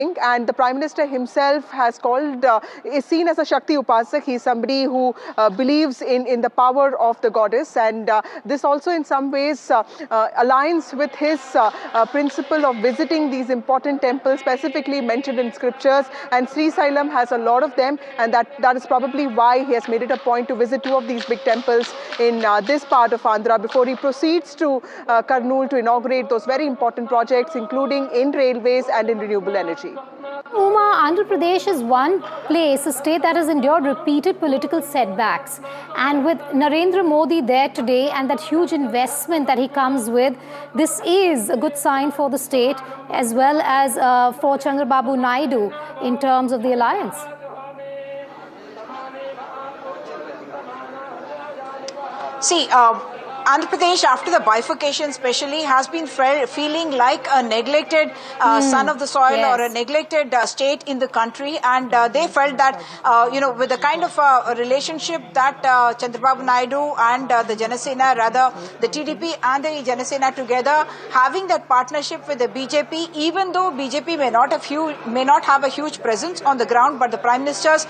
And the Prime Minister himself has is seen as a Shakti Upasak. He's somebody who believes in the power of the goddess, and this also in some ways aligns with his principle of visiting these important temples specifically mentioned in scriptures, and Sri Sailam has a lot of them, and that is probably why he has made it a point to visit two of these big temples in this part of Andhra before he proceeds to Kurnool to inaugurate those very important projects, including in railways and in renewable energy. Uma, Andhra Pradesh is one place, a state that has endured repeated political setbacks. And with Narendra Modi there today and that huge investment that he comes with, this is a good sign for the state as well as for Chandrababu Naidu in terms of the alliance. See, Andhra Pradesh, after the bifurcation especially, has been feeling like a neglected son of the soil, yes, or a neglected state in the country. And they felt that, with the kind of relationship that Chandrababu Naidu and the Janasena, rather the TDP and the Janasena together, having that partnership with the BJP, even though BJP may not have a huge presence on the ground, but the Prime Minister's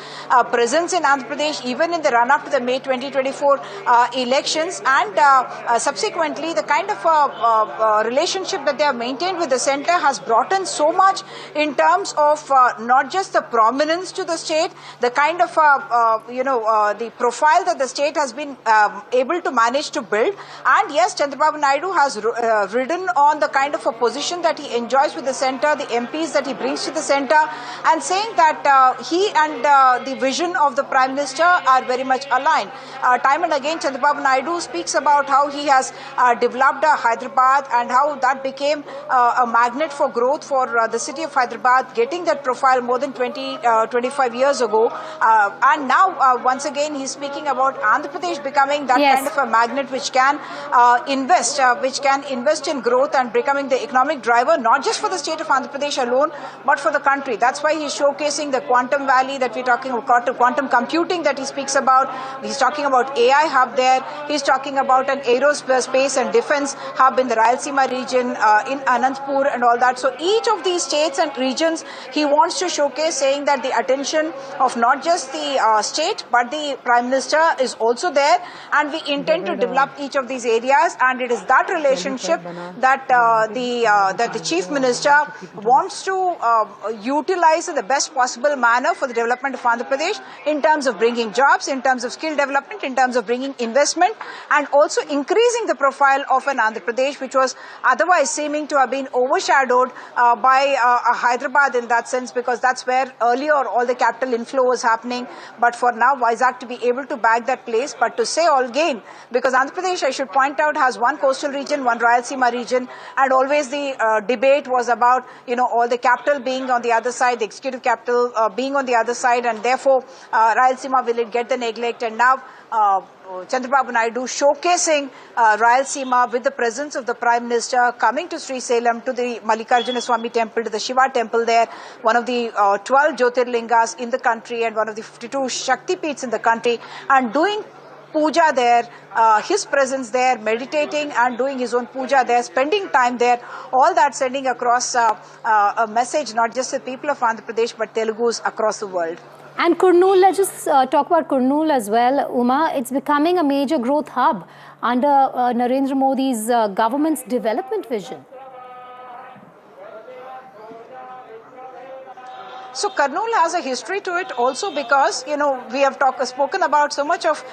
presence in Andhra Pradesh, even in the run-up to the May 2024 elections, and subsequently, the kind of relationship that they have maintained with the centre has brought in so much in terms of not just the prominence to the state, the kind of, the profile that the state has been able to manage to build. And yes, Chandrababu Naidu has ridden on the kind of a position that he enjoys with the centre, the MPs that he brings to the centre, and saying that he and the vision of the Prime Minister are very much aligned. Time and again, Chandrababu Naidu speaks about how he has developed Hyderabad and how that became a magnet for growth for the city of Hyderabad, getting that profile more than 25 years ago. And now, once again, he's speaking about Andhra Pradesh becoming that, yes, kind of a magnet which can invest in growth and becoming the economic driver, not just for the state of Andhra Pradesh alone, but for the country. That's why he's showcasing the quantum valley that we're talking about, quantum computing that he speaks about. He's talking about AI hub there. He's talking about an aerospace and defense hub in the Rayalaseema region, in Anantapur and all that. So each of these states and regions he wants to showcase, saying that the attention of not just the state but the Prime Minister is also there, and we intend to develop each of these areas, and it is that relationship that the Chief Minister wants to utilize in the best possible manner for the development of Andhra Pradesh in terms of bringing jobs, in terms of skill development, in terms of bringing investment, and also increasing the profile of an Andhra Pradesh, which was otherwise seeming to have been overshadowed by Hyderabad in that sense, because that's where earlier all the capital inflow was happening. But for now, Vizag to be able to bag that place, but to say all gain, because Andhra Pradesh, I should point out, has one coastal region, one Rayalaseema region, and always the debate was about, all the capital being on the other side, the executive capital being on the other side, and therefore Rayalaseema, will it get the neglect? And now Chandrababu Naidu showcasing Rayalaseema with the presence of the Prime Minister, coming to Sri Sailam, to the Mallikarjuna Swami temple, to the Shiva temple there, one of the 12 Jyotirlingas in the country and one of the 52 Shakti Peeths in the country, and doing puja there, his presence there, meditating and doing his own puja there, spending time there, all that sending across a message not just to the people of Andhra Pradesh but Telugus across the world. And Kurnool, let's just talk about Kurnool as well, Uma. It's becoming a major growth hub under Narendra Modi's government's development vision. So Kurnool has a history to it also because, we have spoken about so much of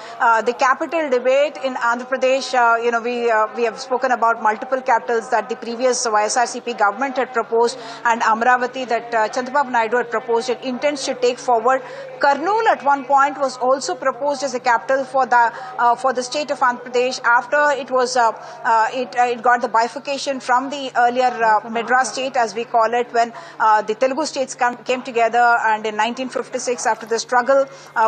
the capital debate in Andhra Pradesh. We have spoken about multiple capitals that the previous YSRCP government had proposed, and Amravati that Chandrababu Naidu had proposed and intends to take forward. Kurnool at one point was also proposed as a capital for the state of Andhra Pradesh after it was it got the bifurcation from the earlier Madras state, as we call it, when the Telugu states came together, and in 1956, after the struggle,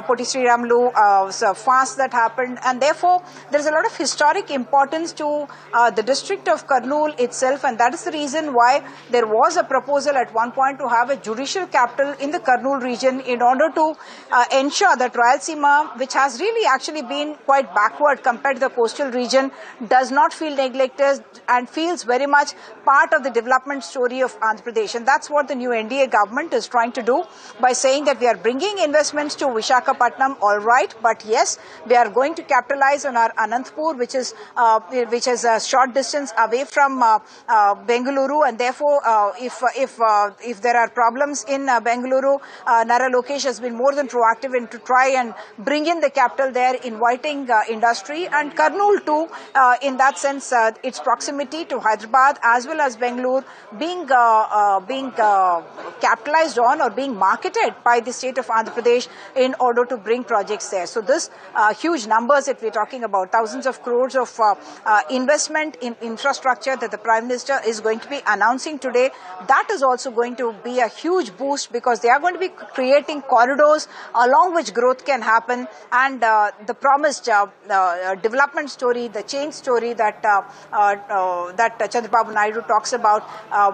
Poti Sriramulu was a fast that happened, and therefore there is a lot of historic importance to the district of Kurnool itself, and that is the reason why there was a proposal at one point to have a judicial capital in the Kurnool region in order to ensure that Rayalaseema, which has really actually been quite backward compared to the coastal region, does not feel neglected and feels very much part of the development story of Andhra Pradesh. And that's what the new NDA government is trying to do by saying that we are bringing investments to Visakhapatnam, all right, but yes, we are going to capitalize on our Anantapur, which is a short distance away from Bengaluru, and therefore if there are problems in Bengaluru, Nara Lokesh has been more than proactive in to try and bring in the capital there, inviting industry, and Kurnool too, in that sense, its proximity to Hyderabad as well as Bengaluru being capitalized on or being marketed by the state of Andhra Pradesh in order to bring projects there. So this huge numbers that we're talking about, thousands of crores of investment in infrastructure that the Prime Minister is going to be announcing today, that is also going to be a huge boost, because they are going to be creating corridors along which growth can happen, and the promised development story, the change story that Chandrababu Naidu talks about,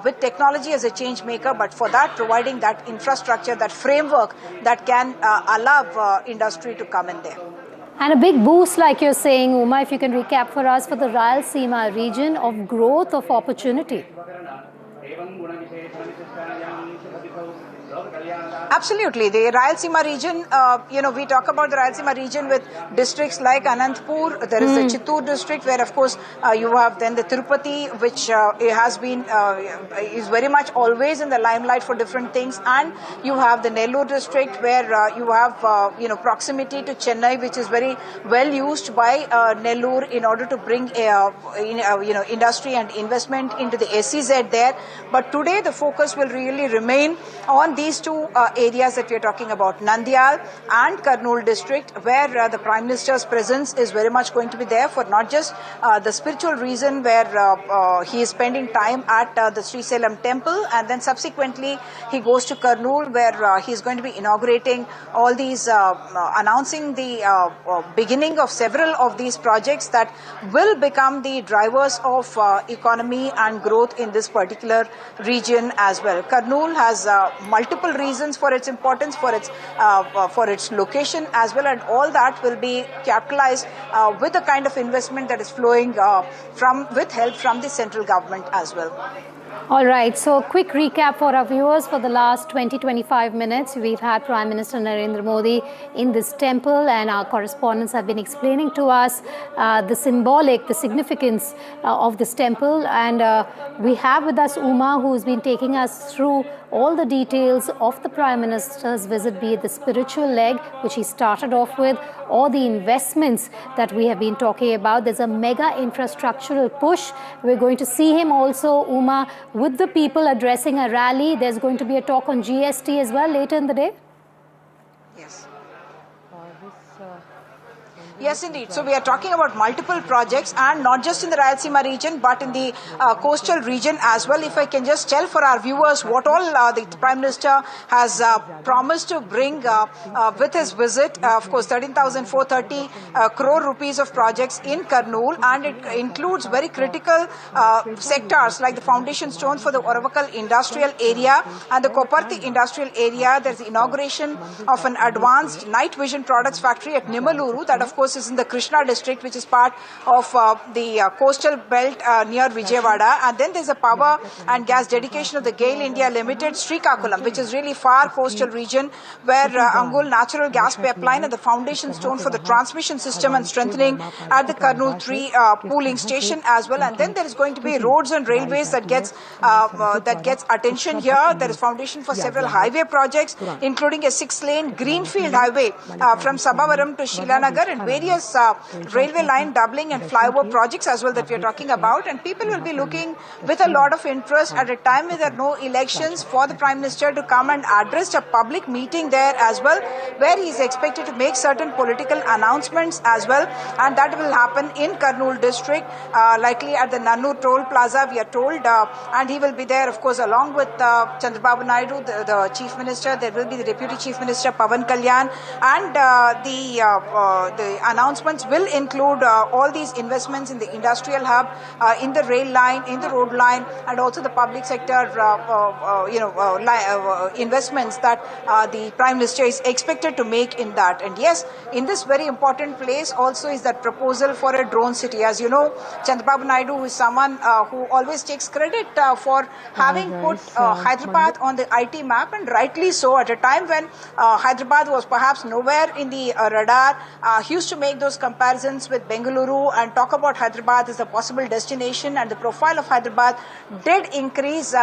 with technology as a change maker, but for that providing that infrastructure, that framework that can allow industry to come in there. And a big boost, like you're saying, Uma, if you can recap for us, for the Rayalaseema region of growth, of opportunity. Absolutely. The Rayalaseema region, we talk about the Rayalaseema region with districts like Anantapur. There is the Chittoor district, where of course you have then the Tirupati, which has been, is very much always in the limelight for different things. And you have the Nellore district, where you have, proximity to Chennai, which is very well used by Nellore in order to bring, industry and investment into the SEZ there. But today the focus will really remain on these two areas that we are talking about, Nandyal and Kurnool district, where the Prime Minister's presence is very much going to be there for not just the spiritual reason, where he is spending time at the Sri Salem temple, and then subsequently he goes to Kurnool, where he is going to be inaugurating all these, announcing the beginning of several of these projects that will become the drivers of economy and growth in this particular region as well. Kurnool has multiple reasons for its importance, for its location as well, and all that will be capitalized with the kind of investment that is flowing with help from the central government as well. All right, so quick recap for our viewers. For the last 20-25 minutes, we've had Prime Minister Narendra Modi in this temple, and our correspondents have been explaining to us the significance of this temple. And we have with us Uma, who's been taking us through all the details of the Prime Minister's visit, be it the spiritual leg, which he started off with, or the investments that we have been talking about. There's a mega infrastructural push. We're going to see him also, Uma, with the people addressing a rally. There's going to be a talk on GST as well later in the day. Yes. Yes, indeed. So we are talking about multiple projects, and not just in the Rayalaseema region, but in the coastal region as well. If I can just tell for our viewers what all the Prime Minister has promised to bring with his visit. Of course, 13,430 crore rupees of projects in Kurnool, and it includes very critical sectors like the foundation stone for the Oravakal industrial area and the Koparthi industrial area. There's the inauguration of an advanced night vision products factory at Nimaluru, that of course is in the Krishna district, which is part of the coastal belt near Vijayawada. And then there's a power and gas dedication of the GAIL India Limited, Srikakulam, which is really far coastal region, where Angul natural gas pipeline and the foundation stone for the transmission system and strengthening at the Kurnool 3 pooling station as well. And then there is going to be roads and railways that gets attention here. There is foundation for several highway projects, including a 6-lane greenfield highway from Sabavaram to Shilanagar, and various railway line doubling and flyover projects as well that we are talking about, and people will be looking with a lot of interest at a time when there are no elections for the Prime Minister to come and address a public meeting there as well, where he is expected to make certain political announcements as well, and that will happen in Kurnool district, likely at the Nannur Toll Plaza, we are told, and he will be there, of course, along with Chandrababu Naidu, the Chief Minister. There will be the Deputy Chief Minister Pavan Kalyan, and the announcements will include all these investments in the industrial hub, in the rail line, in the road line, and also the public sector investments that the Prime Minister is expected to make in that. And yes, in this very important place also is that proposal for a drone city. As you know, Chandrababu Naidu is someone who always takes credit for having put Hyderabad on the IT map, and rightly so, at a time when Hyderabad was perhaps nowhere in the radar. He used to make those comparisons with Bengaluru and talk about Hyderabad as a possible destination, and the profile of Hyderabad did increase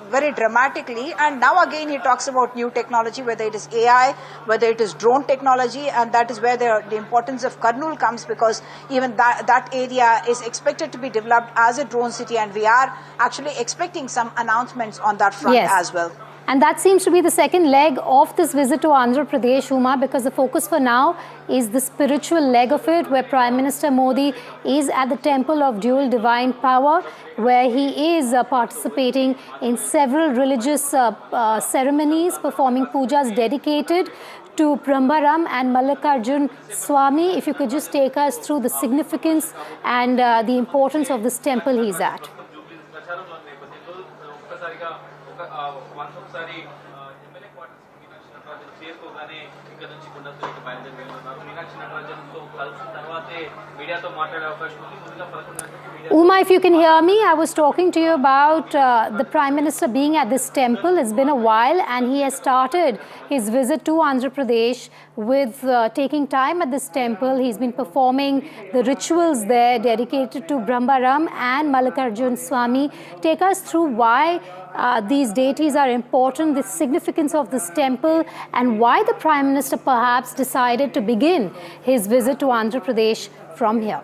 very dramatically. And now again he talks about new technology, whether it is AI, whether it is drone technology, and that is where the importance of Kurnool comes, because even that area is expected to be developed as a drone city, and we are actually expecting some announcements on that front as well. And that seems to be the second leg of this visit to Andhra Pradesh, Uma, because the focus for now is the spiritual leg of it, where Prime Minister Modi is at the Temple of Dual Divine Power, where he is participating in several religious ceremonies, performing pujas dedicated to Brahmaram and Mallikarjun Swami. If you could just take us through the significance and the importance of this temple he's at. Uma, if you can hear me, I was talking to you about the Prime Minister being at this temple. It's been a while, and he has started his visit to Andhra Pradesh with taking time at this temple. He's been performing the rituals there dedicated to Brahmaram and Mallikarjun Swami. Take us through why these deities are important, the significance of this temple, and why the Prime Minister perhaps decided to begin his visit to Andhra Pradesh from here.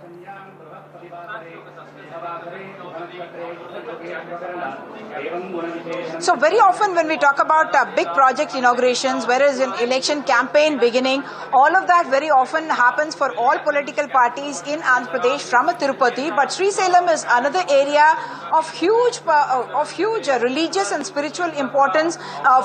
So very often when we talk about big project inaugurations, whereas an election campaign beginning, all of that very often happens for all political parties in Andhra Pradesh from a Tirupati. But Srisailam is another area of huge religious and spiritual importance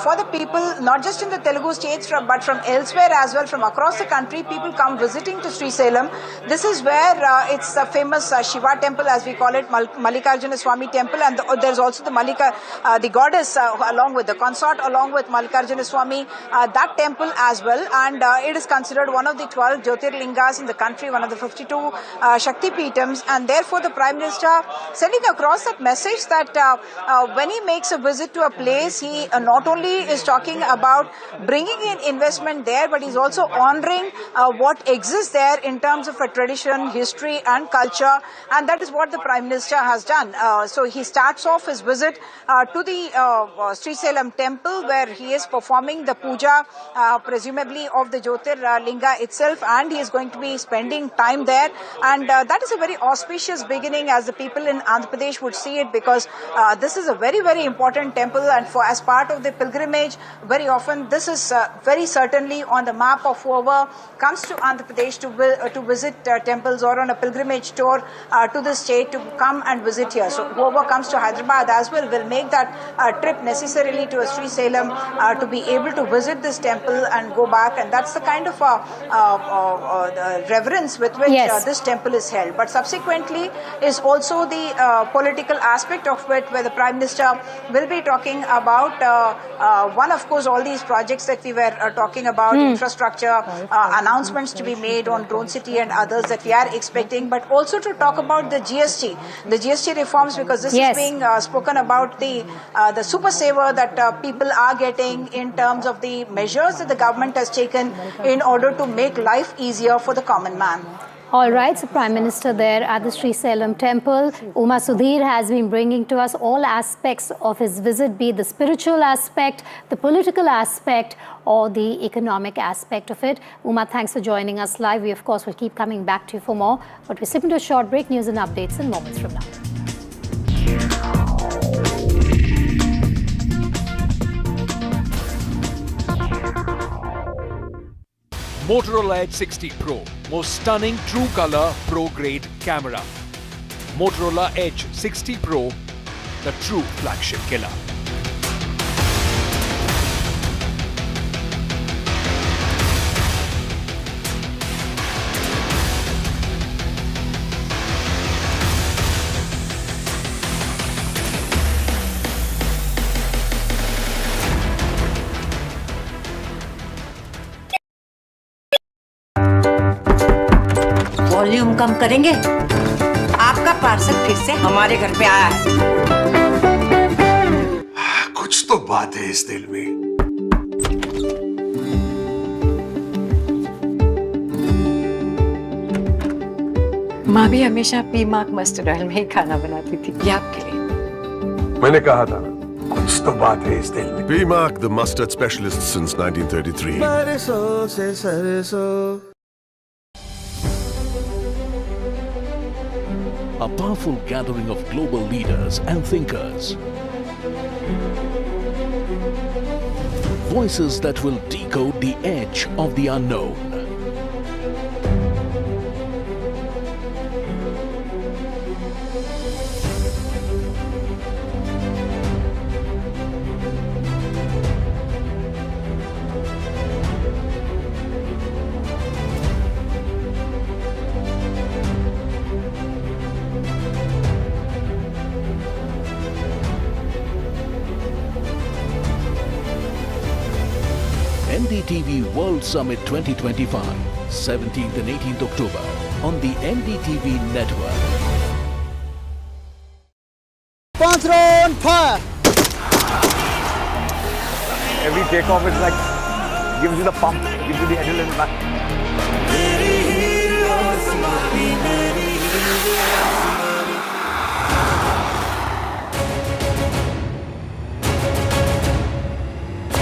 for the people, not just in the Telugu states, but from elsewhere as well, from across the country. People come visiting to Srisailam. This is where it's the famous Shiva temple, as we call it, Mallikarjuna Swami temple, and there's also the goddess along with the consort, along with Mallikarjuna Swami, that temple as well, and it is considered one of the 12 Jyotirlingas in the country, one of the 52 Shakti Peetams, and therefore the Prime Minister sending across that message that when he makes a visit to a place, he not only is talking about bringing in investment there, but he's also honoring what exists there in terms of a tradition, history and culture, and that is what the Prime Minister has done. So he starts off his visit to the Srisailam temple, where he is performing the puja, presumably of the Jyotirlinga itself, and he is going to be spending time there, and that is a very auspicious beginning, as the people in Andhra Pradesh would see it, because this is a very, very important temple, and as part of the pilgrimage, very often this is very certainly on the map of whoever comes to Andhra Pradesh to visit temples or on a pilgrimage tour to the state to come and visit here. So whoever comes to Hyderabad as well will make that trip necessarily to a Srisailam to be able to visit this temple and go back, and that's the kind of reverence with which this temple is held. But subsequently is also the political aspect of it, where the Prime Minister will be talking about one, of course, all these projects that we were talking about, infrastructure, announcements to be made on Drone City and others that we are expecting, but also to talk about the GST reforms, because this is being spoken about the super saver that people are getting in terms of the measures that the government has taken in order to make life easier for the common man. All right, so Prime Minister there at the Sri Salem Temple. Uma Sudhir has been bringing to us all aspects of his visit, be it the spiritual aspect, the political aspect, or the economic aspect of it. Uma, thanks for joining us live. We, of course, will keep coming back to you for more. But we slip into a short break. News and updates in moments from now. Motorola Edge 60 Pro, most stunning true color pro grade camera. Motorola Edge 60 Pro, the true flagship killer. Volume कम करेंगे? आपका parcel फिर से हमारे घर पे आया है। कुछ तो बात है इस दिल में। माँ भी हमेशा पीमाक मस्टर्ड ऑयल में ही खाना बनाती थी, ये आपके लिए। मैंने कहा था ना, कुछ तो बात है इस दिल में। P-Mark, the mustard specialist since 1933. सरसों से सरसों। A powerful gathering of global leaders and thinkers. Voices that will decode the edge of the unknown. NDTV World Summit 2025, 17th and 18th October on the NDTV network. 5 round fire. Every takeoff is like, gives you the pump, gives you the adrenaline back.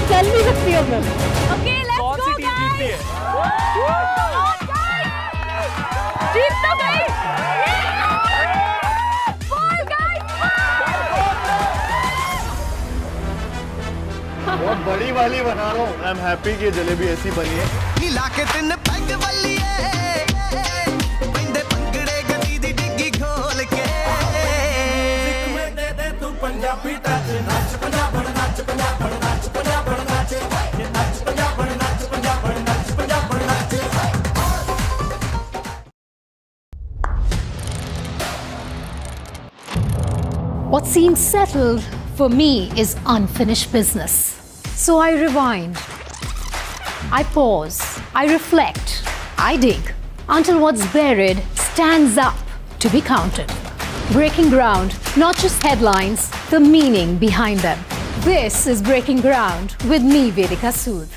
Tell me the three of them. Okay, let's go, guys. Come on, guys. जीत तो गई. Ball, guys. बहुत बड़ी वाली बना रहा हूँ। I'm happy कि जलेबी ऐसी बनी है। नीला के दिन पैग वाली है, बंदे पंगड़े गदी दी डिग्गी खोल के। में दे दे तू पंजाबी टच, नाच पंजाब नाच पंजाब नाच पंजाब नाच, ये नाच पंजाब नाच पंजाब नाच पंजाब नाच। What seems settled for me is unfinished business. So I rewind, I pause, I reflect, I dig until what's buried stands up to be counted. Breaking ground, not just headlines, the meaning behind them. This is Breaking Ground with me, Vedika Sud.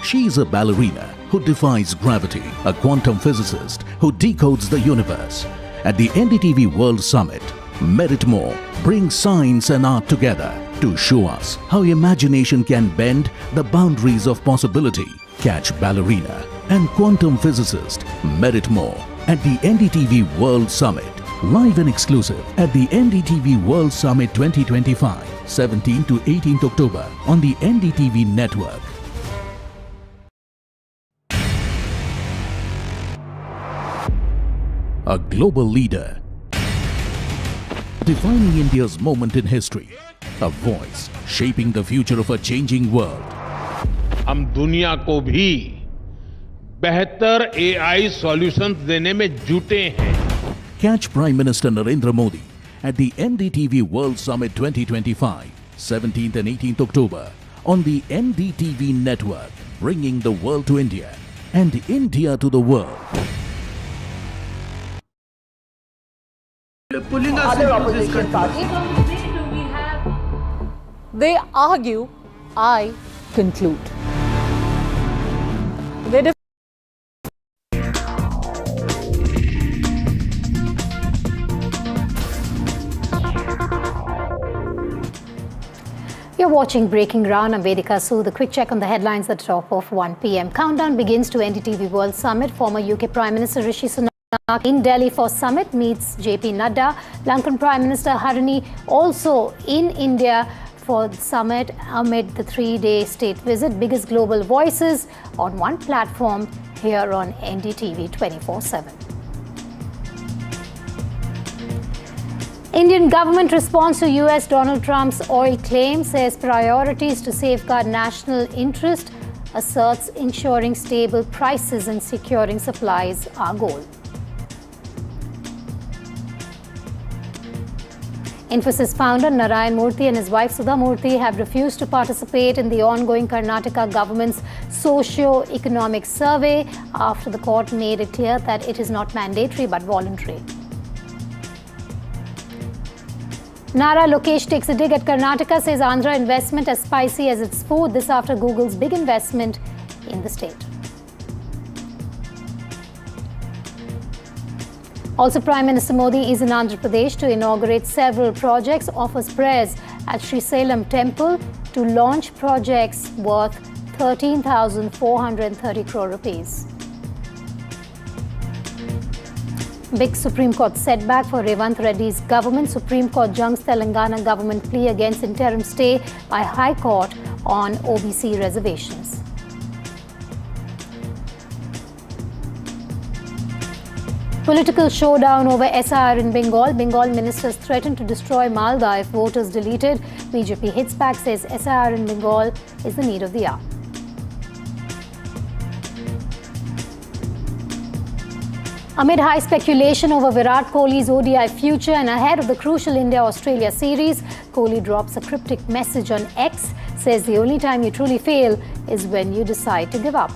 She's a ballerina who defies gravity, a quantum physicist who decodes the universe. At the NDTV World Summit, Merit More brings science and art together to show us how imagination can bend the boundaries of possibility. Catch ballerina and quantum physicist Merit More at the NDTV World Summit. Live and exclusive at the NDTV World Summit 2025, 17th to 18th October on the NDTV network. A global leader, defining India's moment in history, a voice shaping the future of a changing world. हम दुनिया को भी बेहतर AI solutions देने में जुटे हैं. Catch Prime Minister Narayana Murthy at the NDTV World Summit 2025, 17th and 18th October on the NDTV network, bringing the world to India and India to the world. Pulling us into this country. They argue, I conclude. You're watching Breaking Ground. I'm Vedika Sud. A quick check on the headlines at the top of 1 p.m. Countdown begins to NDTV World Summit. Former UK Prime Minister Rishi Sunak in Delhi for summit meets JP Nadda. Lankan Prime Minister Harini also in India for the summit amid the 3-day state visit. Biggest global voices on one platform here on NDTV 24/7. Indian government response to US Donald Trump's oil claim, says priorities to safeguard national interest, asserts ensuring stable prices and securing supplies are goal. Infosys founder Narayana Murthy and his wife Sudha Murthy have refused to participate in the ongoing Karnataka government's socio-economic survey after the court made it clear that it is not mandatory but voluntary. Nara Lokesh takes a dig at Karnataka, says Andhra investment as spicy as its food. This after Google's big investment in the state. Also, Prime Minister Modi is in Andhra Pradesh to inaugurate several projects, offers prayers at Sri Salem Temple to launch projects worth 13,430 crore rupees. Big Supreme Court setback for Revanth Reddy's government. Supreme Court junks Telangana government plea against interim stay by High Court on OBC reservations. Political showdown over SIR in Bengal. Bengal ministers threaten to destroy Malda if voters deleted. BJP hits back, says SIR in Bengal is the need of the hour. Amid high speculation over Virat Kohli's ODI future and ahead of the crucial India-Australia series, Kohli drops a cryptic message on X, says the only time you truly fail is when you decide to give up.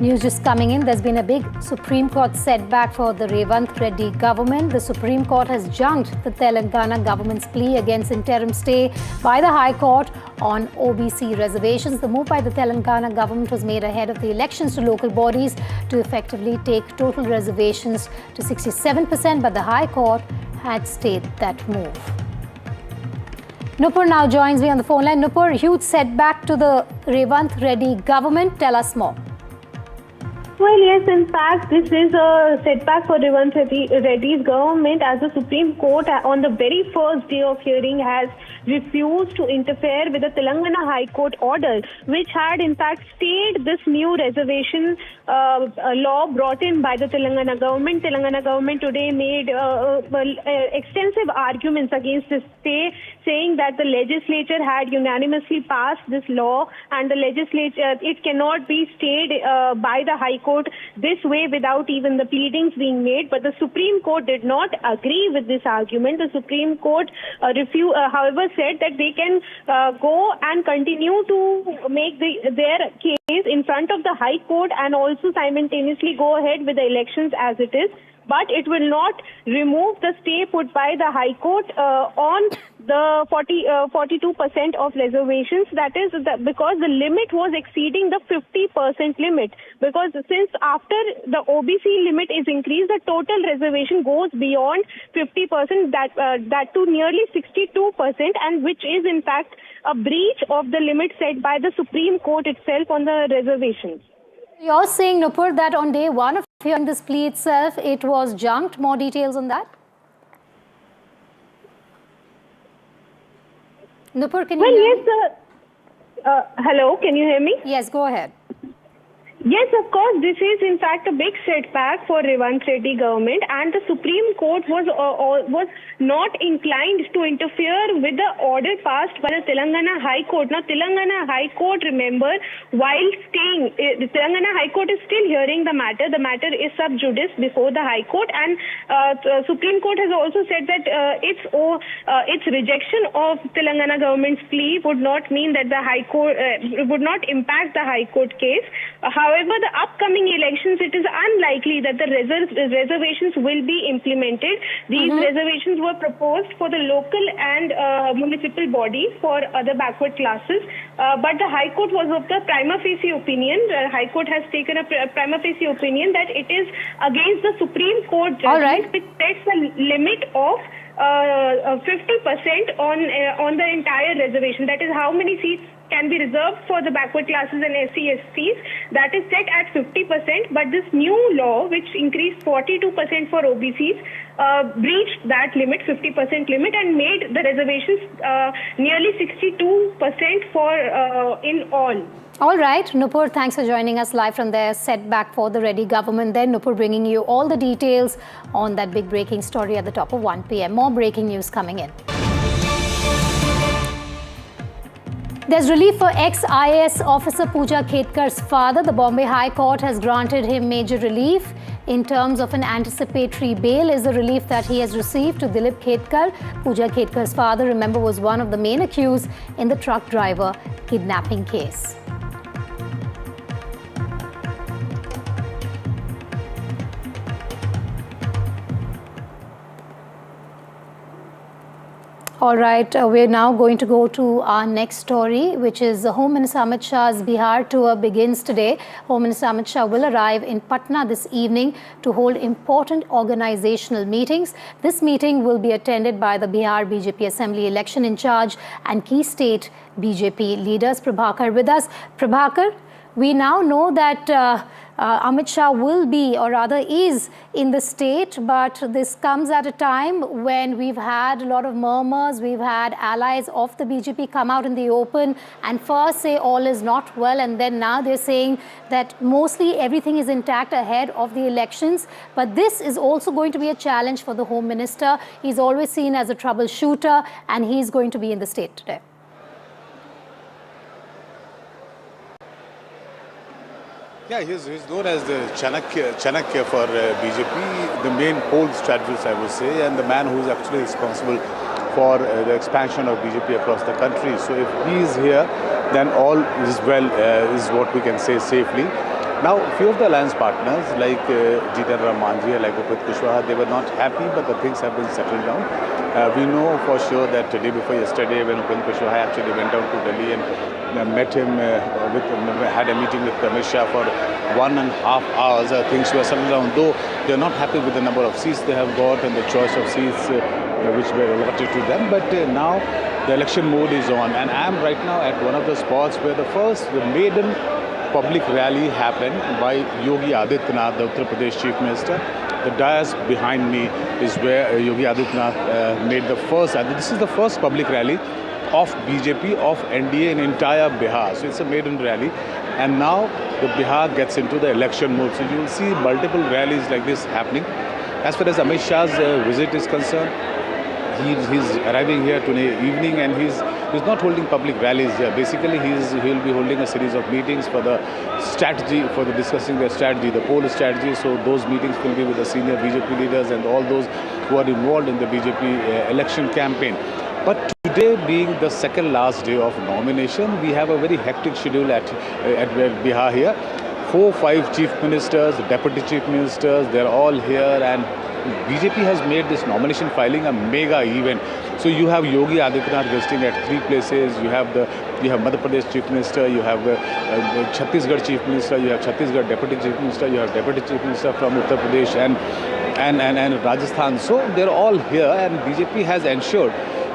News just coming in. There's been a big Supreme Court setback for the Revanth Reddy government. The Supreme Court has junked the Telangana government's plea against interim stay by the High Court on OBC reservations. The move by the Telangana government was made ahead of the elections to local bodies to effectively take total reservations to 67%, but the High Court had stayed that move. Nupur now joins me on the phone line. Nupur, huge setback to the Revanth Reddy government. Tell us more. Well, yes, in fact, this is a setback for Revanth Reddy's government, as the Supreme Court on the very first day of hearing has refused to interfere with the Telangana High Court order, which had in fact stayed this new reservation law brought in by the Telangana government. Telangana government today made extensive arguments against this stay, saying that the legislature had unanimously passed this law and the legislature, it cannot be stayed by the High Court this way without even the pleadings being made. But the Supreme Court did not agree with this argument. The Supreme Court however said that they can go and continue to make their case in front of the High Court and also simultaneously go ahead with the elections as it is. But it will not remove the stay put by the High Court on the 42% of reservations. That is because the limit was exceeding the 50% limit. Because since after the OBC limit is increased, the total reservation goes beyond 50%, that to nearly 62%, and which is in fact a breach of the limit set by the Supreme Court itself on the reservations. You're saying, Nupur, that on day one of hearing this plea itself, it was junked. More details on that? Nupur, can you hear me? Yes, hello, can you hear me? Yes, go ahead. Yes, of course, this is in fact a big setback for Revanth Reddy government, and the Supreme Court was not inclined to interfere with the order passed by the Telangana High Court. Now, Telangana High Court, remember, while staying, the Telangana High Court is still hearing the matter. The matter is sub judice before the High Court, and the Supreme Court has also said that its rejection of Telangana government's plea would not mean that the High Court would not impact the High Court case. However, the upcoming elections, it is unlikely that the reservations will be implemented. These reservations were proposed for the local and municipal bodies for other backward classes. But the High Court was of the prima facie opinion. The High Court has taken a prima facie opinion that it is against the Supreme Court judgment, which sets a limit of 50% on the entire reservation. That is how many seats can be reserved for the backward classes and SC/STs. That is set at 50%. But this new law, which increased 42% for OBCs, breached that limit, 50% limit, and made the reservations nearly 62% for in all. All right, Nupur, thanks for joining us live from the setback for the Reddy government. Then Nupur bringing you all the details on that big breaking story at the top of 1 p.m. More breaking news coming in. There's relief for ex-IAS officer Pooja Khetkar's father. The Bombay High Court has granted him major relief in terms of an anticipatory bail. Is the relief that he has received to Dilip Khetkar. Pooja Khetkar's father, remember, was one of the main accused in the truck driver kidnapping case. All right, we're now going to go to our next story, which is Home Minister Amit Shah's Bihar tour begins today. Home Minister Amit Shah will arrive in Patna this evening to hold important organizational meetings. This meeting will be attended by the Bihar BJP Assembly election in charge and key state BJP leaders. Prabhakar with us. Prabhakar, we now know that Amit Shah will be, or rather is, in the state, but this comes at a time when we've had a lot of murmurs. We've had allies of the BJP come out in the open and first say all is not well, and then now they're saying that mostly everything is intact ahead of the elections. But this is also going to be a challenge for the Home Minister. He's always seen as a troubleshooter, and he's going to be in the state today. Yeah, he's known as the Chanakya for BJP, the main poll strategist, I would say, and the man who is actually responsible for the expansion of BJP across the country. So if he is here, then all is well, is what we can say safely. Now, few of the alliance partners like Jitan Ram Manjhi, like Upit Kushwaha, they were not happy, but the things have been settled down. We know for sure that day before yesterday, when Upit Kushwaha actually went down to Delhi and met him, had a meeting with Amit Shah for 1.5 hours, things were settled down. Though they are not happy with the number of seats they have got and the choice of seats which were allotted to them, but now the election mode is on, and I am right now at one of the spots where the maiden public rally happened by Yogi Adityanath, the Uttar Pradesh Chief Minister. The dais behind me is where Yogi Adityanath made the first, this is the first public rally of BJP, of NDA in entire Bihar. So it's a maiden rally. And now the Bihar gets into the election mode. So you will see multiple rallies like this happening. As far as Amit Shah's visit is concerned, he's arriving here today evening, and he's not holding public rallies here. Basically, he'll be holding a series of meetings for the strategy, for the discussing their strategy, the poll strategy. So those meetings will be with the senior BJP leaders and all those who are involved in the BJP election campaign. But today being the second last day of nomination, we have a very hectic schedule at Bihar here. 4-5 chief ministers, deputy chief ministers, they're all here, and BJP has made this nomination filing a mega event. So you have Yogi Adityanath visiting at 3 places. You have Madhya Pradesh Chief Minister, you have Chhattisgarh Chief Minister, you have Chhattisgarh Deputy Chief Minister, you have Deputy Chief Minister from Uttar Pradesh and Rajasthan. So they're all here, and BJP has ensured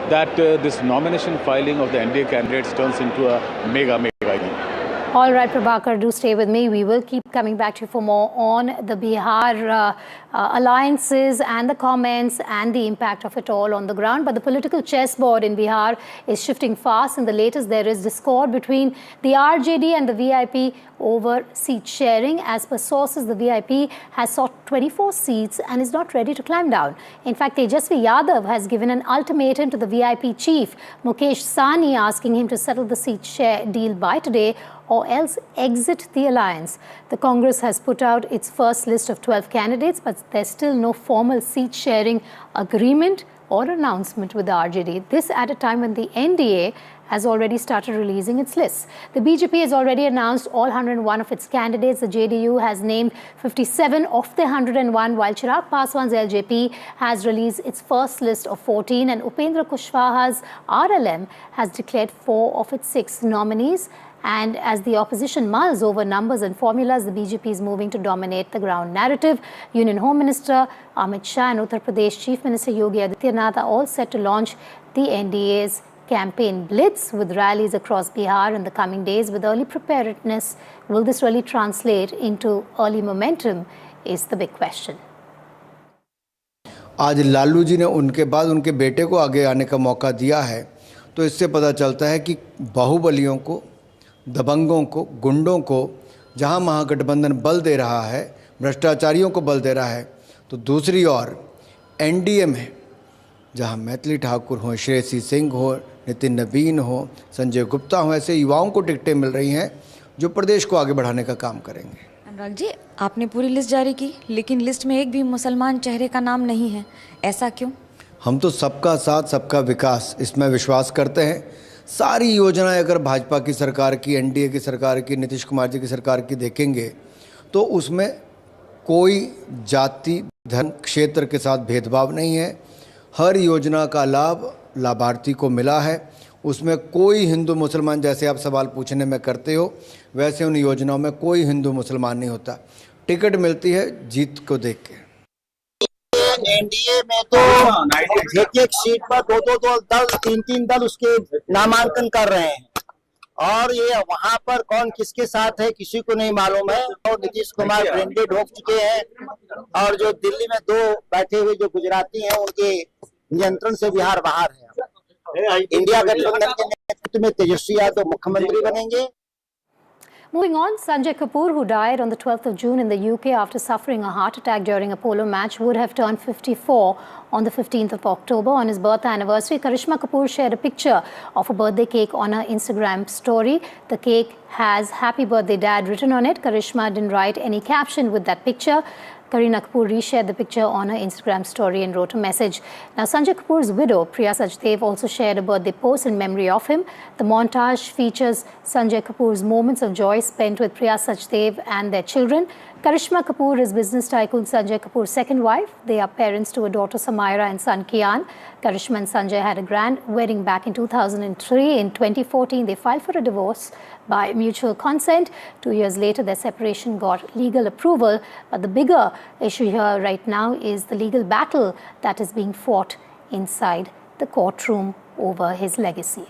that this nomination filing of the NDA candidates turns into a mega event. All right, Prabhakar, do stay with me. We will keep coming back to you for more on the Bihar alliances and the comments and the impact of it all on the ground. But the political chessboard in Bihar is shifting fast. In the latest, there is discord between the RJD and the VIP over seat sharing. As per sources, the VIP has sought 24 seats and is not ready to climb down. In fact, Tejasvi Yadav has given an ultimatum to the VIP chief, Mukesh Sahni, asking him to settle the seat share deal by today or else exit the alliance. The Congress has put out its first list of 12 candidates, but there's still no formal seat sharing agreement or announcement with the RJD. This at a time when the NDA has already started releasing its lists. The BJP has already announced all 101 of its candidates. The JDU has named 57 of the 101, while Chirag Paswan's LJP has released its first list of 14, and Upendra Kushwaha's RLM has declared 4 of its 6 nominees. And as the opposition mulls over numbers and formulas, the BJP is moving to dominate the ground narrative. Union Home Minister Amit Shah and Uttar Pradesh Chief Minister Yogi Adityanath are all set to launch the NDA's campaign blitz with rallies across Bihar in the coming days with early preparedness. Will this really translate into early momentum is the big question. आज लालू जी ने उनके बाद उनके बेटे को आगे आने का मौका दिया है, तो इससे पता चलता है कि बाहुबलियों को, दबंगों को, गुंडों को जहां महागठबंधन बल दे रहा है, भ्रष्टाचारियों को बल दे रहा है, तो दूसरी ओर एनडीए में जहां मैथिली ठाकुर हो, श्रेयसी सिंह हो, नितिन नवीन हो, संजय गुप्ता हो, ऐसे युवाओं को टिकटें मिल रही हैं जो प्रदेश को आगे बढ़ाने का काम करेंगे। अनुराग जी, आपने पूरी लिस्ट जारी की, लेकिन लिस्ट में एक भी मुसलमान चेहरे का नाम नहीं है, ऐसा क्यों? हम तो सबका साथ सबका विकास इसमें विश्वास करते हैं। सारी योजनाएं अगर भाजपा की सरकार की, एनडीए की सरकार की, नीतीश कुमार जी की सरकार की देखेंगे तो उसमें कोई जाति, धर्म, क्षेत्र के साथ भेदभाव नहीं है। हर योजना का लाभ लाभार्थी को मिला है। उसमें कोई हिंदू मुसलमान, जैसे आप सवाल पूछने में करते हो, वैसे उन योजनाओं में कोई हिंदू मुसलमान नहीं होता। टिकट मिलती है जीत को देख के। एनडीए में तो एक सीट पर दो दल, तीन दल उसके नामांकन कर रहे हैं, और ये वहां पर कौन किसके साथ है किसी को नहीं मालूम है। और नीतीश कुमार ब्रेंडेड हो चुके हैं, और जो दिल्ली में 2 बैठे हुए जो गुजराती हैं उनके नियंत्रण से बिहार बाहर है। इंडिया गठबंधन के नेतृत्व में तेजस्वी यादव मुख्यमंत्री बनेंगे। Moving on, Sanjay Kapoor, who died on the 12th of June in the UK after suffering a heart attack during a polo match, would have turned 54 on the 15th of October. On his birth anniversary, Karishma Kapoor shared a picture of a birthday cake on her Instagram story. The cake has "Happy Birthday Dad" written on it. Karishma didn't write any caption with that picture. Kareena Kapoor reshared the picture on her Instagram story and wrote a message. Now, Sanjay Kapoor's widow, Priya Sachdev, also shared a birthday post in memory of him. The montage features Sanjay Kapoor's moments of joy spent with Priya Sachdev and their children. Karishma Kapoor is business tycoon Sanjay Kapoor's second wife. They are parents to a daughter Samaira and son Kian. Karishma and Sanjay had a grand wedding back in 2003. In 2014, they filed for a divorce by mutual consent. 2 years later, their separation got legal approval. But the bigger issue here right now is the legal battle that is being fought inside the courtroom over his legacy.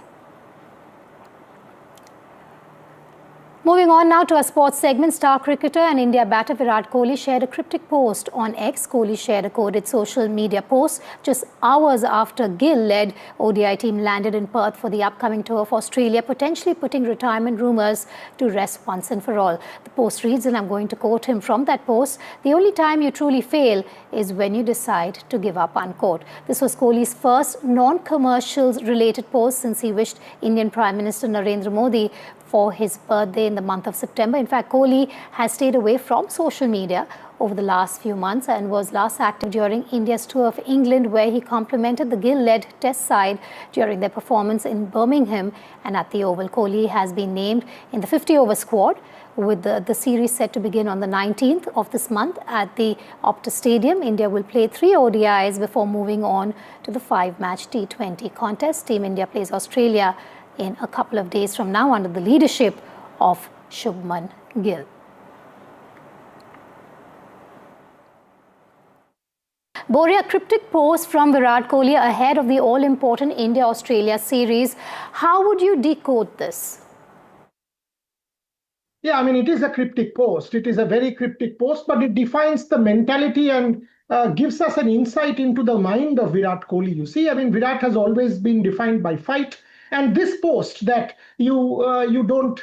Moving on now to our sports segment, star cricketer and India batter Virat Kohli shared a cryptic post on X. Kohli shared a coded social media post just hours after Gill-led ODI team landed in Perth for the upcoming tour of Australia, potentially putting retirement rumours to rest once and for all. The post reads, and I'm going to quote him from that post, "The only time you truly fail is when you decide to give up," unquote. This was Kohli's first non-commercials related post since he wished Indian Prime Minister Narayana Murthy for his birthday in the month of September. In fact, Kohli has stayed away from social media over the last few months and was last active during India's tour of England, where he complimented the Gill-led test side during their performance in Birmingham and at the Oval. Kohli has been named in the 50-over squad, with the series set to begin on the 19th of this month at the Optus Stadium. India will play 3 ODIs before moving on to the 5-match T20 contest. Team India plays Australia in a couple of days from now under the leadership of Shubman Gill. Boria, cryptic post from Virat Kohli ahead of the all-important India-Australia series. How would you decode this? Yeah, I mean, it is a cryptic post. It is a very cryptic post, but it defines the mentality and gives us an insight into the mind of Virat Kohli. You see, I mean, Virat has always been defined by fight. And this post that you don't,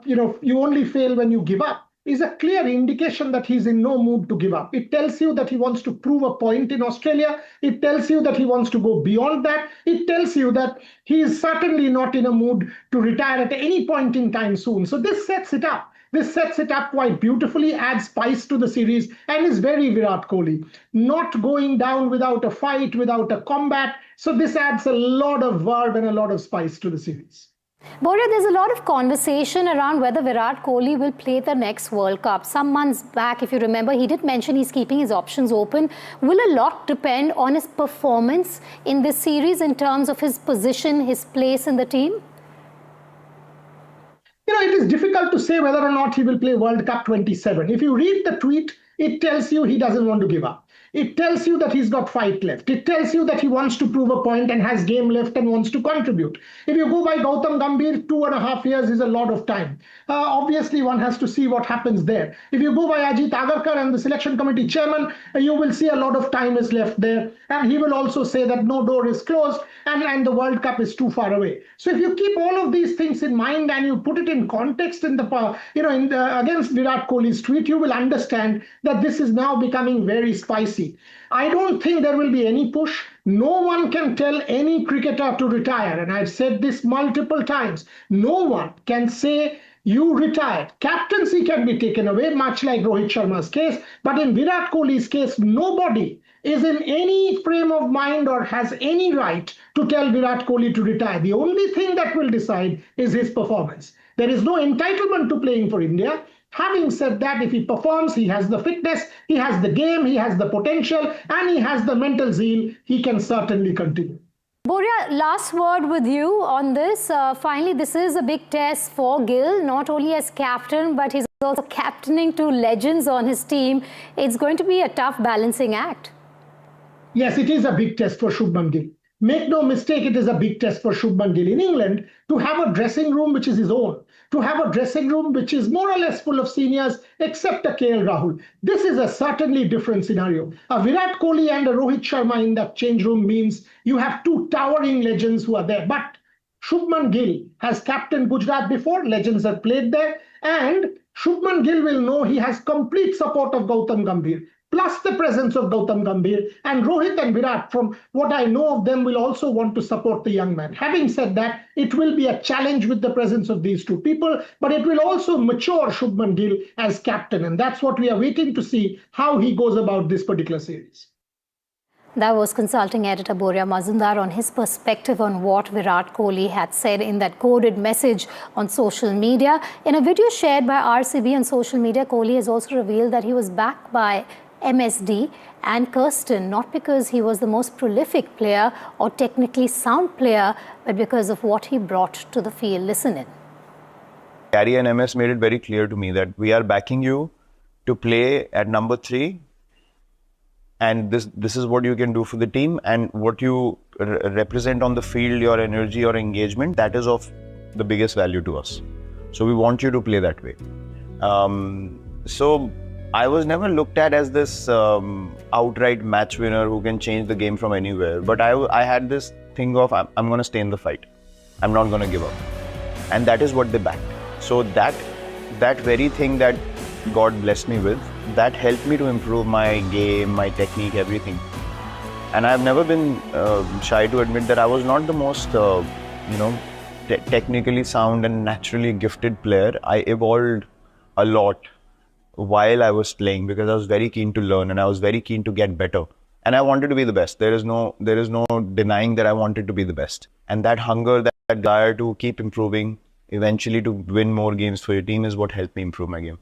you only fail when you give up is a clear indication that he's in no mood to give up. It tells you that he wants to prove a point in Australia. It tells you that he wants to go beyond that. It tells you that he is certainly not in a mood to retire at any point in time soon. So this sets it up. This sets it up quite beautifully, adds spice to the series, and is very Virat Kohli. Not going down without a fight, without a combat. So this adds a lot of verve and a lot of spice to the series. Borja, there's a lot of conversation around whether Virat Kohli will play the next World Cup. Some months back, if you remember, he did mention he's keeping his options open. Will a lot depend on his performance in this series in terms of his position, his place in the team? It is difficult to say whether or not he will play World Cup 27. If you read the tweet, it tells you he doesn't want to give up. It tells you that he's got fight left. It tells you that he wants to prove a point and has game left and wants to contribute. If you go by Gautam Gambhir, 2.5 years is a lot of time. Obviously, one has to see what happens there. If you go by Ajit Agarkar and the selection committee chairman, you will see a lot of time is left there. And he will also say that no door is closed and the World Cup is too far away. So if you keep all of these things in mind and you put it in context in against Virat Kohli's tweet, you will understand that this is now becoming very spicy. I don't think there will be any push. No one can tell any cricketer to retire. And I've said this multiple times. No one can say you retired. Captaincy can be taken away, much like Rohit Sharma's case. But in Virat Kohli's case, nobody is in any frame of mind or has any right to tell Virat Kohli to retire. The only thing that will decide is his performance. There is no entitlement to playing for India. Having said that, if he performs, he has the fitness, he has the game, he has the potential, and he has the mental zeal, he can certainly continue. Borja, last word with you on this. Finally, this is a big test for Gill, not only as captain, but he's also captaining two legends on his team. It's going to be a tough balancing act. Yes, it is a big test for Shubman Gill. Make no mistake, it is a big test for Shubman Gill in England to have a dressing room which is his own, to have a dressing room which is more or less full of seniors except a KL Rahul. This is a certainly different scenario. A Virat Kohli and a Rohit Sharma in that change room means you have two towering legends who are there. But Shubman Gill has captained Gujarat before, legends have played there, and Shubman Gill will know he has complete support of Gautam Gambhir, plus the presence of Gautam Gambhir, and Rohit and Virat, from what I know of them, will also want to support the young man. Having said that, it will be a challenge with the presence of these two people, but it will also mature Shubman Gill as captain, and that's what we are waiting to see, how he goes about this particular series. That was consulting editor Borja Mazumdar on his perspective on what Virat Kohli had said in that coded message on social media. In a video shared by RCB on social media, Kohli has also revealed that he was backed by MSD and Kirsten, not because he was the most prolific player or technically sound player, but because of what he brought to the field. Listen in. Gary and MS made it very clear to me that we are backing you to play at number 3, and this is what you can do for the team, and what you represent on the field, your energy, your engagement, that is of the biggest value to us. So we want you to play that way. So I was never looked at as this outright match winner who can change the game from anywhere. But I had this thing of, I'm going to stay in the fight. I'm not going to give up. And that is what they backed. So that very thing that God blessed me with, that helped me to improve my game, my technique, everything. And I've never been shy to admit that I was not the most, technically sound and naturally gifted player. I evolved a lot while I was playing because I was very keen to learn and I was very keen to get better. And I wanted to be the best. There is no denying that I wanted to be the best. And that hunger, that desire to keep improving, eventually to win more games for your team is what helped me improve my game.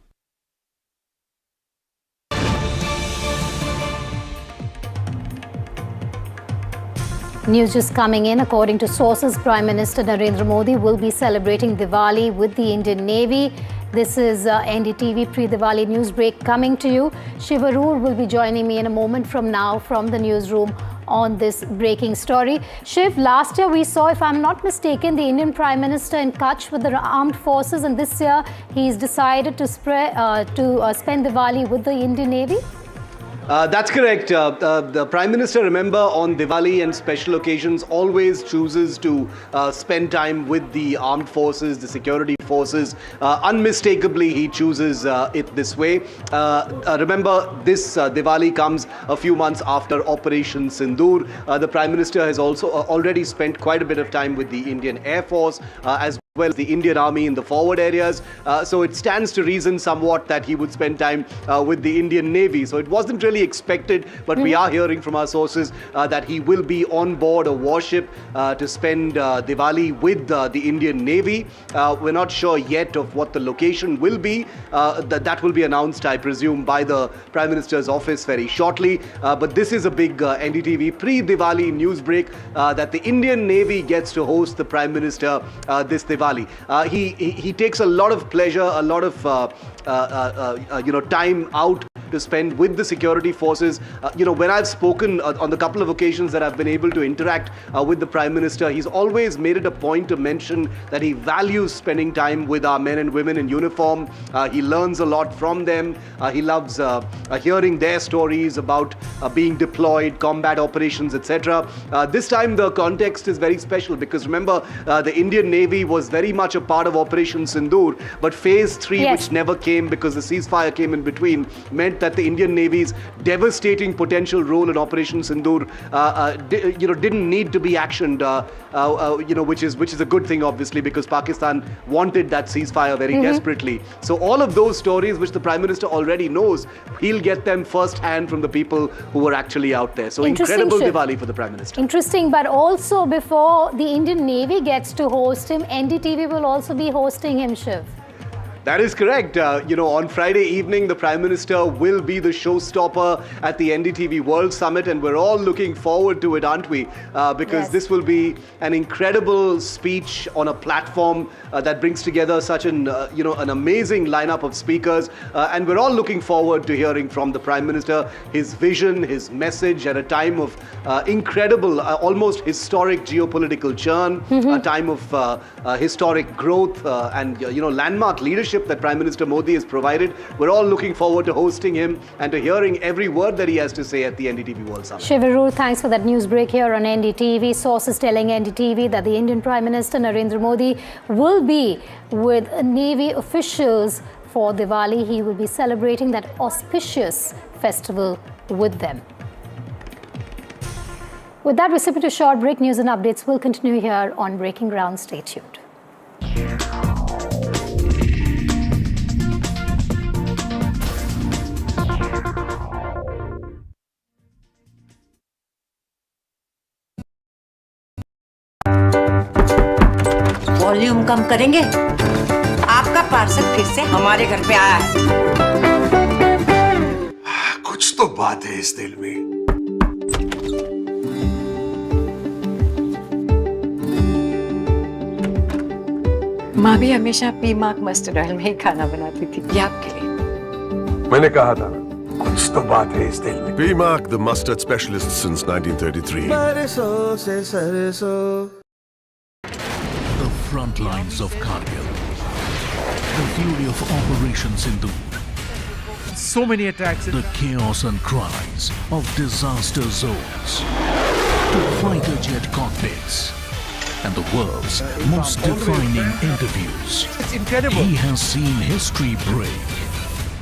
News just coming in. According to sources, Prime Minister Narendra Modi will be celebrating Diwali with the Indian Navy. This is NDTV pre-Diwali news break coming to you. Shivarur will be joining me in a moment from now from the newsroom on this breaking story. Shiv, last year we saw, if I'm not mistaken, the Indian Prime Minister in touch with the armed forces, and this year he's decided to spend Diwali with the Indian Navy. That's correct. The Prime Minister, remember, on Diwali and special occasions always chooses to spend time with the armed forces, the security forces. Unmistakably, he chooses it this way. Remember, this Diwali comes a few months after Operation Sindoor. The Prime Minister has also already spent quite a bit of time with the Indian Air Force as well as the Indian Army in the forward areas. So it stands to reason somewhat that he would spend time with the Indian Navy. So it wasn't really expected, but we are hearing from our sources that he will be on board a warship to spend Diwali with the Indian Navy. We're not sure yet of what the location will be. That will be announced, I presume, by the Prime Minister's office very shortly. But this is a big NDTV pre-Diwali news break that the Indian Navy gets to host the Prime Minister this Diwali. He takes a lot of pleasure, a lot of time out to spend with the security forces. When I've spoken on the couple of occasions that I've been able to interact with the Prime Minister, he's always made it a point to mention that he values spending time with our men and women in uniform. He learns a lot from them. He loves hearing their stories about being deployed, combat operations, etc. This time the context is very special because remember, the Indian Navy was very much a part of Operation Sindoor, but Phase 3, which never came because the ceasefire came in between, meant that the Indian Navy's devastating potential role in Operation Sindoor, didn't need to be actioned, which is a good thing, obviously, because Pakistan wanted that ceasefire very desperately. So all of those stories, which the Prime Minister already knows, he'll get them first-hand from the people who were actually out there. So incredible Diwali for the Prime Minister. Interesting, but also before the Indian Navy gets to host him, NDTV will also be hosting him, Shiv. That is correct. On Friday evening, the Prime Minister will be the showstopper at the NDTV World Summit, and we're all looking forward to it, aren't we? Because this will be an incredible speech on a platform that brings together such an amazing lineup of speakers, and we're all looking forward to hearing from the Prime Minister his vision, his message at a time of incredible, almost historic geopolitical churn, a time of historic growth and landmark leadership that Prime Minister Modi has provided. We're all looking forward to hosting him and to hearing every word that he has to say at the NDTV World Summit. Shivarur, thanks for that news break here on NDTV. Sources telling NDTV that the Indian Prime Minister Narendra Modi will be with Navy officials for Diwali. He will be celebrating that auspicious festival with them. With that, we slip into a short break. News and updates will continue here on Breaking Ground. Stay tuned. Volume कम करेंगे? आपका parcel फिर से हमारे घर पे आया है। कुछ तो बात है इस दिल में। माँ भी हमेशा पीमाक मस्टर्ड ऑयल में ही खाना बनाती थी, ये आपके लिए। मैंने कहा था ना, कुछ तो बात है इस दिल में। PMAC, the mustard specialist since 1933. बरसों से सरसों। The front lines of Kargil. The fury of Operation Sindoor. So many attacks. The chaos and cries of disaster zones. To fighter jet cockpits. And the world's most defining interviews. It's incredible. He has seen history break.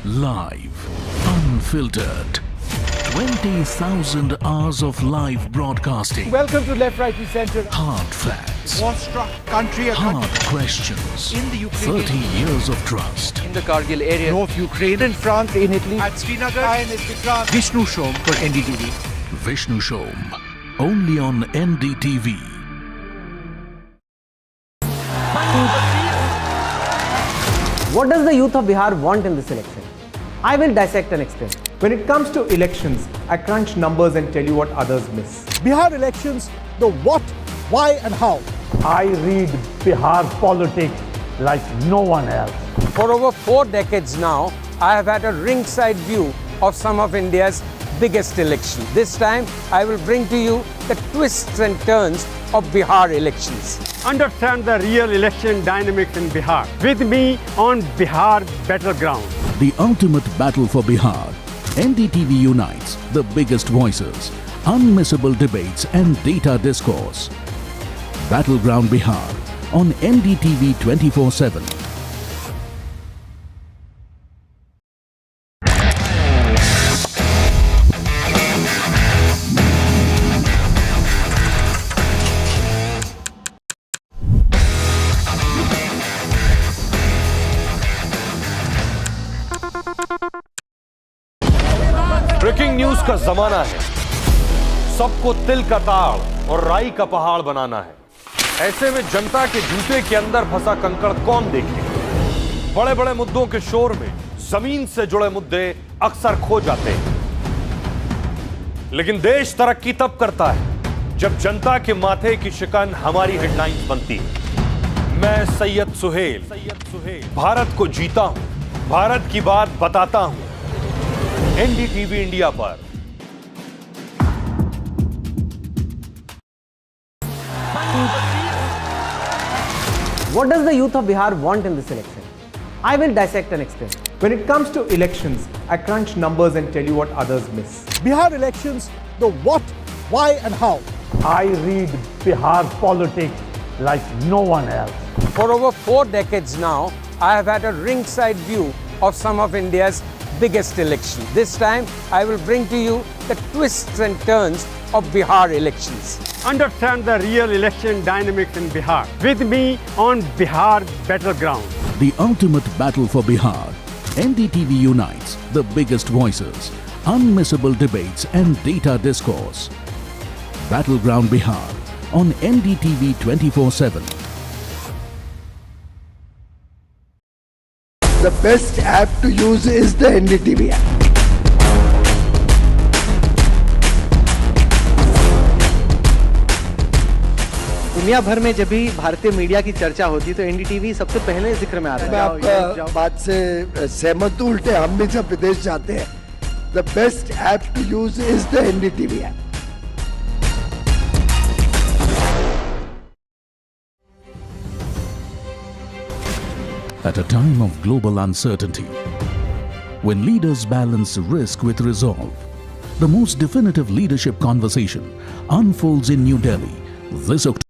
Live. Unfiltered. 20,000 hours of live broadcasting. Welcome to Left, Right, Center. Hard facts. War-struck country. Hard questions. In the Ukraine. 30 years of trust. In the Kargil area. North Ukraine. In France, in Italy. At Srinagar. Vishnu Shom for NDTV. Vishnu Shom. Only on NDTV. What does the youth of Bihar want in this election? I will dissect and explain. When it comes to elections, I crunch numbers and tell you what others miss. Bihar elections, the what, why and how. I read Bihar politics like no one else. For over 4 decades now, I have had a ringside view of some of India's biggest election. This time, I will bring to you the twists and turns of Bihar elections. Understand the real election dynamics in Bihar. With me on Bihar Battleground. The ultimate battle for Bihar. NDTV unites the biggest voices, unmissable debates and data discourse. Battleground Bihar on NDTV 24/7. Breaking news का जमाना है। सबको तिल का ताड़ और राई का पहाड़ बनाना है। ऐसे में जनता के जूते के अंदर फंसा कंकड़ कौन देखे? बड़े बड़े मुद्दों के शोर में जमीन से जुड़े मुद्दे अक्सर खो जाते हैं। लेकिन देश तरक्की तब करता है जब जनता के माथे की शिकन हमारी हेडलाइंस बनती है। मैं सैयद सुहेल भारत को जीता हूं, भारत की बात बताता हूं। NDTV इंडिया पर। What does the youth of Bihar want in this election? I will dissect and explain. When it comes to elections, I crunch numbers and tell you what others miss. Bihar elections, the what, why and how. I read Bihar politics like no one else. For over 4 decades now, I have had a ringside view of some of India's biggest election. This time, I will bring to you the twists and turns of Bihar elections. Understand the real election dynamics in Bihar. With me on Bihar Battleground. The ultimate battle for Bihar. NDTV unites the biggest voices, unmissable debates and data discourse. Battleground Bihar on NDTV 24/7. The best app to use is the NDTV app. दुनिया भर में जब भी भारतीय media की चर्चा होती तो NDTV सबसे पहले जिक्र में आता है। मैं आपका बात से सहमत हूं। उल्टे हम भी जब विदेश जाते हैं, the best app to use is the NDTV app. At a time of global uncertainty, when leaders balance risk with resolve, the most definitive leadership conversation unfolds in New Delhi this October.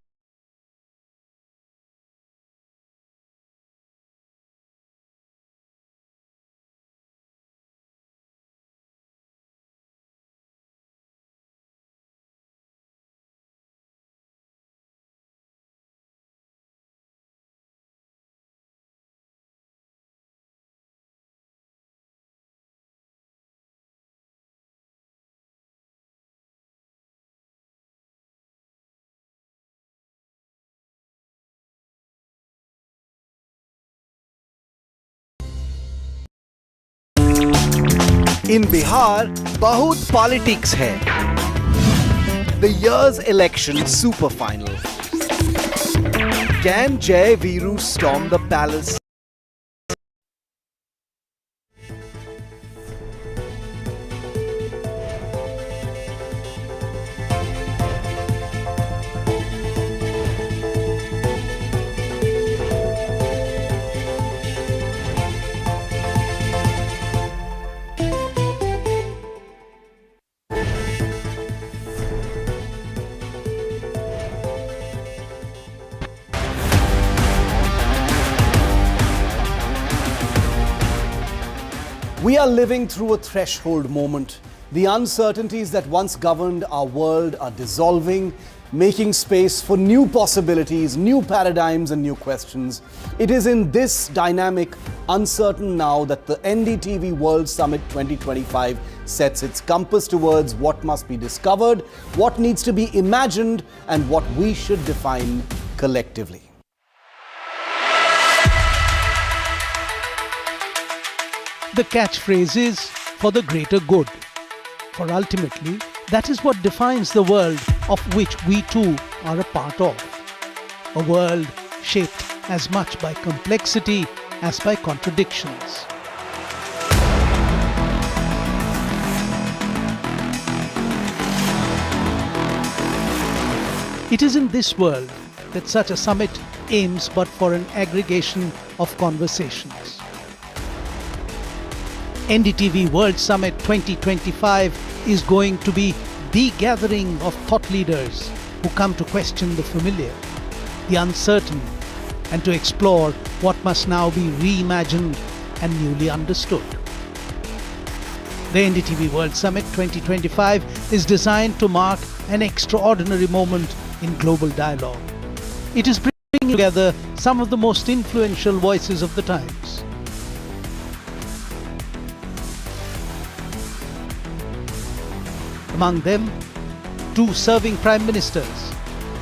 In Bihar, बहुत politics है. The year's election super final. Can Jai Veeru storm the palace? We are living through a threshold moment. The uncertainties that once governed our world are dissolving, making space for new possibilities, new paradigms and new questions. It is in this dynamic, uncertain now that the NDTV World Summit 2025 sets its compass towards what must be discovered, what needs to be imagined and what we should define collectively. The catchphrase is for the greater good, for ultimately that is what defines the world of which we too are a part of. A world shaped as much by complexity as by contradictions. It is in this world that such a summit aims but for an aggregation of conversations. NDTV World Summit 2025 is going to be the gathering of thought leaders who come to question the familiar, the uncertain, and to explore what must now be reimagined and newly understood. The NDTV World Summit 2025 is designed to mark an extraordinary moment in global dialogue. It is bringing together some of the most influential voices of the times. Among them, two serving Prime Ministers,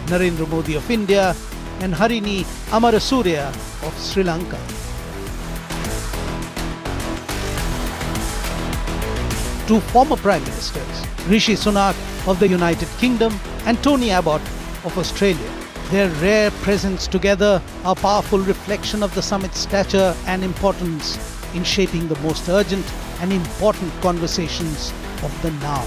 Narayana Murthy of India and Harini Amarasuriya of Sri Lanka. Two former Prime Ministers, Rishi Sunak of the United Kingdom and Tony Abbott of Australia. Their rare presence together are a powerful reflection of the summit's stature and importance in shaping the most urgent and important conversations of the now.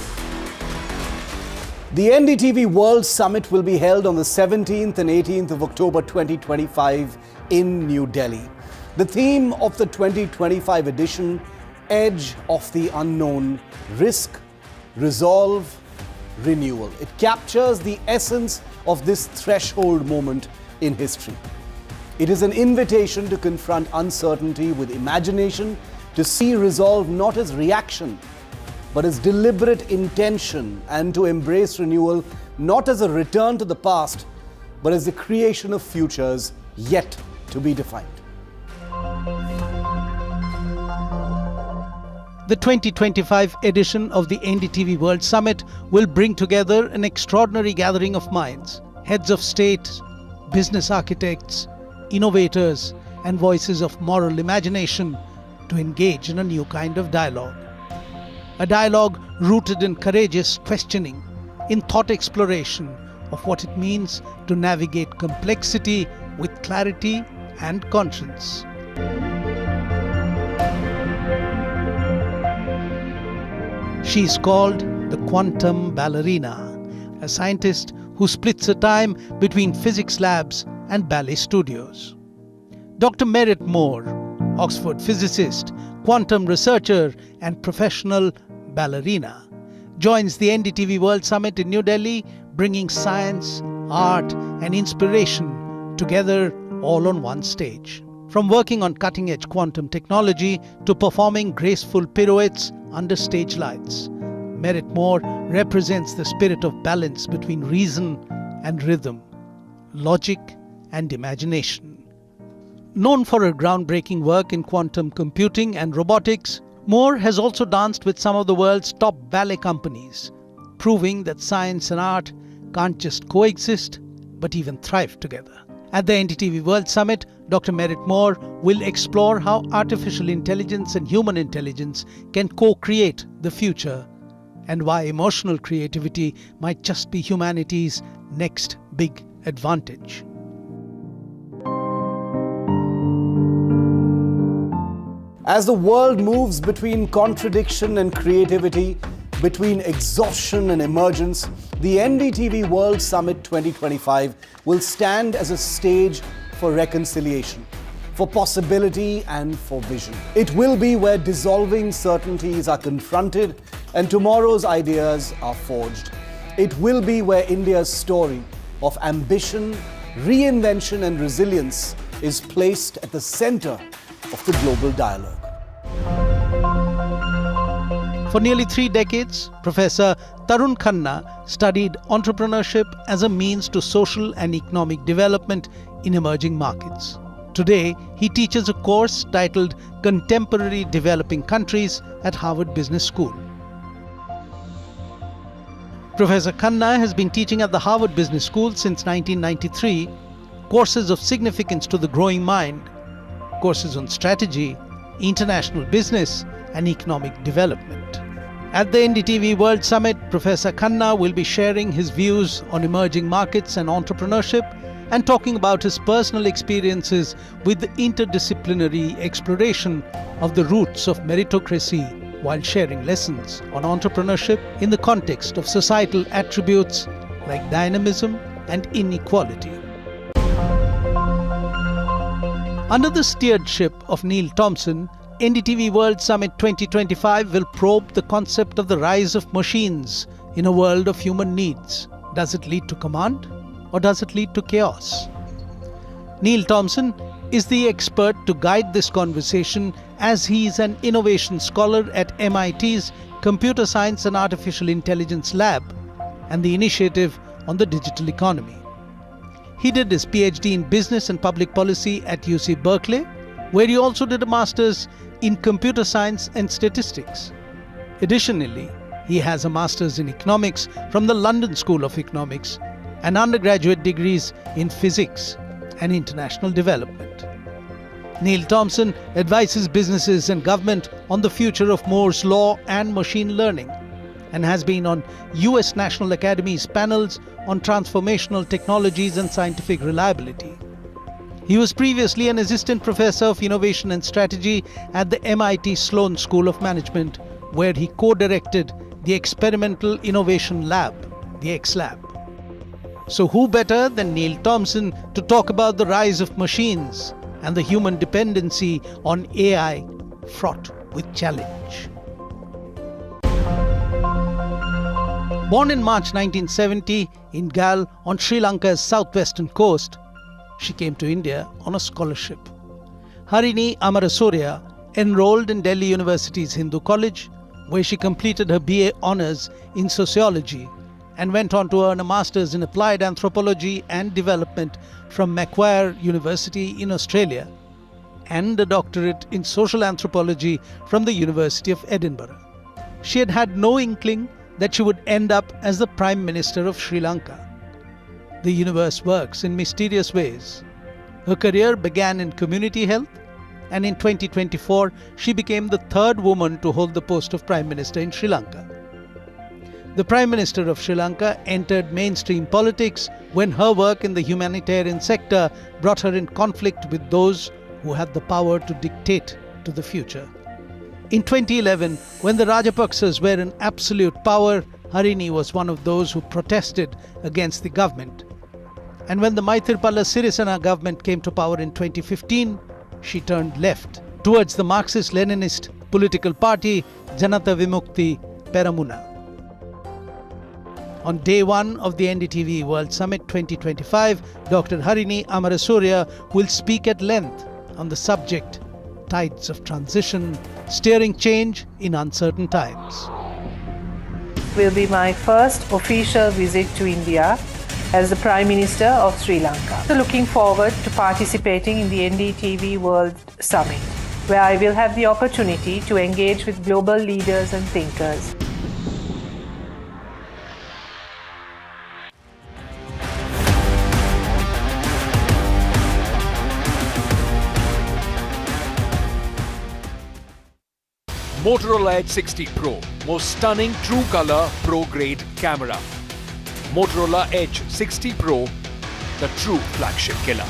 The NDTV World Summit will be held on the 17th and 18th of October 2025 in New Delhi. The theme of the 2025 edition, Edge of the Unknown, Risk, Resolve, Renewal. It captures the essence of this threshold moment in history. It is an invitation to confront uncertainty with imagination, to see resolve not as reaction, but as deliberate intention, and to embrace renewal not as a return to the past, but as the creation of futures yet to be defined. The 2025 edition of the NDTV World Summit will bring together an extraordinary gathering of minds, heads of state, business architects, innovators, and voices of moral imagination to engage in a new kind of dialogue. A dialogue rooted in courageous questioning, in thought exploration of what it means to navigate complexity with clarity and conscience. She is called the quantum ballerina, a scientist who splits her time between physics labs and ballet studios. Dr. Merit Moore, Oxford physicist, quantum researcher and professional ballerina, joins the NDTV World Summit in New Delhi, bringing science, art and inspiration together all on one stage. From working on cutting-edge quantum technology to performing graceful pirouettes under stage lights, Merit Moore represents the spirit of balance between reason and rhythm, logic and imagination. Known for her groundbreaking work in quantum computing and robotics, Moore has also danced with some of the world's top ballet companies, proving that science and art can't just coexist, but even thrive together. At the NDTV World Summit, Dr. Merit Moore will explore how artificial intelligence and human intelligence can co-create the future, and why emotional creativity might just be humanity's next big advantage. As the world moves between contradiction and creativity, between exhaustion and emergence, the NDTV World Summit 2025 will stand as a stage for reconciliation, for possibility and for vision. It will be where dissolving certainties are confronted and tomorrow's ideas are forged. It will be where India's story of ambition, reinvention and resilience is placed at the center of the global dialogue. For nearly 3 decades, Professor Tarun Khanna studied entrepreneurship as a means to social and economic development in emerging markets. Today, he teaches a course titled Contemporary Developing Countries at Harvard Business School. Professor Khanna has been teaching at the Harvard Business School since 1993, courses of significance to the growing mind, courses on strategy, international business, and economic development. At the NDTV World Summit, Professor Khanna will be sharing his views on emerging markets and entrepreneurship and talking about his personal experiences with the interdisciplinary exploration of the roots of meritocracy while sharing lessons on entrepreneurship in the context of societal attributes like dynamism, and inequality. Under the stewardship of Neil Thompson, NDTV World Summit 2025 will probe the concept of the rise of machines in a world of human needs. Does it lead to command or does it lead to chaos? Neil Thompson is the expert to guide this conversation, as he is an innovation scholar at MIT's Computer Science and Artificial Intelligence Lab and the Initiative on the Digital Economy. He did his PhD in Business and Public Policy at UC Berkeley, where he also did a master's in Computer Science and Statistics. Additionally, he has a master's in Economics from the London School of Economics and undergraduate degrees in Physics and International Development. Neil Thompson advises businesses and government on the future of Moore's Law and machine learning, and has been on US National Academy's panels on transformational technologies and scientific reliability. He was previously an assistant professor of innovation and strategy at the MIT Sloan School of Management, where he co-directed the Experimental Innovation Lab, the X-Lab. So who better than Neil Thompson to talk about the rise of machines and the human dependency on AI fraught with challenge. Born in March 1970 in Gal on Sri Lanka's southwestern coast, she came to India on a scholarship. Harini Amarasurya enrolled in Delhi University's Hindu College, where she completed her BA Honours in Sociology and went on to earn a Master's in Applied Anthropology and Development from Macquarie University in Australia and a doctorate in Social Anthropology from the University of Edinburgh. She had had no inkling that she would end up as the Prime Minister of Sri Lanka. The universe works in mysterious ways. Her career began in community health, and in 2024, she became the third woman to hold the post of Prime Minister in Sri Lanka. The Prime Minister of Sri Lanka entered mainstream politics when her work in the humanitarian sector brought her in conflict with those who had the power to dictate to the future. In 2011, when the Rajapaksas were in absolute power, Harini was one of those who protested against the government. And when the Maithripala Sirisena government came to power in 2015, she turned left towards the Marxist-Leninist political party Janata Vimukti Peramuna. On day one of the NDTV World Summit 2025, Dr. Harini Amarasurya will speak at length on the subject Tides of Transition, Steering Change in Uncertain Times. Will be my first official visit to India as the Prime Minister of Sri Lanka. So looking forward to participating in the NDTV World Summit, where I will have the opportunity to engage with global leaders and thinkers. Motorola Edge 60 Pro, most stunning true color pro grade camera. Motorola Edge 60 Pro, the true flagship killer.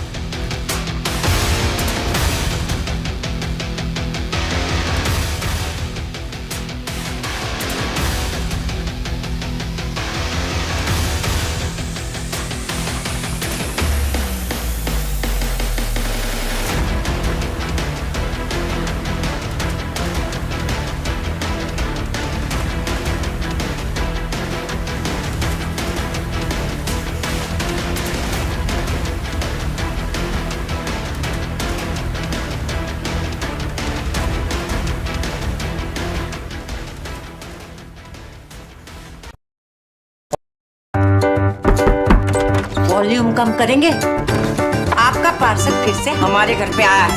Volume कम करेंगे? आपका parcel फिर से हमारे घर पे आया है।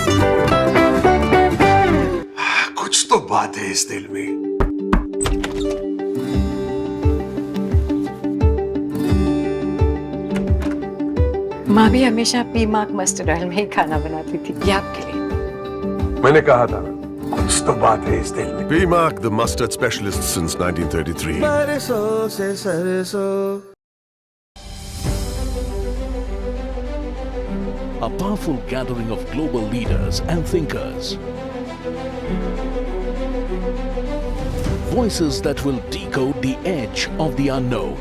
कुछ तो बात है इस दिल में। माँ भी हमेशा पी-मार्क मस्टर्ड ऑयल में ही खाना बनाती थी, ये आपके लिए। मैंने कहा था कुछ तो बात है इस दिल में। P-Mark, the mustard specialist since 1933. बरसों से सरसों। A powerful gathering of global leaders and thinkers. Voices that will decode the edge of the unknown.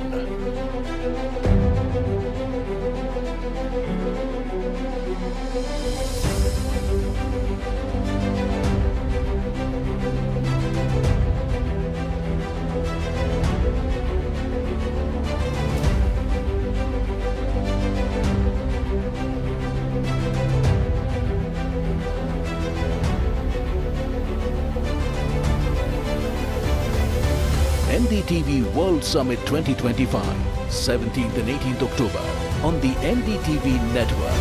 NDTV World Summit 2025, 17th and 18th October on the NDTV network.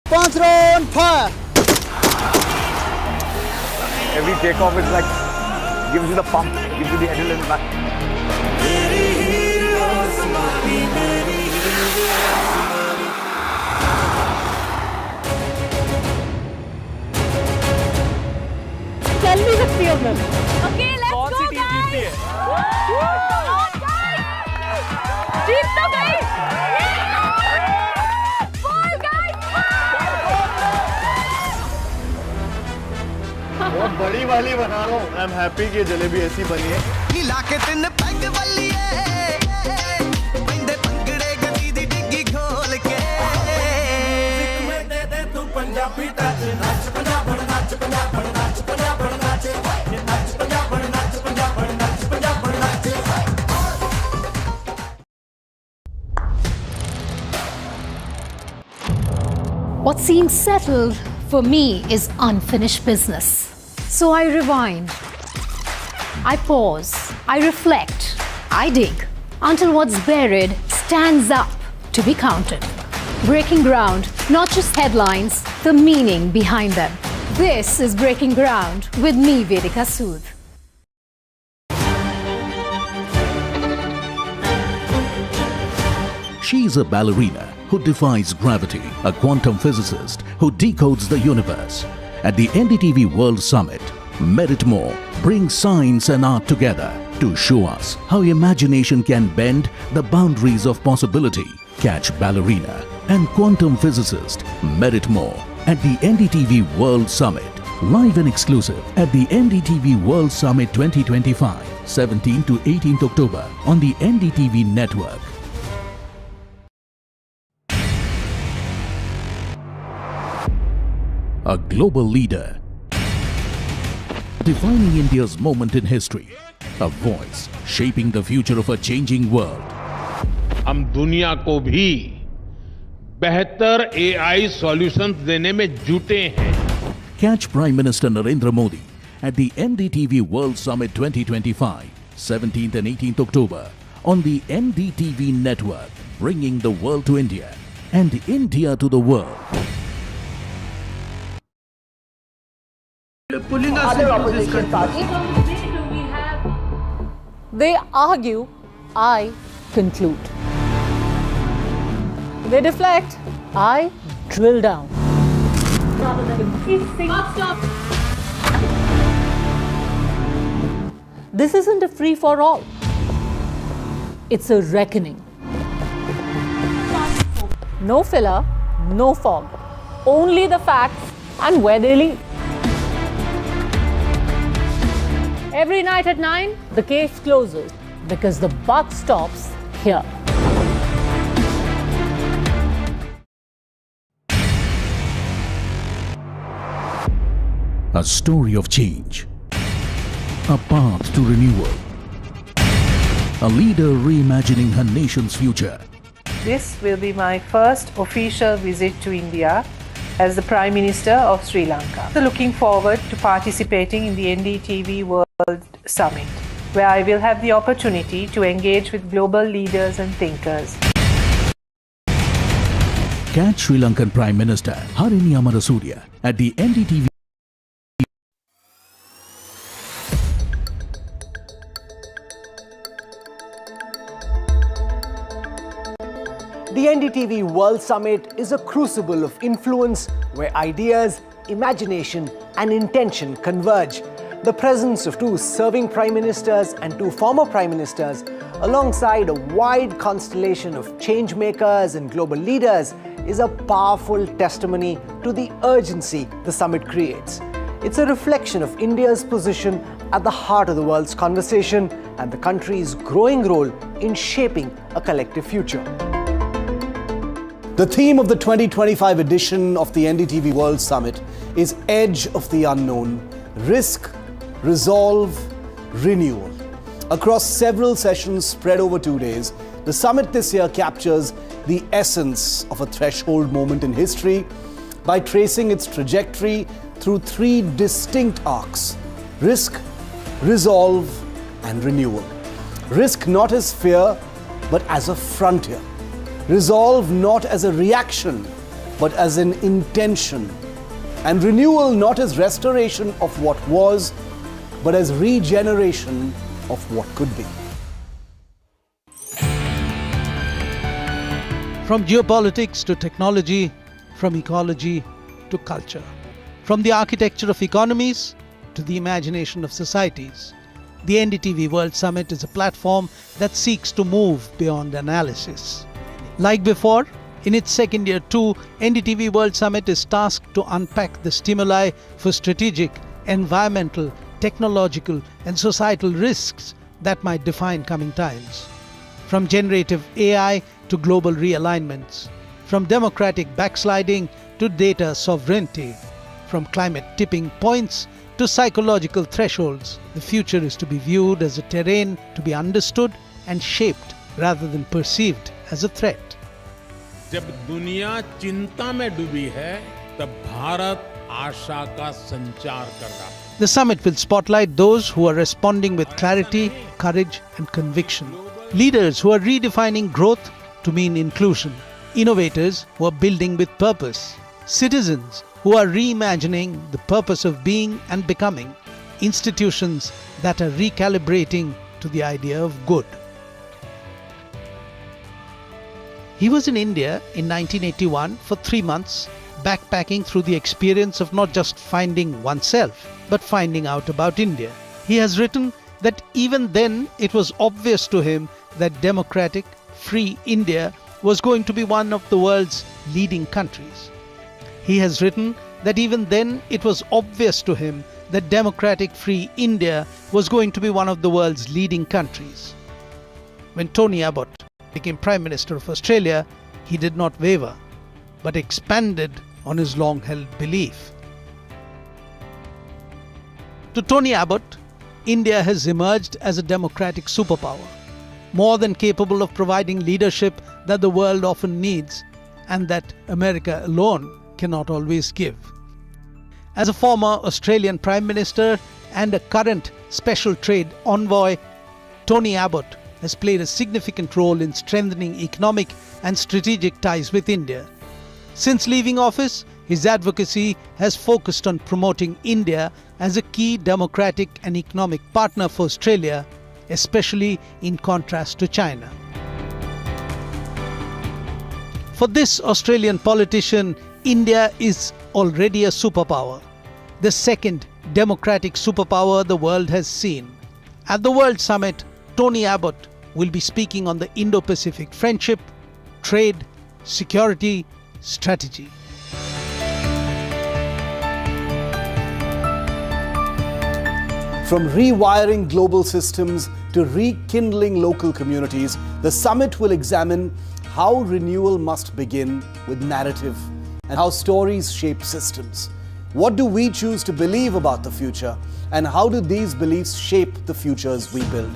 5 round fire. Every takeoff is like, gives you the pump, gives you the adrenaline back. Tell me the three of them. Okay, let's go, guys. Come on, guys. जीत तो गई. Ball, guys. बहुत बड़ी वाली बना रहा हूँ. I'm happy कि जलेबी ऐसी बनी है. हिला के तिन पैग वालिए बंदे पंगड़े गदी दी डिग्गी खोल के में दे दे तू पंजाबी टच नाच पंजाब नाच पंजाब नाच पंजाब नाच नाच पंजाब नाच पंजाब नाच पंजाब नाच. What seems settled for me is unfinished business. So I rewind, I pause, I reflect, I dig until what's buried stands up to be counted. Breaking ground, not just headlines, the meaning behind them. This is Breaking Ground with me, Vedika Sud. She's a ballerina who defies gravity, a quantum physicist who decodes the universe. At the NDTV World Summit, Merit More brings science and art together to show us how imagination can bend the boundaries of possibility. Catch ballerina and quantum physicist Merit More at the NDTV World Summit. Live and exclusive at the NDTV World Summit 2025, 17th to 18th October on the NDTV network. A global leader, defining India's moment in history, a voice shaping the future of a changing world. हम दुनिया को भी बेहतर AI solutions देने में जुटे हैं. Catch Prime Minister Narayana Murthy at the NDTV World Summit 2025, 17th and 18th October on the NDTV network, bringing the world to India and India to the world. Pulling us into this country. They argue, I conclude. They deflect, I drill down. Stop. This isn't a free-for-all. It's a reckoning. No filler, no fog. Only the facts and where they lead. Every night at 9, the case closes because the buck stops here. A story of change, a path to renewal, a leader reimagining her nation's future. This will be my first official visit to India as the Prime Minister of Sri Lanka. So looking forward to participating in the NDTV World Summit, where I will have the opportunity to engage with global leaders and thinkers. Catch Sri Lankan Prime Minister Harini Amarasuriya at the NDTV. The NDTV World Summit is a crucible of influence where ideas, imagination and intention converge. The presence of two serving prime ministers and two former prime ministers, alongside a wide constellation of change makers and global leaders, is a powerful testimony to the urgency the summit creates. It's a reflection of India's position at the heart of the world's conversation and the country's growing role in shaping a collective future. The theme of the 2025 edition of the NDTV World Summit is Edge of the Unknown, Risk, Resolve, Renewal. Across several sessions spread over 2 days, the summit this year captures the essence of a threshold moment in history by tracing its trajectory through three distinct arcs: risk, resolve and renewal. Risk not as fear, but as a frontier. Resolve not as a reaction, but as an intention. And renewal not as restoration of what was, but as regeneration of what could be. From geopolitics to technology, from ecology to culture, from the architecture of economies to the imagination of societies, the NDTV World Summit is a platform that seeks to move beyond analysis. Like before, in its second year too, NDTV World Summit is tasked to unpack the stimuli for strategic, environmental, technological and societal risks that might define coming times. From generative AI to global realignments, from democratic backsliding to data sovereignty, from climate tipping points to psychological thresholds, the future is to be viewed as a terrain to be understood and shaped rather than perceived as a threat. जब दुनिया चिंता में डूबी है, तब भारत आशा का संचार कर रहा है. The summit will spotlight those who are responding with clarity, courage and conviction. Leaders who are redefining growth to mean inclusion. Innovators who are building with purpose. Citizens who are reimagining the purpose of being and becoming. Institutions that are recalibrating to the idea of good. He was in India in 1981 for 3 months, backpacking through the experience of not just finding oneself, but finding out about India. He has written that even then it was obvious to him that democratic, free India was going to be one of the world's leading countries. He has written that even then it was obvious to him that democratic, free India was going to be one of the world's leading countries. When Tony Abbott became Prime Minister of Australia, he did not waver, but expanded on his long-held belief. To Tony Abbott, India has emerged as a democratic superpower, more than capable of providing leadership that the world often needs and that America alone cannot always give. As a former Australian Prime Minister and a current Special Trade Envoy, Tony Abbott has played a significant role in strengthening economic and strategic ties with India. Since leaving office, his advocacy has focused on promoting India as a key democratic and economic partner for Australia, especially in contrast to China. For this Australian politician, India is already a superpower, the second democratic superpower the world has seen. At the World Summit, Tony Abbott will be speaking on the Indo-Pacific friendship, trade, security, strategy. From rewiring global systems to rekindling local communities, the summit will examine how renewal must begin with narrative and how stories shape systems. What do we choose to believe about the future, and how do these beliefs shape the futures we build?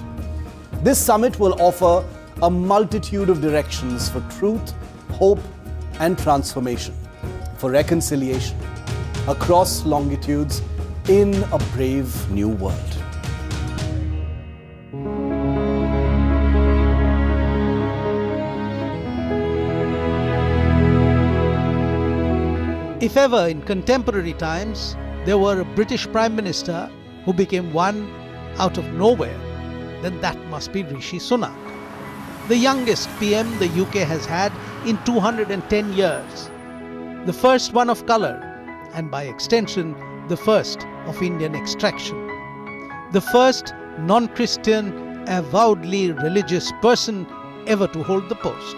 This summit will offer a multitude of directions for truth, hope, and transformation, for reconciliation across longitudes in a brave new world. If ever in contemporary times there were a British Prime Minister who became one out of nowhere, then that must be Rishi Sunak, the youngest PM the UK has had in 210 years, the first one of colour, and by extension the first of Indian extraction, the first non-Christian, avowedly religious person ever to hold the post.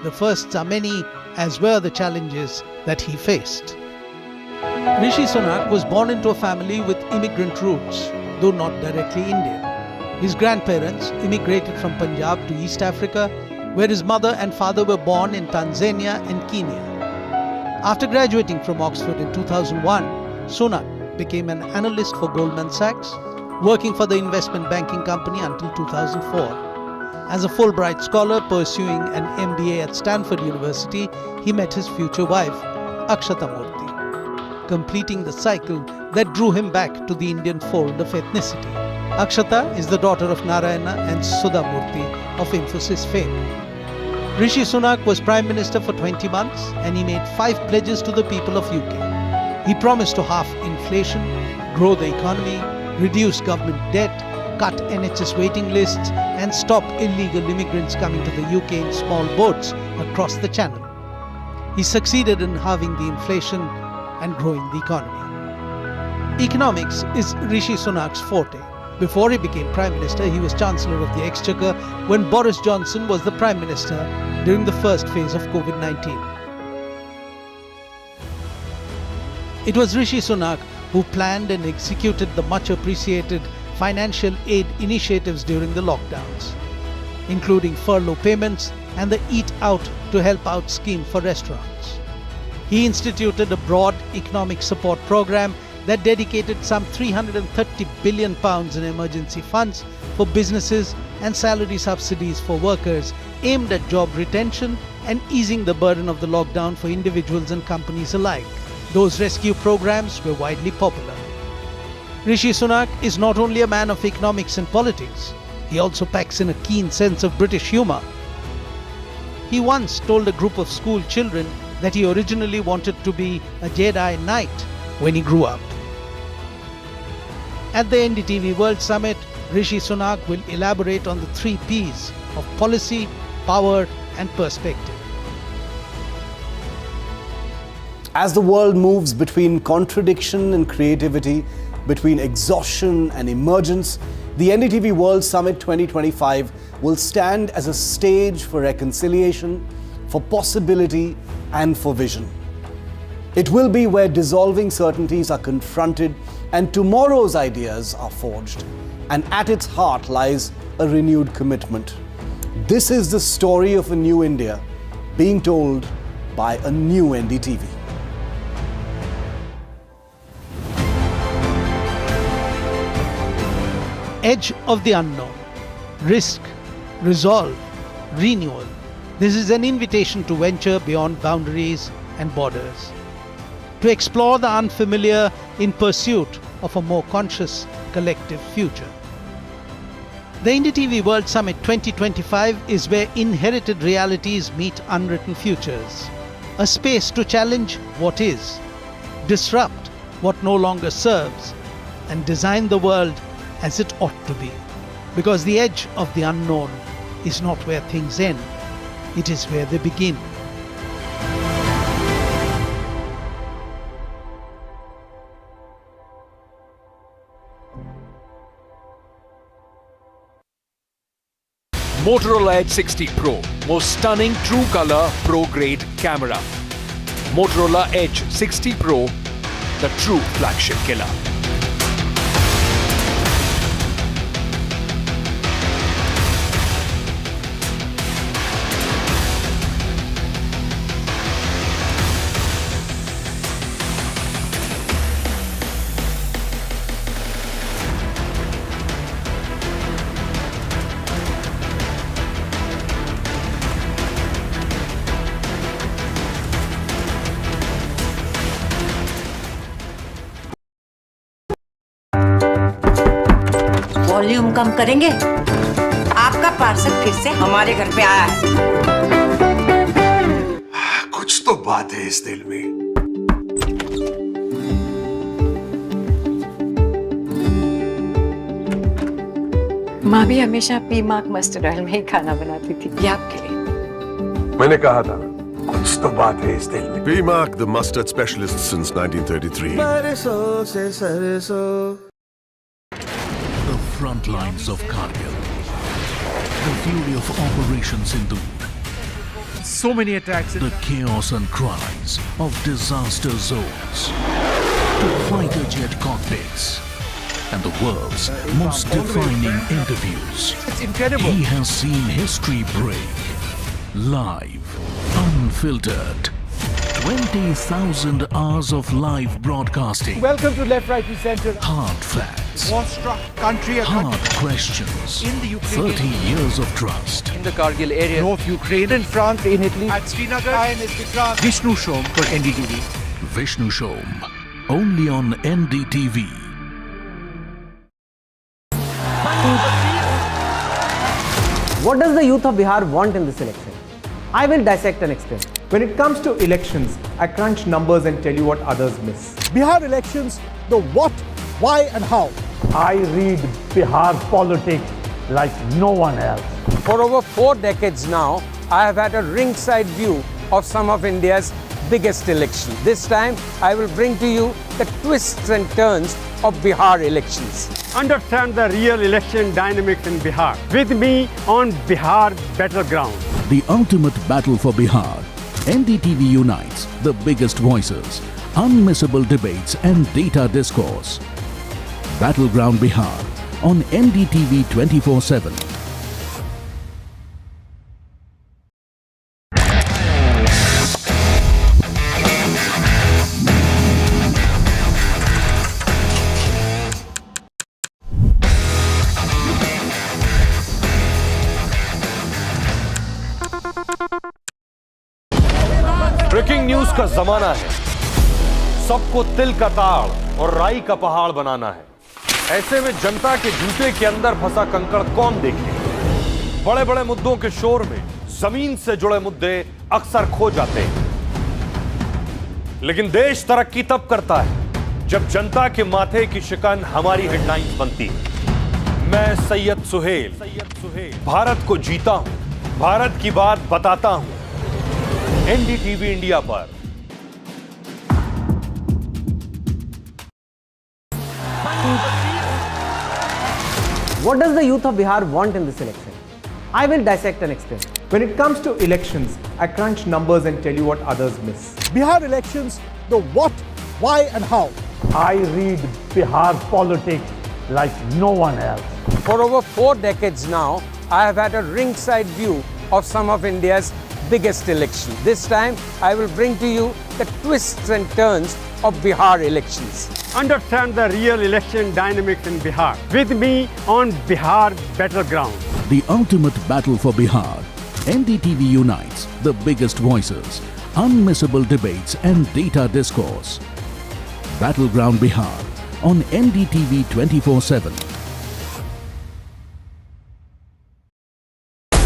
The firsts are many, as were the challenges that he faced. Rishi Sunak was born into a family with immigrant roots, though not directly Indian. His grandparents immigrated from Punjab to East Africa, where his mother and father were born in Tanzania and Kenya. After graduating from Oxford in 2001, Sunak became an analyst for Goldman Sachs, working for the investment banking company until 2004. As a Fulbright scholar pursuing an MBA at Stanford University, he met his future wife, Akshata Murthy, completing the cycle that drew him back to the Indian fold of ethnicity. Akshata is the daughter of Narayana and Sudha Murthy of Infosys fame. Rishi Sunak was Prime Minister for 20 months and he made 5 pledges to the people of UK. He promised to halve inflation, grow the economy, reduce government debt, cut NHS waiting lists and stop illegal immigrants coming to the UK in small boats across the channel. He succeeded in halving the inflation and growing the economy. Economics is Rishi Sunak's forte. Before he became Prime Minister, he was Chancellor of the Exchequer when Boris Johnson was the Prime Minister during the first phase of COVID-19. It was Rishi Sunak who planned and executed the much appreciated financial aid initiatives during the lockdowns, including furlough payments and the Eat Out to Help Out scheme for restaurants. He instituted a broad economic support program that dedicated some £330 billion in emergency funds for businesses and salary subsidies for workers aimed at job retention and easing the burden of the lockdown for individuals and companies alike. Those rescue programs were widely popular. Rishi Sunak is not only a man of economics and politics, he also packs in a keen sense of British humour. He once told a group of school children that he originally wanted to be a Jedi Knight when he grew up. At the NDTV World Summit, Rishi Sunak will elaborate on the 3 Ps of policy, power and perspective. As the world moves between contradiction and creativity, between exhaustion and emergence, the NDTV World Summit 2025 will stand as a stage for reconciliation, for possibility and for vision. It will be where dissolving certainties are confronted and tomorrow's ideas are forged. And at its heart lies a renewed commitment. This is the story of a new India being told by a new NDTV. Edge of the unknown. Risk, resolve, renewal. This is an invitation to venture beyond boundaries and borders. To explore the unfamiliar in pursuit of a more conscious collective future. The NDTV World Summit 2025 is where inherited realities meet unwritten futures. A space to challenge what is, disrupt what no longer serves, and design the world as it ought to be. Because the edge of the unknown is not where things end, it is where they begin. Motorola Edge 60 Pro, most stunning true color pro grade camera. Motorola Edge 60 Pro, the true flagship killer. Volume कम करेंगे? आपका parcel फिर से हमारे घर पे आया है। कुछ तो बात है इस दिल में। माँ भी हमेशा पीमाक मस्टर्ड ऑयल में ही खाना बनाती थी। ये आपके लिए। मैंने कहा था कुछ तो बात है इस दिल में। PMark, the mustard specialist since 1933. The front lines of Kargil. The fury of Operation Sindhu. So many attacks. The chaos and cries of disaster zones. To fighter jet cockpits. And the world's most defining interviews. It's incredible. He has seen history break. Live. Unfiltered. 20,000 hours of live broadcasting. Welcome to Left, Right and Centre. Hard facts. War-struck country. Hard questions. In the Ukraine. 30 years of trust. In the Kargil area. North Ukraine. In France. In Italy. At Srinagar. And Vikrant. Vishnu Shom for NDTV. Vishnu Shom. Only on NDTV. What does the youth of Bihar want in this election? I will dissect and explain. When it comes to elections, I crunch numbers and tell you what others miss. Bihar elections, the what, why and how. I read Bihar politics like no one else. For over 4 decades now, I have had a ringside view of some of India's biggest elections. This time, I will bring to you the twists and turns of Bihar elections. Understand the real election dynamics in Bihar. With me on Bihar Battleground. The ultimate battle for Bihar. NDTV unites the biggest voices, unmissable debates and data discourse. Battleground Bihar on NDTV 24/7. Breaking news का जमाना है। सबको तिल का ताड़ और राई का पहाड़ बनाना है। ऐसे में जनता के जूते के अंदर फंसा कंकड़ कौन देखे? बड़े बड़े मुद्दों के शोर में जमीन से जुड़े मुद्दे अक्सर खो जाते हैं। लेकिन देश तरक्की तब करता है जब जनता के माथे की शिकन हमारी हेडलाइंस बनती है। मैं सैयद सुहेल भारत को जीता हूं, भारत की बात बताता हूं। एनडीटीवी इंडिया पर। What does the youth of Bihar want in this election? I will dissect and explain. When it comes to elections, I crunch numbers and tell you what others miss. Bihar elections, the what, why and how. I read Bihar politics like no one else. For over 4 decades now, I have had a ringside view of some of India's biggest elections. This time, I will bring to you the twists and turns of Bihar elections. Understand the real election dynamics in Bihar. With me on Bihar Battleground. The ultimate battle for Bihar. NDTV unites the biggest voices, unmissable debates and data discourse. Battleground Bihar on NDTV 24/7.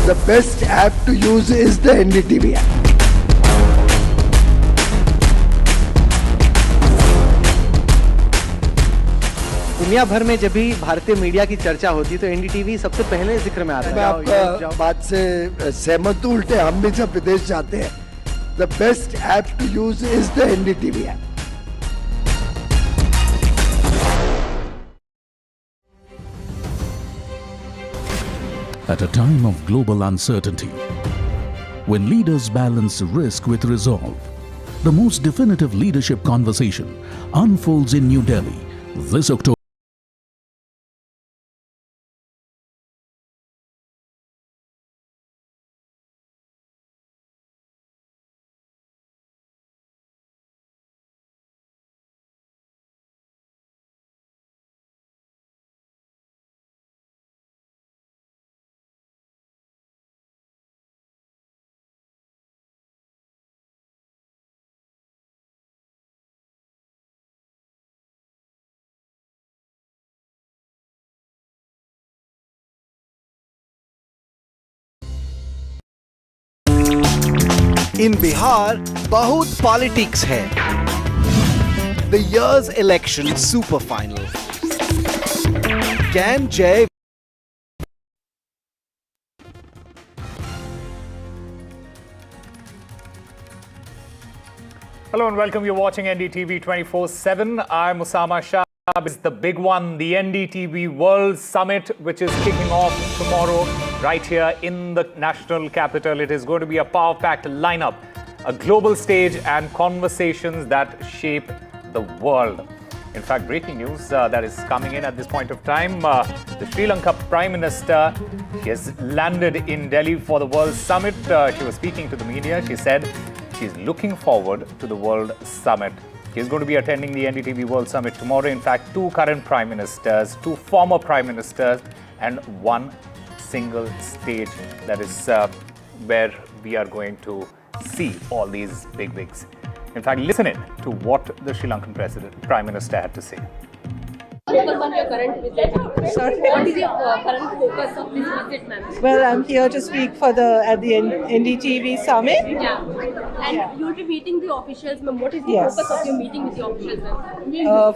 The best app to use is the NDTV app. दुनिया भर में जब भी भारतीय media की चर्चा होती है तो एनडीटीवी सबसे पहले जिक्र में आता है। मैं आपका बात से सहमत हूं। उल्टे हम भी जब विदेश जाते हैं, the best app to use is the NDTV app. At a time of global uncertainty, when leaders balance risk with resolve, the most definitive leadership conversation unfolds in New Delhi this October. In Bihar, बहुत politics है. The year's election super final. Can Jay Hello and welcome. You're watching NDTV 24/7. I'm Osama Shah. It's the big one, the NDTV World Summit, which is kicking off tomorrow right here in the national capital. It is going to be a power-packed lineup, a global stage and conversations that shape the world. In fact, breaking news that is coming in at this point of time. The Sri Lanka Prime Minister, she has landed in Delhi for the World Summit. She was speaking to the media. She said she's looking forward to the World Summit. She's going to be attending the NDTV World Summit tomorrow. In fact, 2 current Prime Ministers, 2 former Prime Ministers, and 1 single stage. That is where we are going to see all these bigwigs. In fact, listen in to what the Sri Lankan Prime Minister had to say. Focus on your current visit. Sorry? What is your current focus of this visit, ma'am? Well, I'm here to speak for at the NDTV summit. Yeah. And you'll be meeting the officials, ma'am. What is the Yes. focus of your meeting with the officials, ma'am?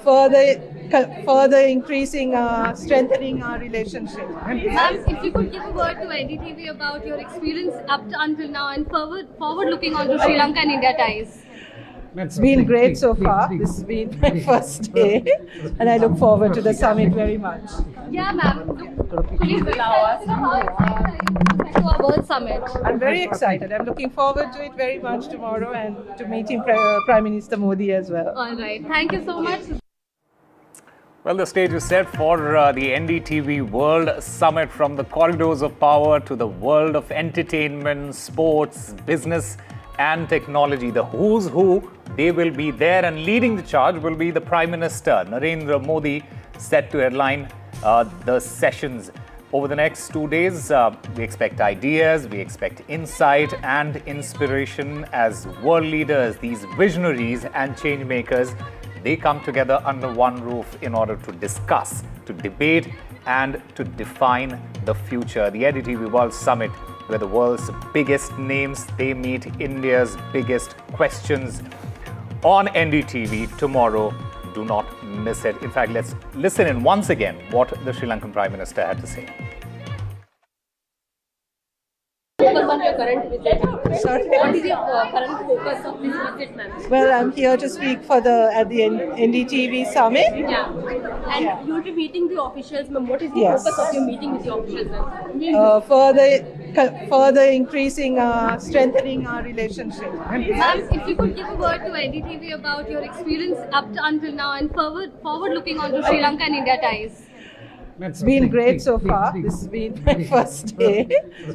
Further increasing, strengthening our relationship. Ma'am, if you could give a word to NDTV about your experience up to until now and forward looking onto Sri Lanka and India ties. It's been great so far. This has been my first day, and I look forward to the summit very much. Yeah, ma'am. Please allow us to our World Summit. I'm very excited. I'm looking forward to it very much tomorrow and to meeting Prime Minister Modi as well. All right. Thank you so much. Well, the stage is set for the NDTV World Summit. From the corridors of power to the world of entertainment, sports, business and technology. The who's who, they will be there, and leading the charge will be the Prime Minister, Narayana Murthy, set to headline the sessions. Over the next 2 days, we expect ideas, we expect insight and inspiration as world leaders, these visionaries and change makers, they come together under one roof in order to discuss, to debate and to define the future. The NDTV World Summit, where the world's biggest names, they meet India's biggest questions, on NDTV tomorrow. Do not miss it. In fact, let's listen in once again what the Sri Lankan Prime Minister had to say. Focus on your current visit. Sorry? What is your current focus of this visit, ma'am? Well, I'm here to speak for at the NDTV summit. Yeah. And you'll be meeting the officials, ma'am. What is the Yes. focus of your meeting with the officials, ma'am? Further increasing, strengthening our relationship. Ma'am, if you could give a word to NDTV about your experience up to until now and forward looking onto Sri Lanka and India ties. It's been great so far. This has been my first day,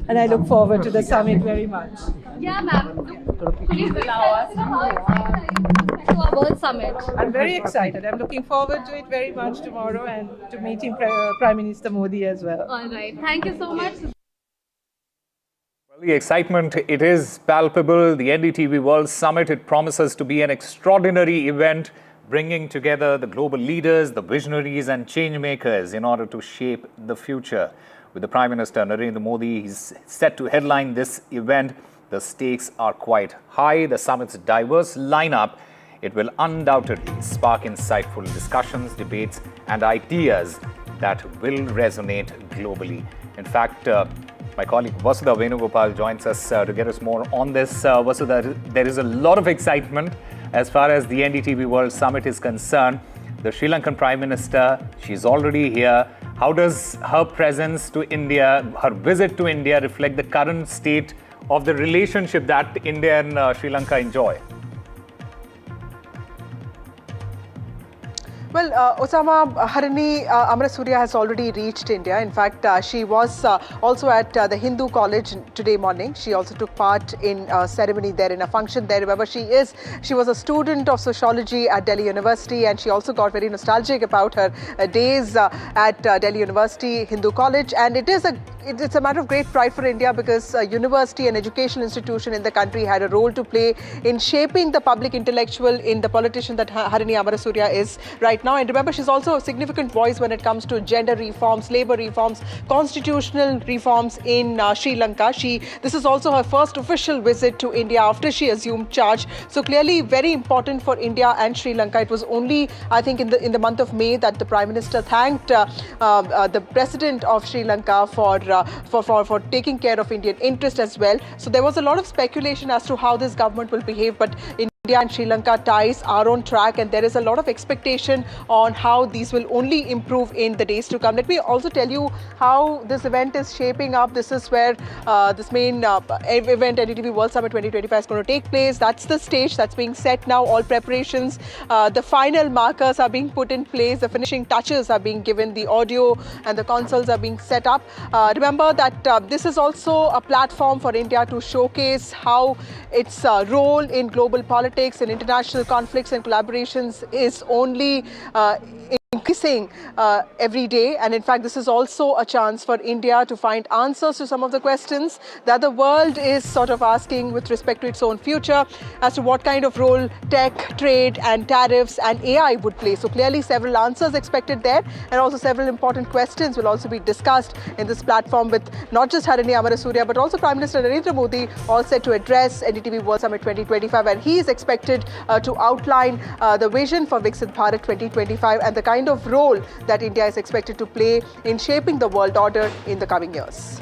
and I look forward to the summit very much. Yeah, ma'am. Please allow us to our World Summit. I'm very excited. I'm looking forward to it very much tomorrow and to meeting Prime Minister Modi as well. All right. Thank you so much. Well, the excitement, it is palpable. The NDTV World Summit, it promises to be an extraordinary event, bringing together the global leaders, the visionaries and change makers in order to shape the future. With the Prime Minister Narayana Modi, he's set to headline this event. The stakes are quite high. The summit's diverse lineup, it will undoubtedly spark insightful discussions, debates and ideas that will resonate globally. In fact, my colleague Vasudha Venugopal joins us to get us more on this. Vasudha, there is a lot of excitement as far as the NDTV World Summit is concerned. The Sri Lankan Prime Minister, she's already here. How does her presence to India, her visit to India, reflect the current state of the relationship that India and Sri Lanka enjoy? Well, Osama, Harini Amarasuriya has already reached India. In fact, she was also at the Hindu College today morning. She also took part in a ceremony there, in a function there. Remember, she was a student of sociology at Delhi University, and she also got very nostalgic about her days at Delhi University, Hindu College. And it's a matter of great pride for India, because a university and educational institution in the country had a role to play in shaping the public intellectual, in the politician that Harini Amarasuriya is right now. And remember, she's also a significant voice when it comes to gender reforms, labor reforms, constitutional reforms in Sri Lanka. This is also her first official visit to India after she assumed charge. So clearly very important for India and Sri Lanka. It was only, I think, in the month of May that the Prime Minister thanked the President of Sri Lanka for taking care of Indian interest as well. So there was a lot of speculation as to how this government will behave, but India and Sri Lanka ties are on track, and there is a lot of expectation on how these will only improve in the days to come. Let me also tell you how this event is shaping up. This is where this main event, NDTV World Summit 2025, is going to take place. That's the stage that's being set now. All preparations, the final markers are being put in place. The finishing touches are being given. The audio and the consoles are being set up. Remember that this is also a platform for India to showcase how its role in global politics and international conflicts and collaborations is only increasing every day. And in fact, this is also a chance for India to find answers to some of the questions that the world is sort of asking with respect to its own future as to what kind of role tech, trade and tariffs and AI would play. So clearly several answers expected there, and also several important questions will also be discussed in this platform with not just Narayana Murthy Sudha but also Prime Minister Narendra Modi, all set to address NDTV World Summit 2025, and he is expected to outline the vision for Viksit Bharat 2025 and the kind of role that India is expected to play in shaping the world order in the coming years.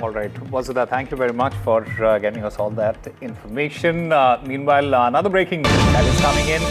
All right, Vasudha, thank you very much for getting us all that information. Meanwhile, another breaking news that is coming in.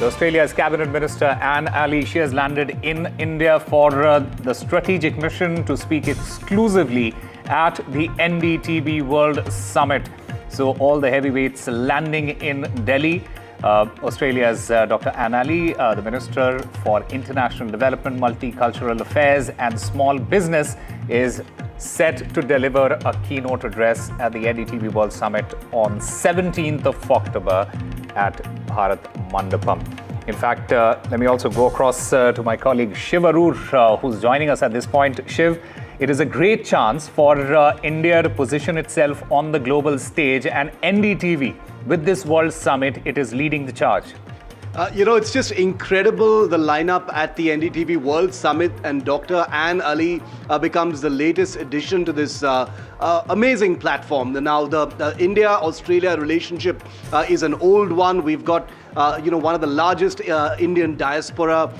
Australia's Cabinet Minister Anne Ali, she has landed in India for the strategic mission to speak exclusively at the NDTV World Summit. So all the heavyweights landing in Delhi. Australia's Dr. Anne Ali, the Minister for International Development, Multicultural Affairs and Small Business, is set to deliver a keynote address at the NDTV World Summit on 17th of October at Bharat Mandapam. In fact, let me also go across to my colleague Shiv Arur, who's joining us at this point. Shiv, it is a great chance for India to position itself on the global stage, and NDTV, with this World Summit, it is leading the charge. It's just incredible, the lineup at the NDTV World Summit, and Dr. Anne Ali becomes the latest addition to this amazing platform. Now, the India-Australia relationship is an old one. We've got one of the largest Indian diaspora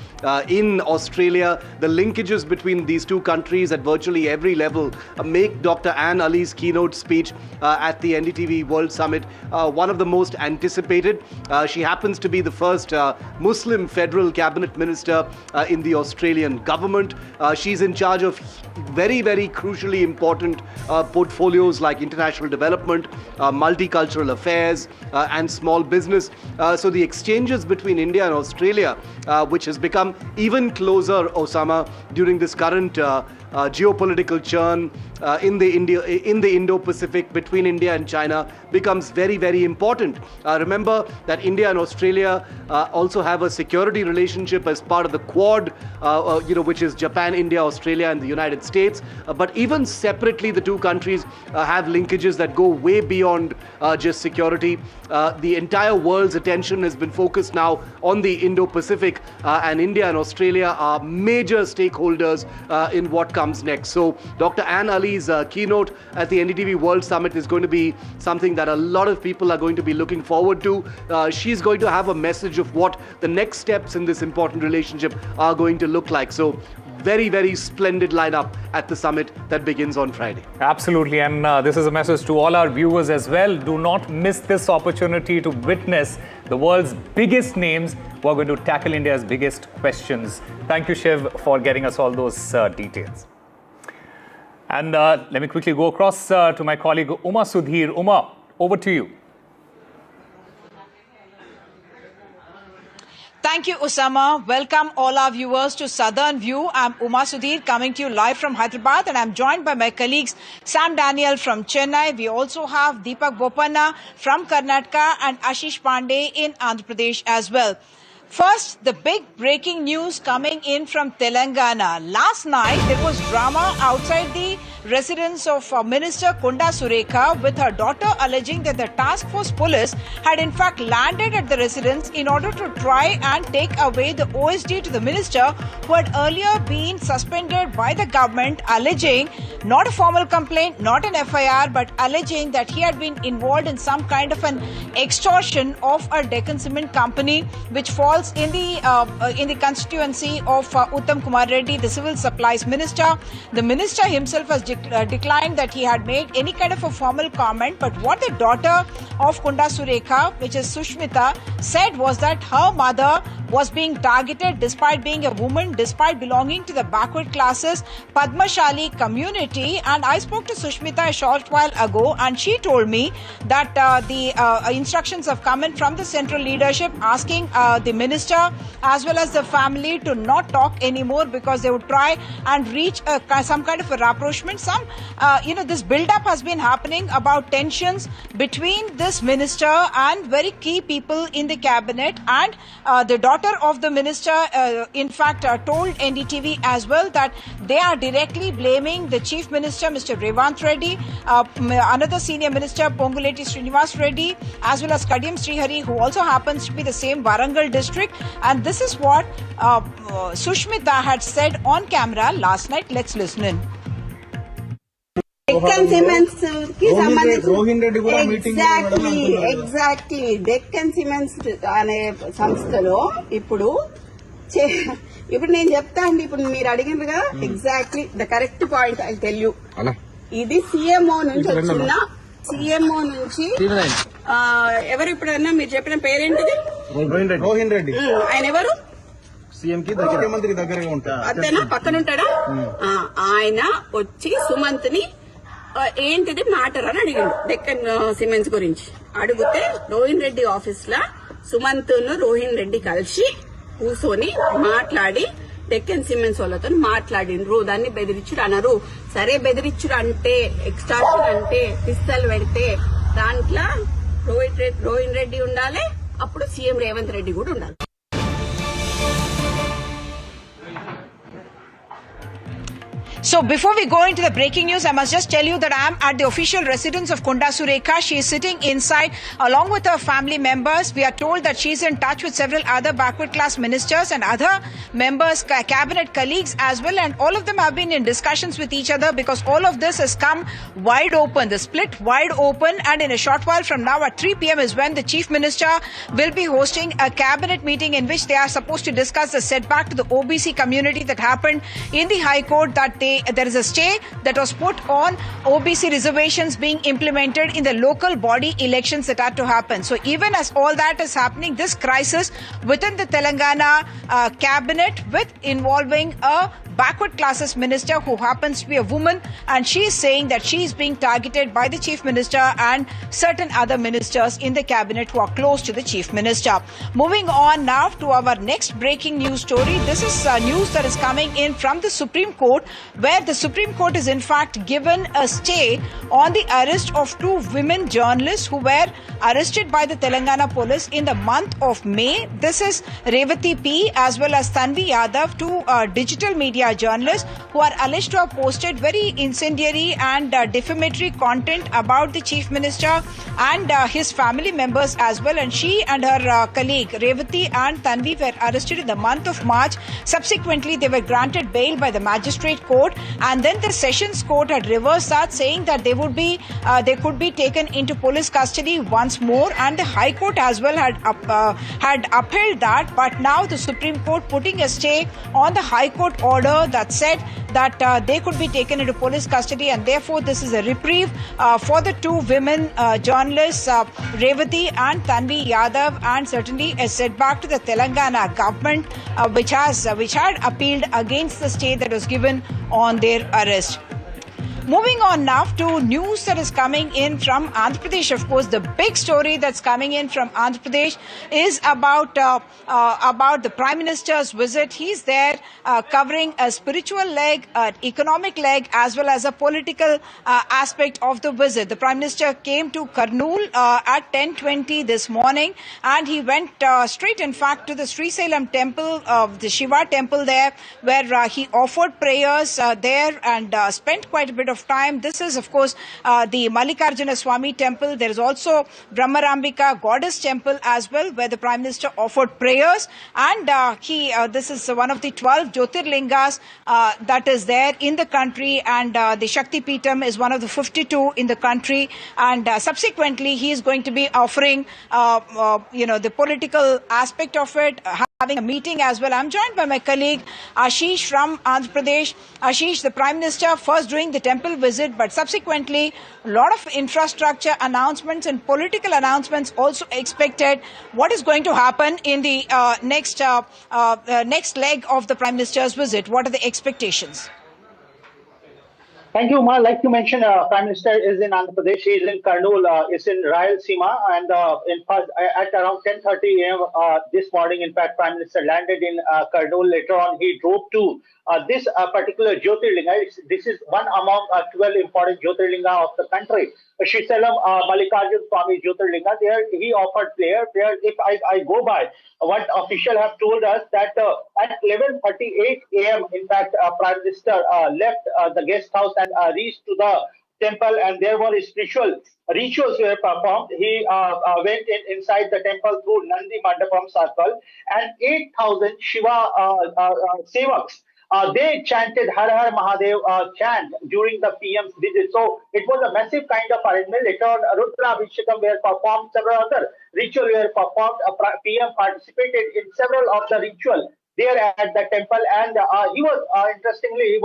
in Australia. The linkages between these two countries at virtually every level make Dr. Anne Ali's keynote speech at the NDTV World Summit one of the most anticipated. She happens to be the first Muslim federal cabinet minister in the Australian government. She's in charge of very, very crucially important portfolios like international development, multicultural affairs and small business. So the exchanges between India and Australia, which has become even closer, Osama, during this current geopolitical churn in the Indo-Pacific between India and China, becomes very, very important. Remember that India and Australia also have a security relationship as part of the Quad, which is Japan, India, Australia and the United States. But even separately, the two countries have linkages that go way beyond just security. The entire world's attention has been focused now on the Indo-Pacific, and India and Australia are major stakeholders in what comes next. So Dr. Anne Ali's keynote at the NDTV World Summit is going to be something that a lot of people are going to be looking forward to. She's going to have a message of what the next steps in this important relationship are going to look like. So very, very splendid lineup at the summit that begins on Friday. Absolutely, and this is a message to all our viewers as well. Do not miss this opportunity to witness the world's biggest names who are going to tackle India's biggest questions. Thank you, Shiv, for getting us all those details. And let me quickly go across to my colleague Uma Sudhir. Uma, over to you. Thank you, Osama. Welcome all our viewers to Southern View. I'm Uma Sudhir, coming to you live from Hyderabad, and I'm joined by my colleagues Sam Daniel from Chennai. We also have Deepak Bopanna from Karnataka and Ashish Pandey in Andhra Pradesh as well. First, the big breaking news coming in from Telangana. Last night, there was drama outside the residence of Minister Kunda Surekha, with her daughter alleging that the task force police had in fact landed at the residence in order to try and take away the OSD to the minister, who had earlier been suspended by the government, alleging not a formal complaint, not an FIR, but alleging that he had been involved in some kind of an extortion of a Deccan Cement company, which falls in the constituency of Uttam Kumar Reddy, the Civil Supplies Minister. The minister himself has declined that he had made any kind of a formal comment, but what the daughter of Kunda Surekha, which is Sushmita, said was that her mother was being targeted despite being a woman, despite belonging to the backward classes Padmashali community. And I spoke to Sushmita a short while ago, and she told me that the instructions have come in from the central leadership asking the minister as well as the family to not talk anymore, because they would try and reach some kind of a rapprochement some, this build-up has been happening about tensions between this minister and very key people in the cabinet, and the daughter of the minister, in fact, told NDTV as well that they are directly blaming the chief minister, Mr. Revanth Reddy, another senior minister, Ponguleti Srinivas Reddy, as well as Kadiyam Srihari, who also happens to be the same Warangal district. And this is what Sushmita had said on camera last night. Let's listen in. Deccan Cements ki సంబంధించి exactly Deccan cements అనే సంస్థలో ఇప్పుడు నేను చెప్తా అండి. ఇప్పుడు మీరు అడిగినగా exactly the correct point I tell you. ఇది సిఎంఓ నుంచి వచ్చిన సిఎంఓ నుంచి ఎవరు ఇప్పుడన్నా మీరు చెప్పిన పేరేంటిది? రోహిన్ రెడ్డి. ఆయన ఎవరు? సీఎం కి ముఖ్యమంత్రికి దగ్గరగా ఉంటారు. అతను పక్కన ఉంటాడా? ఆయన వచ్చి సుమంత్ ని ఏంటిది మ్యాటర్ అని అడిగాడు డెక్కన్ సిమెంట్స్ గురించి. అడిగితే రోహిన్ రెడ్డి ఆఫీస్ లా సుమంత్ ను రోహిన్ రెడ్డి కలిసి కూర్చొని మాట్లాడి డెక్కన్ సిమెంట్స్ వాళ్ళతో మాట్లాడిండ్రు. దాన్ని బెదిరించుడు అన్నారు. సరే బెదిరించుడు అంటే, ఎక్స్టార్షన్ అంటే పిస్తల్ పెడితే దాంట్లో రోహిన్ రెడ్డి ఉండాలి, అప్పుడు సీఎం రేవంత్ రెడ్డి కూడా ఉండాలి. So before we go into the breaking news, I must just tell you that I am at the official residence of Kunda Surekha. She is sitting inside along with her family members. We are told that she is in touch with several other backward class ministers and other members, cabinet colleagues as well, and all of them have been in discussions with each other because all of this has come wide open, the split wide open, and in a short while from now at 3 p.m. is when the chief minister will be hosting a cabinet meeting in which they are supposed to discuss the setback to the OBC community that happened in the High Court, that there is a stay that was put on OBC reservations being implemented in the local body elections that are to happen. So even as all that is happening, this crisis within the Telangana cabinet with involving a backward classes minister who happens to be a woman, and she is saying that she is being targeted by the chief minister and certain other ministers in the cabinet who are close to the chief minister. Moving on now to our next breaking news story. This is news that is coming in from the Supreme Court, where the Supreme Court is in fact given a stay on the arrest of two women journalists who were arrested by the Telangana police in the month of May. This is Revati P as well as Tanvi Yadav, two digital media journalists who are alleged to have posted very incendiary and defamatory content about the chief minister and his family members as well. And she and her colleague Revati and Tanvi were arrested in the month of March. Subsequently, they were granted bail by the magistrate court, and then the sessions court had reversed that, saying that they could be taken into police custody once more, and the High Court as well had upheld that. But now the Supreme Court putting a stay on the High Court order that said that they could be taken into police custody, and therefore this is a reprieve for the two women journalists, Revati and Tanvi Yadav, and certainly a setback to the Telangana government, which had appealed against the stay that was given on their arrest. Moving on now to news that is coming in from Andhra Pradesh. Of course, the big story that's coming in from Andhra Pradesh is about the Prime Minister's visit. He's there covering a spiritual leg, an economic leg, as well as a political aspect of the visit. The Prime Minister came to Kurnool at 10:20 this morning, and he went straight, in fact, to the Sri Salem temple, the Shiva temple there, where he offered prayers there and spent quite a bit of time. This is, of course, the Mallikarjuna Swami temple. There is also Brahmarambika Goddess temple as well, where the Prime Minister offered prayers. And this is one of the 12 Jyotirlingas that is there in the country, and the Shakti Peetham is one of the 52 in the country. And subsequently, he is going to be offering, the political aspect of it, having a meeting as well. I'm joined by my colleague Ashish from Andhra Pradesh. Ashish, the Prime Minister first doing the temple visit, but subsequently a lot of infrastructure announcements and political announcements also expected. What is going to happen in the next leg of the Prime Minister's visit? What are the expectations? Thank you, Umar. Like you mentioned, Prime Minister is in Andhra Pradesh. He is in Karnool, is in Rayalaseema, and in fact, at around 10:30 a.m. This morning, in fact, Prime Minister landed in Karnool. Later on, he drove to this particular Jyotirlinga. This is one among 12 important Jyotirlinga of the country. Srisalam Mallikarjun Swami Jyotirlinga. There, he offered prayer. If I go by what officials have told us, that at 11:38 a.m., in fact, Prime Minister left the guest house and reached to the temple, and there were rituals were performed. He went inside the temple through Nandi Mandapam circle, and 8,000 Shiva sevaks. They chanted Har Har Mahadev chant during the PM's visit. So it was a massive kind of arrangement. Later on, Rudra Abhishekam were performed, several other rituals were performed. PM participated in several of the rituals there at the temple, and he was interestingly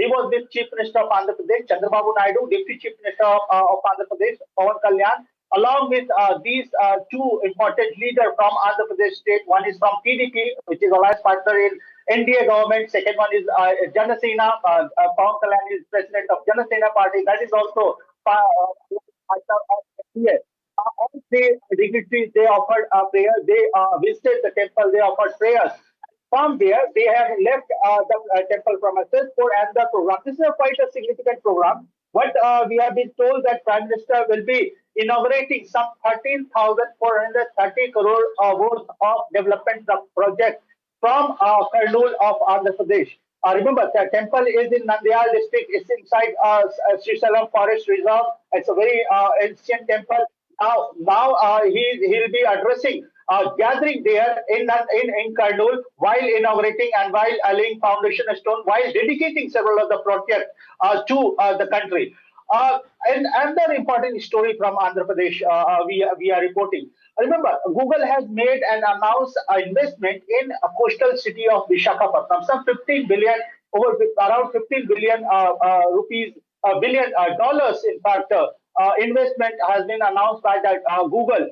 he was with Chief Minister of Andhra Pradesh, Chandrababu Naidu, Deputy Chief Minister of Andhra Pradesh, Pawan Kalyan, along with these two important leaders from Andhra Pradesh state. One is from TDP, which is alliance partner in NDA government. Second one is Janasena. Pawan Kalyan is president of Janasena party. That is also all three dignitaries, they offered prayer. They visited the temple. They offered prayers. From there, they have left the temple premises for another program. This is quite a significant program. What we have been told that Prime Minister will be inaugurating some 13,430 crore worth of development projects from Karnool of Andhra Pradesh. Remember, the temple is in Nandyal district. It's inside Srisalam Forest Reserve. It's a very ancient temple. Now he'll be addressing gathering there in Karnool while inaugurating and while laying foundation stone, while dedicating several of the projects to the country. And another important story from Andhra Pradesh we are reporting. Remember, Google has made and announced investment in a coastal city of Visakhapatnam, some 15 billion, around 15 billion rupees, billion dollars. In fact, investment has been announced by the Google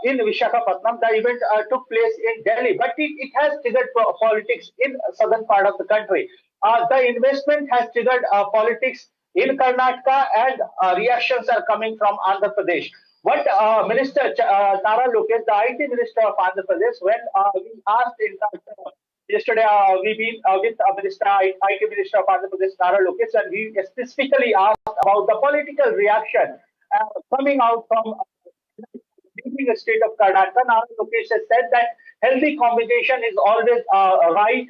in Visakhapatnam. The event took place in Delhi, but it has triggered politics in southern part of the country. The investment has triggered politics in Karnataka, and reactions are coming from Andhra Pradesh. What Minister Nara Lokesh, the IT Minister of Andhra Pradesh, when we asked, in fact, yesterday we've been with IT Minister of Andhra Pradesh, Nara Lokesh, and we specifically asked about the political reaction coming out from the state of Karnataka. Nara Lokesh has said that healthy competition is always right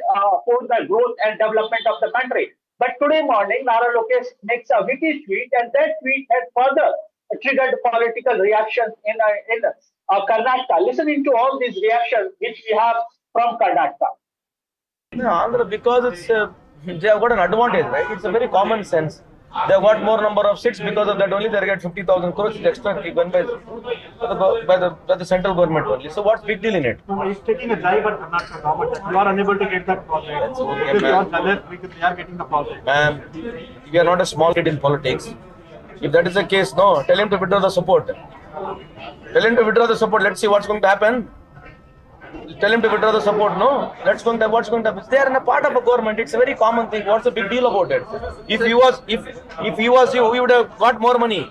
for the growth and development of the country. But today morning, Nara Lokesh makes a witty tweet, and that tweet has further triggered political reactions in Karnataka. Listening to all these reactions which we have from Karnataka. Andhra, because it's they have got an advantage, right? It's a very common sense. They have got more number of seats. Because of that only they get 50,000 crores extra given by the central government only. So what's big deal in it? No, he's taking a drive at Karnataka government that you are unable to get that project. Okay, they are getting the project. Ma'am, we are not a small kid in politics. If that is the case, no, tell him to withdraw the support. Tell him to withdraw the support. Let's see what's going to happen. Tell him to withdraw the support. No, what's going to happen? They are in a part of a government. It's a very common thing. What's the big deal about it? If he was you, he would have got more money.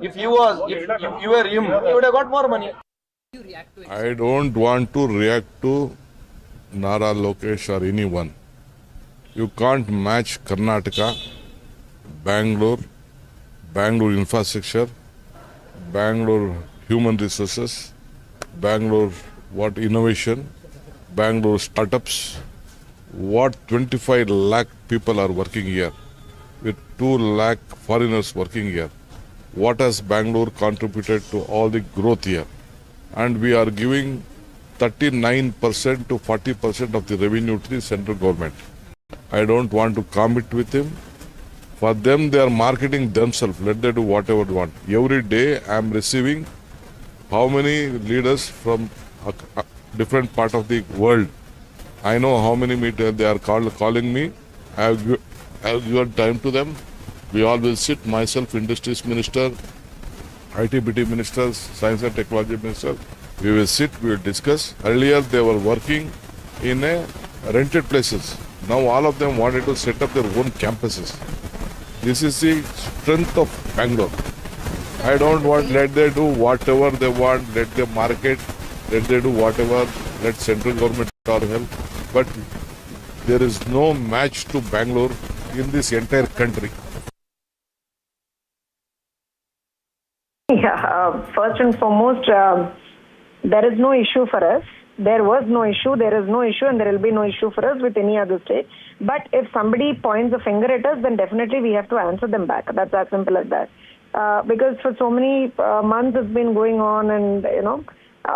If you were him, he would have got more money. I don't want to react to Nara Lokesh or anyone. You can't match Karnataka, Bangalore infrastructure, Bangalore human resources, Bangalore innovation, Bangalore startups, 25 lakh people are working here, with 2 lakh foreigners working here. What has Bangalore contributed to all the growth here? And we are giving 39% to 40% of the revenue to the central government. I don't want to compete with him. For them, they are marketing themselves. Let them do whatever they want. Every day, I am receiving how many leaders from a different part of the world. I know how many meetings they are calling me. I have given time to them. We all will sit, myself, Industries Minister, IT/BT Minister, Science and Technology Minister. We will sit, we will discuss. Earlier, they were working in rented places. Now all of them wanted to set up their own campuses. This is the strength of Bangalore. I don't want, let them do whatever they want, let them market, let them do whatever, let central government or help. But there is no match to Bangalore in this entire country. Yeah, first and foremost, there is no issue for us. There was no issue, there is no issue, and there will be no issue for us with any other state. But if somebody points a finger at us, then definitely we have to answer them back. That's as simple as that. Because for so many months it's been going on, and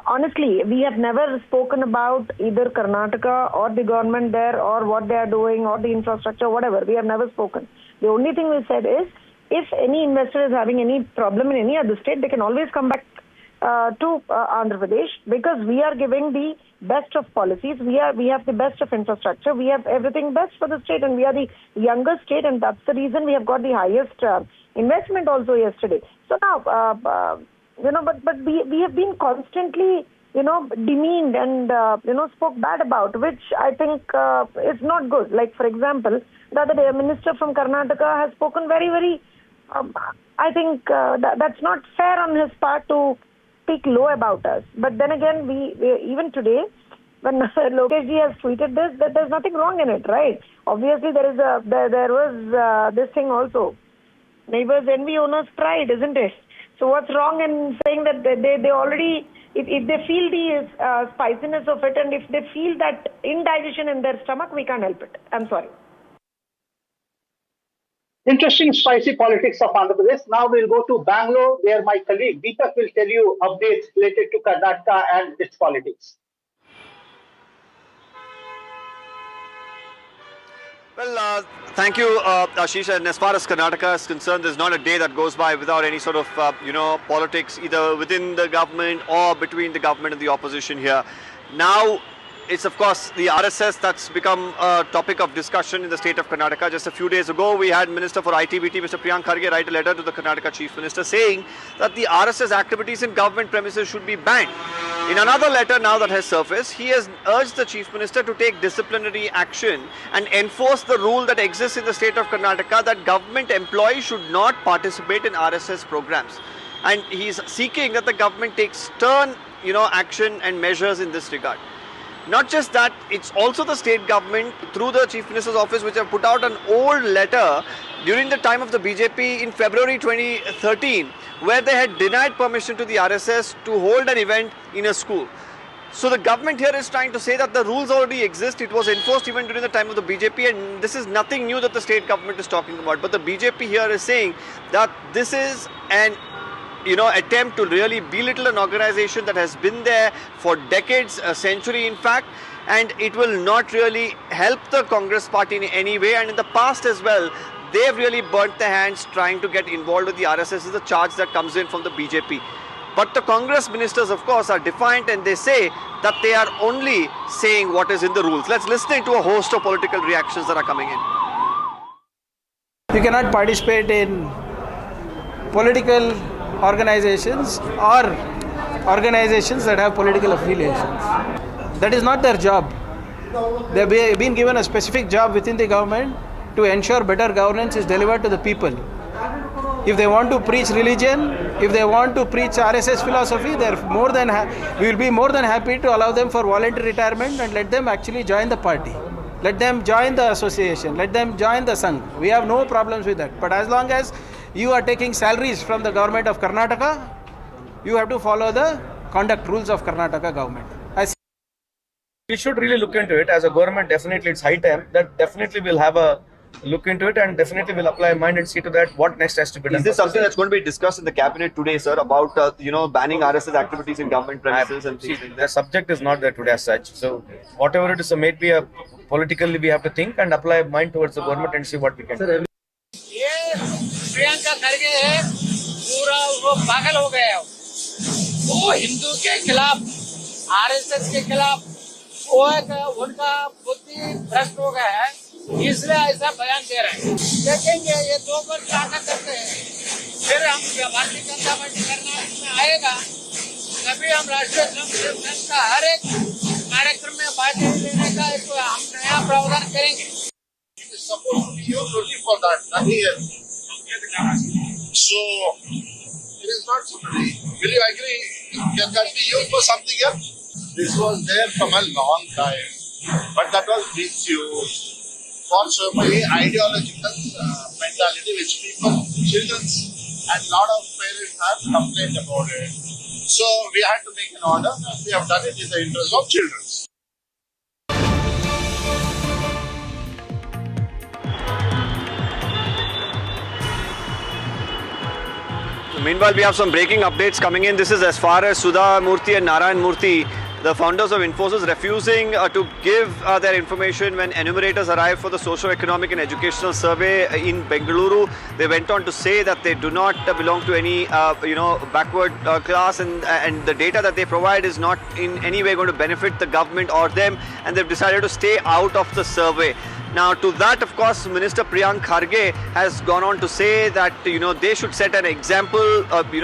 honestly, we have never spoken about either Karnataka or the government there or what they are doing or the infrastructure, whatever. We have never spoken. The only thing we said is, if any investor is having any problem in any other state, they can always come back to Andhra Pradesh, because we are giving the best of policies. We have the best of infrastructure. We have everything best for the state, and we are the youngest state, and that's the reason we have got the highest investment also yesterday. So now, but we have been constantly, demeaned and, spoke bad about, which I think is not good. Like, for example, the other day, a minister from Karnataka has spoken very, very, I think that's not fair on his part to speak low about us. But then again, we even today, when Lokesh ji has tweeted this, that there's nothing wrong in it, right? Obviously, there was this thing also. Neighbors envy, owners pride, isn't it? So what's wrong in saying that they already, if they feel the spiciness of it, and if they feel that indigestion in their stomach, we can't help it. I'm sorry. Interesting, spicy politics of Andhra Pradesh. Now we'll go to Bangalore, where my colleague Deepak will tell you updates related to Karnataka and its politics. Well, thank you, Ashish. And as far as Karnataka is concerned, there's not a day that goes by without any sort of, politics either within the government or between the government and the opposition here. Now, it's of course the RSS that's become a topic of discussion in the state of Karnataka. Just a few days ago, we had Minister for ITBT, Mr. Priyank Kharge, write a letter to the Karnataka Chief Minister saying that the RSS activities in government premises should be banned. In another letter now that has surfaced, he has urged the Chief Minister to take disciplinary action and enforce the rule that exists in the state of Karnataka that government employees should not participate in RSS programs. And he's seeking that the government takes stern, action and measures in this regard. Not just that, it's also the state government through the Chief Minister's office which have put out an old letter during the time of the BJP in February 2013 where they had denied permission to the RSS to hold an event in a school. So the government here is trying to say that the rules already exist. It was enforced even during the time of the BJP, and this is nothing new that the state government is talking about. But the BJP here is saying that this is an attempt to really belittle an organization that has been there for decades, a century in fact, and it will not really help the Congress party in any way. And in the past as well, they've really burnt their hands trying to get involved with the RSS is the charge that comes in from the BJP. But the Congress ministers, of course, are defiant, and they say that they are only saying what is in the rules. Let's listen to a host of political reactions that are coming in. You cannot participate in political organizations or organizations that have political affiliations. That is not their job. They have been given a specific job within the government to ensure better governance is delivered to the people. If they want to preach religion, if they want to preach RSS philosophy, we will be more than happy to allow them for voluntary retirement and let them actually join the party. Let them join the association. Let them join the Sangh. We have no problems with that. But as long as you are taking salaries from the government of Karnataka, you have to follow the conduct rules of Karnataka government. We should really look into it. As a government, definitely it's high time that definitely we'll have a look into it and definitely we'll apply a mind and see to that what next has to be done. Is this something that's going to be discussed in the cabinet today, sir, about banning RSS activities in government premises and things like that? The subject is not there today as such. So whatever it is, maybe politically we have to think and apply a mind towards the government and see what we can do. Priyanka खड़गे है पूरा वो पागल हो गया है। वो हिंदू के खिलाफ आरएसएस के खिलाफ वो उनका बुद्धि भ्रष्ट हो गया है, इसलिए ऐसा बयान दे रहे हैं। देखेंगे ये 2 बार क्या करते हैं, फिर हम भारतीय जनता पार्टी करना इसमें आएगा, तभी हम राष्ट्रीय संघ का हर एक कार्यक्रम चैप्टर में बांटे लेने का एक हम नया प्रावधान करेंगे. Supposed to be used only for that, nothing else. So, it is not somebody. Will you agree? Can be used for something else? This was there from a long time, but that was misused for so many ideological mentality which people, children, and lot of parents have complained about it. So, we had to make an order, and we have done it in the interest of children. Meanwhile, we have some breaking updates coming in. This is as far as Sudha Murthy and Narayana Murthy, the founders of Infosys, refusing to give their information when enumerators arrived for the socio-economic and educational survey in Bengaluru. They went on to say that they do not belong to any, backward class, and the data that they provide is not in any way going to benefit the government or them, and they've decided to stay out of the survey. Now, to that, of course, Minister Priyank Kharge has gone on to say that, they should set an example,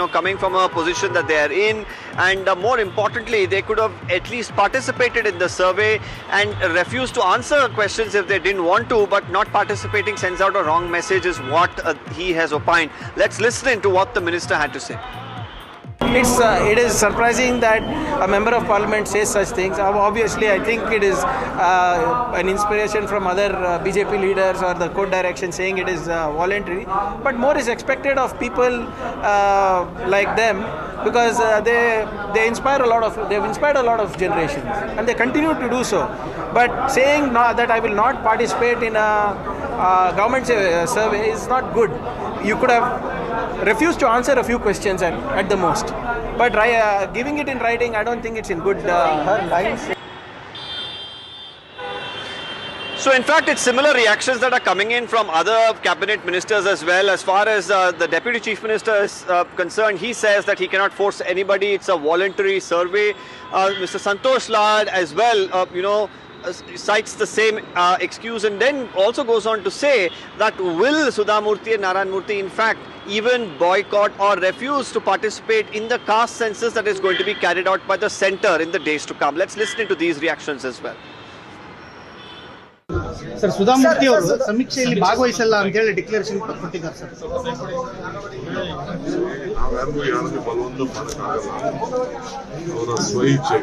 coming from a position that they are in. And more importantly, they could have at least participated in the survey and refused to answer questions if they didn't want to, but not participating sends out a wrong message is what he has opined. Let's listen to what the minister had to say. It is surprising that a member of parliament says such things. Obviously, I think it is an inspiration from other BJP leaders or the court direction saying it is voluntary. But more is expected of people like them, because they inspire a lot of. They've inspired a lot of generations, and they continue to do so. But saying that I will not participate in a government survey is not good. You could have refused to answer a few questions at the most. But giving it in writing, I don't think it's in good lines. So in fact, it's similar reactions that are coming in from other cabinet ministers as well. As far as the deputy chief minister is concerned, he says that he cannot force anybody. It's a voluntary survey. Mr. Santosh Lad as well, cites the same excuse, and then also goes on to say that will Sudha Murthy and Narayana Murthy in fact even boycott or refuse to participate in the caste census that is going to be carried out by the centre in the days to come. Let's listen to these reactions as well. Sir Sudha Murthy ಅವರು ಸಮೀಕ್ಷೆಯಲ್ಲಿ ಭಾಗವಹಿಸಲ್ಲ ಅಂತ ಹೇಳಿ declaration ಕೊಟ್ಟಿದ್ದಾರೆ sir. ನಾವ್ಯಾರಿಗೂ ಯಾರಿಗೂ ಬಲವಂತ ಮಾಡೋಕ್ಕಾಗಲ್ಲ, ಅವರ ಸ್ವಇಚ್ಛೆ.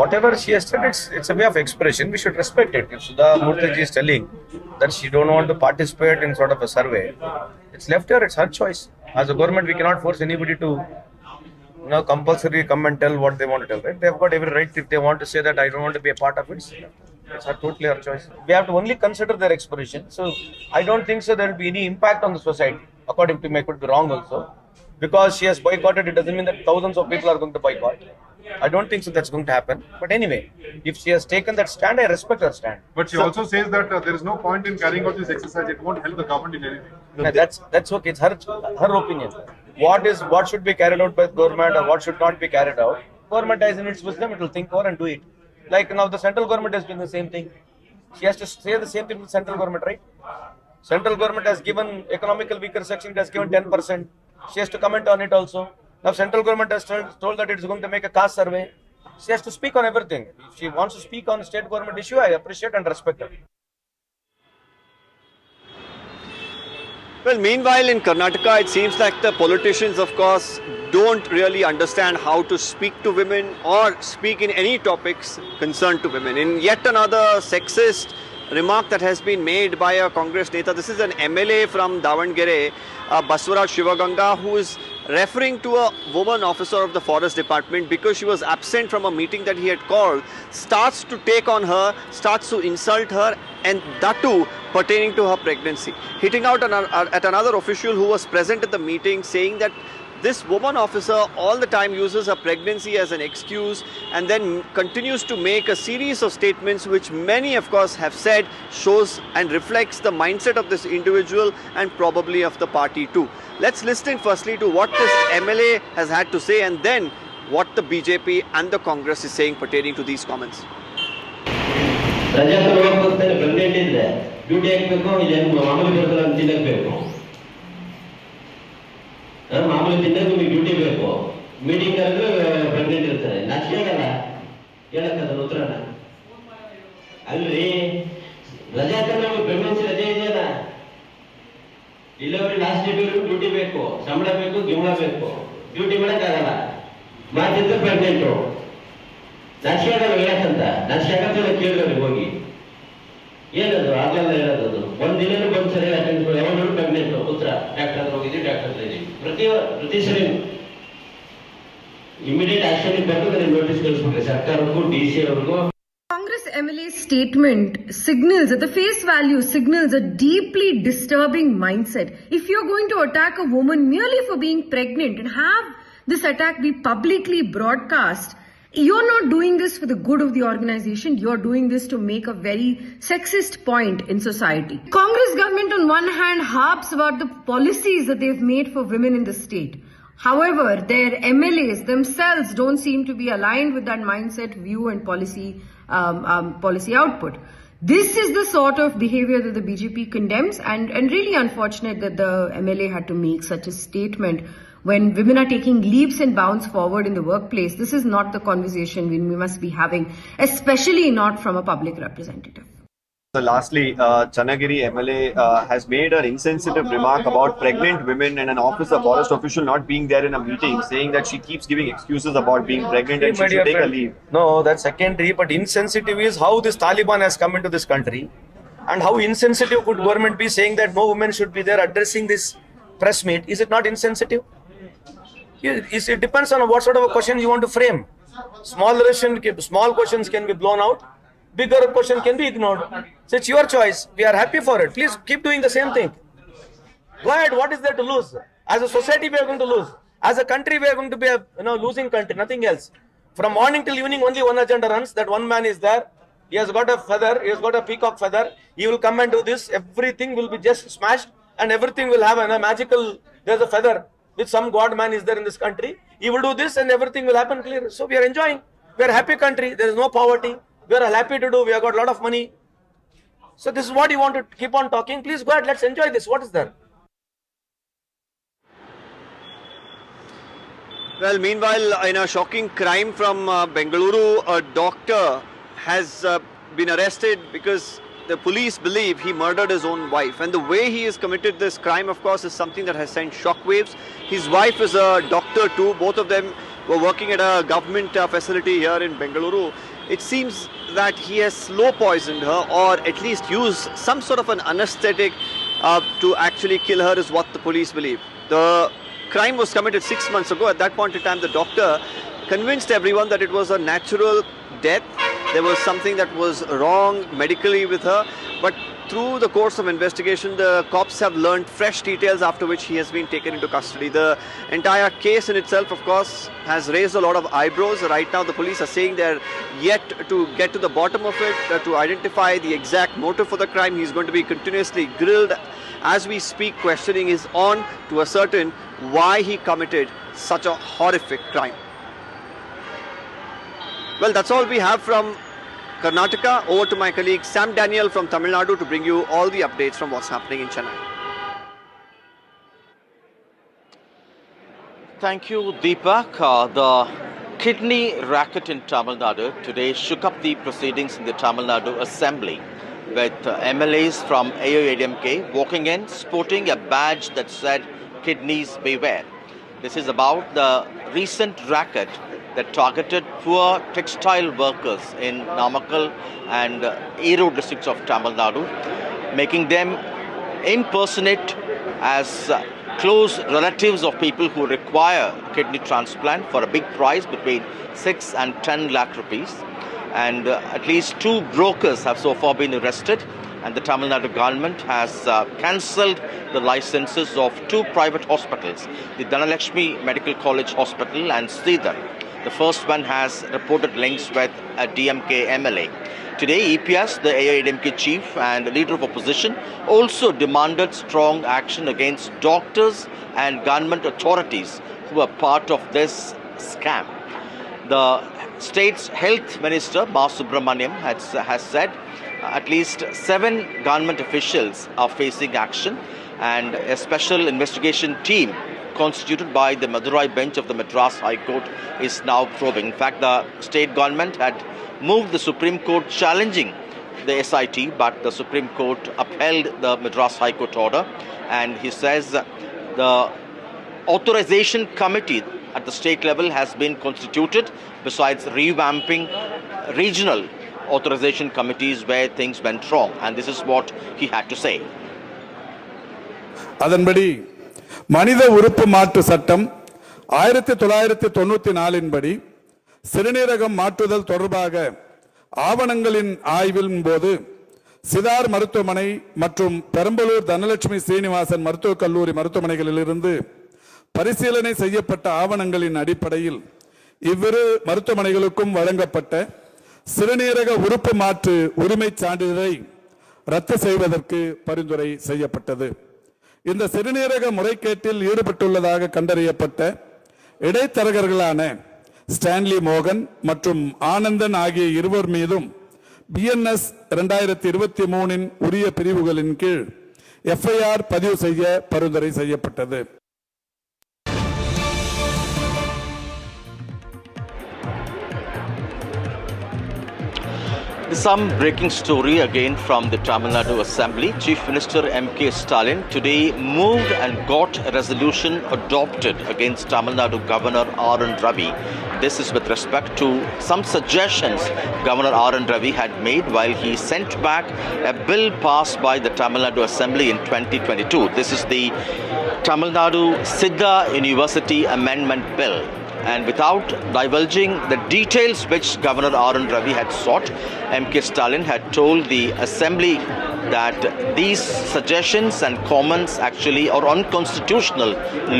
Whatever she has said, it's a way of expression. We should respect it. If Sudha Murthy is telling that she don't want to participate in sort of a survey, it's left her. It's her choice. As a government, we cannot force anybody to, compulsory come and tell what they want to tell. Right? They've got every right if they want to say that I don't want to be a part of it. It's totally her choice. We have to only consider their expression. So I don't think so there will be any impact on the society. According to me, I could be wrong also. Because she has boycotted, it doesn't mean that thousands of people are going to boycott. I don't think so that's going to happen. But anyway, if she has taken that stand, I respect her stand. But she also says that there is no point in carrying out this exercise. It won't help the government in anything. No, that's okay. It's her opinion. What should be carried out by the government or what should not be carried out? Government has in its wisdom, it will think over and do it. Like now the central government is doing the same thing. She has to say the same thing to the central government, right? Central government has given economical weaker section, it has given 10%. She has to comment on it also. Now central government has told that it is going to make a caste survey. She has to speak on everything. If she wants to speak on state government issue, I appreciate and respect her. Well, meanwhile in Karnataka, it seems like the politicians, of course, don't really understand how to speak to women or speak in any topics concerned to women. In yet another sexist remark that has been made by a Congress Neta, this is an MLA from Davangere, Baswaraj Shivaganga, who is referring to a woman officer of the forest department because she was absent from a meeting that he had called, starts to take on her, starts to insult her, and that too pertaining to her pregnancy. Hitting out at another official who was present at the meeting, saying that this woman officer all the time uses her pregnancy as an excuse and then continues to make a series of statements which many of course have said shows and reflects the mindset of this individual and probably of the party too. Let's listen firstly to what this MLA has had to say and then what the BJP and the Congress is saying pertaining to these comments. ಮಾಮೂಲಿ ತಿನ್ನೋದು ನಿಮಗೆ duty ಬೇಕು meeting ಕರೆದು pregnant ಇರ್ತಾರೆ. ನಾಚಿಕೆಗಲ್ಲ ಹೇಳಕ್ಕದಲ್ಲ ಉತ್ತರನ. ಅಲ್ರಿ ರಜೆ ನಮಗೆ ಪ್ರೆಗ್ನೆನ್ಸಿ ರಜೆ ಇದೆಯಲ್ಲ, ಇಲ್ಲವ್ರಿಗೆ ಲಾಸ್ಟ್ ಡೇಟ್ ಡ್ಯೂಟಿ ಬೇಕು, ಸಂಬಳ ಬೇಕು, ಗಿಂಬಳ ಬೇಕು, ಡ್ಯೂಟಿ ಮಾಡಕ್ಕಾಗಲ್ಲ. ಮಾತಿದ್ದು ಪ್ರೆಗ್ನೆಂಟು ನಾಚಿಕೆಗಲ್ಲ ಹೇಳಕ್ಕಂತ. ನಾಚಿಕೆ ಕೇಳಿದವ್ರಿಗೆ ಹೋಗಿ ಏನದು ಆಗಲ್ಲ ಹೇಳೋದು. ಒಂದಿನ ಬಂದು ಸರಿ ಅಟೆಂಡ್ ಮಾಡಿ ಅವನು ಪ್ರೆಗ್ನೆಂಟ್ ಉತ್ತರ ಡಾಕ್ಟರ್ ಹೋಗಿದ್ವಿ, ಡಾಕ್ಟರ್ ಪ್ರತಿ ಸರಿ ಇಮಿಡಿಯೇಟ್ ಆಕ್ಷನ್ ಬಂದು ನೋಟಿಸ್ ಕಳಿಸ್ಬಿಟ್ರೆ ಸರ್ಕಾರಕ್ಕೂ DC ಅವ್ರಿಗೂ. Congress MLA's statement signals, at the face value, signals a deeply disturbing mindset. If you're going to attack a woman merely for being pregnant and have this attack be publicly broadcast, you're not doing this for the good of the organization. You're doing this to make a very sexist point in society. Congress government on one hand harps about the policies that they've made for women in the state. However, their MLAs themselves don't seem to be aligned with that mindset, view and policy output. This is the sort of behavior that the BJP condemns, and really unfortunate that the MLA had to make such a statement when women are taking leaps and bounds forward in the workplace. This is not the conversation we must be having, especially not from a public representative. So lastly, Chanagiri MLA has made an insensitive remark about pregnant women and an officer, forest official not being there in a meeting, saying that she keeps giving excuses about being pregnant and she should take a leave. No, that's secondary, but insensitive is how this Taliban has come into this country, and how insensitive could government be saying that no women should be there addressing this press meet. Is it not insensitive? It depends on what sort of a question you want to frame. Small questions can be blown out. Bigger question can be ignored. So it's your choice. We are happy for it. Please keep doing the same thing. Go ahead. What is there to lose? As a society, we are going to lose. As a country, we are going to be a losing country. Nothing else. From morning till evening, only one agenda runs. That one man is there. He has got a feather. He has got a peacock feather. He will come and do this. Everything will be just smashed, and everything will have a magical. There's a feather with some god man is there in this country. He will do this, and everything will happen clear. So we are enjoying. We are a happy country. There is no poverty. We are happy to do. We have got a lot of money. So this is what you want to keep on talking. Please go ahead. Let's enjoy this. What is there? Well, meanwhile, in a shocking crime from Bengaluru, a doctor has been arrested because the police believe he murdered his own wife. And the way he has committed this crime, of course, is something that has sent shockwaves. His wife is a doctor too. Both of them were working at a government facility here in Bengaluru. It seems that he has slow poisoned her, or at least used some sort of an anesthetic to actually kill her, is what the police believe. The crime was committed 6 months ago. At that point in time, the doctor convinced everyone that it was a natural death. There was something that was wrong medically with her. But through the course of investigation, the cops have learned fresh details, after which he has been taken into custody. The entire case in itself, of course, has raised a lot of eyebrows. Right now, the police are saying they're yet to get to the bottom of it, to identify the exact motive for the crime. He's going to be continuously grilled. As we speak, questioning is on to ascertain why he committed such a horrific crime. Well, that's all we have from Karnataka. Over to my colleague Sam Daniel from Tamil Nadu to bring you all the updates from what's happening in Chennai. Thank you, Deepak. The kidney racket in Tamil Nadu today shook up the proceedings in the Tamil Nadu Assembly, with MLAs from AIADMK walking in sporting a badge that said "Kidneys Beware." This is about the recent racket that targeted poor textile workers in Namakkal and Erode districts of Tamil Nadu, making them impersonate as close relatives of people who require kidney transplant for a big price between 6 and 10 lakh rupees. And at least 2 brokers have so far been arrested, and the Tamil Nadu government has cancelled the licenses of 2 private hospitals, the Dhanalakshmi Medical College Hospital and Sridhar. The first one has reported links with a DMK MLA. Today, EPS, the AIADMK chief and leader of opposition, also demanded strong action against doctors and government authorities who are part of this scam. The state's health minister, Ma Subramaniam, has said at least 7 government officials are facing action, and a special investigation team constituted by the Madurai bench of the Madras High Court is now probing. In fact, the state government had moved the Supreme Court challenging the SIT, but the Supreme Court upheld the Madras High Court order, and he says the authorization committee at the state level has been constituted, besides revamping regional authorization committees where things went wrong, and this is what he had to say. அதன்படி மனித உறுப்பு மாற்று சட்டம் 1994 படி சிறுநீரகம் மாற்றுதல் தொடர்பாக ஆவணங்களின் ஆய்வின் போது சிதார் மருத்துவமனை மற்றும் பெரம்பலூர் தனலட்சுமி ஸ்ரீனிவாசன் மருத்துவக் கல்லூரி மருத்துவமனைகளிலிருந்து பரிசீலனை செய்யப்பட்ட ஆவணங்களின் அடிப்படையில் இவ்விரு மருத்துவமனைகளுக்கும் வழங்கப்பட்ட சிறுநீரக உறுப்பு மாற்று உரிமைச் சான்றிதழை ரத்து செய்வதற்கு பரிந்துரை செய்யப்பட்டது. இந்த சிறுநீரக முறைகேட்டில் ஈடுபட்டுள்ளதாக கண்டறியப்பட்ட இடைத்தரகர்களான ஸ்டான்லி மோகன் மற்றும் ஆனந்தன் ஆகிய இருவர் மீதும் BNS 2023 உரிய பிரிவுகளின் கீழ் FIR பதிவு செய்ய பரிந்துரை செய்யப்பட்டது. Some breaking story again from the Tamil Nadu Assembly. Chief Minister M.K. Stalin today moved and got a resolution adopted against Tamil Nadu Governor R.N. Ravi. This is with respect to some suggestions Governor R.N. Ravi had made while he sent back a bill passed by the Tamil Nadu Assembly in 2022. This is the Tamil Nadu Siddha University Amendment Bill. And without divulging the details which Governor R.N. Ravi had sought, M.K. Stalin had told the Assembly that these suggestions and comments actually are unconstitutional,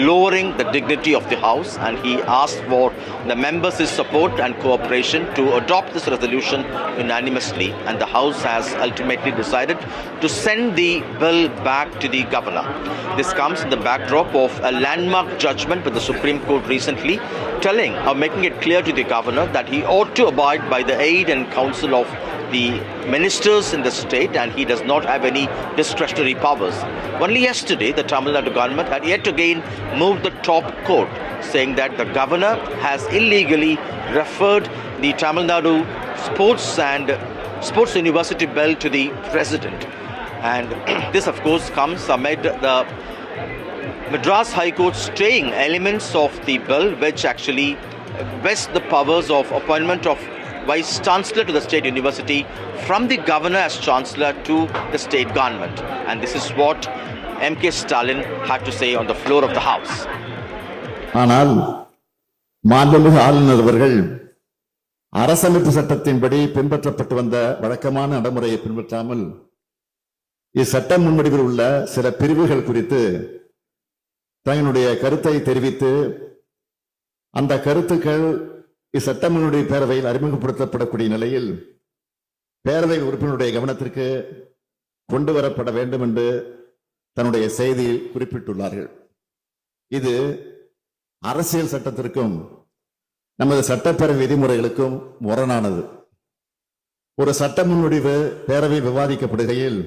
lowering the dignity of the House, and he asked for the members' support and cooperation to adopt this resolution unanimously, and the House has ultimately decided to send the bill back to the Governor. This comes in the backdrop of a landmark judgment by the Supreme Court recently, telling or making it clear to the Governor that he ought to abide by the aid and counsel of the ministers in the state, and he does not have any discretionary powers. Only yesterday, the Tamil Nadu government had yet again moved the top court, saying that the Governor has illegally referred the Tamil Nadu Sports University bill to the President. And this, of course, comes amid the Madras High Court staying elements of the bill which actually vest the powers of appointment of Vice Chancellor to the State University from the Governor as Chancellor to the State Government. And this is what M.K. Stalin had to say on the floor of the House. ஆனால் மாண்புமிகு ஆளுநர் அவர்கள் அரசமைப்பு சட்டத்தின்படி பின்பற்றப்பட்டு வந்த வழக்கமான நடைமுறையை பின்பற்றாமல் இச்சட்ட முன்வடிவில் உள்ள சில பிரிவுகள் குறித்து தங்களுடைய கருத்தை தெரிவித்து அந்த கருத்துக்கள் இச்சட்டமுன்னுடைய பேரவையில் அறிமுகப்படுத்தப்படக்கூடிய நிலையில் பேரவை உறுப்பினருடைய கவனத்திற்கு கொண்டு வரப்பட வேண்டும் என்று தன்னுடைய செய்தியில் குறிப்பிட்டுள்ளார்கள். இது அரசியல் சட்டத்திற்கும் நமது சட்டப்பேரவை விதிமுறைகளுக்கும் முரணானது. ஒரு சட்ட முன்வடிவு பேரவை விவாதிக்கப்படுகையில்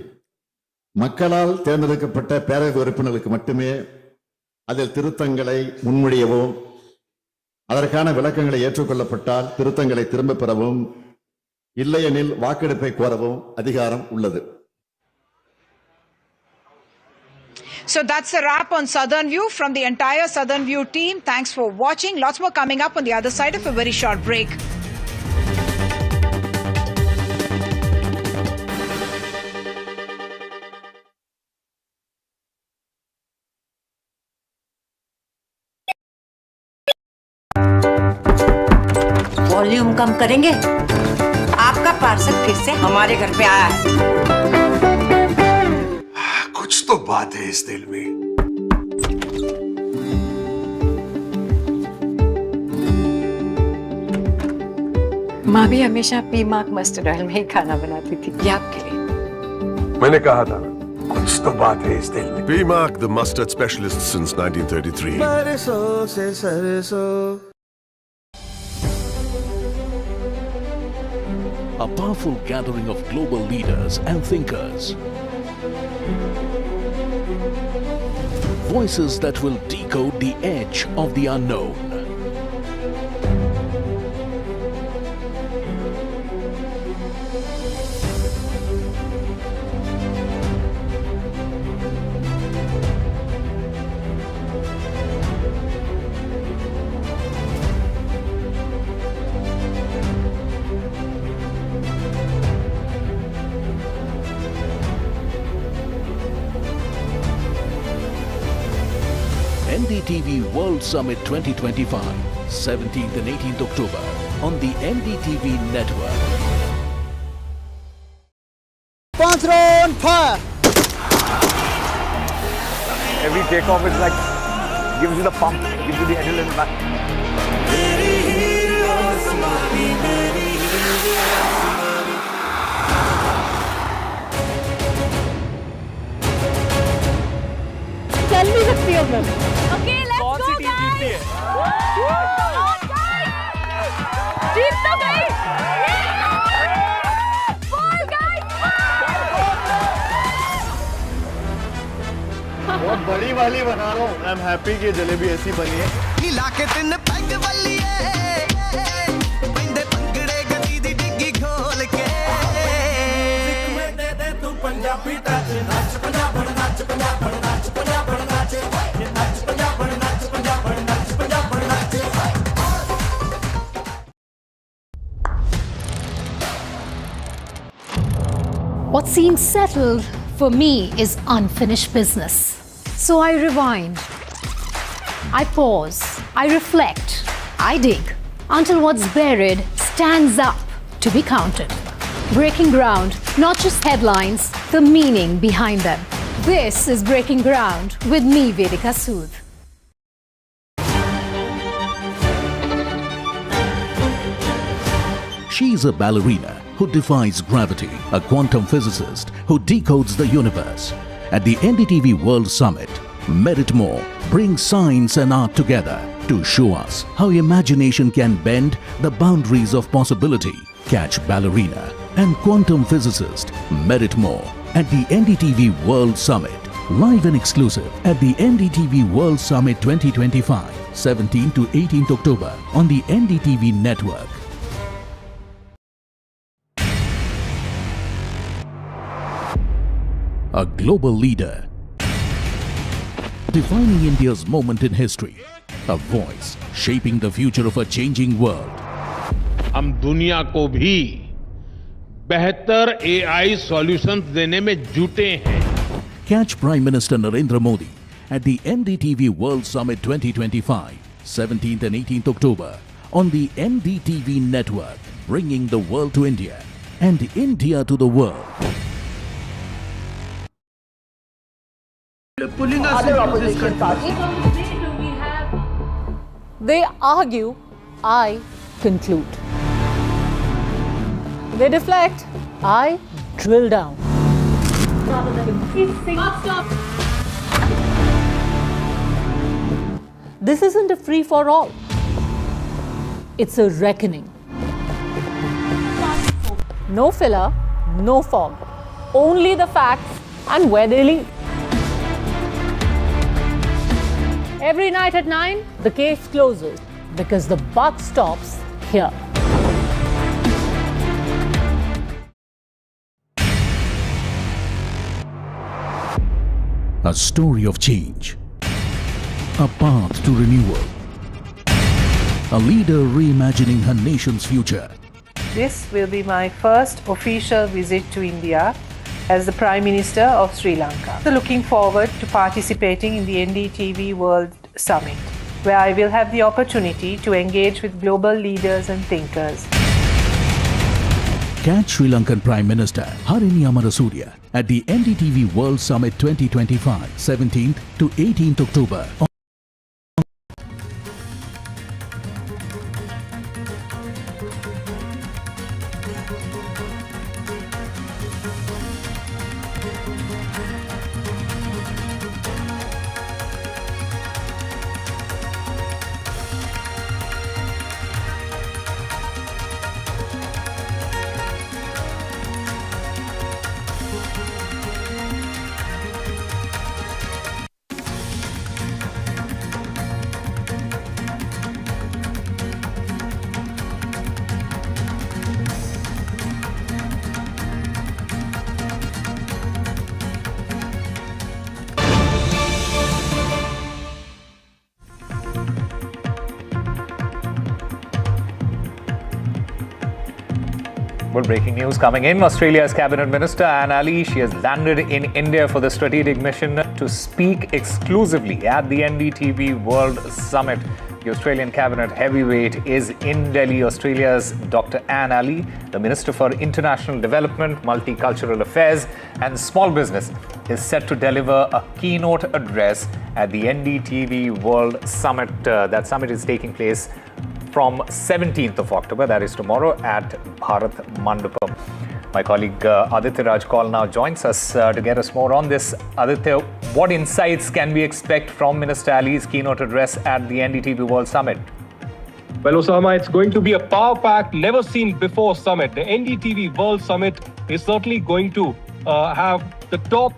மக்களால் தேர்ந்தெடுக்கப்பட்ட பேரவை உறுப்பினர்களுக்கு மட்டுமே அதில் திருத்தங்களை முன்மொழியவும் அதற்கான விளக்கங்களை ஏற்றுக்கொள்ளப்பட்டால் திருத்தங்களை திரும்ப பெறவும் இல்லையெனில் வாக்கெடுப்பை கோரவும் அதிகாரம் உள்ளது. So that's a wrap on Southern View from the entire Southern View team. Thanks for watching. Lots more coming up on the other side of a very short break. Volume कम करेंगे? आपका पार्सल फिर से हमारे घर पे आया है। कुछ तो बात है इस दिल में। माँ भी हमेशा पीमाक मस्टर्ड ऑयल में ही खाना बनाती थी, ये आपके लिए। मैंने कहा था कुछ तो बात है इस दिल में। PMark, the mustard specialist since 1933. A powerful gathering of global leaders and thinkers. voices that will decode the edge of the unknown. NDTV World Summit 2025, 17th and 18th October on the NDTV network. 5 round fire. Every takeoff is like, gives you the pump, gives you the adrenaline back. चल नहीं सकती अब मैं। Okay, let's कौन सी go, team जीतती है? Come on, guys! जीत तो गई! Four, guys! बहुत बड़ी वाली बना रहा हूँ। I'm happy कि जलेबी ऐसी बनी है। नीला के तीन पैग वाली है, बंदे पंगड़े गदी दी डिग्गी खोल के। म्यूजिक में दे दे तू पंजाबी टच, नाच पंजाब नाच पंजाब नाच पंजाब नाच, नाच पंजाब नाच पंजाब नाच पंजाब नाच। What seems settled for me is unfinished business. So I rewind, I pause, I reflect, I dig until what's buried stands up to be counted. Breaking ground, not just headlines, the meaning behind them. This is Breaking Ground with me, Vedika Sud. She's a ballerina who defies gravity, a quantum physicist who decodes the universe. At the NDTV World Summit, Merit More brings science and art together to show us how imagination can bend the boundaries of possibility. Catch ballerina and quantum physicist Merit More at the NDTV World Summit. Live and exclusive at the NDTV World Summit 2025, 17th to 18th October on the NDTV network. A global leader, defining India's moment in history, a voice shaping the future of a changing world. हम दुनिया को भी बेहतर AI solutions देने में जुटे हैं। Catch Prime Minister Narayana Murthy at the NDTV World Summit 2025, 17th and 18th October on the NDTV network, bringing the world to India and India to the world. Pulling us into this country. They argue, I conclude. They deflect, I drill down. This isn't a free for all. It's a reckoning. No filler, no fog. Only the facts and where they lead. Every night at 9, the case closes because the buck stops here. A story of change, a path to renewal, a leader reimagining her nation's future. This will be my first official visit to India as the Prime Minister of Sri Lanka. So looking forward to participating in the NDTV World Summit, where I will have the opportunity to engage with global leaders and thinkers. Catch Sri Lankan Prime Minister Harini Amarasuriya at the NDTV World Summit 2025, 17th to 18th October. Well, breaking news coming in. Australia's Cabinet Minister Anne Ali, she has landed in India for the strategic mission to speak exclusively at the NDTV World Summit. The Australian Cabinet heavyweight is in Delhi. Australia's Dr. Anne Ali, the Minister for International Development, Multicultural Affairs and Small Business, is set to deliver a keynote address at the NDTV World Summit. That summit is taking place from 17th of October, that is tomorrow, at Bharat Mandapam. My colleague Aditya Rajkal now joins us to get us more on this. Aditya, what insights can we expect from Minister Ali's keynote address at the NDTV World Summit? Well, Osama, it's going to be a power-packed, never-seen-before summit. The NDTV World Summit is certainly going to have the top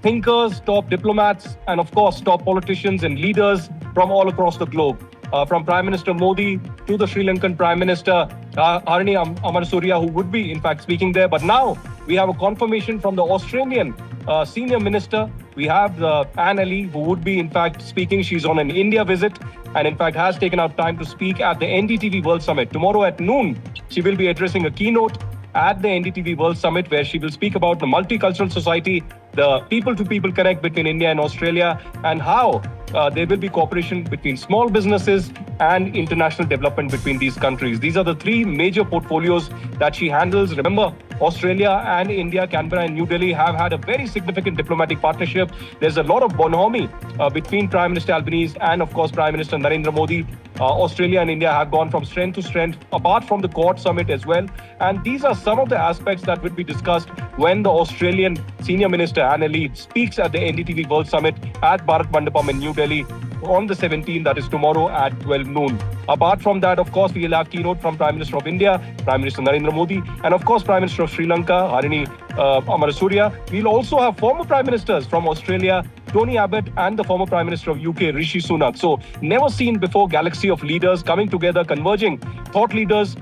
thinkers, top diplomats, and of course, top politicians and leaders from all across the globe. From Prime Minister Modi to the Sri Lankan Prime Minister Harini Amarasuriya, who would be in fact speaking there. But now we have a confirmation from the Australian Senior Minister. We have Anne Ali, who would be in fact speaking. She's on an India visit and in fact has taken out time to speak at the NDTV World Summit. Tomorrow at noon, she will be addressing a keynote at the NDTV World Summit, where she will speak about the multicultural society, the people-to-people connect between India and Australia, and how there will be cooperation between small businesses and international development between these countries. These are the three major portfolios that she handles. Remember, Australia and India, Canberra and New Delhi have had a very significant diplomatic partnership. There's a lot of bonhomie between Prime Minister Albanese and, of course, Prime Minister Narendra Modi. Australia and India have gone from strength to strength, apart from the Quad Summit as well. And these are some of the aspects that will be discussed when the Australian Senior Minister Anne Ali speaks at the NDTV World Summit at Bharat Mandapam in New Delhi on the 17th, that is tomorrow at 12 noon. Apart from that, of course, we will have keynote from Prime Minister of India, Prime Minister Narendra Modi, and of course, Prime Minister of Sri Lanka, Harini Amarasuriya. We'll also have former Prime Ministers from Australia, Tony Abbott, and the former Prime Minister of UK, Rishi Sunak. So, never seen before galaxy of leaders coming together, converging, thought leaders,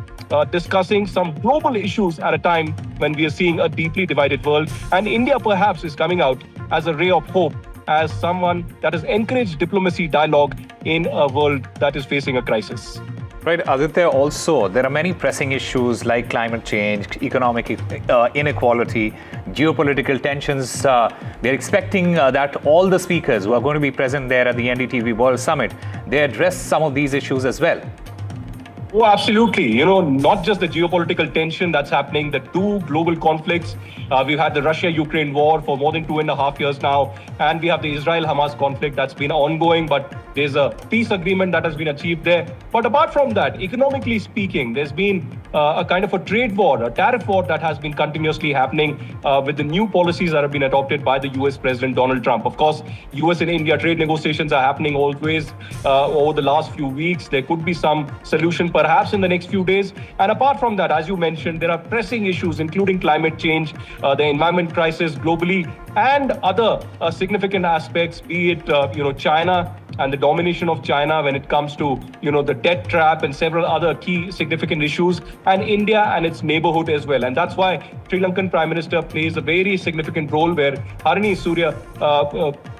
discussing some global issues at a time when we are seeing a deeply divided world. And India perhaps is coming out as a ray of hope, as someone that has encouraged diplomacy dialogue in a world that is facing a crisis. Right, Aditya, also, there are many pressing issues like climate change, economic inequality, geopolitical tensions. We are expecting that all the speakers who are going to be present there at the NDTV World Summit, they address some of these issues as well. Oh, absolutely. You know, not just the geopolitical tension that's happening, the two global conflicts. We've had the Russia-Ukraine war for more than 2.5 years now. And we have the Israel-Hamas conflict that's been ongoing, but there's a peace agreement that has been achieved there. But apart from that, economically speaking, there's been a kind of a trade war, a tariff war that has been continuously happening with the new policies that have been adopted by the US President Donald Trump. Of course, US and India trade negotiations are happening always over the last few weeks. There could be some solution perhaps in the next few days. And apart from that, as you mentioned, there are pressing issues, including climate change, the environment crisis globally, and other significant aspects, be it, China and the domination of China when it comes to, the debt trap and several other key significant issues, and India and its neighborhood as well. And that's why Sri Lankan Prime Minister plays a very significant role, where Harini Surya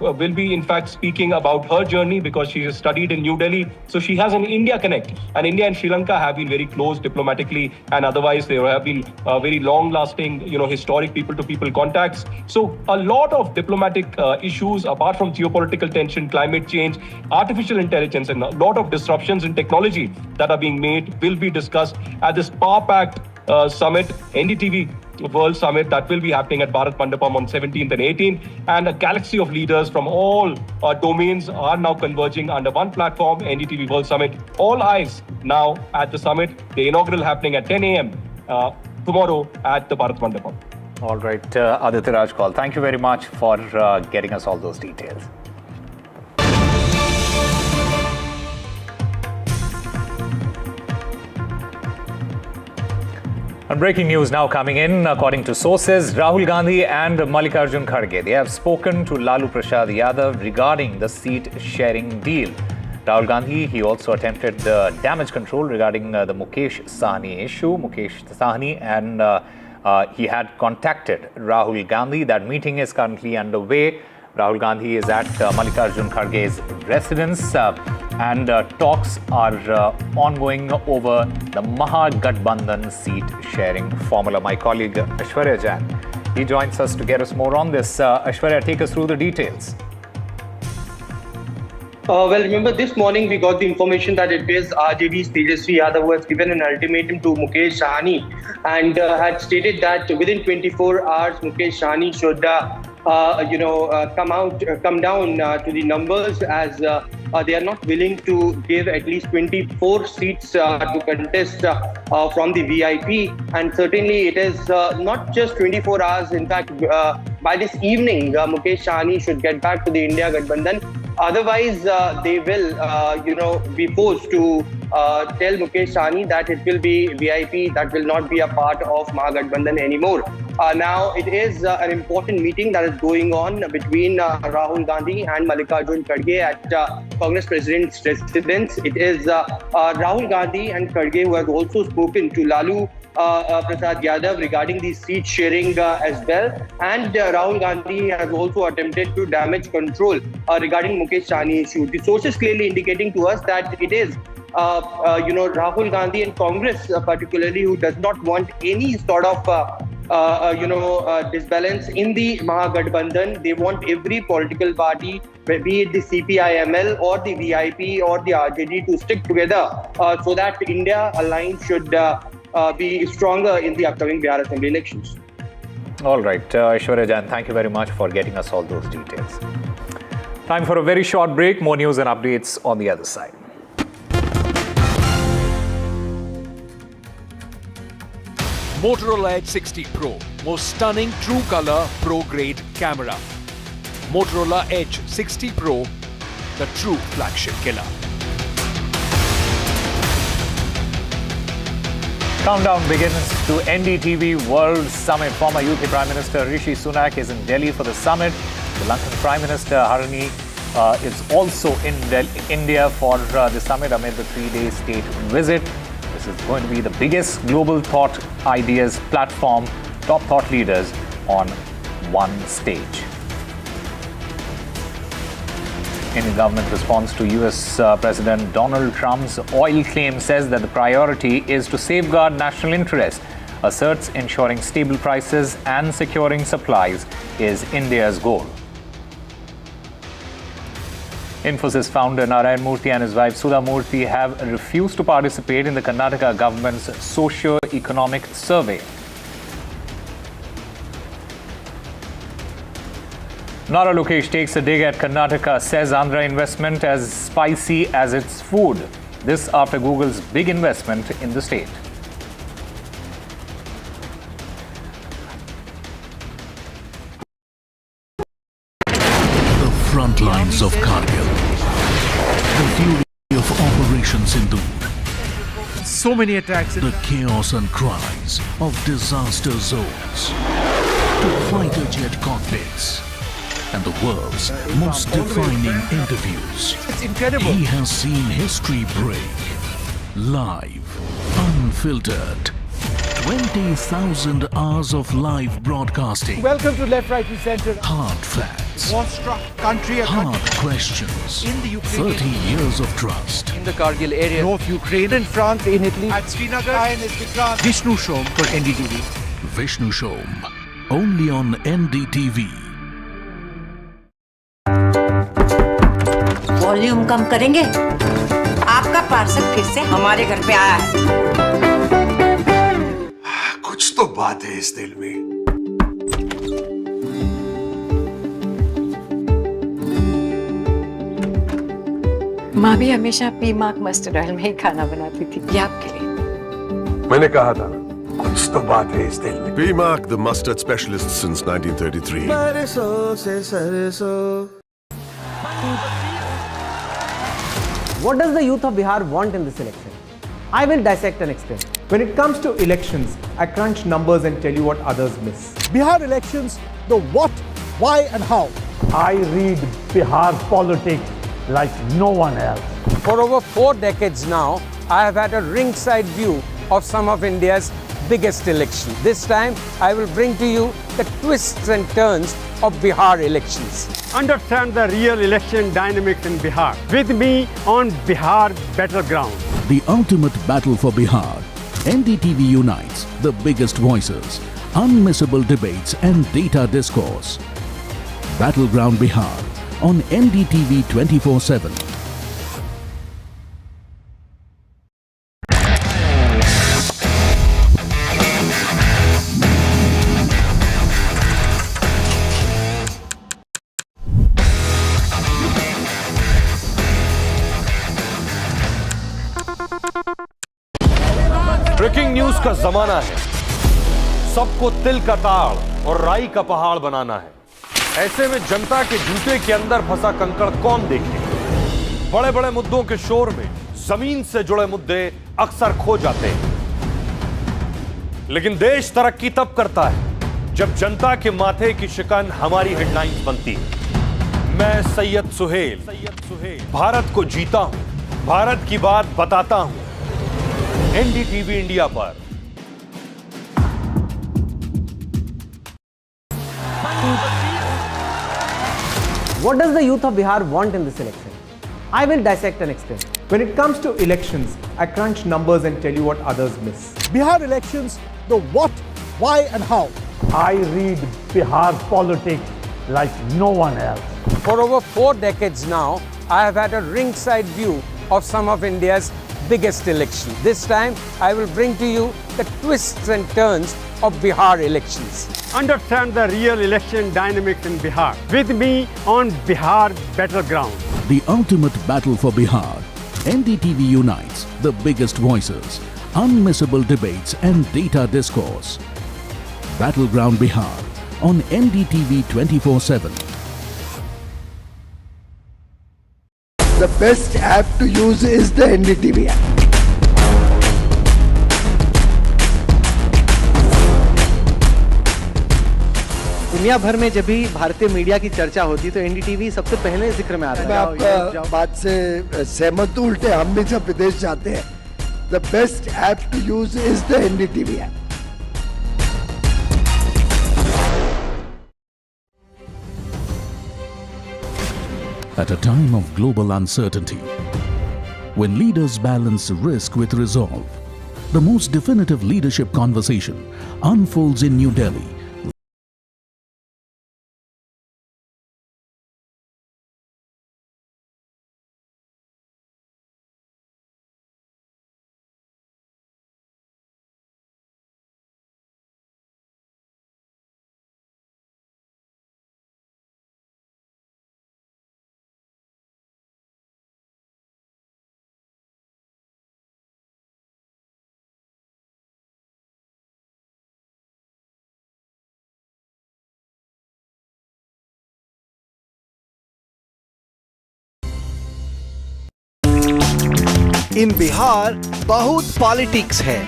will be in fact speaking about her journey, because she has studied in New Delhi. So she has an India connect, and India and Sri Lanka have been very close diplomatically, and otherwise there have been very long-lasting, historic people-to-people contacts. So a lot of diplomatic issues, apart from geopolitical tension, climate change, artificial intelligence, and a lot of disruptions in technology that are being made will be discussed at this power-packed summit, NDTV World Summit, that will be happening at Bharat Mandapam on 17th and 18th. And a galaxy of leaders from all domains are now converging under one platform, NDTV World Summit. All eyes now at the summit, the inaugural happening at 10 a.m. Tomorrow at the Bharat Mandapam. All right, Aditya Rajkal, thank you very much for getting us all those details. And breaking news now coming in. According to sources, Rahul Gandhi and Mallikarjun Kharge, they have spoken to Lalu Prasad Yadav regarding the seat-sharing deal. Rahul Gandhi, he also attempted damage control regarding the Mukesh Sahni issue. Mukesh Sahni, and he had contacted Rahul Gandhi. That meeting is currently underway. Rahul Gandhi is at Mallikarjun Kharge's residence. And talks are ongoing over the Mahagathbandhan seat sharing formula. My colleague Aishwarya Jain, he joins us to get us more on this. Aishwarya, take us through the details. Well, remember this morning we got the information that it is RJD's Tejasvi Yadav who has given an ultimatum to Mukesh Sahni and had stated that within 24 hours Mukesh Sahni should come down to the numbers as they are not willing to give at least 24 seats to contest from the VIP, and certainly it is not just 24 hours. In fact, by this evening Mukesh Sahni should get back to the India Gathbandhan. Otherwise, they will, be forced to tell Mukesh Sahni that it will be VIP, that will not be a part of Mahagathbandhan anymore. Now, it is an important meeting that is going on between Rahul Gandhi and Mallikarjun Kharge at Congress President's residence. It is Rahul Gandhi and Kharge who has also spoken to Lalu Prasad Yadav regarding the seat sharing as well, and Rahul Gandhi has also attempted to damage control regarding Mukesh Sahni issue. The sources clearly indicating to us that it is Rahul Gandhi and Congress particularly who does not want any sort of disbalance in the Mahagathbandhan. They want every political party, be it the CPI-ML or the VIP or the RJD, to stick together so that India alliance should be stronger in the upcoming Bihar Assembly elections. All right, Aishwarya Jain, thank you very much for getting us all those details. Time for a very short break. More news and updates on the other side. Motorola Edge 60 Pro, most stunning true color pro grade camera. Motorola Edge 60 Pro, the true flagship killer. Countdown begins to NDTV World Summit. Former UK Prime Minister Rishi Sunak is in Delhi for the summit. The Lankan Prime Minister Harani is also in India for the summit amid the 3-day state visit. This is going to be the biggest global thought ideas platform, top thought leaders on one stage. Indian government response to US President Donald Trump's oil claim says that the priority is to safeguard national interest, asserts ensuring stable prices and securing supplies is India's goal. Infosys founder Narayana Murthy and his wife Sudha Murty have refused to participate in the Karnataka government's socio-economic survey. Nara Lokesh takes a dig at Karnataka, says Andhra investment as spicy as its food. This after Google's big investment in the state. The front lines of Kargil. The fury of Operation Sindhu. So many attacks. The chaos and cries of disaster zones. To fighter jet cockpits. And the world's most defining interviews. It's incredible. He has seen history break. Live, unfiltered. 20,000 hours of live broadcasting. Welcome to Left, Right and Centre. Hard facts. War-struck country. Hard questions. In the Ukraine. 30 years of trust. In the Kargil area. North Ukraine. In France, in Italy. At Srinagar. Vishnu Shom for NDTV. Vishnu Shom. Only on NDTV. Volume कम करेंगे? आपका parcel फिर से हमारे घर पे आया है। कुछ तो बात है इस दिल में। माँ भी हमेशा पीमाक मस्टर्ड ऑयल में ही खाना बनाती थी, ये आपके लिए। मैंने कहा था ना, कुछ तो बात है इस दिल में। PMAC, the mustard specialist since 1933. What does the youth of Bihar want in this election? I will dissect and explain. When it comes to elections, I crunch numbers and tell you what others miss. Bihar elections, the what, why and how. I read Bihar politics like no one else. For over 4 decades now, I have had a ringside view of some of India's biggest elections. This time, I will bring to you the twists and turns of Bihar elections. Understand the real election dynamics in Bihar. With me on Bihar Battleground. The ultimate battle for Bihar. NDTV unites the biggest voices, unmissable debates and data discourse. Battleground Bihar on NDTV 24/7. Breaking news का जमाना है। सबको तिल का ताड़ और राई का पहाड़ बनाना है। ऐसे में जनता के जूते के अंदर फंसा कंकड़ कौन देखे? बड़े बड़े मुद्दों के शोर में जमीन से जुड़े मुद्दे अक्सर खो जाते हैं। लेकिन देश तरक्की तब करता है जब जनता के माथे की शिकन हमारी हेडलाइंस बनती है। मैं सैयद सुहेल भारत को जीता हूं, भारत की बात बताता हूं। एनडीटीवी इंडिया पर। What does the youth of Bihar want in this election? I will dissect and explain. When it comes to elections, I crunch numbers and tell you what others miss. Bihar elections, the what, why and how. I read Bihar politics like no one else. For over 4 decades now, I have had a ringside view of some of India's biggest election. This time, I will bring to you the twists and turns of Bihar elections. Understand the real election dynamics in Bihar. With me on Bihar Battleground. The ultimate battle for Bihar. NDTV unites the biggest voices, unmissable debates and data discourse. Battleground Bihar on NDTV 24/7. The best app to use is the NDTV app. दुनिया भर में जब भी भारतीय media की चर्चा होती है तो एनडीटीवी सबसे पहले जिक्र में आता है। मैं आपका बात से सहमत हूं, उल्टे हम भी जब विदेश जाते हैं, the best app to use is the NDTV app. At a time of global uncertainty, when leaders balance risk with resolve, the most definitive leadership conversation unfolds in New Delhi. In Bihar, बहुत politics है।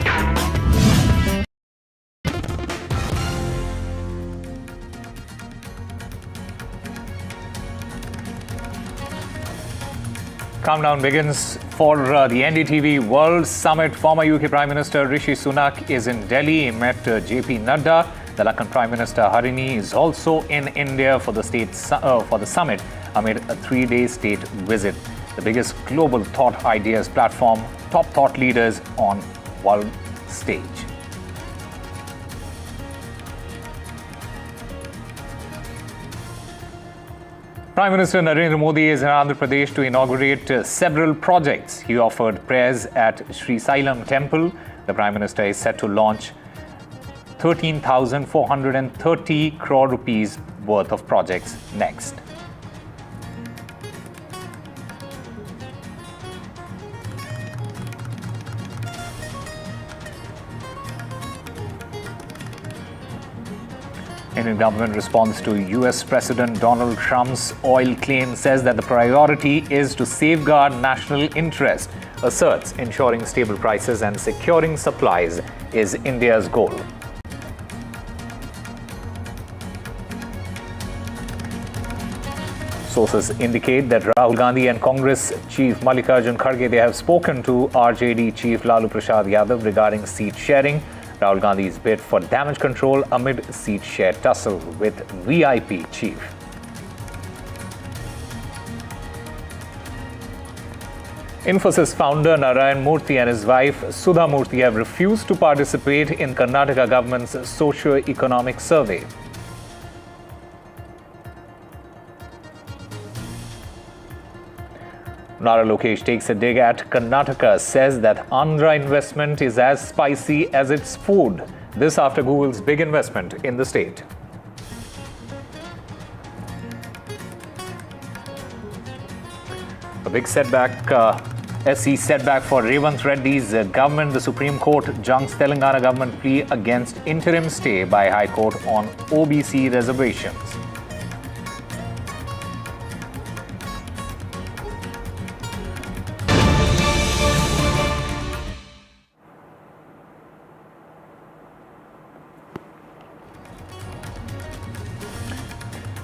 Countdown begins for the NDTV World Summit. Former UK Prime Minister Rishi Sunak is in Delhi. He met JP Nadda. The Lakan Prime Minister Harini is also in India for the summit amid a 3-day state visit. The biggest global thought ideas platform, top thought leaders on world stage. Prime Minister Narayana Modi is in Andhra Pradesh to inaugurate several projects. He offered prayers at Sri Sailam Temple. The Prime Minister is set to launch 13,430 crore rupees worth of projects next. Indian government response to US President Donald Trump's oil claim says that the priority is to safeguard national interest, asserts ensuring stable prices and securing supplies is India's goal. Sources indicate that Rahul Gandhi and Congress Chief Mallikarjun Kharge, they have spoken to RJD Chief Lalu Prasad Yadav regarding seat sharing. Rahul Gandhi's bid for damage control amid seat share tussle with VIP chief. Infosys founder Narayana Murthy and his wife Sudha Murthy have refused to participate in Karnataka government's socio-economic survey. Nara Lokesh takes a dig at Karnataka, says that Andhra investment is as spicy as its food. This after Google's big investment in the state. A big setback, SC setback for Revanth Reddy's government. The Supreme Court junks Telangana government plea against interim stay by High Court on OBC reservations.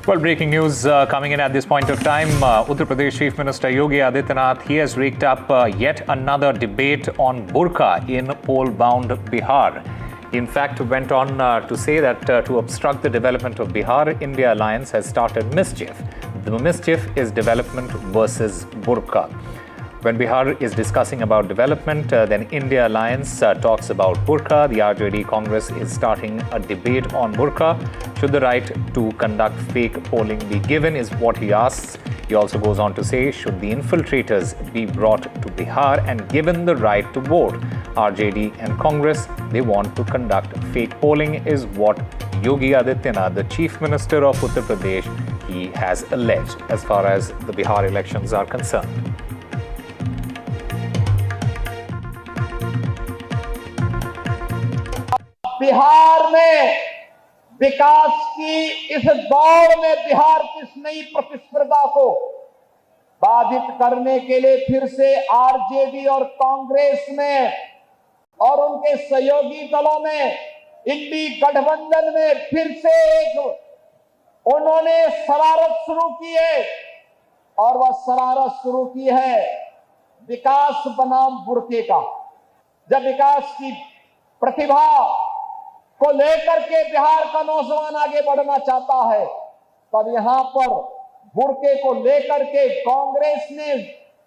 Well, breaking news coming in at this point of time. Uttar Pradesh Chief Minister Yogi Adityanath, he has raked up yet another debate on burqa in poll-bound Bihar. He in fact went on to say that to obstruct the development of Bihar, India Alliance has started mischief. The mischief is development versus burqa. When Bihar is discussing about development, then India Alliance talks about burqa. The RJD Congress is starting a debate on burqa. Should the right to conduct fake polling be given is what he asks. He also goes on to say, should the infiltrators be brought to Bihar and given the right to vote? RJD and Congress, they want to conduct fake polling is what Yogi Adityanath, the Chief Minister of Uttar Pradesh, he has alleged as far as the Bihar elections are concerned. Bihar में विकास की इस दौड़ में बिहार की इस नई प्रतिस्पर्धा को बाधित करने के लिए फिर से आरजेडी और कांग्रेस में और उनके सहयोगी दलों में इंडी गठबंधन में फिर से एक उन्होंने शरारत शुरू की है और वह शरारत शुरू की है विकास बनाम बुरके का। जब विकास की प्रतिभा को लेकर के बिहार का नौजवान आगे बढ़ना चाहता है, तब यहां पर बुरके को लेकर के कांग्रेस ने,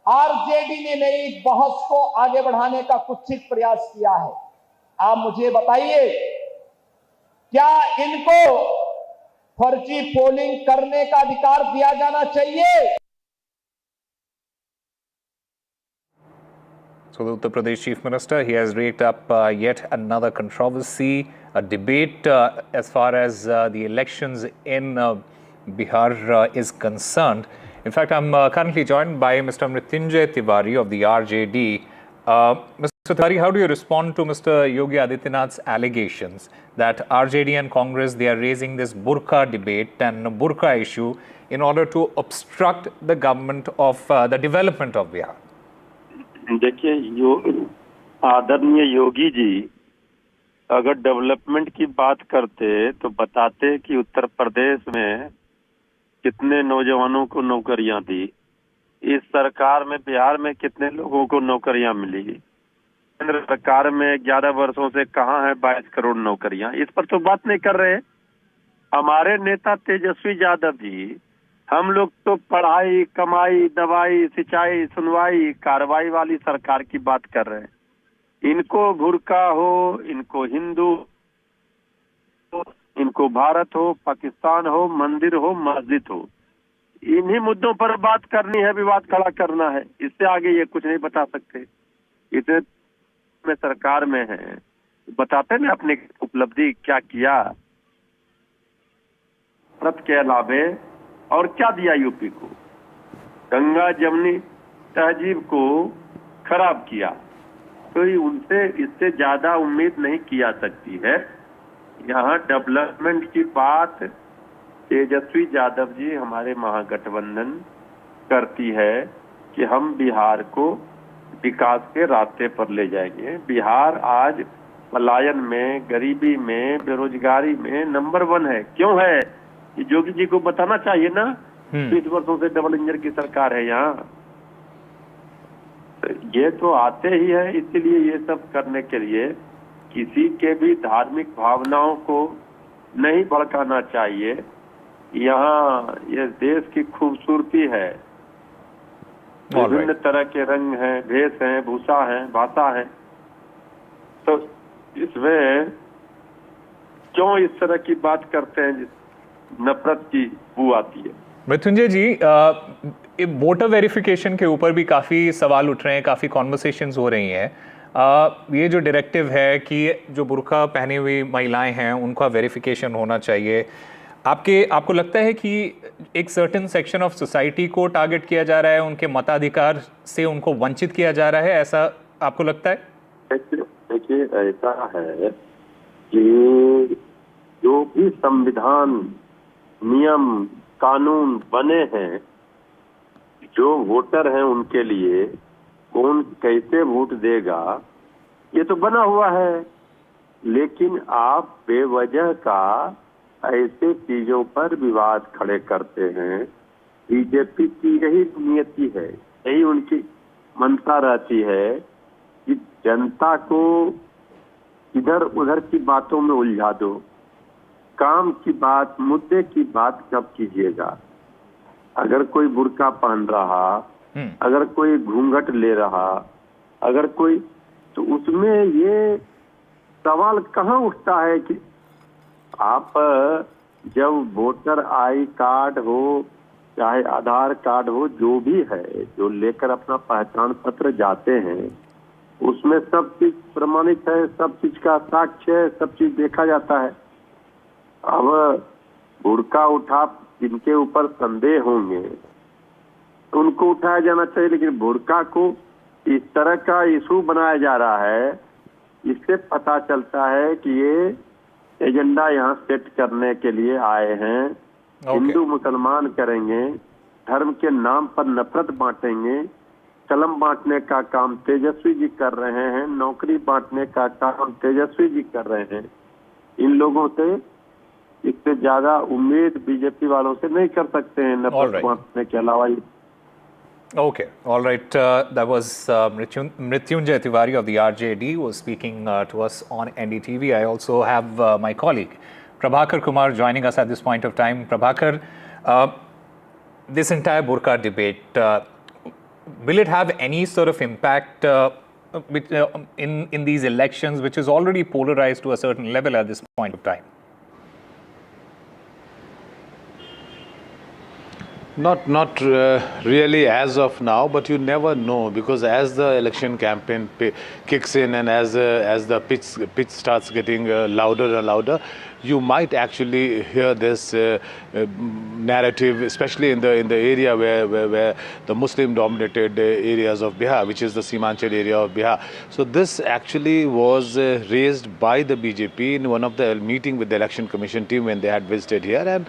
आरजेडी ने नई बहस को आगे बढ़ाने का कुत्सित प्रयास किया है। आप मुझे बताइए, क्या इनको फर्जी पोलिंग करने का अधिकार दिया जाना चाहिए? So the Uttar Pradesh Chief Minister, he has raked up yet another controversy, a debate as far as the elections in Bihar is concerned. In fact, I'm currently joined by Mr. Mrityunjay Tiwari of the RJD. Mr. Tiwari, how do you respond to Mr. Yogi Adityanath's allegations that RJD and Congress, they are raising this burqa debate and burqa issue in order to obstruct the government of the development of Bihar? देखिए, आदरणीय योगी जी अगर development की बात करते तो बताते कि उत्तर प्रदेश में कितने नौजवानों को नौकरियां दी, इस सरकार में बिहार में कितने लोगों को नौकरियां मिली, केंद्र सरकार में 11 वर्षों से कहां है 22 करोड़ नौकरियां, इस पर तो बात नहीं कर रहे। हमारे नेता तेजस्वी यादव जी, हम लोग तो पढ़ाई, कमाई, दवाई, सिंचाई, सुनवाई, कार्रवाई वाली सरकार की बात कर रहे हैं। इनको बुर्का हो, इनको हिंदू हो, इनको भारत हो, पाकिस्तान हो, मंदिर हो, मस्जिद हो, इन्हीं मुद्दों पर बात करनी है, विवाद खड़ा करना है। इससे आगे ये कुछ नहीं बता सकते। इतने में सरकार में है, बताते ना अपनी उपलब्धि क्या किया, भारत के अलावे और क्या दिया यूपी को, गंगा जमुनी तहजीब को खराब किया, तो उनसे इससे ज्यादा उम्मीद नहीं किया सकती है। यहाँ डेवलपमेंट की बात तेजस्वी यादव जी हमारे महागठबंधन करती है कि हम बिहार को विकास के रास्ते पर ले जाएंगे। बिहार आज पलायन में, गरीबी में, बेरोजगारी में नंबर 1 है। क्यों है? योगी जी को बताना चाहिए ना। 20 वर्षों से डबल इंजन की सरकार है यहाँ, तो ये तो आते ही है। इसीलिए ये सब करने के लिए किसी के भी धार्मिक भावनाओं को नहीं भड़काना चाहिए। यहाँ ये देश की खूबसूरती है, विभिन्न तरह के रंग हैं, भेष हैं, भूषा है, भाषा है, तो इसमें क्यों इस तरह की बात करते हैं जिस नफरत की बू आती है। मृत्युंजय जी, वोटर वेरिफिकेशन के ऊपर भी काफ़ी सवाल उठ रहे हैं, काफ़ी कॉन्वर्सेशंस हो रही हैं। ये जो डायरेक्टिव है कि जो बुर्का पहनी हुई महिलाएं हैं उनका वेरिफिकेशन होना चाहिए, आपको लगता है कि एक सर्टेन सेक्शन ऑफ सोसाइटी को टारगेट किया जा रहा है, उनके मताधिकार से उनको वंचित किया जा रहा है, ऐसा आपको लगता है? देखिए, ऐसा है कि जो भी संविधान, नियम, कानून बने हैं, जो वोटर हैं उनके लिए कौन कैसे वोट देगा ये तो बना हुआ है, लेकिन आप बेवजह का ऐसे चीजों पर विवाद खड़े करते हैं। बीजेपी की यही नियति है, यही उनकी मंशा रहती है कि जनता को इधर उधर की बातों में उलझा दो, काम की बात, मुद्दे की बात कब कीजिएगा। अगर कोई बुर्का पहन रहा, अगर कोई घूंघट ले रहा, अगर कोई, तो उसमें ये सवाल कहाँ उठता है कि आप जब वोटर आई कार्ड हो चाहे आधार कार्ड हो, जो भी है, जो लेकर अपना पहचान पत्र जाते हैं, उसमें सब चीज प्रमाणित है, सब चीज का साक्ष्य है, सब चीज देखा जाता है। अब बुर्का उठा जिनके ऊपर संदेह होंगे तो उनको उठाया जाना चाहिए, लेकिन बुर्का को इस तरह का इशू बनाया जा रहा है, इससे पता चलता है कि ये एजेंडा यहाँ सेट करने के लिए आए हैं। हिंदू मुसलमान करेंगे, धर्म के नाम पर नफरत बांटेंगे, कलम बांटने का काम तेजस्वी जी कर रहे हैं, नौकरी बांटने का काम तेजस्वी जी कर रहे हैं। इन लोगों से इससे ज्यादा उम्मीद बीजेपी वालों से नहीं कर सकते हैं नफरत बांटने के अलावा। Okay, all right. That was Mrityunjay Tiwari of the RJD was speaking to us on NDTV. I also have my colleague Prabhakar Kumar joining us at this point of time. Prabhakar, this entire burqa debate, will it have any sort of impact in these elections, which is already polarized to a certain level at this point of time? Not really as of now, but you never know, because as the election campaign kicks in and as the pitch starts getting louder and louder, you might actually hear this narrative, especially in the area where the Muslim-dominated areas of Bihar, which is the Simanchal area of Bihar. So this actually was raised by the BJP in one of the meeting with the election commission team when they had visited here, and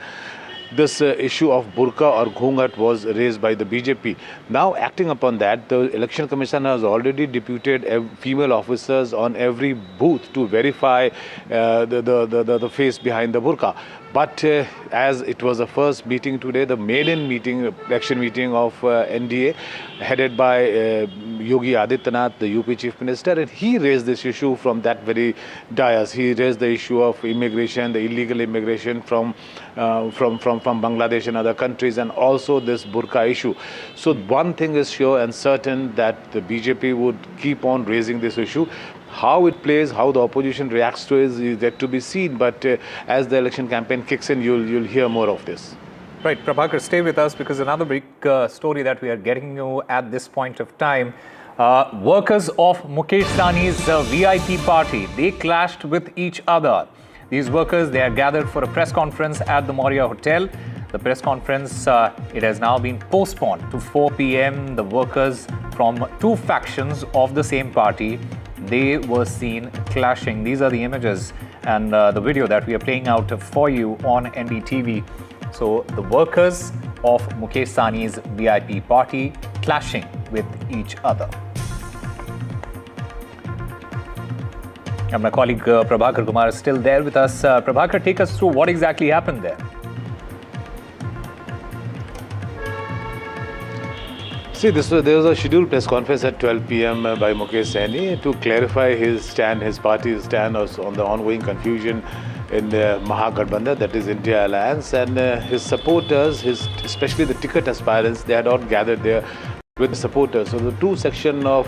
this issue of burqa or ghungat was raised by the BJP. Now, acting upon that, the Election Commission has already deputed female officers on every booth to verify the face behind the burqa. But as it was the first meeting today, the maiden meeting, election meeting of NDA, headed by Yogi Adityanath, the UP Chief Minister, and he raised this issue from that very dais. He raised the issue of immigration, the illegal immigration from Bangladesh and other countries, and also this burqa issue. So one thing is sure and certain, that the BJP would keep on raising this issue. How it plays, how the opposition reacts to it is yet to be seen. But as the election campaign kicks in, you'll hear more of this. Right, Prabhakar, stay with us, because another big story that we are getting you at this point of time. Workers of Mukesh Sahni's VIP party, they clashed with each other. These workers, they are gathered for a press conference at the Moria Hotel. The press conference, it has now been postponed to 4 p.m. The workers from two factions of the same party, they were seen clashing. These are the images and the video that we are playing out for you on NDTV. So the workers of Mukesh Sahni's VIP party clashing with each other. And my colleague Prabhakar Kumar is still there with us. Prabhakar, take us through what exactly happened there. See, there was a scheduled press conference at 12 p.m. By Mukesh Saini to clarify his party's stand on the ongoing confusion in the Mahagathbandhan, that is India Alliance, and his supporters, especially the ticket aspirants, they had not gathered there with the supporters. So the two section of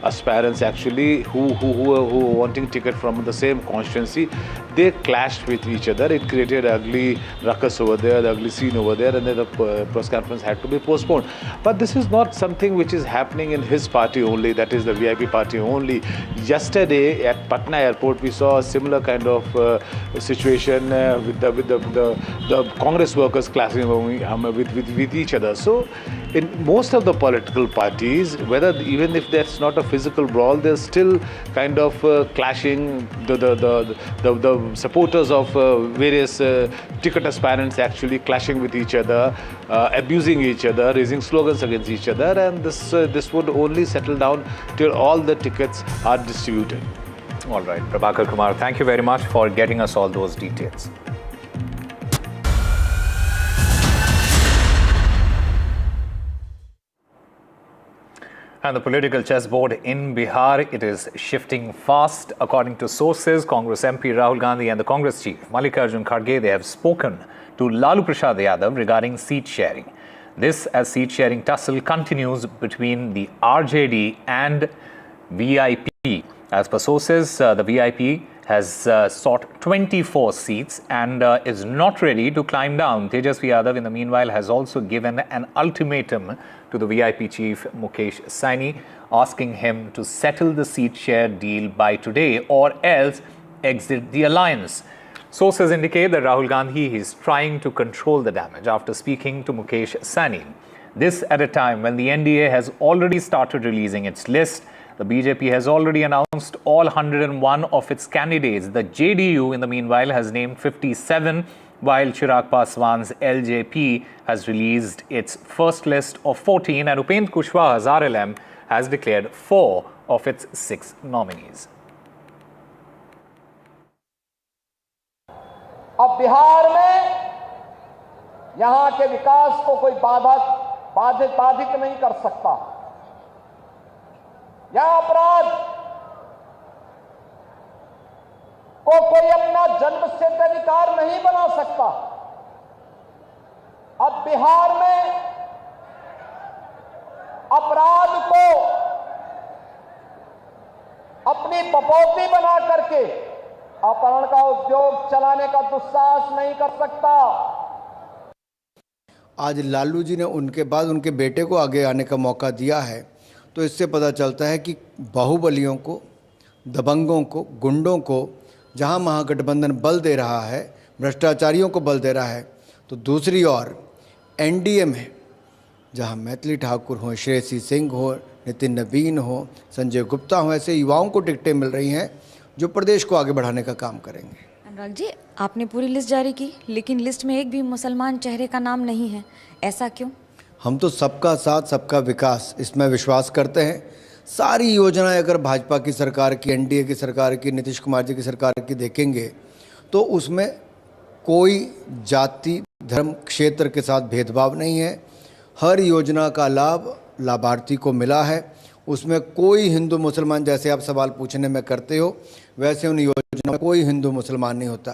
aspirants actually who were wanting ticket from the same constituency, they clashed with each other. It created ugly ruckus over there, the ugly scene over there, and then the press conference had to be postponed. But this is not something which is happening in his party only, that is the VIP party only. Yesterday at Patna airport, we saw a similar kind of situation with the Congress workers clashing with each other. So in most of the political parties, even if that's not a physical brawl, there's still kind of clashing. The supporters of various ticket aspirants actually clashing with each other, abusing each other, raising slogans against each other, and this would only settle down till all the tickets are distributed. All right, Prabhakar Kumar, thank you very much for getting us all those details. And the political chessboard in Bihar, it is shifting fast. According to sources, Congress MP Rahul Gandhi and the Congress chief Mallikarjun Kharge, they have spoken to Lalu Prasad Yadav regarding seat sharing. This as seat sharing tussle continues between the RJD and VIP. As per sources, the VIP has sought 24 seats and is not ready to climb down. Tejasvi Yadav, in the meanwhile, has also given an ultimatum to the VIP chief Mukesh Saini, asking him to settle the seat share deal by today or else exit the alliance. Sources indicate that Rahul Gandhi is trying to control the damage after speaking to Mukesh Saini. This at a time when the NDA has already started releasing its list. The BJP has already announced all 101 of its candidates. The JDU, in the meanwhile, has named 57, while Chirag Paswan's LJP has released its first list of 14, and Upendra Kushwaha's RLM has declared 4 of its 6 nominees. अब बिहार में यहाँ के विकास को कोई बाधित नहीं कर सकता। यह अपराध को कोई अपना जन्मसिद्ध अधिकार नहीं बना सकता। अब बिहार में अपराध को अपनी पपौती बना करके अपहरण का उद्योग चलाने का दुस्साहस नहीं कर सकता। आज लालू जी ने उनके बाद उनके बेटे को आगे आने का मौका दिया है, तो इससे पता चलता है कि बाहुबलियों को, दबंगों को, गुंडों को जहां महागठबंधन बल दे रहा है, भ्रष्टाचारियों को बल दे रहा है, तो दूसरी ओर एनडीए में जहां मैथिली ठाकुर हो, श्रेयसी सिंह हो, नितिन नवीन हो, संजय गुप्ता हो, ऐसे युवाओं को टिकटें मिल रही हैं जो प्रदेश को आगे बढ़ाने का काम करेंगे। अनुराग जी, आपने पूरी लिस्ट जारी की, लेकिन लिस्ट में एक भी मुसलमान चेहरे का नाम नहीं है, ऐसा क्यों? हम तो सबका साथ सबका विकास इसमें विश्वास करते हैं। सारी योजनाएं अगर भाजपा की सरकार की, एनडीए की सरकार की, नीतीश कुमार जी की सरकार की देखेंगे तो उसमें कोई जाति, धर्म, क्षेत्र के साथ भेदभाव नहीं है। हर योजना का लाभ लाभार्थी को मिला है। उसमें कोई हिंदू मुसलमान, जैसे आप सवाल पूछने में करते हो, वैसे उन योजनाओं में कोई हिंदू मुसलमान नहीं होता।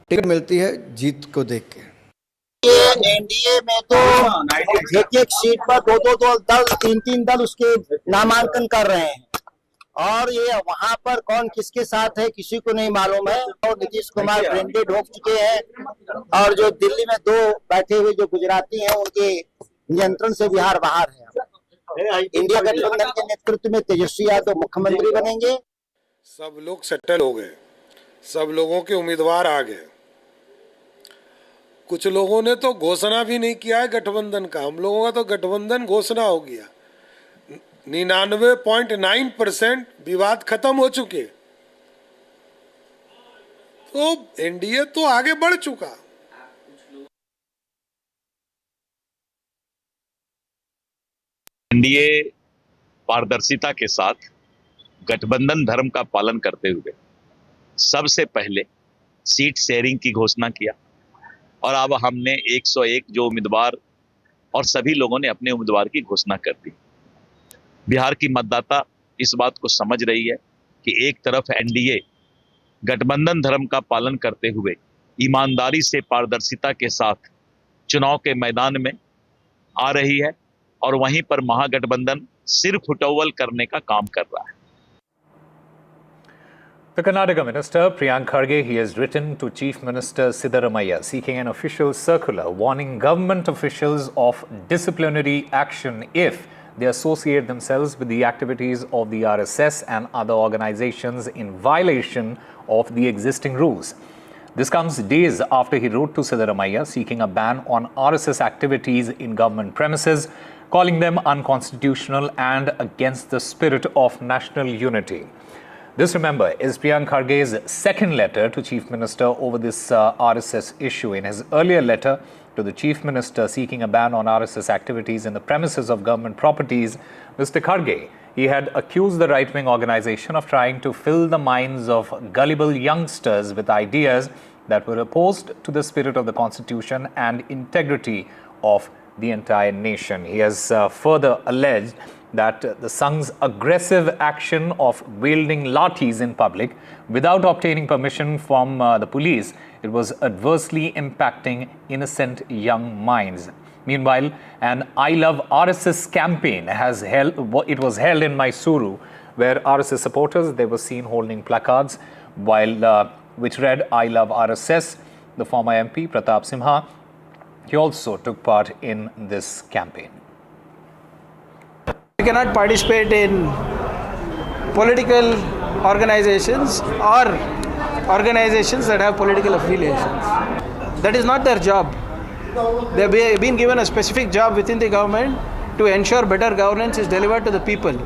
टिकट मिलती है जीत को देख के। एनडीए में तो एक सीट पर दो दल, तीन दल उसके नामांकन कर रहे हैं, और ये वहां पर कौन किसके साथ है किसी को नहीं मालूम है। और नीतीश कुमार ब्रेंडेड हो चुके हैं, और जो दिल्ली में 2 बैठे हुए जो गुजराती हैं उनके नियंत्रण से बिहार बाहर है। इंडिया गठबंधन के नेतृत्व में तेजस्वी यादव मुख्यमंत्री बनेंगे। सब लोग सेटल हो गए, सब लोगों के उम्मीदवार आ गए। कुछ लोगों ने तो घोषणा भी नहीं किया है गठबंधन का। हम लोगों का तो गठबंधन घोषणा हो गया। 99.9% विवाद खत्म हो चुके, तो एनडीए तो आगे बढ़ चुका। एनडीए पारदर्शिता के साथ गठबंधन धर्म का पालन करते हुए सबसे पहले सीट शेयरिंग की घोषणा किया, और अब हमने 101 जो उम्मीदवार और सभी लोगों ने अपने उम्मीदवार की घोषणा कर दी। बिहार की मतदाता इस बात को समझ रही है कि एक तरफ एनडीए गठबंधन धर्म का पालन करते हुए ईमानदारी से पारदर्शिता के साथ चुनाव के मैदान में आ रही है और वहीं पर महागठबंधन सिर्फ फुटौवल करने का काम कर रहा है। The Karnataka Minister Priyank Kharge, he has written to Chief Minister Siddaramaiah seeking an official circular warning government officials of disciplinary action if they associate themselves with the activities of the RSS and other organizations in violation of the existing rules. This comes days after he wrote to Siddaramaiah seeking a ban on RSS activities in government premises, calling them unconstitutional and against the spirit of national unity. This, remember, is Priyank Kharge's second letter to Chief Minister over this RSS issue. In his earlier letter to the Chief Minister seeking a ban on RSS activities in the premises of government properties, Mr. Kharge, he had accused the right-wing organization of trying to fill the minds of gullible youngsters with ideas that were opposed to the spirit of the Constitution and integrity of the entire nation. He has further alleged that the Sangh's aggressive action of wielding lathis in public without obtaining permission from the police, it was adversely impacting innocent young minds. Meanwhile, an I Love RSS campaign was held in Mysuru, where RSS supporters, they were seen holding placards which read I Love RSS. The former MP Pratap Simha, he also took part in this campaign. We cannot participate in political organizations or organizations that have political affiliations. That is not their job. They have been given a specific job within the government to ensure better governance is delivered to the people.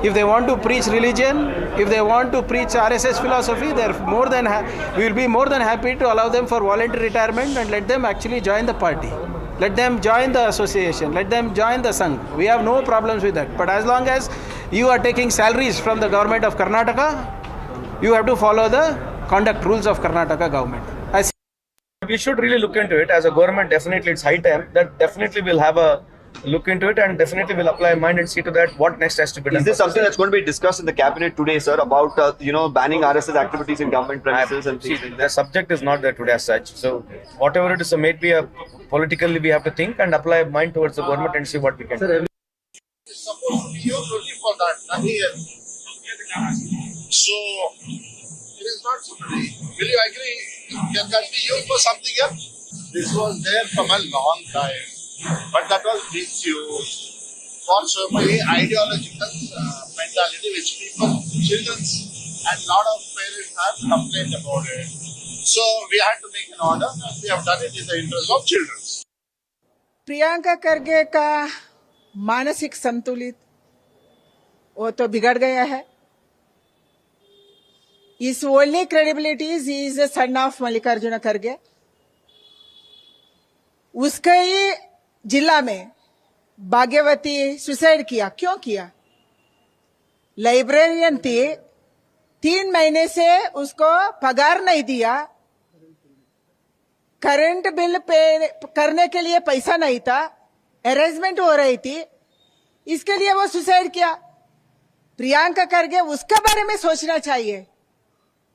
If they want to preach religion, if they want to preach RSS philosophy, we will be more than happy to allow them for voluntary retirement and let them actually join the party. Let them join the association. Let them join the Sangh. We have no problems with that. But as long as you are taking salaries from the government of Karnataka, you have to follow the conduct rules of Karnataka government. We should really look into it. As a government, definitely it's high time that definitely we'll have a look into it and definitely we'll apply mind and see to that what next has to be done. Is this something that's going to be discussed in the cabinet today, sir, about banning RSS activities in government premises and things like that? The subject is not there today as such. So whatever it is, so maybe politically we have to think and apply mind towards the government and see what we can do. It's supposed to be used only for that, nothing else. So it is not somebody. Will you agree? Can that be used for something else? This was there from a long time, but that was misused for so many ideological mentality which children and lot of parents have complained about it. So we had to make an order and we have done it in the interest of children. Priyanka Kharge का मानसिक संतुलित वो तो बिगड़ गया है. His only credibility is he is a son of Mallikarjuna Kharge. उसके ही जिला में भाग्यवती सुसाइड किया. क्यों किया? लाइब्रेरियन थी, 3 महीने से उसको पगार नहीं दिया, करंट बिल पे करने के लिए पैसा नहीं था, अरेंजमेंट हो रही थी, इसके लिए वो सुसाइड किया. प्रियंका खरगे उसके बारे में सोचना चाहिए.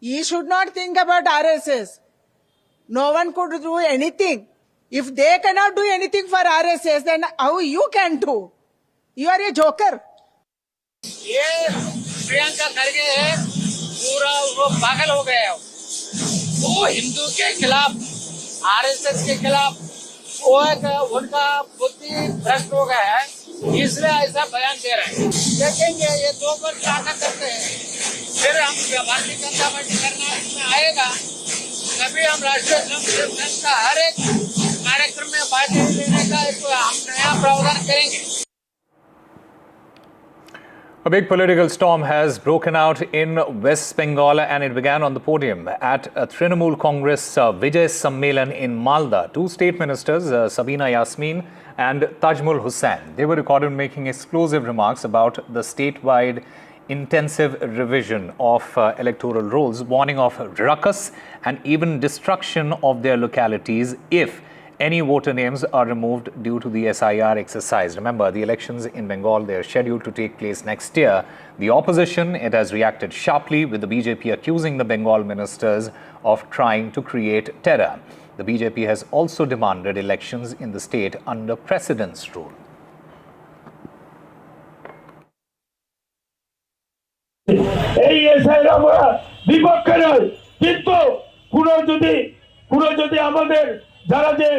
He should not think about RSS. No one could do anything. If they cannot do anything for RSS, then how you can do? You are a joker. ये प्रियंका खरगे है, पूरा वो पागल हो गया. वो हिंदू के खिलाफ, RSS के खिलाफ, वो उनका बुद्धि भ्रष्ट हो गया है, इसलिए ऐसा बयान दे रहे हैं. देखेंगे ये 2 वर्ष आगे करते हैं, फिर हम भारतीय जनता पार्टी करना इसमें आएगा, तभी हम राष्ट्रीय संघ का हर एक कार्यक्रम में बातें लेने का हम नया प्रावधान करेंगे. A big political storm has broken out in West Bengal and it began on the podium at Trinamool Congress Vijay Sammelan in Malda. 2 state ministers, Sabina Yasmin and Tajmul Hussain, they were recorded making explosive remarks about the statewide intensive revision of electoral rolls, warning of ruckus and even destruction of their localities if any voter names are removed due to the SIR exercise. Remember, the elections in Bengal, they are scheduled to take place next year. The opposition, it has reacted sharply, with the BJP accusing the Bengal ministers of trying to create terror. The BJP has also demanded elections in the state under precedence rule. যারা যে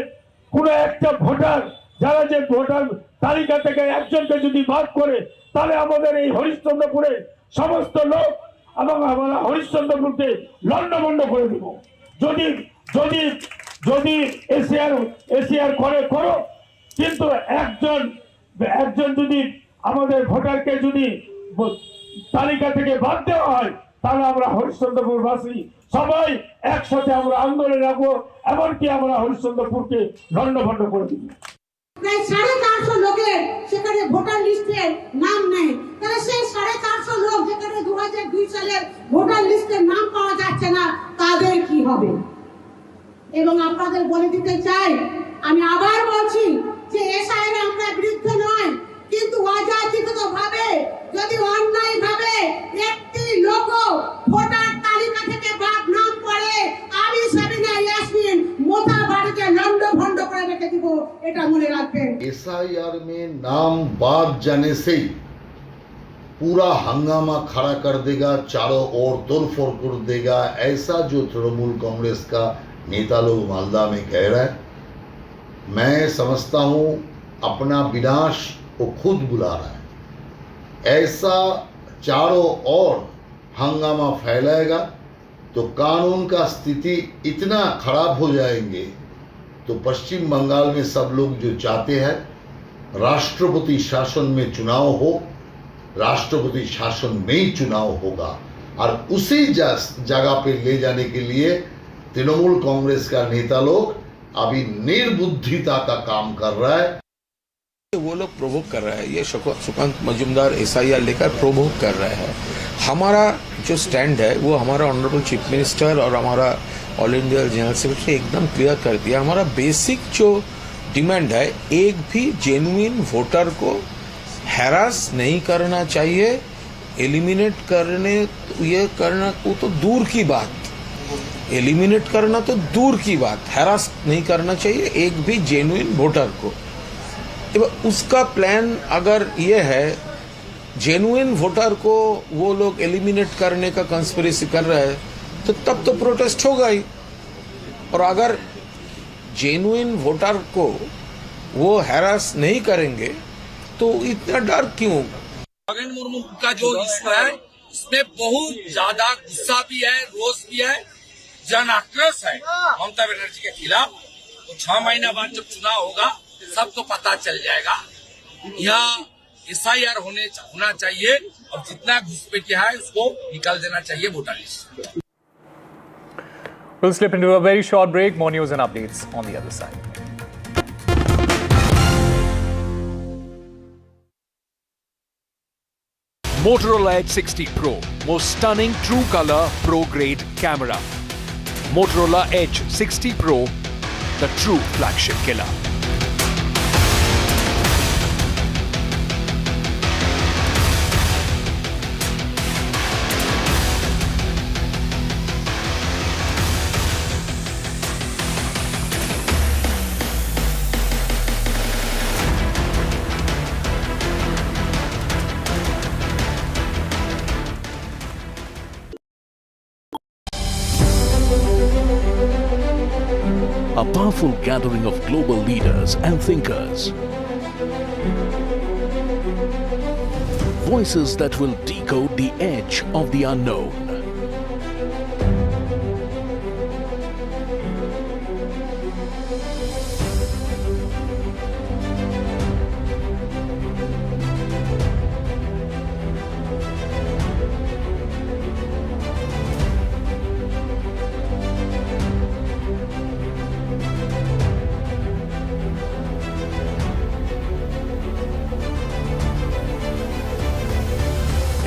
কোনো একটা voter যারা যে voter তালিকা থেকে একজনকে যদি বাদ করে তাহলে আমাদের এই হরিশ্চন্দ্রপুরের সমস্ত লোক এবং আমরা হরিশ্চন্দ্রপুরকে লন্ডভন্ড করে দেব। যদি যদি যদি এসিআর করে করো, কিন্তু একজন যদি আমাদের ভোটারকে যদি তালিকা থেকে বাদ দেওয়া হয় তাহলে আমরা হরিশ্চন্দ্রপুরবাসী সবাই একসাথে আমরা আন্দোলনে রাখবো, এমনকি আমরা হরিশ্চন্দ্রপুরকে লন্ডভন্ড করে দিব। প্রায় 450 লোকের সেখানে ভোটার লিস্টে নাম নেই, তাহলে সেই 450 লোক যেখানে 2002 সালের ভোটার লিস্টে নাম পাওয়া যাচ্ছে না, তাদের কি হবে? এবং আপনাদের বলে দিতে চাই, আমি আবার বলছি যে এসআইআর আমরা বিরুদ্ধে নয়, কিন্তু অযাচিতভাবে যদি অন্যায় ভাবে একটি লোক ভোটার তালিকা থেকে বাদ নাম পড়ে, আমি সাবিনা ইয়াসমিন মোটা বাড়িতে লন্ডভন্ড করে রেখে দিব, এটা মনে রাখবেন। एसआईआर में नाम बाद जाने से पूरा हंगामा खड़ा कर देगा, चारों ओर तोड़फोड़ कर देगा, ऐसा जो तृणमूल कांग्रेस का नेता लोग मालदा में कह रहा है, मैं समझता हूँ अपना विनाश वो खुद बुला रहा है। ऐसा चारों ओर हंगामा फैलाएगा तो कानून का स्थिति इतना खराब हो जाएंगे, तो पश्चिम बंगाल में सब लोग जो चाहते हैं राष्ट्रपति शासन में चुनाव हो, राष्ट्रपति शासन में ही चुनाव होगा, और उसी जगह पे ले जाने के लिए तृणमूल कांग्रेस का नेता लोग अभी निर्बुद्धिता का काम कर रहा है। वो लोग प्रोवोक कर रहा है, ये सुकांत मजूमदार एसआईआर लेकर प्रोवोक कर रहे हैं। हमारा जो स्टैंड है वो हमारा ऑनरेबल चीफ मिनिस्टर और हमारा ऑल इंडिया जनरल सेक्रेटरी एकदम क्लियर कर दिया। हमारा बेसिक जो डिमांड है, एक भी जेन्युइन वोटर को हैरास नहीं करना चाहिए, एलिमिनेट करने ये करना वो तो दूर की बात, एलिमिनेट करना तो दूर की बात, हैरास नहीं करना चाहिए एक भी जेन्युइन वोटर को। उसका प्लान अगर ये है, जेन्युइन वोटर को वो लोग एलिमिनेट करने का कंस्पिरेसी कर रहे हैं, तो तब तो प्रोटेस्ट होगा ही। और अगर जेन्युइन वोटर को वो हैरास नहीं करेंगे तो इतना डर क्यों? नरेंद्र मुर्मू का जो हिस्सा है इसमें बहुत ज्यादा गुस्सा भी है, रोष भी है, जन आक्रोश है ममता बनर्जी के खिलाफ। तो 6 महीना बाद जब चुनाव होगा सब तो पता चल जाएगा। यहाँ एसआईआर होना चाहिए और जितना घुसपैठिया है उसको निकाल देना चाहिए voter list. We'll slip into a very short break. More news and updates on the other side. Motorola Edge 60 Pro, most stunning true color pro grade camera. Motorola Edge 60 Pro, the true flagship killer. A powerful gathering of global leaders and thinkers. Voices that will decode the edge of the unknown.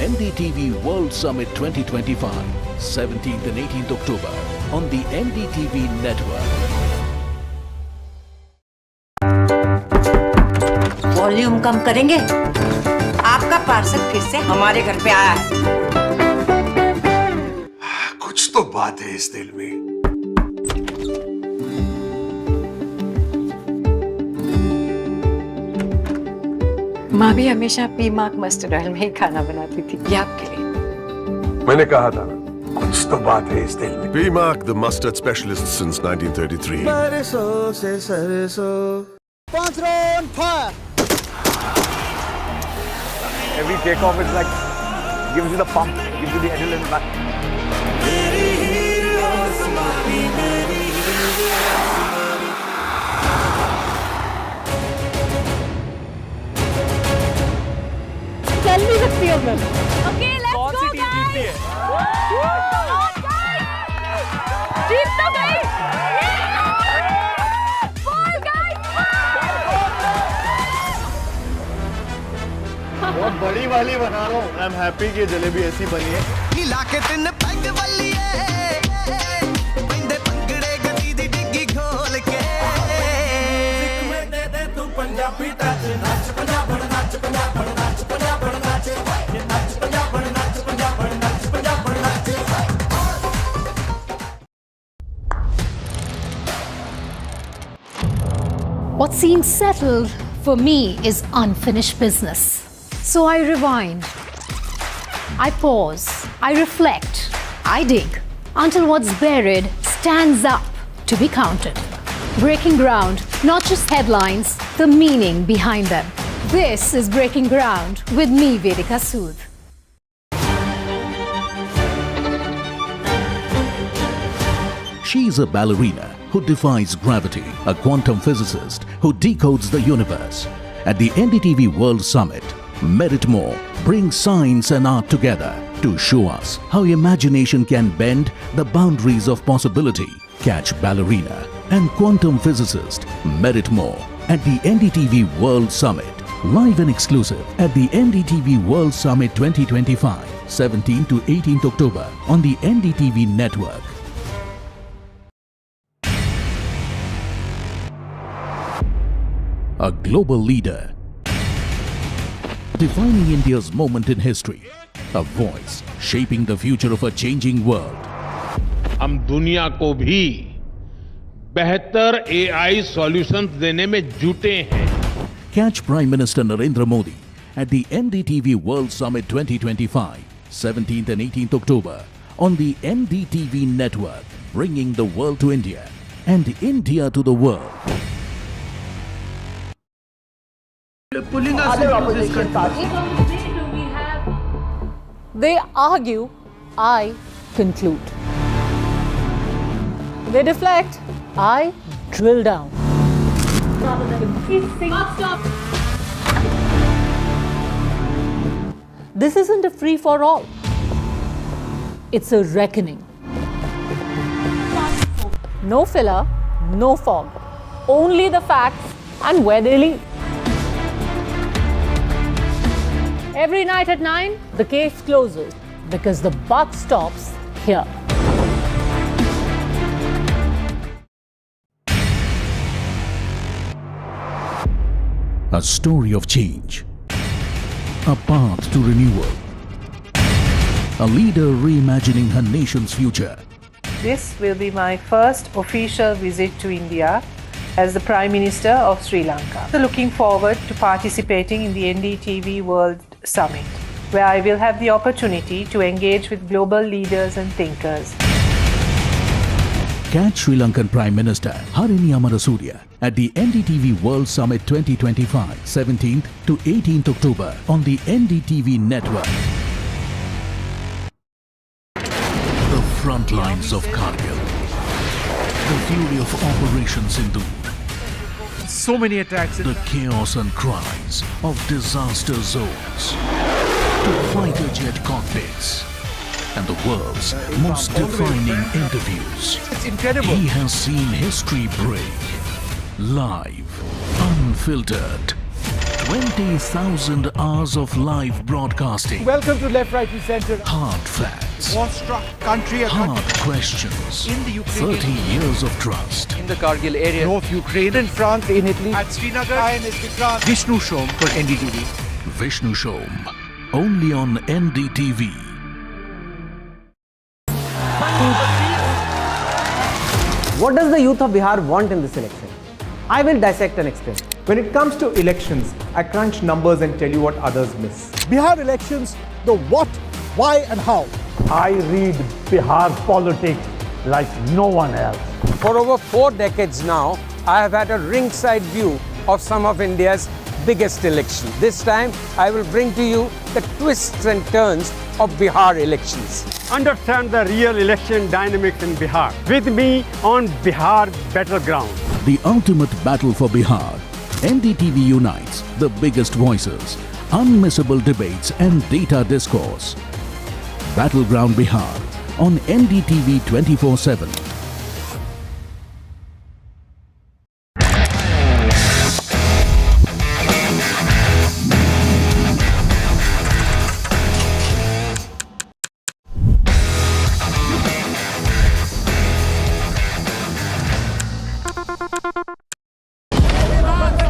NDTV World Summit 2025, 17th and 18th October on the NDTV network. कम करेंगे? आपका parcel फिर से हमारे घर पे आया है। कुछ तो बात है इस दिल में। माँ भी हमेशा पी मार्क मस्टर्ड ऑयल में ही खाना बनाती थी, ये आपके लिए। मैंने कहा था ना, कुछ तो बात है इस दिल में। P-Mark, the mustard specialist since 1933. सरसों से सरसों 5 round fire. Every takeoff is like gives you the pump, gives you the adrenaline rush. चल नहीं सकती अब मैं। Okay, let's कौन सी go, टीम जीतती है? जीत तो गई। बहुत बड़ी वाली बना रहा हूँ। आई एम हैप्पी कि जलेबी ऐसी बनी है। नीला के दिन पैग वाली है, बंदे पंगड़े गदी दी डिग्गी खोल के। में दे दे तू पंजाबी टच, नाच पंजाब नाच पंजाब नाच पंजाब नाच, नाच पंजाब नाच पंजाब नाच पंजाब नाच। What seems settled for me is unfinished business. So I rewind, I pause, I reflect, I dig until what's buried stands up to be counted. Breaking ground, not just headlines, the meaning behind them. This is Breaking Ground with me, Vedika Sud. She is a ballerina who defies gravity, a quantum physicist who decodes the universe. At the NDTV World Summit, Merit More brings science and art together to show us how imagination can bend the boundaries of possibility. Catch ballerina and quantum physicist Merit More at the NDTV World Summit. Live and exclusive at the NDTV World Summit 2025, 17th to 18th October on the NDTV network. A global leader, defining India's moment in history, a voice shaping the future of a changing world. हम दुनिया को भी बेहतर AI solutions देने में जुटे हैं। Catch Prime Minister Narendra Modi at the NDTV World Summit 2025, 17th and 18th October on the NDTV network, bringing the world to India and India to the world. Pulling us into this country. They argue, I conclude. They deflect, I drill down. This isn't a free for all. It's a reckoning. No filler, no fog. Only the facts and where they lead. Every night at 9, the case closes because the buck stops here. A story of change, a path to renewal, a leader reimagining her nation's future. This will be my first official visit to India as the Prime Minister of Sri Lanka. So looking forward to participating in the NDTV World Summit, where I will have the opportunity to engage with global leaders and thinkers. Catch Sri Lankan Prime Minister Harini Amarasuriya at the NDTV World Summit 2025, 17th to 18th October on the NDTV network. The front lines of Kargil, the fury of Operation Sindhu, So many attacks. the chaos and cries of disaster zones, to fighter jet cockpits, and the world's most defining interviews. It's incredible. He has seen history break. Live, unfiltered. 20,000 hours of live broadcasting. Welcome to Left, Right and Center. Hard facts debates, war-struck country hard questions, in the Ukrainian 30 years of trust. in the Kargil area, North Ukraine, in France, in Italy, at Srinagar, and Vishnu Shom for NDTV. Vishnu Shom, only on NDTV. What does the youth of Bihar want in this election? I will dissect and explain. When it comes to elections, I crunch numbers and tell you what others miss. Bihar elections, the what, why and how. I read Bihar politics like no one else. For over 4 decades now, I have had a ringside view of some of India's biggest elections. This time, I will bring to you the twists and turns of Bihar elections. Understand the real election dynamics in Bihar. With me on Bihar Battleground. The ultimate battle for Bihar. NDTV unites the biggest voices, unmissable debates and data discourse. Battleground Bihar on NDTV 24/7.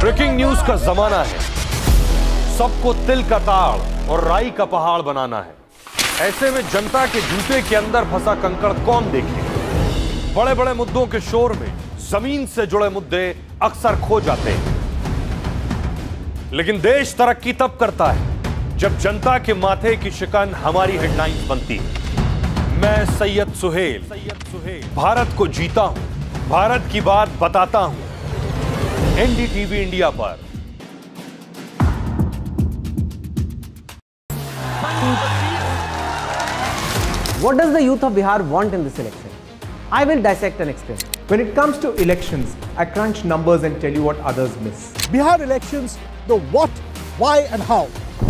Breaking news का जमाना है। सबको तिल का ताड़ और राई का पहाड़ बनाना है। ऐसे में जनता के जूते के अंदर फंसा कंकड़ कौन देखे? बड़े बड़े मुद्दों के शोर में जमीन से जुड़े मुद्दे अक्सर खो जाते हैं। लेकिन देश तरक्की तब करता है जब जनता के माथे की शिकन हमारी हेडलाइंस बनती है। मैं सैयद सुहेल भारत को जीता हूं, भारत की बात बताता हूं। एनडीटीवी इंडिया पर। What does the youth of Bihar want in this election? I will dissect and explain. When it comes to elections, I crunch numbers and tell you what others miss. Bihar elections, the what, why and how.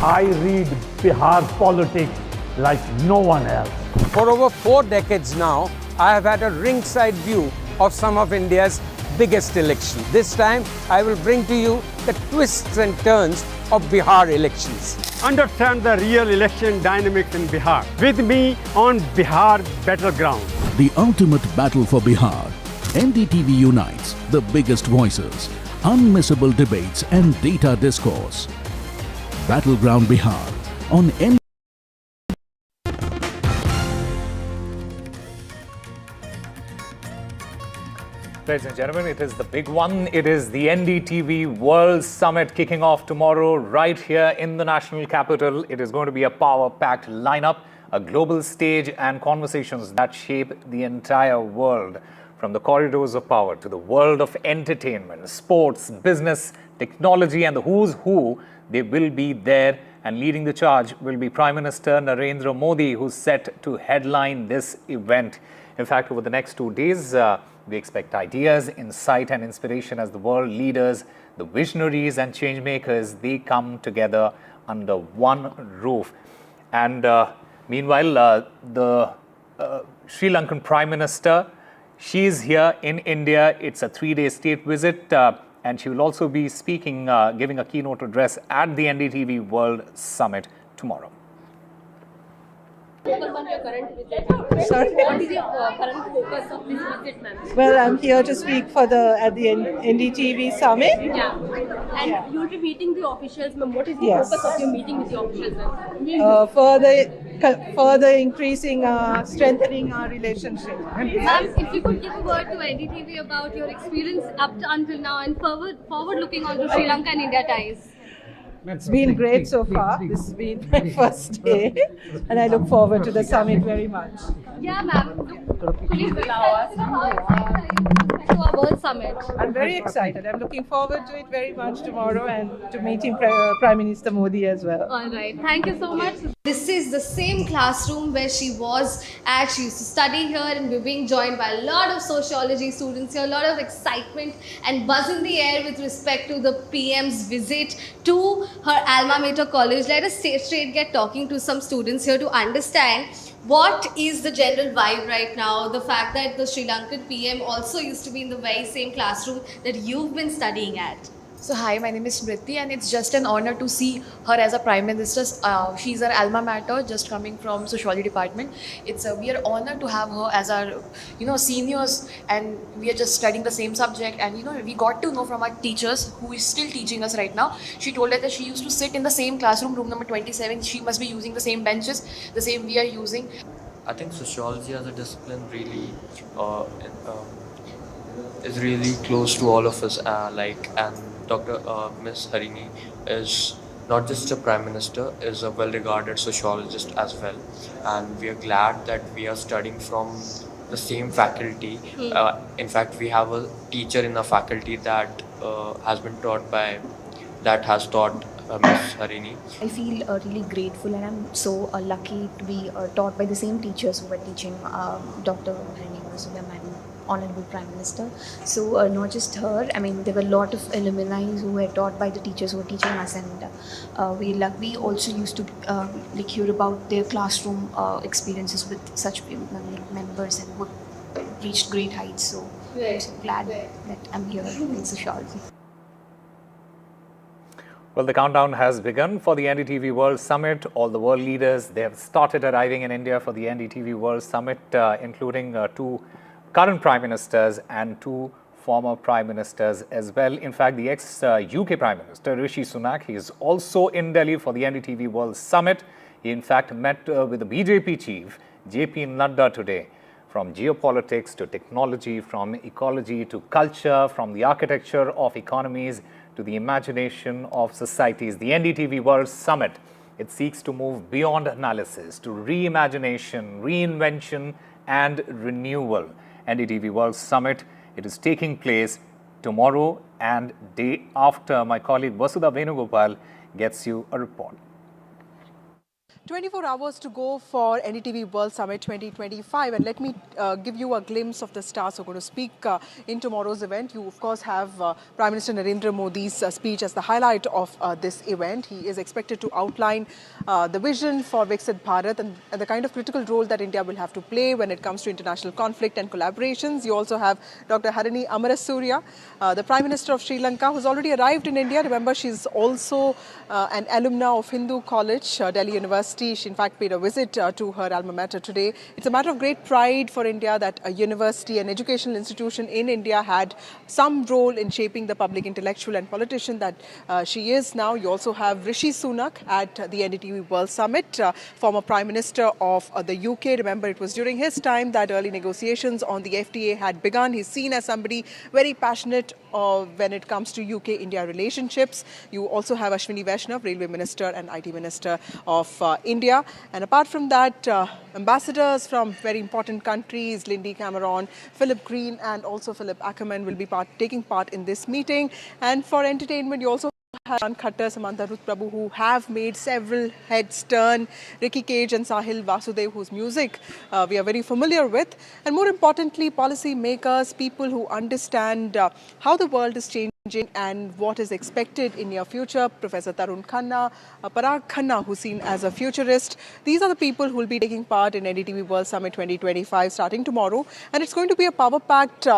I read Bihar politics like no one else. For over 4 decades now, I have had a ringside view of some of India's biggest elections. This time, I will bring to you the twists and turns of Bihar elections. Understand the real election dynamics in Bihar. With me on Bihar Battleground. The ultimate battle for Bihar. NDTV unites the biggest voices, unmissable debates and data discourse. Battleground Bihar on NDTV. Ladies and gentlemen, it is the big one. It is the NDTV World Summit kicking off tomorrow right here in the national capital. It is going to be a power-packed lineup, a global stage and conversations that shape the entire world. From the corridors of power to the world of entertainment, sports, business, technology and the who's who, they will be there, and leading the charge will be Prime Minister Narayana Murthy, who's set to headline this event. In fact, over the next 2 days, we expect ideas, insight and inspiration as the world leaders, the visionaries and change makers, they come together under one roof. And meanwhile, the Sri Lankan Prime Minister, she is here in India. It's a 3-day state visit and she will also be speaking, giving a keynote address at the NDTV World Summit tomorrow. Sorry? What is your current focus of this visit, ma'am? Well, I'm here to speak for at the NDTV summit. Yeah. And you'll be meeting the officials, ma'am. What is the Yes. focus of your meeting with the officials, ma'am? Further increasing, strengthening our relationship. Ma'am, if you could give a word to NDTV about your experience up to until now and forward looking on to Sri Lanka and India ties. It's been great so far. This has been my first day, and I look forward to the summit very much. Yeah, ma'am. Please allow us to our World Summit. I'm very excited. I'm looking forward to it very much tomorrow and to meeting Prime Minister Modi as well. All right. Thank you so much. This is the same classroom where she was at. She used to study here, and we're being joined by a lot of sociology students here, a lot of excitement and buzz in the air with respect to the PM's visit to her alma mater college. Let us straight get talking to some students here to understand what is the general vibe right now. The fact that the Sri Lankan PM also used to be in the very same classroom that you've been studying at. So hi, my name is Murty, and it's just an honor to see her as a Prime Minister. She's our alma mater, just coming from Sociology Department. We are honored to have her as our, seniors, and we are just studying the same subject. And we got to know from our teachers, who is still teaching us right now. She told us that she used to sit in the same classroom, room number 27. She must be using the same benches, the same we are using. I think sociology as a discipline really is really close to all of us. And Dr. Ms. Harini is not just a Prime Minister, is a well-regarded sociologist as well. And we are glad that we are studying from the same faculty. In fact, we have a teacher in the faculty that has taught Ms. Harini. I feel really grateful, and I'm so lucky to be taught by the same teachers who were teaching Dr. Narayana Murthy Sudha, Honorable Prime Minister. So not just her, I mean, there were a lot of alumni who were taught by the teachers who were teaching us, and we also used to hear about their classroom experiences with such members and who reached great heights. So I'm so glad that I'm here in sociology. Well, the countdown has begun for the NDTV World Summit. All the world leaders, they have started arriving in India for the NDTV World Summit, including two current Prime Ministers and two former Prime Ministers as well. In fact, the ex-UK Prime Minister, Rishi Sunak, he is also in Delhi for the NDTV World Summit. He in fact met with the BJP chief, JP Nadda, today. From geopolitics to technology, from ecology to culture, from the architecture of economies to the imagination of societies. The NDTV World Summit, it seeks to move beyond analysis to reimagination, reinvention and renewal. NDTV World Summit, it is taking place tomorrow and day after. My colleague Vasudha Venugopal gets you a report. 24 hours to go for NDTV World Summit 2025, and let me give you a glimpse of the stars who are going to speak in tomorrow's event. You of course have Prime Minister Narendra Modi's speech as the highlight of this event. He is expected to outline the vision for Viksit Bharat and the kind of critical role that India will have to play when it comes to international conflict and collaborations. You also have Dr. Harini Amarasuriya, the Prime Minister of Sri Lanka, who's already arrived in India. Remember, she's also an alumna of Hindu College, Delhi University. She in fact paid a visit to her alma mater today. It's a matter of great pride for India that a university, an educational institution in India had some role in shaping the public intellectual and politician that she is now. You also have Rishi Sunak at the NDTV World Summit, former Prime Minister of the UK. Remember, it was during his time that early negotiations on the FTA had begun. He's seen as somebody very passionate when it comes to UK-India relationships. You also have Ashwini Vaishnav, Railway Minister and IT Minister of India. And apart from that, ambassadors from very important countries, Lindy Cameron, Philip Green and also Philip Ackerman will be taking part in this meeting. And for entertainment, you also have Ran Khattar, Samantha Ruth Prabhu, who have made several heads turn, Ricky Cage and Sahil Vasudev, whose music we are very familiar with. And more importantly, policy makers, people who understand how the world is changing and what is expected in near future. Professor Tarun Khanna, Parag Khanna, who's seen as a futurist. These are the people who will be taking part in NDTV World Summit 2025 starting tomorrow. And it's going to be a power-packed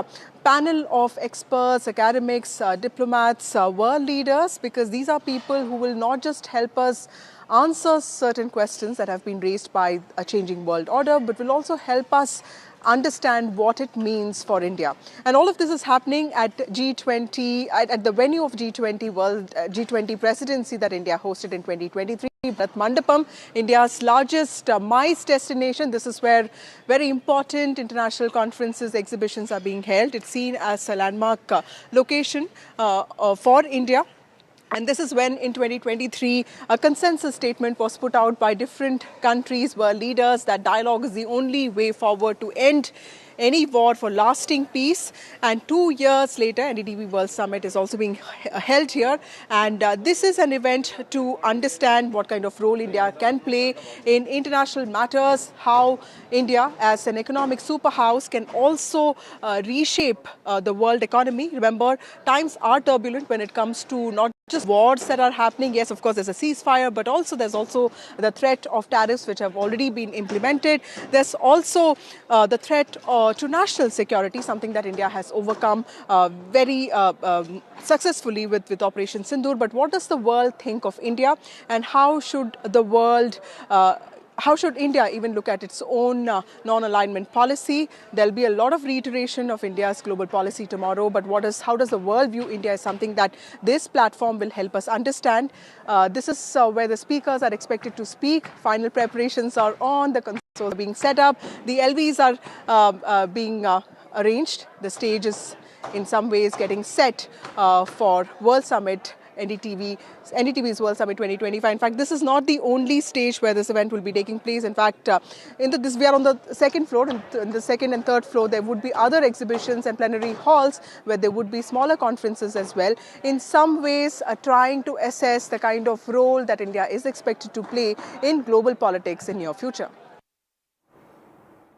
panel of experts, academics, diplomats, world leaders, because these are people who will not just help us answer certain questions that have been raised by a changing world order, but will also help us understand what it means for India. And all of this is happening at G20, at the venue of G20 G20 presidency that India hosted in 2023. Bharat Mandapam, India's largest MICE destination. This is where very important international conferences, exhibitions are being held. It's seen as a landmark location for India. And this is when, in 2023, a consensus statement was put out by different countries, world leaders, that dialogue is the only way forward to end any war for lasting peace. And 2 years later, NDTV World Summit is also being held here. And this is an event to understand what kind of role India can play in international matters, how India as an economic superhouse can also reshape the world economy. Remember, times are turbulent when it comes to not just wars that are happening. Yes, of course, there's a ceasefire, but also there's also the threat of tariffs which have already been implemented. There's also the threat of to national security, something that India has overcome very successfully with Operation Sindoor. But what does the world think of India, and how should the world how should India even look at its own non-alignment policy? There'll be a lot of reiteration of India's global policy tomorrow, but how does the world view India is something that this platform will help us understand. This is where the speakers are expected to speak. Final preparations are on, the consoles are being set up, the LVs are being arranged. The stage is in some ways getting set for World Summit, NDTV's World Summit 2025. In fact, this is not the only stage where this event will be taking place. In fact, we are on the second floor. In the second and third floor, there would be other exhibitions and plenary halls where there would be smaller conferences as well. In some ways, trying to assess the kind of role that India is expected to play in global politics in near future.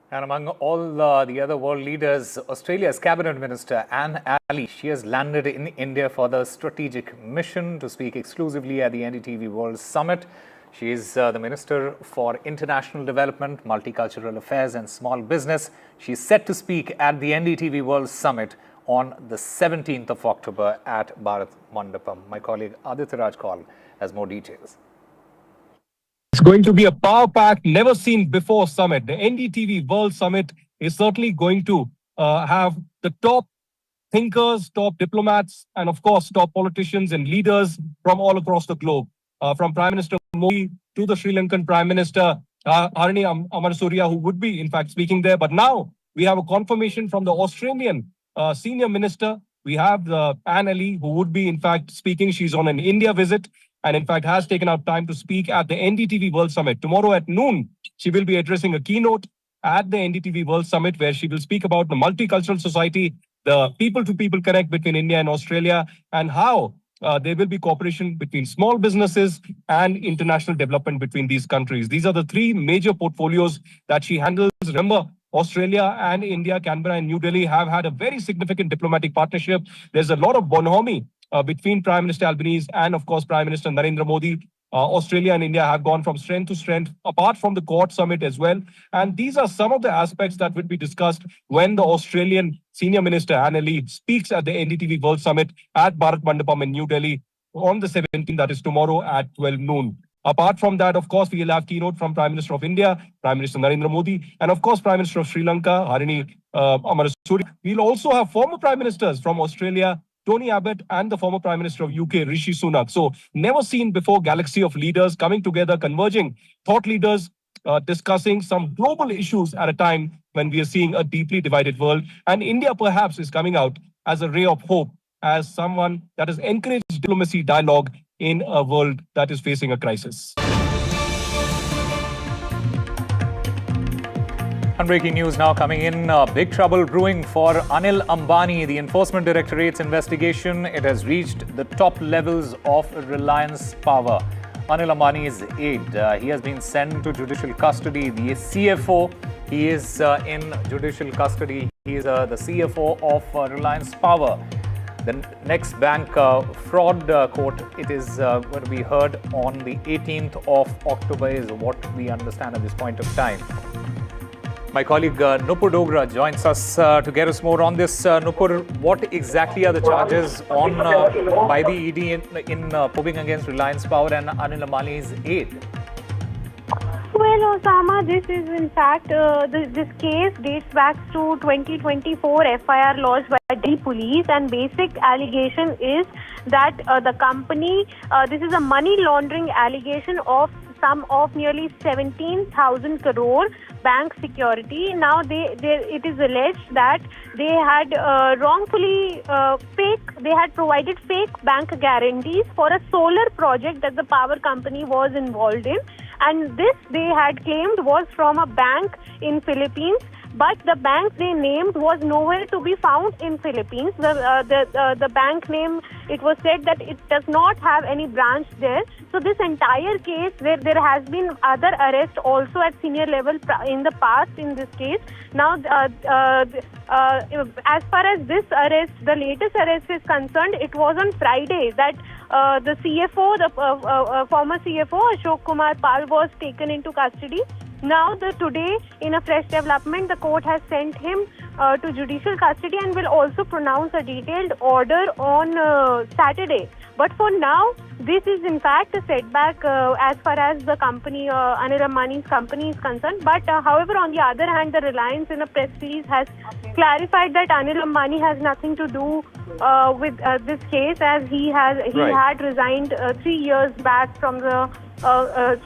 And among all the other world leaders, Australia's Cabinet Minister Anne Ali, she has landed in India for the strategic mission to speak exclusively at the NDTV World Summit. She is the Minister for International Development, Multicultural Affairs and Small Business. She is set to speak at the NDTV World Summit on the 17th of October at Bharat Mandapam. My colleague Aditya Raj Kaul has more details. It's going to be a power-packed, never-seen-before summit. The NDTV World Summit is certainly going to have the top thinkers, top diplomats, and of course, top politicians and leaders from all across the globe. From Prime Minister Murty to the Sri Lankan Prime Minister Harini Amarasuriya, who would be, in fact, speaking there. But now we have a confirmation from the Australian Senior Minister. We have Anne Ali, who would be, in fact, speaking. She's on an India visit, and in fact has taken out time to speak at the NDTV World Summit. Tomorrow at noon, she will be addressing a keynote at the NDTV World Summit where she will speak about the multicultural society, the people-to-people connect between India and Australia, and how there will be cooperation between small businesses and international development between these countries. These are the three major portfolios that she handles. Remember, Australia and India, Canberra and New Delhi have had a very significant diplomatic partnership. There's a lot of bonhomie between Prime Minister Albanese and, of course, Prime Minister Narendra Modi. Australia and India have gone from strength to strength, apart from the Quad Summit as well. And these are some of the aspects that will be discussed when the Australian Senior Minister, Anne Ali, speaks at the NDTV World Summit at Bharat Mandapam in New Delhi on the 17th, that is tomorrow at 12 noon. Apart from that, of course, we will have keynote from Prime Minister of India, Prime Minister Narendra Modi, and of course, Prime Minister of Sri Lanka, Harini Amarasuriya. We'll also have former Prime Ministers from Australia, Tony Abbott, and the former Prime Minister of UK, Rishi Sunak. So never seen before galaxy of leaders coming together, converging, thought leaders discussing some global issues at a time when we are seeing a deeply divided world. And India perhaps is coming out as a ray of hope, as someone that has encouraged diplomacy dialogue in a world that is facing a crisis. And breaking news now coming in, big trouble brewing for Anil Ambani. The Enforcement Directorate's investigation, it has reached the top levels of Reliance Power. Anil Ambani's aide, he has been sent to judicial custody. The CFO, he is in judicial custody. He is the CFO of Reliance Power. The next bank fraud court, it is going to be heard on the 18th of October is what we understand at this point of time. My colleague Nupur Dogra joins us to get us more on this. Nupur, what exactly are the charges on by the ED in probing against Reliance Power and Anil Ambani's aide? Well, Osama, this is in fact, this case dates back to 2024 FIR lodged by Delhi police, and basic allegation is that the company, this is a money laundering allegation of sum of nearly 17,000 crore bank security. Now, it is alleged that they had wrongfully they had provided fake bank guarantees for a solar project that the power company was involved in. And this, they had claimed, was from a bank in Philippines, but the bank they named was nowhere to be found in Philippines. The bank name, it was said that it does not have any branch there. So this entire case, where there has been other arrests also at senior level in the past in this case. Now, as far as this arrest, the latest arrest is concerned, it was on Friday that the CFO, the former CFO, Ashok Kumar Pal, was taken into custody. Now, today, in a fresh development, the court has sent him to judicial custody and will also pronounce a detailed order on Saturday. But for now, this is in fact a setback as far as the company, Anil Ambani's company is concerned. But however, on the other hand, the Reliance in a press release has clarified that Anil Ambani has nothing to do with this case, as he had resigned 3 years back from the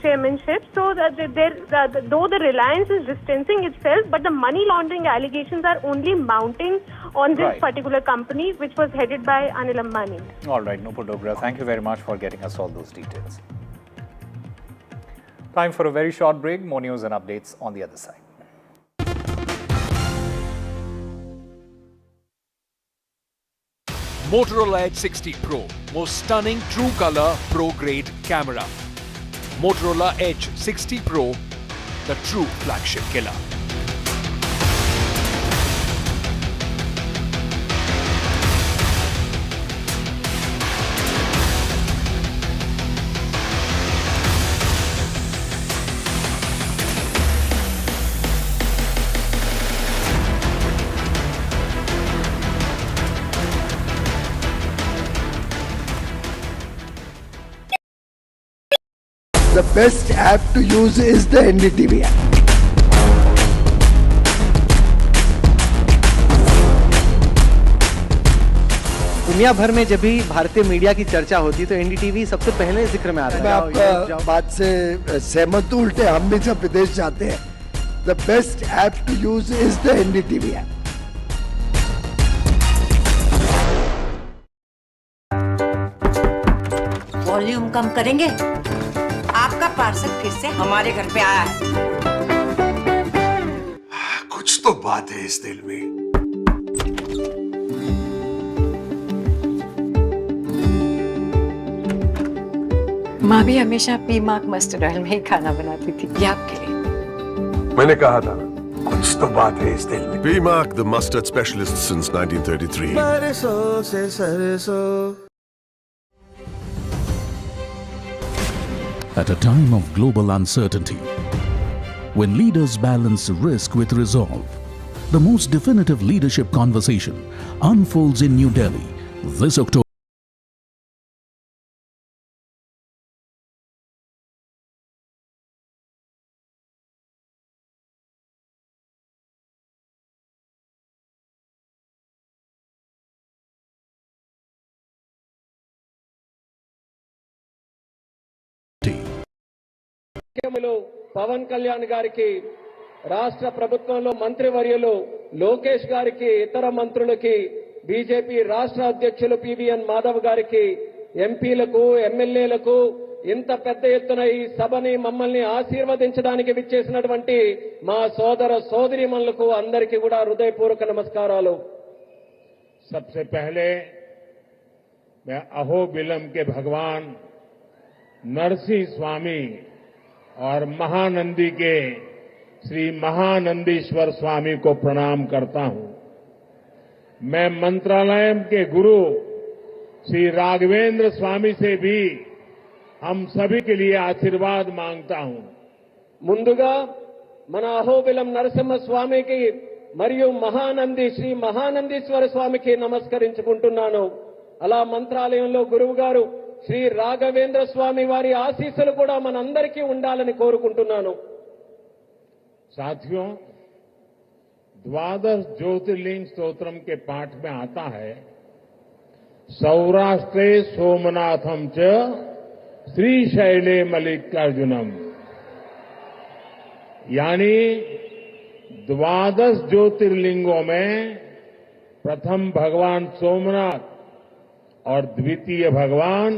chairmanship. So though the Reliance is distancing itself, but the money laundering allegations are only mounting on this particular company, which was headed by Anil Ambani. All right, Nupur Dogra, thank you very much for getting us all those details. Time for a very short break. More news and updates on the other side. Motorola Edge 60 Pro, most stunning true color pro grade camera. Motorola Edge 60 Pro, the true flagship killer. The best app to use is the NDTV app. दुनिया भर में जब भी भारतीय media की चर्चा होती है तो एनडीटीवी सबसे पहले जिक्र में आता है। मैं आपका बात से सहमत हूं। उल्टे हम भी जब विदेश जाते हैं, the best app to use is the NDTV app. Volume कम करेंगे? आपका पार्सल फिर से हमारे घर पे आया है। कुछ तो बात है इस दिल में। माँ भी हमेशा पीमाक मस्टर्ड ऑयल में ही खाना बनाती थी। ये आपके लिए। मैंने कहा था कुछ तो बात है इस दिल में। P-Mark, the mustard specialist since 1933. सरसों से सरसों। At a time of global uncertainty, when leaders balance risk with resolve, the most definitive leadership conversation unfolds in New Delhi this October. Pawan Kalyan గారికి, రాష్ట్ర ప్రభుత్వంలో మంత్రివర్యులు లోకేష్ గారికి, ఇతర మంత్రులకి, బీజేపీ రాష్ట్ర అధ్యక్షులు పివిఎన్ మాధవ్ గారికి, ఎంపీలకు, ఎమ్మెల్యేలకు, ఇంత పెద్ద ఎత్తున ఈ సభని మమ్మల్ని ఆశీర్వదించడానికి విచ్చేసినటువంటి మా సోదర సోదరీమణులకు అందరికీ కూడా హృదయపూర్వక నమస్కారాలు. सबसे पहले मैं अहोबिलम के भगवान नरसिंह स्वामी और महानंदी के श्री महानंदीश्वर स्वामी को प्रणाम करता हूं। मैं मंत्रालय के गुरु श्री राघवेंद्र स्वामी से भी हम सभी के लिए आशीर्वाद मांगता हूं। ముందుగా మన అహోబిలం నరసింహ స్వామికి మరియు మహానంది శ్రీ మహానందీశ్వర స్వామికి నమస్కరించుకుంటున్నాను. అలా మంత్రాలయంలో గురువు గారు శ్రీ రాఘవేంద్ర స్వామి వారి ఆశీస్సులు కూడా మనందరికీ ఉండాలని కోరుకుంటున్నాను. साथियों, द्वादश ज्योतिर्लिंग स्तोत्रम के पाठ में आता है, सौराष्ट्रे सोमनाथम च श्रीशैले मल्लिकार्जुनम, यानी द्वादश ज्योतिर्लिंगों में प्रथम भगवान सोमनाथ और द्वितीय भगवान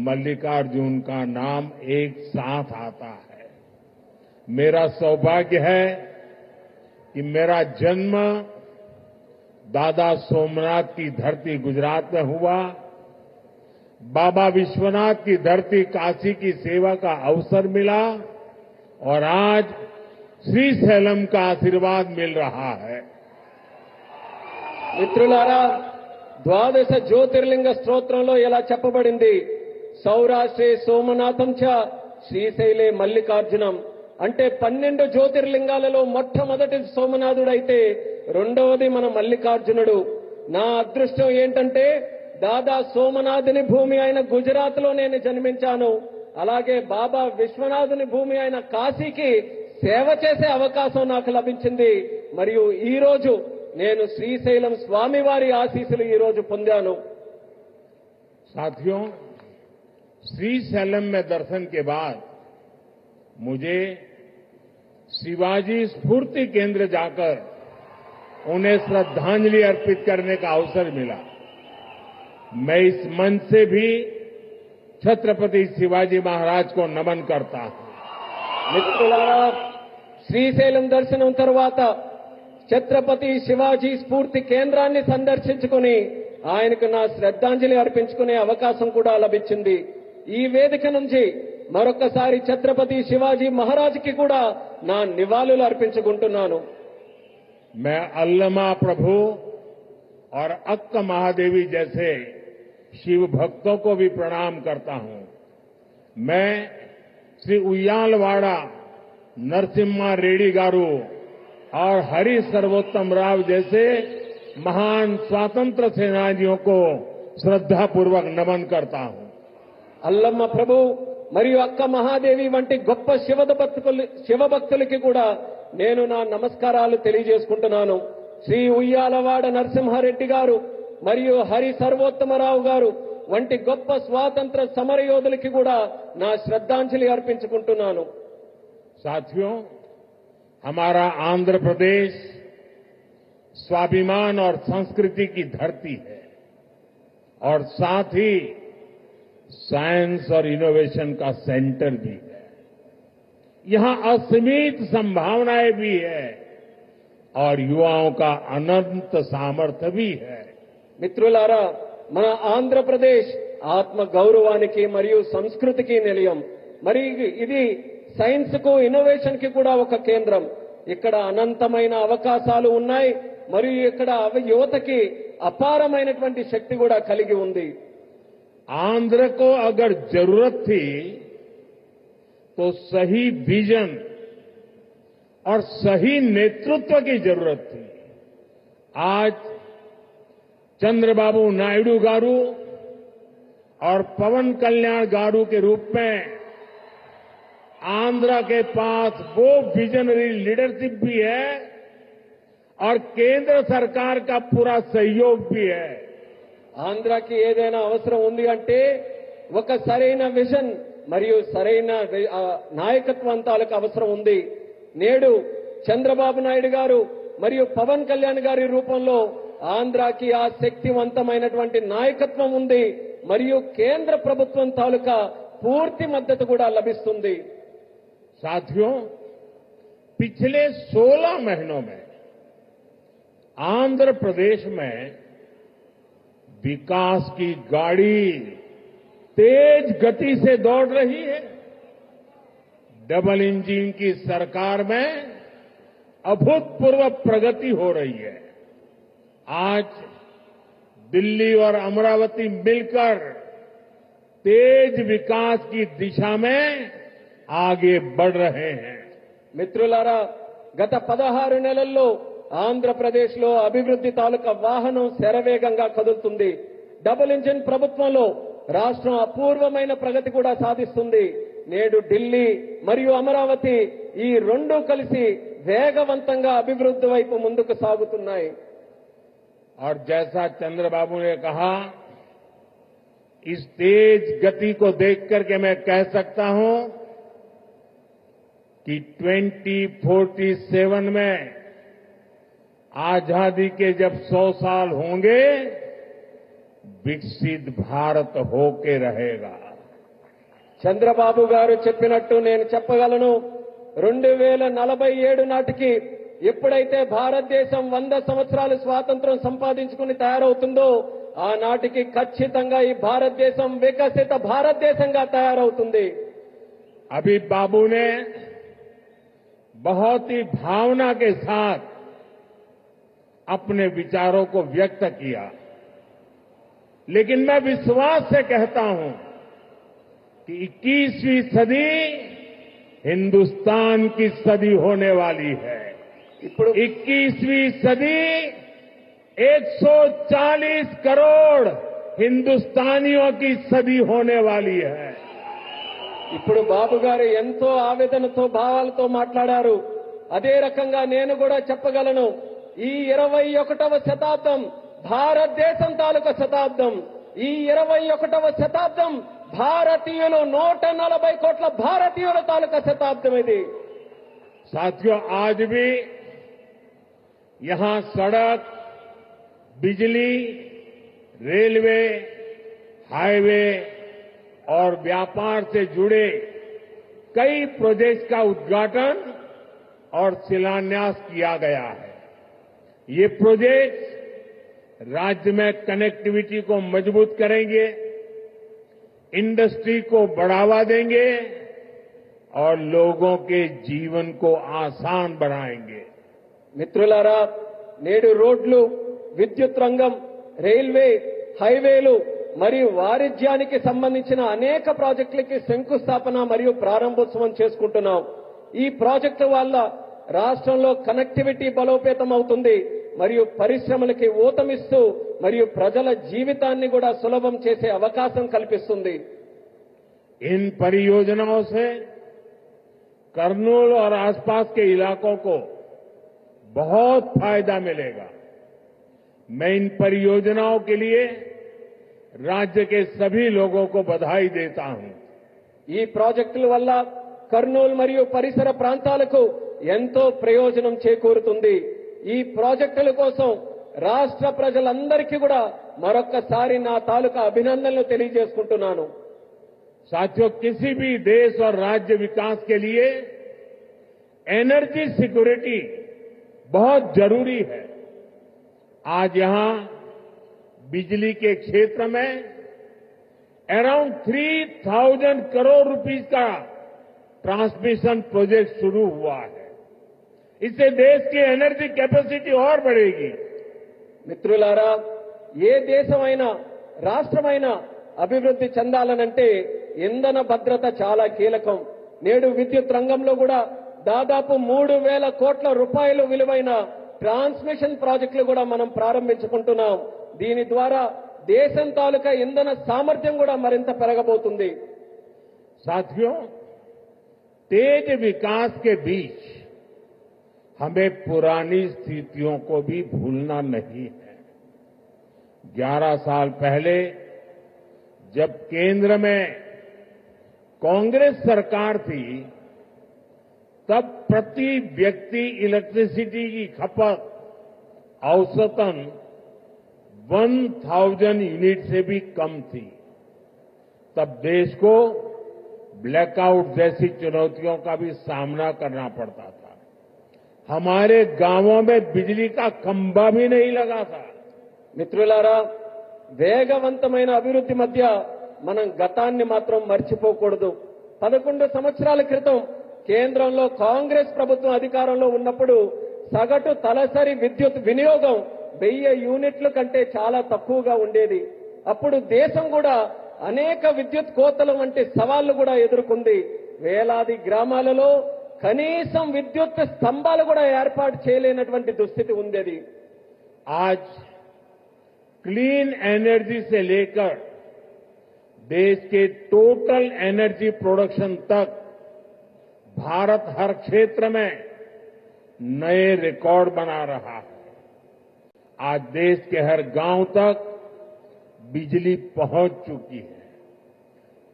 मल्लिकार्जुन का नाम एक साथ आता है। मेरा सौभाग्य है कि मेरा जन्म दादा सोमनाथ की धरती गुजरात में हुआ, बाबा विश्वनाथ की धरती काशी की सेवा का अवसर मिला और आज श्रीशैलम का आशीर्वाद मिल रहा है। మిత్రులారా, ద్వాదశ జ్యోతిర్లింగ స్తోత్రంలో ఇలా చెప్పబడింది, సౌరాష్ట్రే సోమనాథం చ శ్రీశైలే మల్లికార్జునం. అంటే 12 జ్యోతిర్లింగాలలో మొట్టమొదటి సోమనాథుడైతే రెండవది మన మల్లికార్జునుడు. నా అదృష్టం ఏంటంటే దాదా సోమనాథుని భూమి అయిన గుజరాత్ లో నేను జన్మించాను. అలాగే బాబా విశ్వనాథుని భూమి అయిన కాశీకి సేవ చేసే అవకాశం నాకు లభించింది. మరియు ఈ రోజు నేను శ్రీశైలం స్వామివారి ఆశీస్సులు ఈ రోజు పొందాను. साथियों, श्रीशैलम में दर्शन के बाद मुझे शिवाजी स्फूर्ति केंद्र जाकर उन्हें श्रद्धांजलि अर्पित करने का अवसर मिला. मैं इस मंच से भी छत्रपति शिवाजी महाराज को नमन करता हूं. మిత్రులారా, శ్రీశైలం దర్శనం తర్వాత ఛత్రపతి శివాజీ స్ఫూర్తి కేంద్రాన్ని సందర్శించుకుని ఆయనకు నా శ్రద్ధాంజలి అర్పించుకునే అవకాశం కూడా లభించింది. ఈ వేదిక నుంచి మరొకసారి ఛత్రపతి శివాజీ మహారాజ్కి కూడా నా నివాళులు అర్పించుకుంటున్నాను. मैं अल्लमा प्रभु और अक्क महादेवी जैसे शिव भक्तों को भी प्रणाम करता हूं. मैं श्री उయ్యాలవాड़ा नरसिम्हा रेड्डी गारू और हरि सर्वोत्तम राव जैसे महान स्वतंत्र सेनानियों को श्रद्धापूर्वक नमन करता हूं. అల్లమ్మ ప్రభు మరియు అక్క మహాదేవి వంటి గొప్ప శివభక్తులకి కూడా నేను నా నమస్కారాలు తెలియజేసుకుంటున్నాను. శ్రీ ఉయ్యాలవాడ నరసింహారెడ్డి గారు మరియు హరి సర్వోత్తమరావు గారు వంటి గొప్ప స్వాతంత్ర సమరయోధులకి కూడా నా శ్రద్ధాంజలి అర్పించుకుంటున్నాను. साथियों, हमारा आंध्र प्रदेश स्वाभिमान और संस्कृति की धरती है और साथ ही साइंस और इनोवेशन का सेंटर भी है. यहां असीमित संभावनाएं भी है और युवाओं का अनंत सामर्थ्य भी है. మిత్రులారా, మన ఆంధ్రప్రదేశ్ ఆత్మ గౌరవానికి మరియు సంస్కృతికి నిలయం. మరి ఇది సైన్స్ కు ఇన్నోవేషన్ కి కూడా ఒక కేంద్రం. ఇక్కడ అనంతమైన అవకాశాలు ఉన్నాయి మరియు ఇక్కడ యువతకి అపారమైనటువంటి శక్తి కూడా కలిగి ఉంది. आंध्र को अगर जरूरत थी तो सही विजन और सही नेतृत्व की जरूरत थी. आज चंद्रबाबू नायडू गारू और पवन कल्याण गारू के रूप में आंध्र के पास वो विजनरी लीडरशिप भी है और केंद्र सरकार का पूरा सहयोग भी है. ఆంధ్రాకి ఏదైనా అవసరం ఉంది అంటే ఒక సరైన విజన్ మరియు సరైన నాయకత్వం తాలూకు అవసరం ఉంది. నేడు చంద్రబాబు నాయుడు గారు మరియు పవన్ కళ్యాణ్ గారి రూపంలో ఆంధ్రాకి ఆ శక్తివంతమైనటువంటి నాయకత్వం ఉంది మరియు కేంద్ర ప్రభుత్వం తాలూకా పూర్తి మద్దతు కూడా లభిస్తుంది. साथियों, पिछले 16 महीनों में आंध्र प्रदेश में विकास की गाड़ी तेज गति से दौड़ रही है. डबल इंजन की सरकार में अभूतपूर्व प्रगति हो रही है. आज दिल्ली और अमरावती मिलकर तेज विकास की दिशा में आगे बढ़ रहे हैं. మిత్రులారా, గత 16 నెలల్లో ఆంధ్రప్రదేశ్ లో అభివృద్ధి తాలూకా వాహనం శరవేగంగా కదులుతుంది. డబుల్ ఇంజిన్ ప్రభుత్వంలో రాష్ట్రం అపూర్వమైన ప్రగతి కూడా సాధిస్తుంది. నేడు ఢిల్లీ మరియు అమరావతి ఈ రెండు కలిసి వేగవంతంగా అభివృద్ధి వైపు ముందుకు సాగుతున్నాయి. और जैसा चंद्रबाबू ने कहा, इस तेज गति को देख करके मैं कह सकता हूं कि 2047 में आजादी के जब 100 साल होंगे, विकसित भारत होके रहेगा. చంద్రబాబు గారు చెప్పినట్టు నేను చెప్పగలను. 2047 నాటికి ఎప్పుడైతే భారతదేశం 100 సంవత్సరాలు స్వాతంత్రం సంపాదించుకుని తయారవుతుందో ఆనాటికి ఖచ్చితంగా ఈ భారతదేశం వికసిత భారతదేశంగా తయారవుతుంది. अभी बाबू ने बहुत ही भावना के साथ अपने विचारों को व्यक्त किया, लेकिन मैं विश्वास से कहता हूं कि 21वीं सदी हिंदुस्तान की सदी होने वाली है। 21वीं सदी 140 करोड़ हिंदुस्तानियों की सदी होने वाली है। ఇప్పుడు బాబు గారు ఎంతో ఆవేదనతో భావాలతో మాట్లాడారు. అదే రకంగా నేను కూడా చెప్పగలను. ఈ 21వ శతాబ్దం భారతదేశం తాలూకా శతాబ్దం. ఈ 21వ శతాబ్దం భారతీయులు 140 కోట్ల భారతీయుల తాలూకా శతాబ్దం ఇది. साथियों, आज भी यहां सड़क, बिजली, रेलवे, हाईवे और व्यापार से जुड़े कई प्रोजेक्ट का उद्घाटन और शिलान्यास किया गया है। ये प्रोजेक्ट राज्य में कनेक्टिविटी को मजबूत करेंगे, इंडस्ट्री को बढ़ावा देंगे और लोगों के जीवन को आसान बनाएंगे। మిత్రులారా, నేడు రోడ్లు, విద్యుత్ రంగం, రైల్వే, హైవేలు మరియు వాణిజ్యానికి సంబంధించిన అనేక ప్రాజెక్టులకి శంకుస్థాపన మరియు ప్రారంభోత్సవం చేసుకుంటున్నాం. ఈ ప్రాజెక్టు వల్ల రాష్ట్రంలో కనెక్టివిటీ బలోపేతం అవుతుంది మరియు పరిశ్రమలకి ఊతమిస్తూ మరియు ప్రజల జీవితాన్ని కూడా సులభం చేసే అవకాశం కల్పిస్తుంది. इन परियोजनाओं से करनूल और आसपास के इलाकों को बहुत फायदा मिलेगा। मैं इन परियोजनाओं के लिए राज्य के सभी लोगों को बधाई देता हूं। ఈ ప్రాజెక్టుల వల్ల కర్నూలు మరియు పరిసర ప్రాంతాలకు ఎంతో ప్రయోజనం చేకూరుతుంది. ఈ ప్రాజెక్టుల కోసం రాష్ట్ర ప్రజలందరికీ కూడా మరొక్కసారి నా తాలూకా అభినందనలు తెలియజేసుకుంటున్నాను. साथियों, किसी भी देश और राज्य विकास के लिए एनर्जी सिक्योरिटी बहुत जरूरी है। आज यहां बिजली के क्षेत्र में अराउंड 3000 करोड़ रुपीस का ट्रांसमिशन प्रोजेक्ट शुरू हुआ है। इससे देश की एनर्जी कैपेसिटी और बढ़ेगी। మిత్రులారా, ఏ దేశమైనా రాష్ట్రమైనా అభివృద్ధి చెందాలనంటే ఇంధన భద్రత చాలా కీలకం. నేడు విద్యుత్ రంగంలో కూడా దాదాపు 3000 కోట్ల రూపాయలు విలువైన ట్రాన్స్మిషన్ ప్రాజెక్టులు కూడా మనం ప్రారంభించుకుంటున్నాం. దీని ద్వారా దేశం తాలూకా ఇంధన సామర్థ్యం కూడా మరింత పెరగబోతుంది. साथियों, तेज विकास के बीच हमें पुरानी स्थितियों को भी भूलना नहीं है। 11 साल पहले जब केंद्र में कांग्रेस सरकार थी, तब प्रति व्यक्ति इलेक्ट्रिसिटी की खपत औसतन 1000 यूनिट से भी कम थी। तब देश को ब्लैकआउट जैसी चुनौतियों का भी सामना करना पड़ता था। हमारे गांवों में बिजली का खंभा भी नहीं लगा था। మిత్రులారా, వేగవంతమైన అభివృద్ధి మధ్య మనం గతాన్ని మాత్రం మర్చిపోకూడదు. 11 సంవత్సరాల క్రితం కేంద్రంలో కాంగ్రెస్ ప్రభుత్వం అధికారంలో ఉన్నప్పుడు సగటు తలసరి విద్యుత్ వినియోగం 1000 యూనిట్ల కంటే చాలా తక్కువగా ఉండేది. అప్పుడు దేశం కూడా అనేక విద్యుత్ కోతల వంటి సవాళ్లు కూడా ఎదుర్కొంది. వేలాది గ్రామాలలో కనీసం విద్యుత్ స్తంభాలు కూడా ఏర్పాటు చేయలేనటువంటి దుస్థితి ఉండేది. आज क्लीन एनर्जी से लेकर देश के टोटल एनर्जी प्रोडक्शन तक भारत हर क्षेत्र में नए रिकॉर्ड बना रहा है। आज देश के हर गांव तक बिजली पहुंच चुकी है।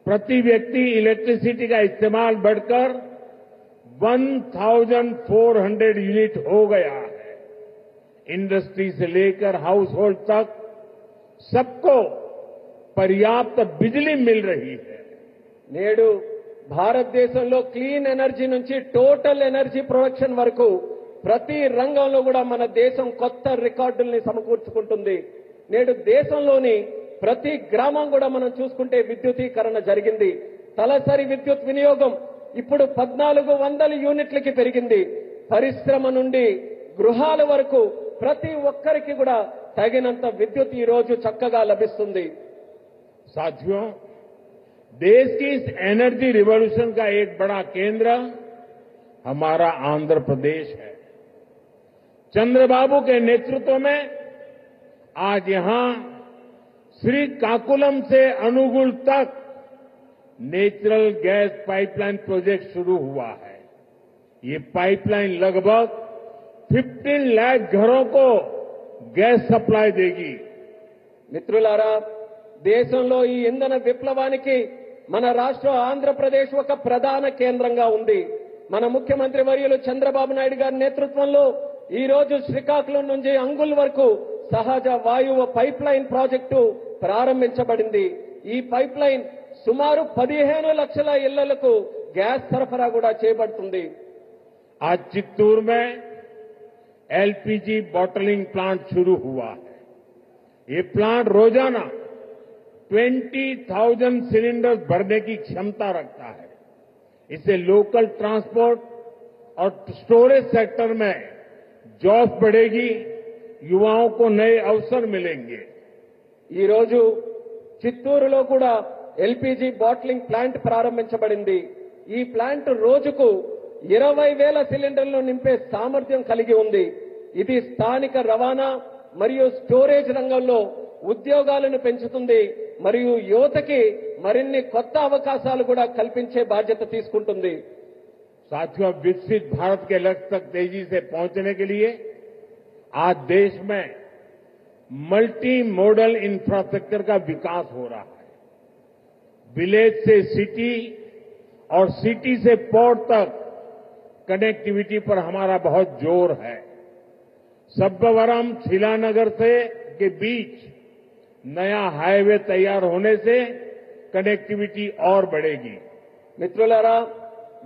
प्रति व्यक्ति इलेक्ट्रिसिटी का इस्तेमाल बढ़कर 1400 यूनिट हो गया है। इंडस्ट्री से लेकर हाउस होल्ड तक सबको पर्याप्त बिजली मिल रही है। నేడు భారతదేశంలో క్లీన్ ఎనర్జీ నుంచి టోటల్ ఎనర్జీ ప్రొడక్షన్ వరకు ప్రతి రంగంలో కూడా మన దేశం కొత్త రికార్డుల్ని సమకూర్చుకుంటుంది. నేడు దేశంలోని ప్రతి గ్రామం కూడా మనం చూసుకుంటే విద్యుదీకరణ జరిగింది. తలసరి విద్యుత్ వినియోగం ఇప్పుడు 1400 యూనిట్లకి పెరిగింది. పరిశ్రమ నుండి గృహాల వరకు ప్రతి ఒక్కరికి కూడా తగినంత విద్యుత్ ఈ రోజు చక్కగా లభిస్తుంది. साथियों, देश की इस एनर्जी रिवॉल्यूशन का एक बड़ा केंद्र हमारा आंध्र प्रदेश है। चंद्रबाबू के नेतृत्व में आज यहां श्रीकाकुलम से अनुगुल तक नेचुरल गैस पाइपलाइन प्रोजेक्ट शुरू हुआ है। ये पाइपलाइन लगभग 15 लाख घरों को गैस सप्लाई देगी। మిత్రులారా, దేశంలో ఈ ఇంధన విప్లవానికి మన రాష్ట్రం ఆంధ్రప్రదేశ్ ఒక ప్రధాన కేంద్రంగా ఉంది. మన ముఖ్యమంత్రి వర్యులు చంద్రబాబు నాయుడు గారి నేతృత్వంలో ఈ రోజు శ్రీకాకుళం నుంచి అంగుల్ వరకు సహజ వాయువు పైప్ లైన్ ప్రాజెక్టు ప్రారంభించబడింది. ఈ పైప్ లైన్ సుమారు 15 లక్షల ఇళ్లకు గ్యాస్ సరఫరా కూడా చేయబడుతుంది. आज चित्तूर में एलपीजी बॉटलिंग प्लांट शुरू हुआ है। ये प्लांट रोजाना 20,000 सिलेंडर भरने की क्षमता रखता है। इससे लोकल ट्रांसपोर्ट और स्टोरेज सेक्टर में जॉब बढ़ेगी, युवाओं को नए अवसर मिलेंगे। ఈ రోజు చిత్తూరులో కూడా ఎల్పీజీ బాటిలింగ్ ప్లాంట్ ప్రారంభించబడింది. ఈ ప్లాంట్ రోజుకు 20,000 సిలిండర్లు నింపే సామర్థ్యం కలిగి ఉంది. ఇది స్థానిక రవాణా మరియు స్టోరేజ్ రంగంలో ఉద్యోగాలను పెంచుతుంది మరియు యువతకి మరిన్ని కొత్త అవకాశాలు కూడా కల్పించే బాధ్యత తీసుకుంటుంది. साथियों, विकसित भारत के लक्ष्य तक तेजी से पहुंचने के लिए आज देश में मल्टी मॉडल इंफ्रास्ट्रक्चर का विकास हो रहा है। विलेज से सिटी और सिटी से पोर्ट तक कनेक्टिविटी पर हमारा बहुत जोर है। सब्बवरम शिलानगर से के बीच नया हाईवे तैयार होने से कनेक्टिविटी और बढ़ेगी। మిత్రులారా,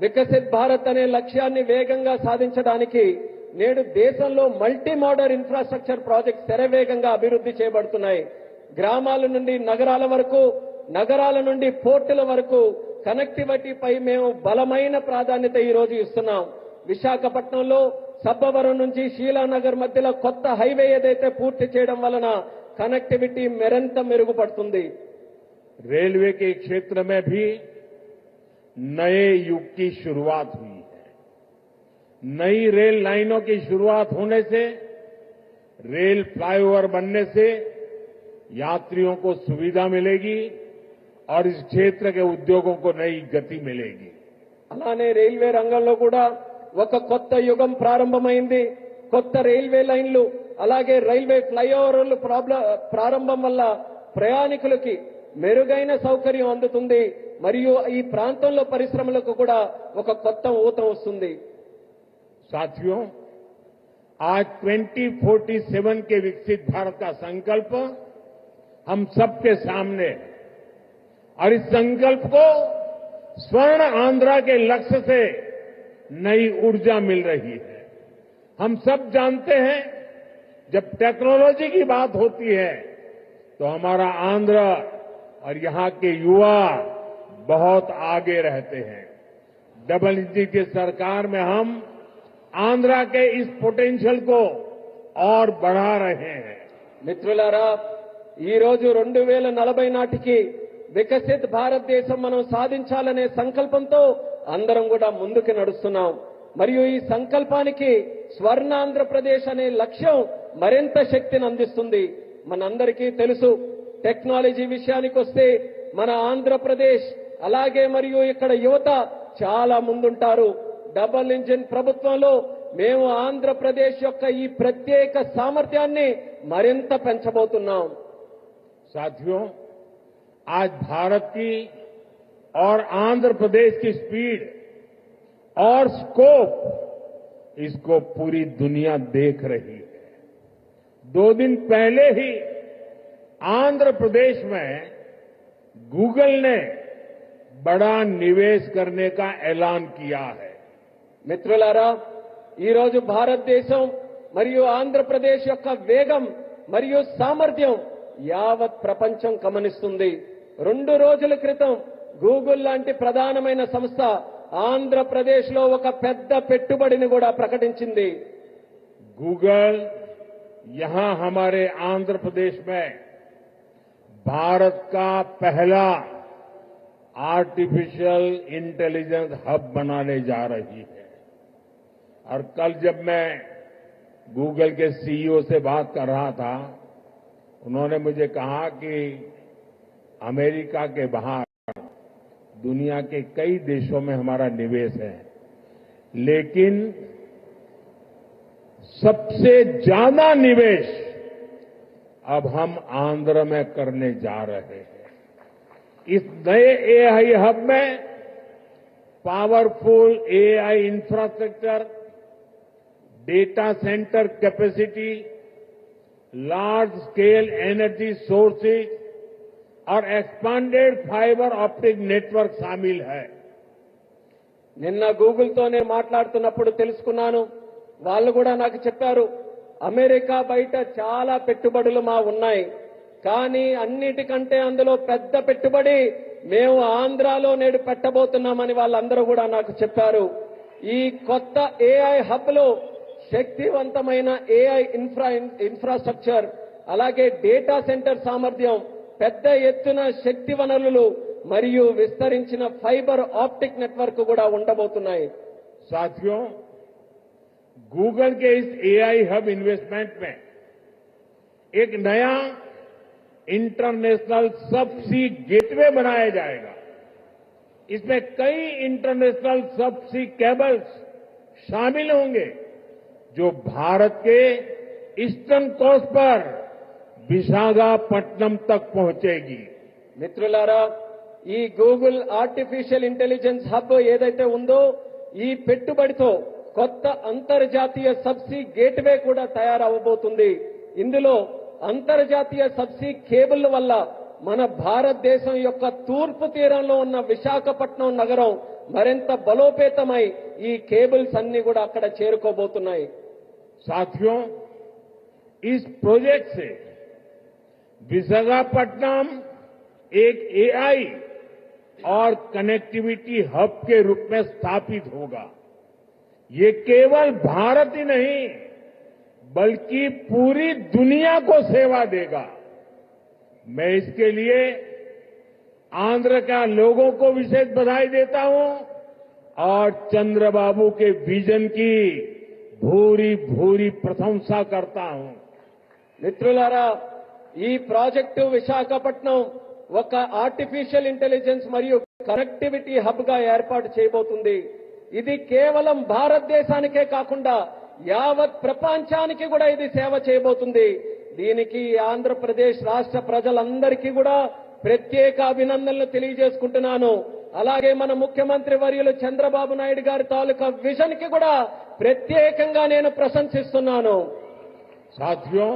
వికసిత్ భారత్ అనే లక్ష్యాన్ని వేగంగా సాధించడానికి నేడు దేశంలో మల్టీ మోడల్ ఇన్ఫ్రాస్ట్రక్చర్ ప్రాజెక్ట్స్ శరవేగంగా అభివృద్ధి చేయబడుతున్నాయి. గ్రామాల నుండి నగరాల వరకు, నగరాల నుండి పోర్టుల వరకు కనెక్టివిటీపై మేము బలమైన ప్రాధాన్యత ఈ రోజు ఇస్తున్నాం. విశాఖపట్నంలో సబ్బవరం నుంచి శీలానగర్ మధ్యలో కొత్త హైవే ఏదైతే పూర్తి చేయడం వలన కనెక్టివిటీ మరింత మెరుగుపడుతుంది. रेलवे के क्षेत्र में भी नए युग की शुरुआत हुई है। नई रेल लाइनों की शुरुआत होने से, रेल फ्लाईओवर बनने से यात्रियों को सुविधा मिलेगी और इस क्षेत्र के उद्योगों को नई गति मिलेगी। అలానే రైల్వే రంగంలో కూడా ఒక కొత్త యుగం ప్రారంభమైంది. కొత్త రైల్వే లైన్లు అలాగే రైల్వే ఫ్లైఓవర్లు ప్రారంభం వల్ల ప్రయాణికులకి మెరుగైన సౌకర్యం అందుతుంది మరియు ఈ ప్రాంతంలో పరిశ్రమలకు కూడా ఒక కొత్త ఊతం వస్తుంది. साथियों, आज 2047 के विकसित भारत का संकल्प हम सबके सामने है और इस संकल्प को स्वर्ण आंध्रा के लक्ष्य से नई ऊर्जा मिल रही है। हम सब जानते हैं, जब टेक्नोलॉजी की बात होती है तो हमारा आंध्र और यहां के युवा बहुत आगे रहते हैं। डबल इंजन की सरकार में हम आंध्रा के इस पोटेंशियल को और बढ़ा रहे हैं। మిత్రులారా, ఈ రోజు 2040 నాటికి వికసిత్ భారతదేశం మనం సాధించాలనే సంకల్పంతో అందరం కూడా ముందుకు నడుస్తున్నాం. మరియు ఈ సంకల్పానికి స్వర్ణాంధ్రప్రదేశ్ అనే లక్ష్యం మరింత శక్తిని అందిస్తుంది. మనందరికీ తెలుసు, టెక్నాలజీ విషయానికి వస్తే మన ఆంధ్రప్రదేశ్ అలాగే మరియు ఇక్కడ యువత చాలా ముందుంటారు. డబుల్ ఇంజిన్ ప్రభుత్వంలో మేము ఆంధ్రప్రదేశ్ యొక్క ఈ ప్రత్యేక సామర్థ్యాన్ని మరింత పెంచబోతున్నాం. साथियों, आज भारत की और आंध्र प्रदेश की स्पीड और स्कोप, इसको पूरी दुनिया देख रही है। 2 दिन पहले ही आंध्र प्रदेश में गूगल ने बड़ा निवेश करने का ऐलान किया है। మిత్రులారా, ఈ రోజు భారతదేశం మరియు ఆంధ్రప్రదేశ్ యొక్క వేగం మరియు సామర్థ్యం యావత్ ప్రపంచం గమనిస్తుంది. 2 రోజుల క్రితం గూగుల్ లాంటి ప్రధానమైన సంస్థ ఆంధ్రప్రదేశ్ లో ఒక పెద్ద పెట్టుబడిని కూడా ప్రకటించింది. गूगल यहां हमारे आंध्र प्रदेश में भारत का पहला आर्टिफिशियल इंटेलिजेंस हब बनाने जा रही है। और कल जब मैं गूगल के सीईओ से बात कर रहा था, उन्होंने मुझे कहा कि अमेरिका के बाहर दुनिया के कई देशों में हमारा निवेश है, लेकिन सबसे ज्यादा निवेश अब हम आंध्र में करने जा रहे हैं। इस नए एआई हब में powerful AI infrastructure, data centre capacity, large scale energy sources और एक्सपांडेड फाइबर ऑप्टिक नेटवर्क शामिल है। నిన్న గూగుల్తోనే మాట్లాడుతున్నప్పుడు తెలుసుకున్నాను, వాళ్ళు కూడా నాకు చెప్పారు, అమెరికా బయట చాలా పెట్టుబడులు మా ఉన్నాయి, కానీ అన్నిటికంటే అందులో పెద్ద పెట్టుబడి మేము ఆంధ్రాలో నేడు పెట్టబోతున్నామని వాళ్ళందరూ కూడా నాకు చెప్పారు. ఈ కొత్త ఏఐ హబ్ లో శక్తివంతమైన ఏఐ ఇన్ఫ్రాస్ట్రక్చర్, అలాగే డేటా సెంటర్ సామర్థ్యం, పెద్ద ఎత్తున శక్తి వనరులు మరియు విస్తరించిన ఫైబర్ ఆప్టిక్ నెట్వర్క్ కూడా ఉండబోతున్నాయి. साथियों, गूगल के इस एआई हब इन्वेस्टमेंट में एक नया इंटरनेशनल सबसी गेटवे बनाया जाएगा। इसमें कई इंटरनेशनल सबसी केबल्स शामिल होंगे जो भारत के ईस्टर्न कोस्ट पर विशाखापट्टनम तक पहुंचेगी। మిత్రులారా, ఈ గూగుల్ ఆర్టిఫిషియల్ ఇంటెలిజెన్స్ హబ్ ఏదైతే ఉందో, ఈ పెట్టుబడితో కొత్త అంతర్జాతీయ సబ్సీ గేట్వే కూడా తయారవబోతుంది. ఇందులో అంతర్జాతీయ సబ్సీ కేబుల్ వల్ల మన భారతదేశం యొక్క తూర్పు తీరంలో ఉన్న విశాఖపట్నం నగరం మరింత బలోపేతమై ఈ కేబుల్స్ అన్ని కూడా అక్కడ చేరుకోబోతున్నాయి. साथियों, इस प्रोजेक्ट से विशाखापट्टनम एक एआई और कनेक्टिविटी हब के रूप में स्थापित होगा। ये केवल भारत ही नहीं बल्कि पूरी दुनिया को सेवा देगा। मैं इसके लिए आंध्र का लोगों को विशेष बधाई देता हूं और चंद्रबाबू के विजन की भूरी भूरी प्रशंसा करता हूं। మిత్రులారా, ఈ ప్రాజెక్టు విశాఖపట్నం ఒక ఆర్టిఫిషియల్ ఇంటెలిజెన్స్ మరియు కనెక్టివిటీ హబ్ గా ఏర్పాటు చేయబోతుంది. ఇది కేవలం భారతదేశానికే కాకుండా యావత్ ప్రపంచానికి కూడా ఇది సేవ చేయబోతుంది. దీనికి ఆంధ్రప్రదేశ్ రాష్ట్ర ప్రజలందరికీ కూడా ప్రత్యేక అభినందనలు తెలియజేసుకుంటున్నాను. అలాగే మన ముఖ్యమంత్రి వర్యులు చంద్రబాబు నాయుడు గారి తాలూకా విజన్ కి కూడా ప్రత్యేకంగా నేను ప్రశంసిస్తున్నాను. साथियों,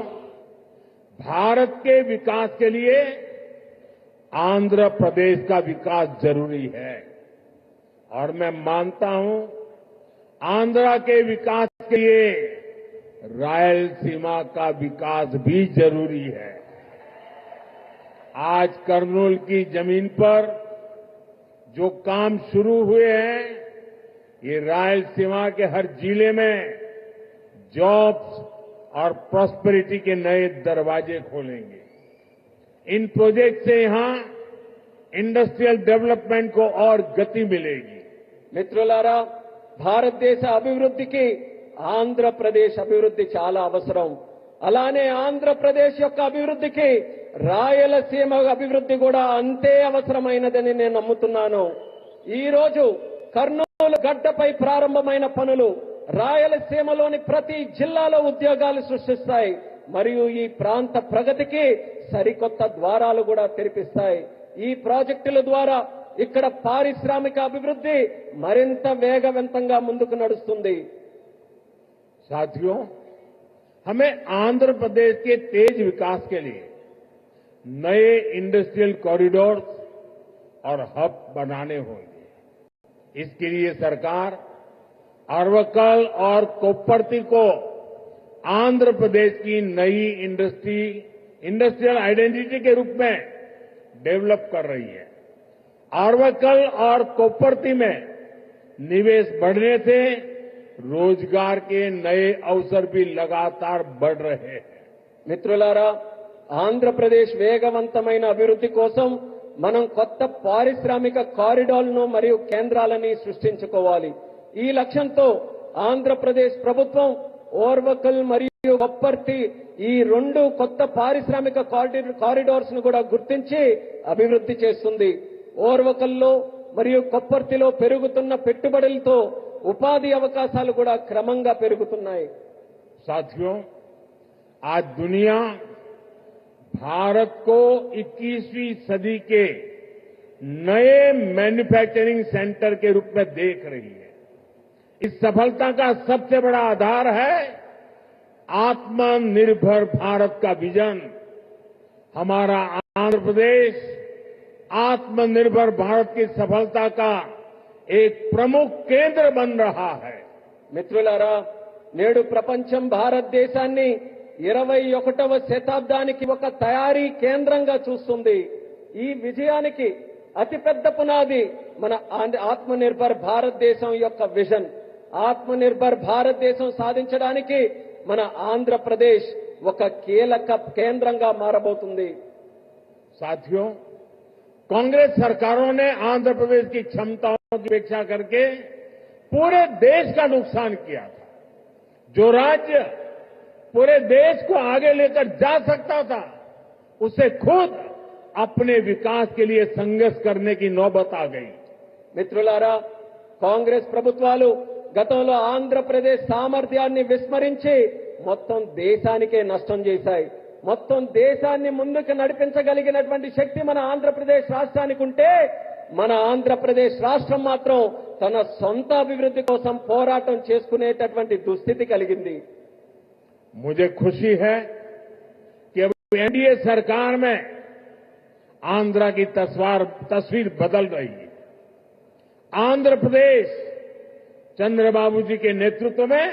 भारत के विकास के लिए आंध्र प्रदेश का विकास जरूरी है और मैं मानता हूं आंध्र के विकास के लिए रायलसीमा का विकास भी जरूरी है। आज कर्नूल की जमीन पर जो काम शुरू हुए हैं, ये रायलसीमा के हर जिले में जॉब्स और प्रॉस्पेरिटी के नए दरवाजे खोलेंगे। इन प्रोजेक्ट से यहां इंडस्ट्रियल डेवलपमेंट को और गति मिलेगी। మిత్రులారా, భారతదేశ అభివృద్ధికి ఆంధ్రప్రదేశ్ అభివృద్ధి చాలా అవసరం. అలానే ఆంధ్రప్రదేశ్ యొక్క అభివృద్ధికి రాయలసీమ అభివృద్ధి కూడా అంతే అవసరమైనదని నేను నమ్ముతున్నాను. ఈ రోజు కర్నూలు గడ్డపై ప్రారంభమైన పనులు రాయలసీమలోని ప్రతి జిల్లాలో ఉద్యోగాలు సృష్టిస్తాయి మరియు ఈ ప్రాంత ప్రగతికి సరికొత్త ద్వారాలు కూడా తెరిపిస్తాయి. ఈ ప్రాజెక్టుల ద్వారా ఇక్కడ పారిశ్రామిక అభివృద్ధి మరింత వేగవంతంగా ముందుకు నడుస్తుంది. साथियों, हमें आंध्र प्रदेश के तेज विकास के लिए नए इंडस्ट्रियल कॉरिडोर और हब बनाने होंगे। इसके लिए सरकार अरवकल और कोप्परती को आंध्र प्रदेश की नई इंडस्ट्रियल आइडेंटिटी के रूप में डेवलप कर रही है। अरवकल और कोप्परती में निवेश बढ़ने से रोजगार के नए अवसर भी लगातार बढ़ रहे हैं. మిత్రులారా, ఆంధ్రప్రదేశ్ వేగవంతమైన అభివృద్ధి కోసం మనం కొత్త పారిశ్రామిక కారిడార్లను మరియు కేంద్రాలని సృష్టించుకోవాలి. ఈ లక్ష్యంతో ఆంధ్రప్రదేశ్ ప్రభుత్వం ఓర్వకల్ మరియు కొప్పర్తి ఈ 2 కొత్త పారిశ్రామిక కారిడార్స్ ను కూడా గుర్తించి అభివృద్ధి చేస్తుంది. ఓర్వకల్లో మరియు కొప్పర్తిలో పెరుగుతున్న పెట్టుబడులతో ఉపాధి అవకాశాలు కూడా క్రమంగా పెరుగుతున్నాయి. साथियों, आज दुनिया भारत को 21वीं सदी के नए मैन्युफैक्चरिंग सेंटर के रूप में देख रही है. इस सफलता का सबसे बड़ा आधार है आत्मनिर्भर भारत का विजन. हमारा आंध्र प्रदेश आत्मनिर्भर भारत की सफलता का एक प्रमुख केंद्र बन रहा है. మిత్రులారా, నేడు ప్రపంచం భారతదేశాన్ని 21వ శతాబ్దానికి ఒక తయారీ కేంద్రంగా చూస్తుంది. ఈ విజయానికి అతిపెద్ద పునాది మన ఆత్మనిర్భర్ భారతదేశం యొక్క విజన్. ఆత్మనిర్భర్ భారతదేశం సాధించడానికి మన ఆంధ్రప్రదేశ్ ఒక కీలక కేంద్రంగా మారబోతుంది. साथियों, कांग्रेस सरकारों ने आंध्र प्रदेश की क्षमताओं की उपेक्षा करके पूरे देश का नुकसान किया था. जो राज्य पूरे देश को आगे लेकर जा सकता था, उसे खुद अपने विकास के लिए संघर्ष करने की नौबत आ गई. మిత్రులారా, కాంగ్రెస్ ప్రభుత్వాలు గతంలో ఆంధ్రప్రదేశ్ సామర్థ్యాన్ని విస్మరించి మొత్తం దేశానికే నష్టం చేశాయి. మొత్తం దేశాన్ని ముందుకు నడిపించగలిగినటువంటి శక్తి మన ఆంధ్రప్రదేశ్ రాష్ట్రానికి ఉంటే, మన ఆంధ్రప్రదేశ్ రాష్ట్రం మాత్రం తన సొంత అభివృద్ధి కోసం పోరాటం చేసుకునేటటువంటి దుస్థితి కలిగింది. मुझे खुशी है कि अब एनडीए सरकार में आंध्र की तस्वीर बदल रही है. आंध्र प्रदेश चंद्रबाबू जी के नेतृत्व में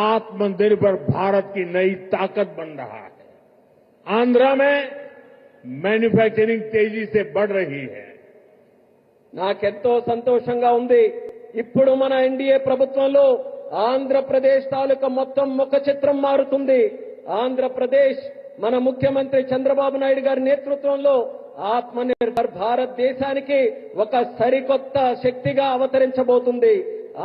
आत्मनिर्भर भारत की नई ताकत बन रहा है. आंध्र में मैन्युफैक्चरिंग तेजी से बढ़ रही है. నాకెంతో సంతోషంగా ఉంది. ఇప్పుడు మన ఎన్డీఏ ప్రభుత్వంలో ఆంధ్రప్రదేశ్ తాలూకా మొత్తం ముఖ చిత్రం మారుతుంది. ఆంధ్రప్రదేశ్ మన ముఖ్యమంత్రి చంద్రబాబు నాయుడు గారి నేతృత్వంలో ఆత్మనిర్భర్ భారతదేశానికి ఒక సరికొత్త శక్తిగా అవతరించబోతుంది.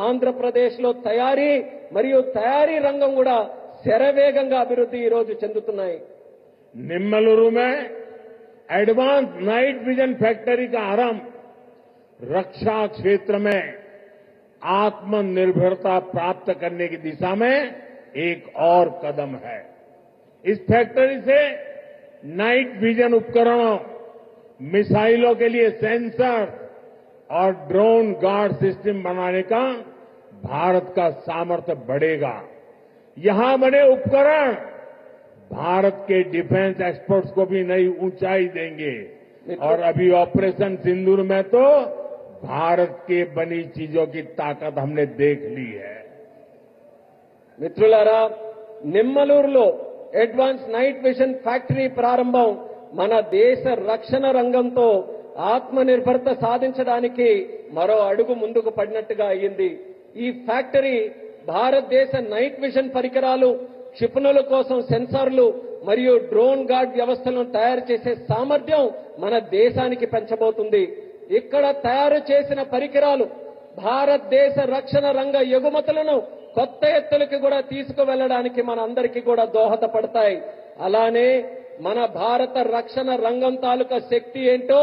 ఆంధ్రప్రదేశ్ లో తయారీ మరియు తయారీ రంగం కూడా శరవేగంగా అభివృద్ధి ఈ రోజు చెందుతున్నాయి. निम्मलुरु में एडवांस नाइट विजन फैक्ट्री का आरंभ रक्षा क्षेत्र में आत्मनिर्भरता प्राप्त करने की दिशा में एक और कदम है. इस फैक्ट्री से नाइट विजन उपकरणों, मिसाइलों के लिए सेंसर और ड्रोन गार्ड सिस्टम बनाने का भारत का सामर्थ्य बढ़ेगा. यहां बने उपकरण भारत के डिफेंस एक्सपर्ट्स को भी नई ऊंचाई देंगे. और अभी ऑपरेशन सिंदूर में तो भारत के बनी चीजों की ताकत हमने देख ली है. మిత్రులారా, నిమ్మలూరులో అడ్వాన్స్ నైట్ విజన్ ఫ్యాక్టరీ ప్రారంభం మన దేశ రక్షణ రంగంతో ఆత్మనిర్భరత సాధించడానికి మరో అడుగు ముందుకు పడినట్టుగా అయ్యింది. ఈ ఫ్యాక్టరీ భారతదేశ నైట్ విజన్ పరికరాలు, క్షిపణుల కోసం సెన్సార్లు మరియు డ్రోన్ గార్డ్ వ్యవస్థలను తయారు చేసే సామర్థ్యం మన దేశానికి పెంచబోతుంది. ఇక్కడ తయారు చేసిన పరికరాలు భారతదేశ రక్షణ రంగ ఎగుమతులను కొత్త ఎత్తులకు కూడా తీసుకువెళ్లడానికి మనందరికీ కూడా దోహదపడతాయి. అలానే మన భారత రక్షణ రంగం తాలూకా శక్తి ఏంటో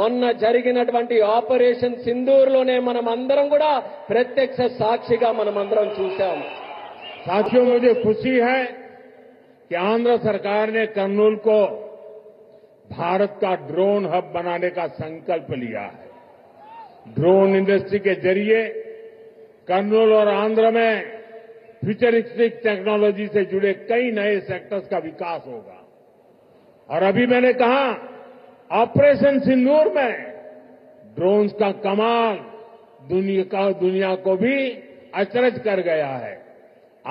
మొన్న జరిగినటువంటి ఆపరేషన్ సింధూర్లోనే మనం అందరం కూడా ప్రత్యక్ష సాక్షిగా మనమందరం చూశాం. साथियों, मुझे खुशी है कि आंध्र सरकार ने कर्नूल को भारत का ड्रोन हब बनाने का संकल्प लिया है. ड्रोन इंडस्ट्री के जरिए कर्नूल और आंध्र में फ्यूचरिस्टिक टेक्नोलॉजी से जुड़े कई नए सेक्टर्स का विकास होगा. और अभी मैंने कहा, ऑपरेशन सिंदूर में ड्रोन्स का कमाल दुनिया को भी अचरज कर गया है.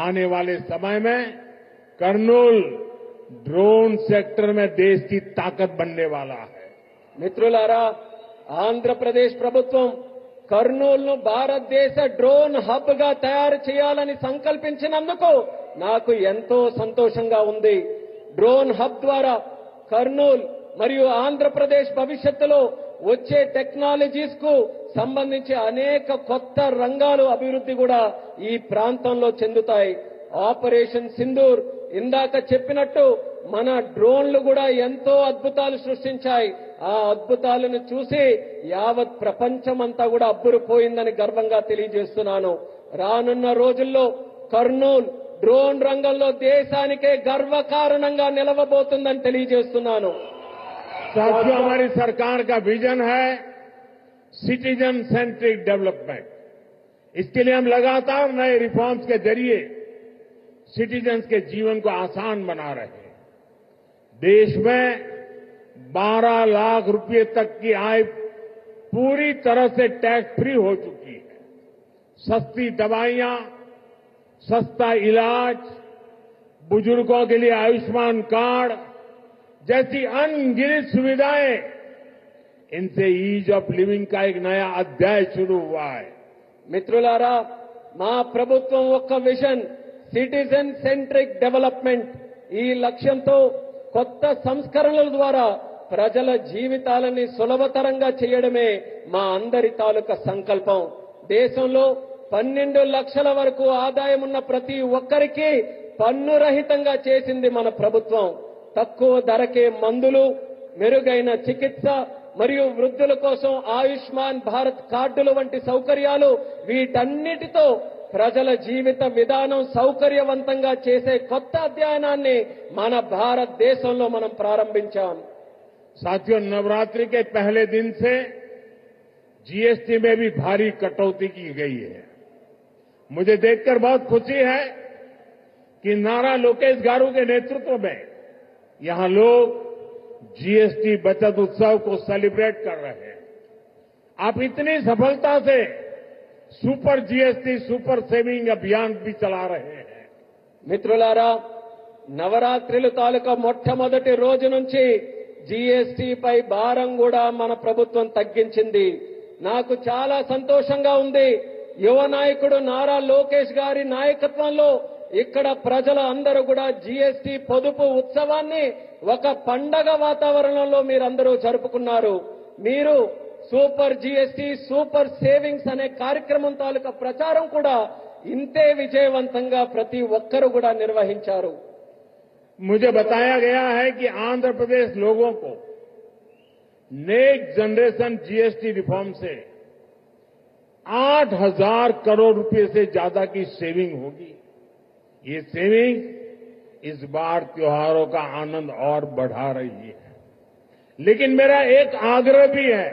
आने वाले समय में कर्नूल ड्रोन सेक्टर में देश की ताकत बनने वाला है. మిత్రులారా, ఆంధ్రప్రదేశ్ ప్రభుత్వం కర్నూలును భారతదేశ డ్రోన్ హబ్ గా తయారు చేయాలని సంకల్పించినందుకు నాకు ఎంతో సంతోషంగా ఉంది. డ్రోన్ హబ్ ద్వారా కర్నూలు మరియు ఆంధ్రప్రదేశ్ భవిష్యత్తులో వచ్చే టెక్నాలజీస్ కు సంబంధించి అనేక కొత్త రంగాలు అభివృద్ధి కూడా ఈ ప్రాంతంలో చెందుతాయి. ఆపరేషన్ సింధూర్ ఇందాక చెప్పినట్టు మన డ్రోన్లు కూడా ఎంతో అద్భుతాలు సృష్టించాయి. ఆ అద్భుతాలను చూసి యావత్ ప్రపంచమంతా కూడా అబ్బురుపోయిందని గర్వంగా తెలియజేస్తున్నాను. రానున్న రోజుల్లో కర్నూలు డ్రోన్ రంగంలో దేశానికే గర్వకారణంగా నిలవబోతుందని తెలియజేస్తున్నాను. साथियों, हमारी सरकार का विजन है सिटीजन सेंट्रिक डेवलपमेंट. इसके लिए हम लगातार नए रिफॉर्म्स के जरिए सिटीजन्स के जीवन को आसान बना रहे हैं. देश में 12 लाख रुपए तक की आय पूरी तरह से टैक्स फ्री हो चुकी है. सस्ती दवाइयां, सस्ता इलाज, बुजुर्गों के लिए आयुष्मान कार्ड जैसी अनगिनत सुविधाएं, इनसे ईज ऑफ लिविंग का एक नया अध्याय शुरू हुआ है. మిత్రులారా, మా ప్రభుత్వం ఒక్క విజన్ సిటిజన్ సెంట్రిక్ డెవలప్మెంట్ ఈ లక్ష్యంతో కొత్త సంస్కరణల ద్వారా ప్రజల జీవితాలని సులభతరంగా చేయడమే మా అందరి తాలూకా సంకల్పం. దేశంలో 12 లక్షల వరకు ఆదాయం ఉన్న ప్రతి ఒక్కరికి పన్ను రహితంగా చేసింది మన ప్రభుత్వం. తక్కువ ధరకే మందులు, మెరుగైన చికిత్స మరియు వృద్ధుల కోసం ఆయుష్మాన్ భారత్ కార్డులు వంటి సౌకర్యాలు, వీటన్నిటితో ప్రజల జీవిత విధానం సౌకర్యవంతంగా చేసే కొత్త అధ్యయనాన్ని మన భారతదేశంలో మనం ప్రారంభించాం. साथियों, नवरात्रि के पहले दिन से जीएसटी में भी भारी कटौती की गई है. मुझे देखकर बहुत खुशी है कि नारा लोकेश गारू के नेतृत्व में यहां लोग जीएसटी बचत उत्सव को सेलिब्रेट कर रहे हैं. आप इतनी सफलता से सुपर जीएसटी सुपर सेविंग अभियान भी चला रहे हैं. మిత్రులారా, నవరాత్రుల తాలూకా మొట్టమొదటి రోజు నుంచి జీఎస్టీపై భారం కూడా మన ప్రభుత్వం తగ్గించింది. నాకు చాలా సంతోషంగా ఉంది. యువ నాయకుడు నారా లోకేష్ గారి నాయకత్వంలో ఇక్కడ ప్రజల అందరూ కూడా జీఎస్టీ పొదుపు ఉత్సవాన్ని ఒక పండగ వాతావరణంలో మీరందరూ జరుపుకున్నారు. మీరు సూపర్ జీఎస్టీ సూపర్ సేవింగ్స్ అనే కార్యక్రమం తాలూకా ప్రచారం కూడా ఇంతే విజయవంతంగా ప్రతి ఒక్కరూ కూడా నిర్వహించారు. मुझे बताया गया है कि आंध्र प्रदेश लोगों को नेक्स्ट जनरेशन जीएसटी रिफॉर्म से 8,000 करोड़ रुपए से ज्यादा की सेविंग होगी. ये सेविंग इस बार त्योहारों का आनंद और बढ़ा रही है. लेकिन मेरा एक आग्रह भी है,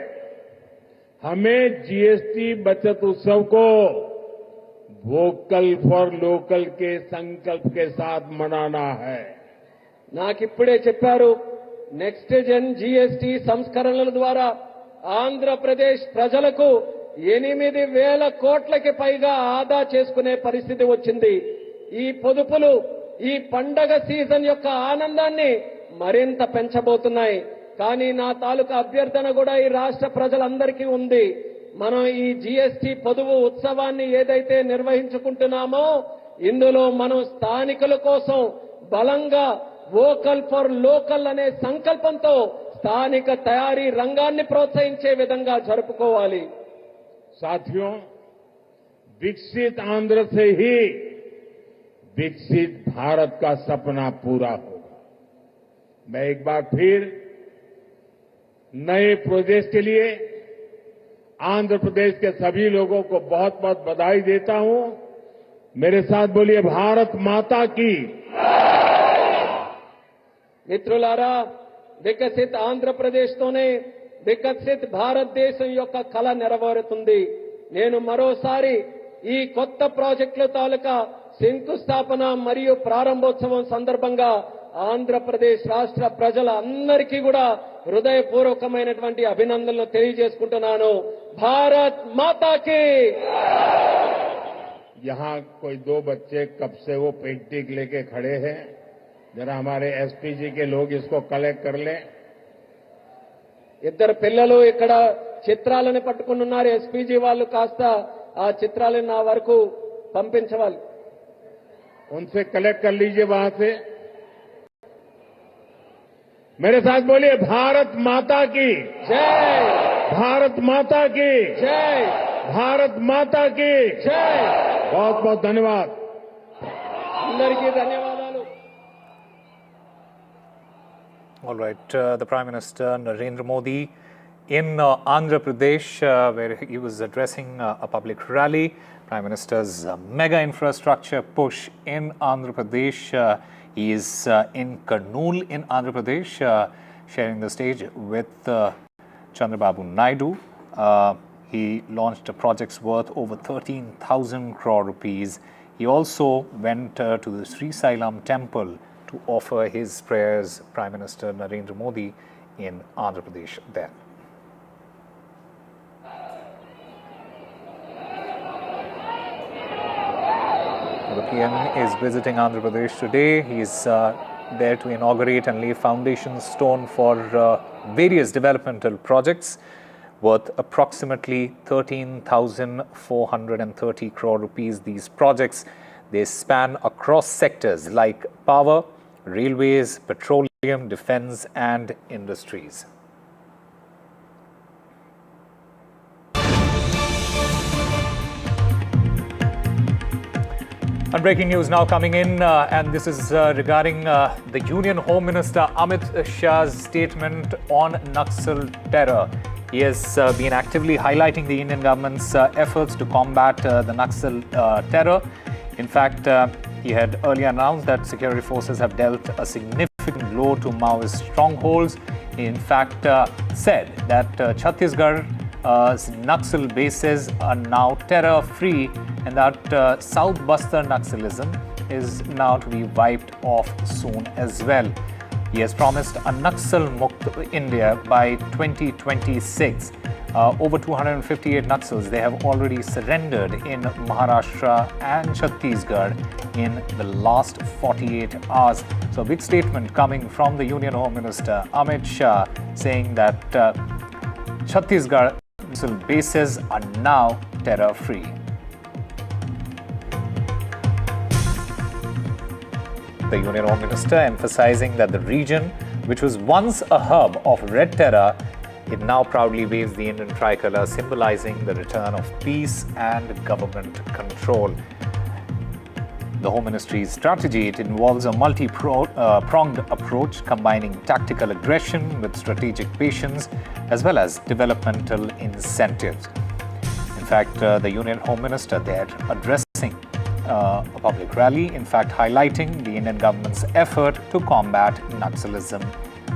हमें जीएसटी बचत उत्सव को वोकल फॉर लोकल के संकल्प के साथ मनाना है. నాకిప్పుడే చెప్పారు, నెక్స్ట్ జన్ జీఎస్టీ సంస్కరణల ద్వారా ఆంధ్రప్రదేశ్ ప్రజలకు 8,000 కోట్లకి పైగా ఆదా చేసుకునే పరిస్థితి వచ్చింది. ఈ పొదుపులు ఈ పండగ సీజన్ యొక్క ఆనందాన్ని మరింత పెంచబోతున్నాయి. కానీ నా తాలూకా అభ్యర్థన కూడా ఈ రాష్ట్ర ప్రజలందరికీ ఉంది. మనం ఈ జీఎస్టీ పొదుపు ఉత్సవాన్ని ఏదైతే నిర్వహించుకుంటున్నామో ఇందులో మనం స్థానికుల కోసం బలంగా వోకల్ ఫర్ లోకల్ అనే సంకల్పంతో స్థానిక తయారీ రంగాన్ని ప్రోత్సహించే విధంగా జరుపుకోవాలి. साथियों, विकसित आंध्र से ही विकसित भारत का सपना पूरा होगा. मैं एक बार फिर नए प्रोजेक्ट के लिए आंध्र प्रदेश के सभी लोगों को बहुत बहुत बधाई देता हूं. मेरे साथ बोलिए, भारत माता की. మిత్రులారా, వికసిత్ ఆంధ్రప్రదేశ్తోనే వికసిత్ భారతదేశం యొక్క కళ నెరవేరుతుంది. నేను మరోసారి ఈ కొత్త ప్రాజెక్టుల తాలూకా శంకుస్థాపన మరియు ప్రారంభోత్సవం సందర్భంగా ఆంధ్రప్రదేశ్ రాష్ట్ర ప్రజల అందరికీ కూడా హృదయపూర్వకమైనటువంటి అభినందనలు తెలియజేసుకుంటున్నాను. భారత్ మాతాకి. यहां कोई 2 बच्चे कब से वो पेंटिंग लेके खड़े हैं. जरा हमारे एसपीजी के लोग इसको कलेक्ट कर लें. ఇద్దరు పిల్లలు ఇక్కడ చిత్రాలను పట్టుకుని ఉన్నారు. ఎస్పీజీ వాళ్ళు కాస్త ఆ చిత్రాలను నా వరకు పంపించవాలి. उनसे कलेक्ट कर लीजिए वहां से. मेरे साथ बोलिए भारत माता की जय, भारत माता की जय, भारत माता की जय. बहुत बहुत धन्यवाद. అందరికీ ధన్యవాదాలు. All right, the Prime Minister Narendra Modi in Andhra Pradesh, where he was addressing a public rally. Prime Minister's mega infrastructure push in Andhra Pradesh. He is in Kurnool in Andhra Pradesh, sharing the stage with Chandrababu Naidu. He launched projects worth over 13,000 crore rupees. He also went to the Sri Sailam temple to offer his prayers. Prime Minister Narendra Modi in Andhra Pradesh there. The PM is visiting Andhra Pradesh today. He is there to inaugurate and lay foundation stone for various developmental projects worth approximately 13,430 crore rupees. These projects, they span across sectors like power, railways, petroleum, defense and industries. And breaking news now coming in, and this is regarding the Union Home Minister Amit Shah's statement on Naxal terror. He has been actively highlighting the Indian government's efforts to combat the Naxal terror. In fact, he had earlier announced that security forces have dealt a significant blow to Maoist strongholds. He in fact said that Chhattisgarh's Naxal bases are now terror-free and that South Bastar Naxalism is now to be wiped off soon as well. He has promised a Naxal-Mukt India by 2026. Over 258 Naxals, they have already surrendered in Maharashtra and Chhattisgarh in the last 48 hours. So a big statement coming from the Union Home Minister Amit Shah saying that Chhattisgarh Naxal bases are now terror-free. The Union Home Minister emphasizing that the region, which was once a hub of red terror, it now proudly waves the Indian tricolour, symbolizing the return of peace and government control. The Home Ministry's strategy, it involves a multi-pronged approach combining tactical aggression with strategic patience as well as developmental incentives. In fact, the Union Home Minister there addressing a public rally, in fact highlighting the Indian government's effort to combat Naxalism,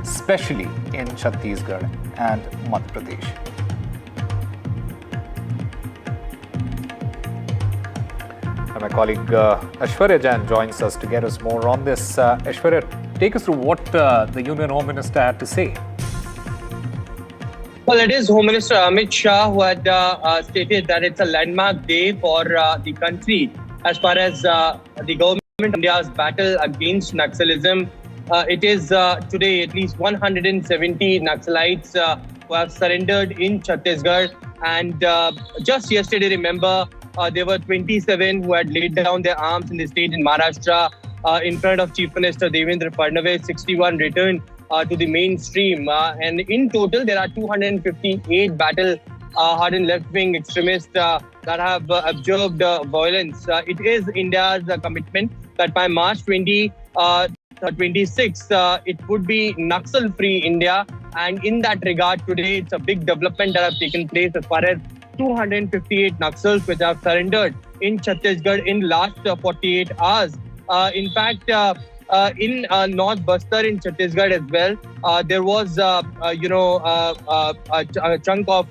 especially in Chhattisgarh and Madhya Pradesh. And my colleague Aishwarya Jain joins us to get us more on this. Aishwarya, take us through what the Union Home Minister had to say. Well, it is Home Minister Amit Shah who had stated that it's a landmark day for the country as far as the government of India's battle against Naxalism. It is today at least 170 Naxalites who have surrendered in Chhattisgarh. And just yesterday, remember, there were 27 who had laid down their arms in the state in Maharashtra in front of Chief Minister Devendra Fadnavis. 61 returned to the mainstream. And in total, there are 258 battle-hardened left-wing extremists that have observed violence. It is India's commitment that by March 2026, it would be Naxal-free India. And in that regard, today, it's a big development that has taken place as far as 258 Naxals which have surrendered in Chhattisgarh in last 48 hours. In fact, in North Bastar in Chhattisgarh as well, there was, a chunk of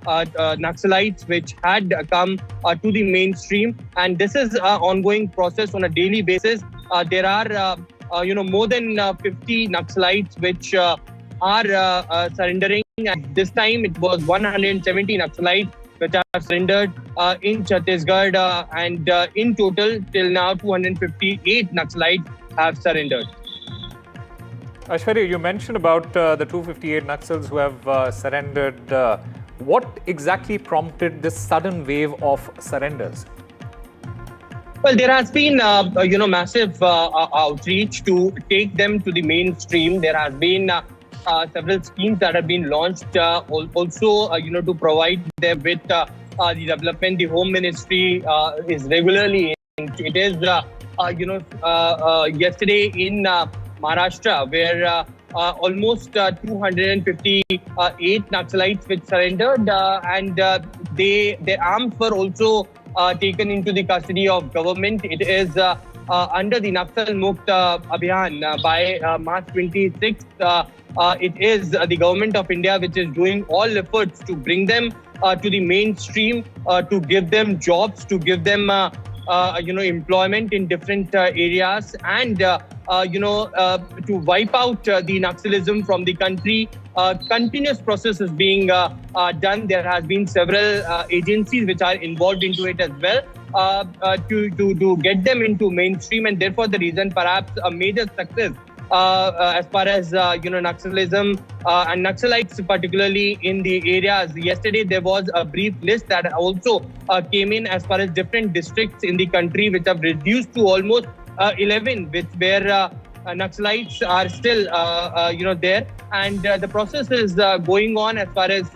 Naxalites which had come to the mainstream, and this is an ongoing process on a daily basis. There are, more than 50 Naxalites which are surrendering. And this time it was 170 Naxalites which have surrendered in Chhattisgarh, and in total till now 258 Naxalites have surrendered. Aishwarya, you mentioned about the 258 Naxals who have surrendered. What exactly prompted this sudden wave of surrenders? Well, there has been, massive outreach to take them to the mainstream. There has been several schemes that have been launched, also, to provide them with the development. The Home Ministry is regularly in. It is, yesterday in Maharashtra, where almost 258 Naxalites which surrendered, and their arms were also taken into the custody of government. It is under the Naxal Mukt Abhiyan by March 26th. It is the government of India which is doing all efforts to bring them to the mainstream, to give them jobs, to give them employment in different areas, and to wipe out the Naxalism from the country. Continuous process is being done. There has been several agencies which are involved into it as well, to get them into mainstream, and therefore the reason perhaps a major success as far as Naxalism and Naxalites, particularly in the areas. Yesterday there was a brief list that also came in as far as different districts in the country which have reduced to almost 11, where Naxalites are still there, and the process is going on as far as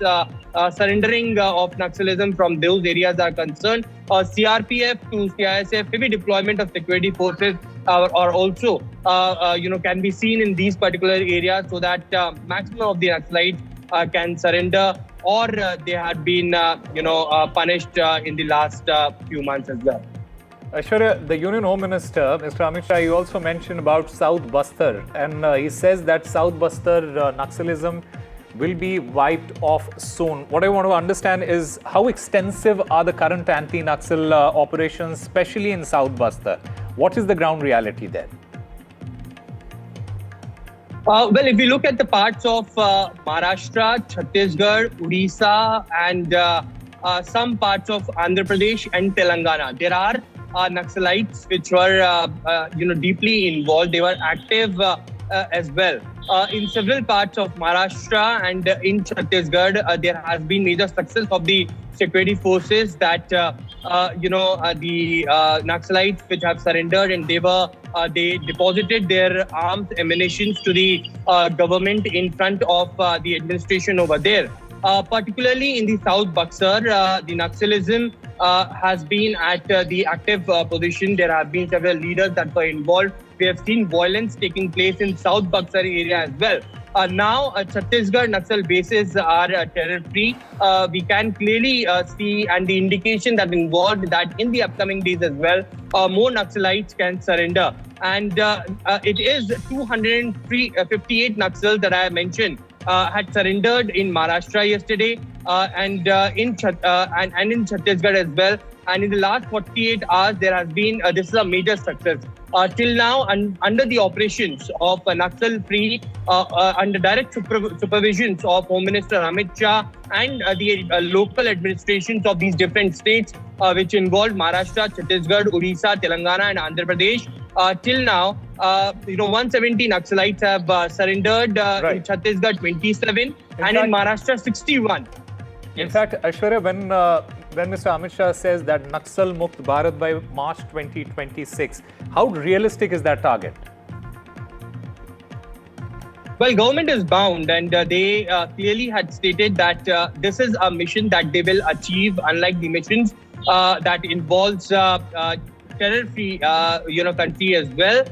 surrendering of Naxalism from those areas are concerned. CRPF to CISF, heavy deployment of security forces are also can be seen in these particular areas, so that maximum of the Naxalites can surrender, or they had been punished in the last few months as well. Aishwarya, the Union Home Minister, Mr. Amit Shah, he also mentioned about South Bastar, and he says that South Bastar Naxalism will be wiped off soon. What I want to understand is how extensive are the current anti-Naxal operations, especially in South Bastar? What is the ground reality there? Well, if you look at the parts of Maharashtra, Chhattisgarh, Odisha, and some parts of Andhra Pradesh and Telangana, there are Naxalites which were deeply involved. They were active as well. In several parts of Maharashtra and in Chhattisgarh, there has been major success of the security forces that the Naxalites which have surrendered, and they deposited their arms, ammunitions to the government in front of the administration over there. Particularly in the South Buxar, the Naxalism has been at the active position. There have been several leaders that were involved. We have seen violence taking place in South Buxar area as well. Now, Chhattisgarh Naxal bases are terror-free. We can clearly see, and the indication that involved that in the upcoming days as well, more Naxalites can surrender. And it is 258 Naxals that I mentioned had surrendered in Maharashtra yesterday, and in Chhattisgarh as well. And in the last 48 hours, there has been this is a major success. Till now, under the operations of Naxal Free, under direct supervisions of Home Minister Amit Shah and the local administrations of these different states, which involve Maharashtra, Chhattisgarh, Odisha, Telangana, and Andhra Pradesh. Till now, 170 Naxalites have surrendered. In Chhattisgarh, 27, and in Maharashtra, 61. In fact, Aishwarya, when Mr. Amit Shah says that Naxal Mukt Bharat by March 2026, how realistic is that target? Well, government is bound, and they clearly had stated that this is a mission that they will achieve, unlike the missions that involves terror-free country as well.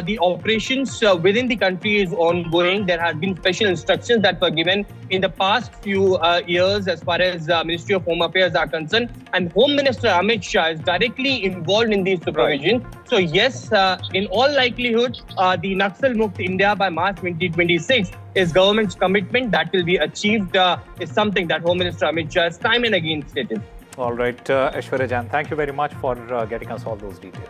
The operations within the country is ongoing. There has been special instructions that were given in the past few years as far as Ministry of Home Affairs are concerned. And Home Minister Amit Shah is directly involved in these supervision. So yes, in all likelihood, the Naxal Mukt India by March 2026 is government's commitment that will be achieved, is something that Home Minister Amit Shah has time and again stated. All right, Aishwarya Jan, thank you very much for getting us all those details.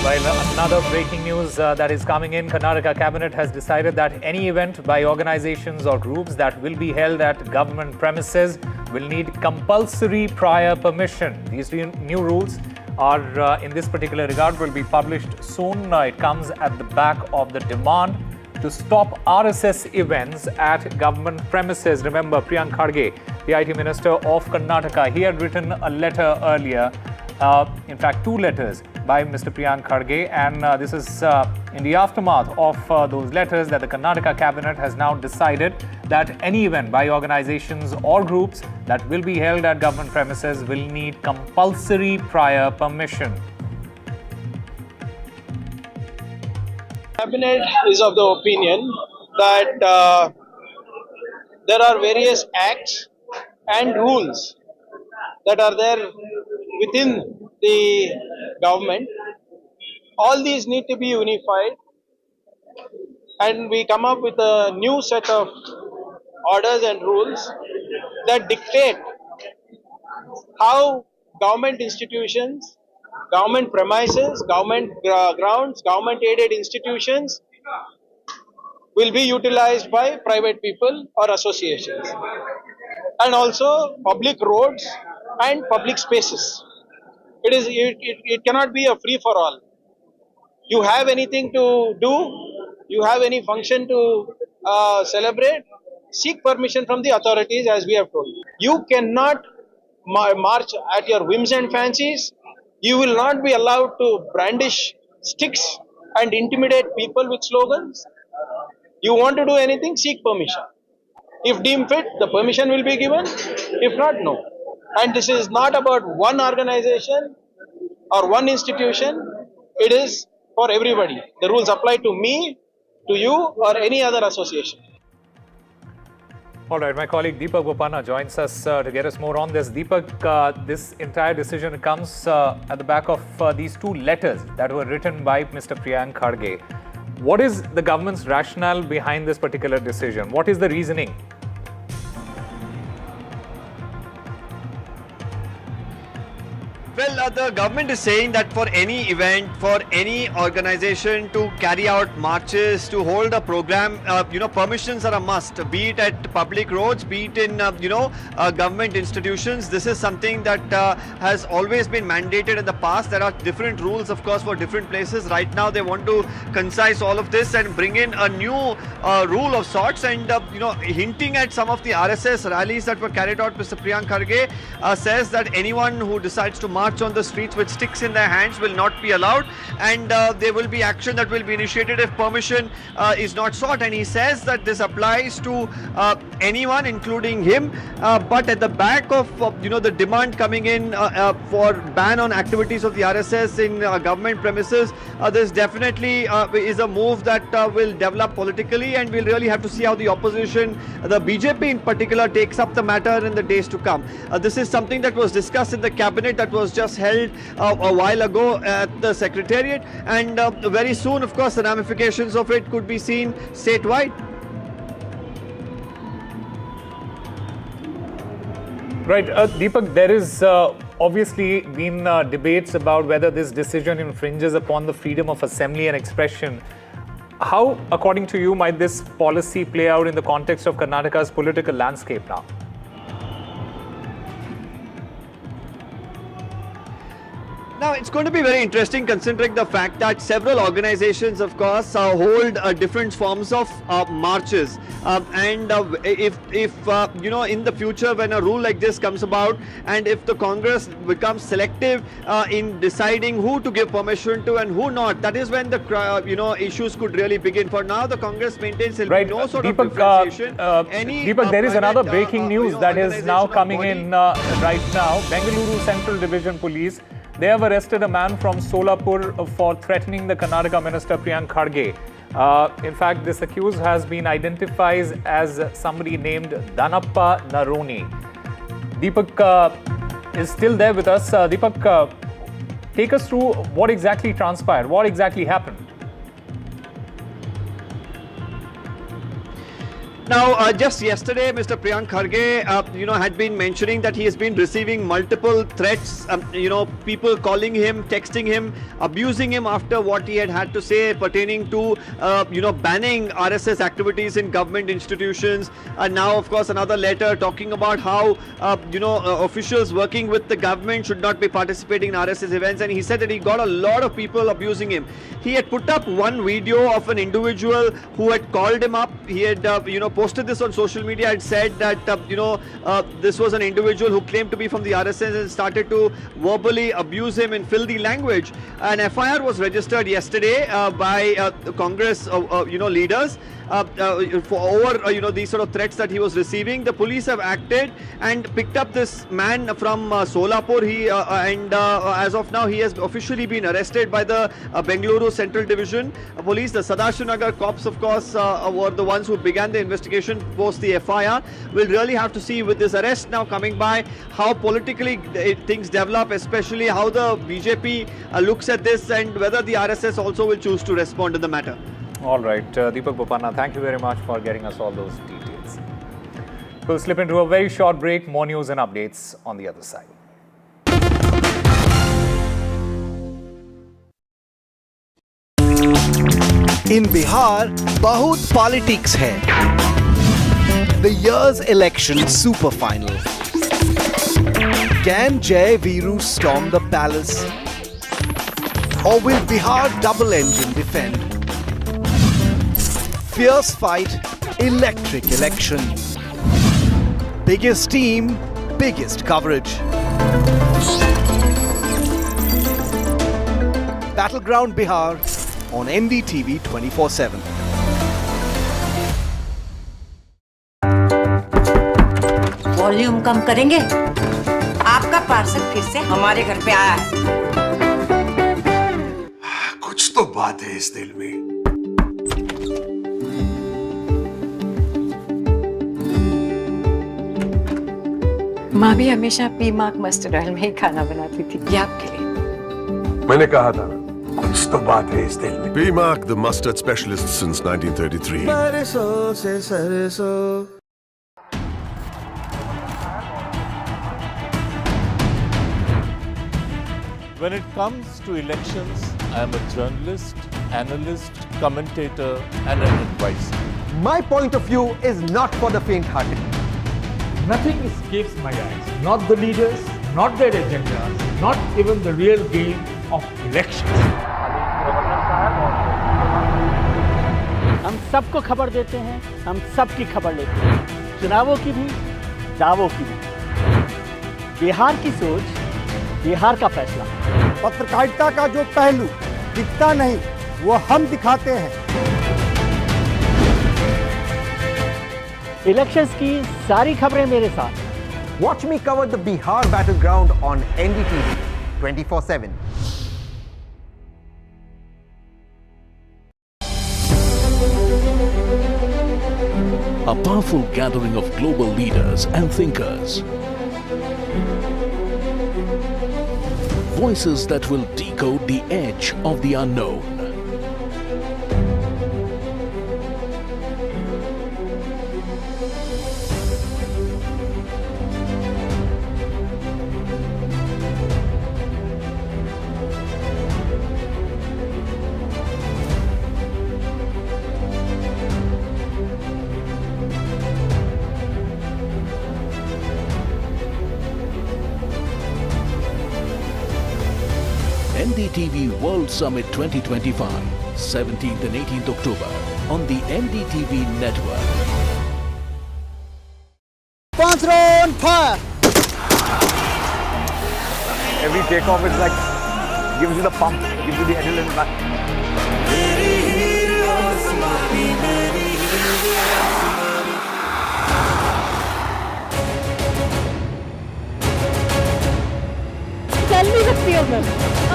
While another breaking news that is coming in, Karnataka Cabinet has decided that any event by organizations or groups that will be held at government premises will need compulsory prior permission. These new rules are in this particular regard will be published soon. It comes at the back of the demand to stop RSS events at government premises. Remember, Priyank Kharge, the IT Minister of Karnataka, he had written a letter earlier in fact, 2 letters by Mr. Priyank Kharge, and this is in the aftermath of those letters that the Karnataka cabinet has now decided that any event by organizations or groups that will be held at government premises will need compulsory prior permission. Cabinet is of the opinion that there are various acts and rules that are there within the government. All these need to be unified, and we come up with a new set of orders and rules that dictate how government institutions, government premises, government grounds, government aided institutions will be utilized by private people or associations, and also public roads and public spaces. It cannot be a free for all. You have anything to do, you have any function to celebrate, seek permission from the authorities, as we have told. You cannot march at your whims and fancies. You will not be allowed to brandish sticks and intimidate people with slogans. You want to do anything, seek permission. If deemed fit, the permission will be given. If not, no. And this is not about one organization or one institution. It is for everybody. The rules apply to me, to you, or any other association. All right, my colleague Deepak Bopanna joins us to get us more on this. Deepak, this entire decision comes at the back of these 2 letters that were written by Mr. Priyank Kharge. What is the government's rationale behind this particular decision? What is the reasoning? Well, the government is saying that for any event, for any organization to carry out marches, to hold a program, permissions are a must, be it at public roads, be it in, government institutions. This is something that has always been mandated in the past. There are different rules, of course, for different places. Right now, they want to concise all of this and bring in a new rule of sorts, and, hinting at some of the RSS rallies that were carried out. Mr. Priyank Kharge says that anyone who decides to march on the streets with sticks in their hands will not be allowed, and there will be action that will be initiated if permission is not sought. And he says that this applies to anyone, including him, but at the back of the demand coming in for ban on activities of the RSS in government premises, this definitely is a move that will develop politically, and we'll really have to see how the opposition, the BJP in particular, takes up the matter in the days to come. This is something that was discussed in the cabinet that was just held a while ago at the Secretariat, and very soon, of course, the ramifications of it could be seen statewide. Right, Deepak, there is obviously been debates about whether this decision infringes upon the freedom of assembly and expression. How, according to you, might this policy play out in the context of Karnataka's political landscape now? Now, it's going to be very interesting considering the fact that several organizations, of course, hold different forms of marches. If in the future, when a rule like this comes about, and if the Congress becomes selective in deciding who to give permission to and who not, that is when the issues could really begin. For now, the Congress maintains there will be no sort of differentiation. Deepak, there is another breaking news that is now coming in right now. Bengaluru Central Division Police, they have arrested a man from Solapur for threatening the Karnataka Minister Priyank Kharge. In fact, this accused has been identified as somebody named Danappa Naroni. Deepak is still there with us. Deepak, take us through what exactly transpired, what exactly happened. Now, just yesterday, Mr. Priyank Kharge, had been mentioning that he has been receiving multiple threats, people calling him, texting him, abusing him after what he had to say pertaining to, banning RSS activities in government institutions. And now, of course, another letter talking about how, officials working with the government should not be participating in RSS events. And he said that he got a lot of people abusing him. He had put up one video of an individual who had called him up. He had, posted this on social media. It said that this was an individual who claimed to be from the RSS and started to verbally abuse him in filthy language. An FIR was registered yesterday by Congress leaders for over these sort of threats that he was receiving. The police have acted and picked up this man from Solapur. As of now, he has officially been arrested by the Bengaluru Central Division Police. The Sadashivnagar cops, of course, were the ones who began the investigation post the FIR. We'll really have to see with this arrest now coming by how politically things develop, especially how the BJP looks at this and whether the RSS also will choose to respond to the matter. All right, Deepak Bopanna, thank you very much for getting us all those details. We'll slip into a very short break. More news and updates on the other side. In Bihar, bahut politics hai. The year's election super final. Can Jai Viru storm the palace? Or will Bihar double engine defend? Fierce fight, electric election. Biggest team, biggest coverage. Battleground Bihar on NDTV 24/7. Volume कम करेंगे? आपका parcel फिर से हमारे घर पे आया है। कुछ तो बात है इस दिल में। माँ भी हमेशा पीमाक मस्टर्ड ऑयल में ही खाना बनाती थी, ये आपके लिए। मैंने कहा था कुछ तो बात है इस दिल में। PMark, the mustard specialist since 1933. सरसों से सरसों। When it comes to elections, I am a journalist, analyst, commentator, and an advisor. My point of view is not for the faint-hearted. Nothing escapes my eyes. Not the leaders, not their agendas, not even the real game of elections. हम सबको खबर देते हैं, हम सबकी खबर लेते हैं, चुनावों की भी, दावों की भी। बिहार की सोच, बिहार का फैसला। पत्रकारिता का जो पहलू दिखता नहीं, वो हम दिखाते हैं। इलेक्शंस की सारी खबरें मेरे साथ। Watch me cover the Bihar battleground on NDTV 24/7. A powerful gathering of global leaders and thinkers. Voices that will decode the edge of the unknown. NDTV World Summit 2025, 17th and 18th October on the NDTV network. 5 round fire. Every takeoff is like, gives you the pump, gives you the adrenaline. चल भी सकती हो मैं।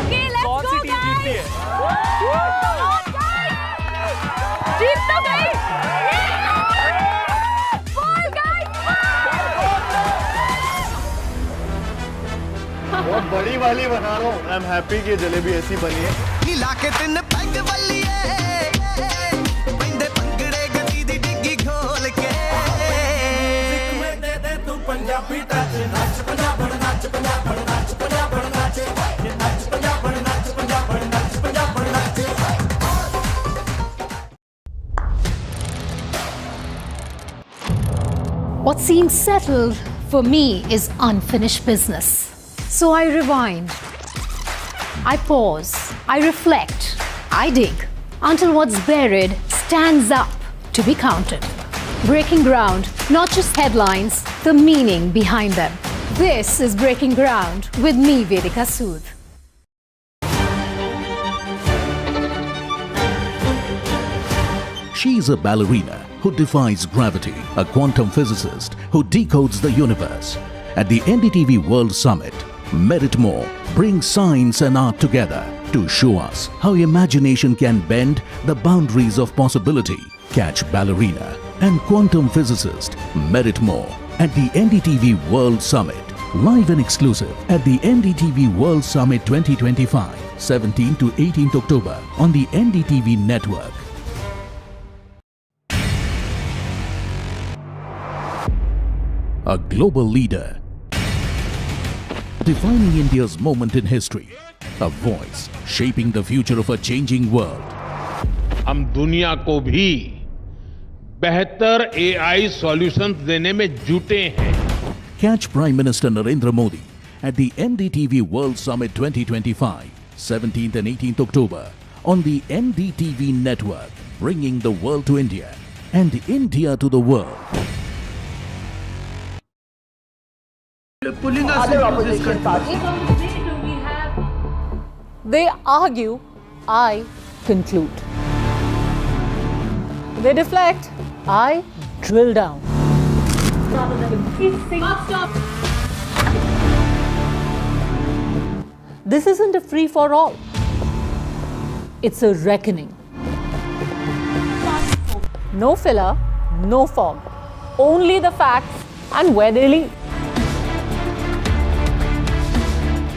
Okay, let's go guys. जीत तो गई। Ball guys. बहुत बड़ी वाली बना रहा हूँ। I'm happy कि जलेबी ऐसी बनी है। हिला के तिन पैग वाली है, बंदे पंगड़े गदी दी डिग्गी खोल के। दे दे तू पंजाबी टच, नाच पंजाब नाच पंजाब नाच पंजाब नाच, ये नाच पंजाब नाच पंजाब नाच पंजाब नाच। What seems settled for me is unfinished business. So I rewind, I pause, I reflect, I dig until what's buried stands up to be counted. Breaking ground, not just headlines, the meaning behind them. This is Breaking Ground with me, Vedika Sud. She is a ballerina who defies gravity, a quantum physicist who decodes the universe. At the NDTV World Summit, Merit More brings science and art together to show us how imagination can bend the boundaries of possibility. Catch ballerina and quantum physicist Merit More at the NDTV World Summit. Live and exclusive at the NDTV World Summit 2025, 17th to 18th October on the NDTV network. A global leader, defining India's moment in history, a voice shaping the future of a changing world. हम दुनिया को भी बेहतर AI solutions देने में जुटे हैं. Catch Prime Minister Narayana Murthy at the NDTV World Summit 2025, 17th and 18th October on the NDTV network, bringing the world to India and India to the world. Pulling us into this country. They argue, I conclude. They deflect, I drill down. This isn't a free-for-all. It's a reckoning. No filler, no fog. Only the facts and where they lead.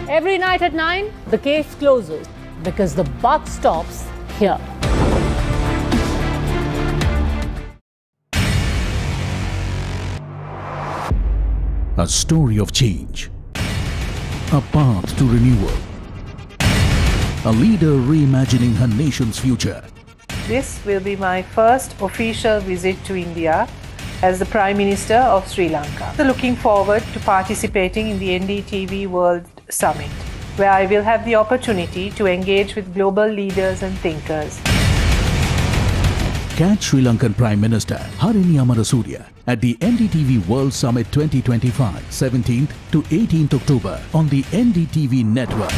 Every night at 9, the case closes because the buck stops here. A story of change, a path to renewal, a leader reimagining her nation's future. This will be my first official visit to India as the Prime Minister of Sri Lanka. So looking forward to participating in the NDTV World Summit, where I will have the opportunity to engage with global leaders and thinkers. Catch Sri Lankan Prime Minister Harini Amarasuriya at the NDTV World Summit 2025, 17th to 18th October on the NDTV network.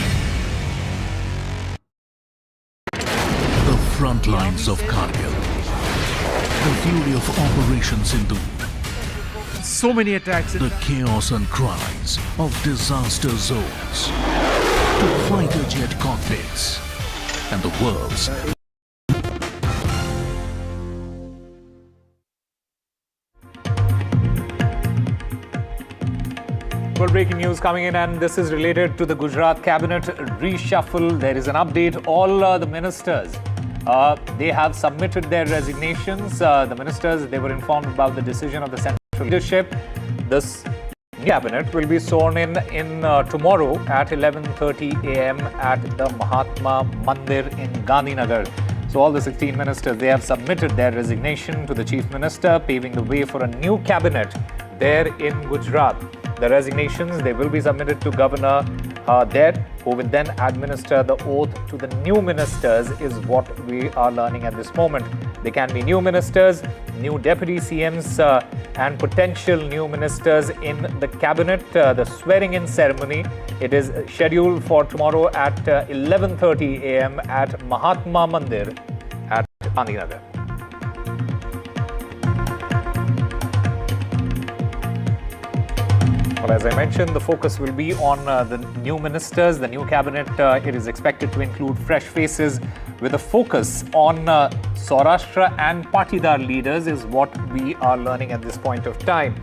The front lines of Kargil, the fury of Operation Sindhu, So many attacks. the chaos and cries of disaster zones, to fighter jet cockpits, and the world's Well, breaking news coming in, and this is related to the Gujarat cabinet reshuffle. There is an update. All the ministers, they have submitted their resignations. The ministers, they were informed about the decision of the central leadership. This cabinet will be sworn in tomorrow at 11:30 a.m. at the Mahatma Mandir in Gandhinagar. So all the 16 ministers, they have submitted their resignation to the chief minister, paving the way for a new cabinet there in Gujarat. The resignations, they will be submitted to Governor there, who will then administer the oath to the new ministers, is what we are learning at this moment. There can be new ministers, new deputy CMs, and potential new ministers in the cabinet. The swearing-in ceremony, it is scheduled for tomorrow at 11:30 a.m. at Mahatma Mandir at Gandhinagar. Well, as I mentioned, the focus will be on the new ministers, the new cabinet. It is expected to include fresh faces with a focus on Saurashtra and Patidar leaders, is what we are learning at this point of time.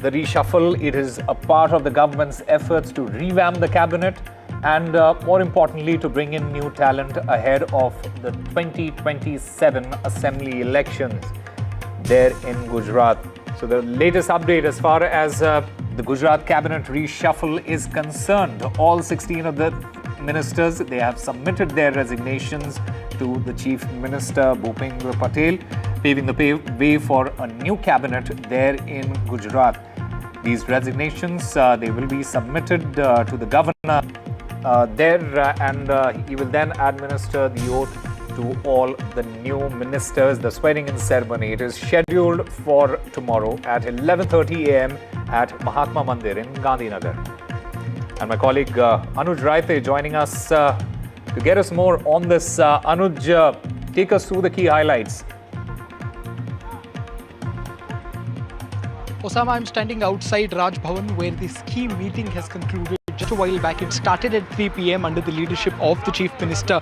The reshuffle, it is a part of the government's efforts to revamp the cabinet and more importantly to bring in new talent ahead of the 2027 assembly elections there in Gujarat. So the latest update as far as the Gujarat cabinet reshuffle is concerned, all 16 of the ministers, they have submitted their resignations to the Chief Minister Bhupendra Patel, paving the way for a new cabinet there in Gujarat. These resignations, they will be submitted to the governor there and he will then administer the oath to all the new ministers. The swearing-in ceremony, it is scheduled for tomorrow at 11:30 a.m. at Mahatma Mandir in Gandhinagar. And my colleague Anuj Raite joining us to get us more on this. Anuj, take us through the key highlights. Osama, I'm standing outside Raj Bhavan where this key meeting has concluded just a while back. It started at 3 p.m. under the leadership of the Chief Minister,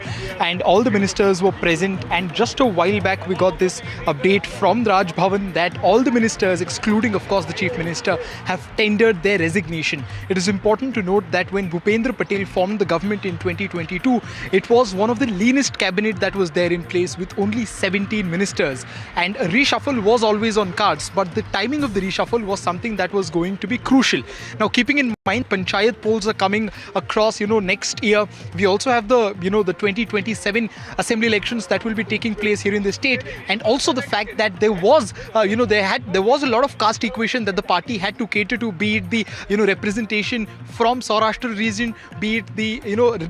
and all the ministers were present. And just a while back, we got this update from Raj Bhavan that all the ministers, excluding of course the Chief Minister, have tendered their resignation. It is important to note that when Bhupendra Patel formed the government in 2022, it was one of the leanest cabinet that was there in place with only 17 ministers. And a reshuffle was always on cards, but the timing of the reshuffle was something that was going to be crucial. Now, keeping in mind Panchayat polls are coming across, next year. We also have the, the 2027 assembly elections that will be taking place here in the state, and also the fact that there was, there was a lot of caste equation that the party had to cater to, be it the, representation from Saurashtra region, be it the,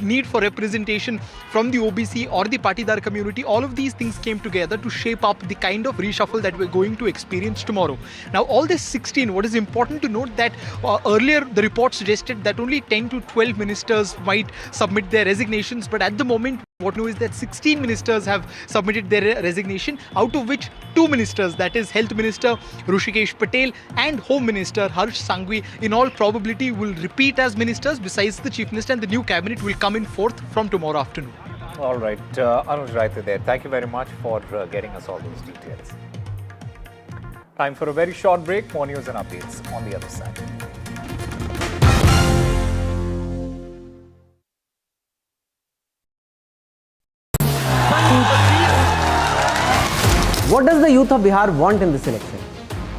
need for representation from the OBC or the Patidar community. All of these things came together to shape up the kind of reshuffle that we're going to experience tomorrow. Now, all this 16, what is important to note that earlier the report suggested that only 10 to 12 ministers might submit their resignations, but at the moment what we know is that 16 ministers have submitted their resignation, out of which 2 ministers, that is Health Minister Rushikesh Patel and Home Minister Harsh Sanghvi, in all probability will repeat as ministers besides the Chief Minister, and the new cabinet will come in forth from tomorrow afternoon. All right, Anuj Raite there. Thank you very much for getting us all those details. Time for a very short break. More news and updates on the other side. What does the youth of Bihar want in this election?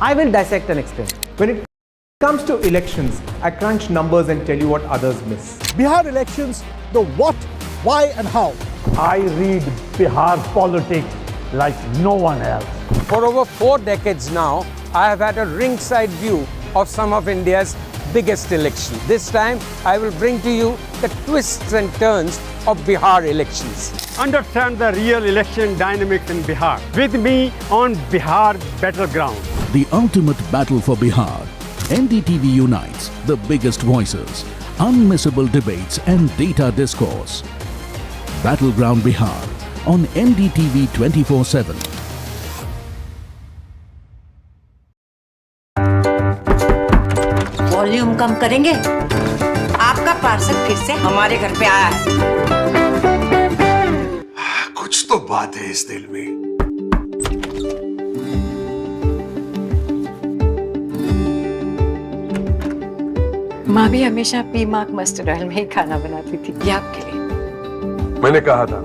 I will dissect and explain. When it comes to elections, I crunch numbers and tell you what others miss. Bihar elections, the what, why and how. I read Bihar politics like no one else. For over 4 decades now, I have had a ringside view of some of India's biggest elections. This time, I will bring to you the twists and turns of Bihar elections. Understand the real election dynamics in Bihar. With me on Bihar Battleground. The ultimate battle for Bihar. NDTV unites the biggest voices, unmissable debates and data discourse. Battleground Bihar on NDTV 24/7. Volume कम करेंगे? आपका parcel फिर से हमारे घर पे आया है। कुछ तो बात है इस दिल में। माँ भी हमेशा पी मार्क मस्टर्ड ऑयल में ही खाना बनाती थी, ये आपके लिए। मैंने कहा था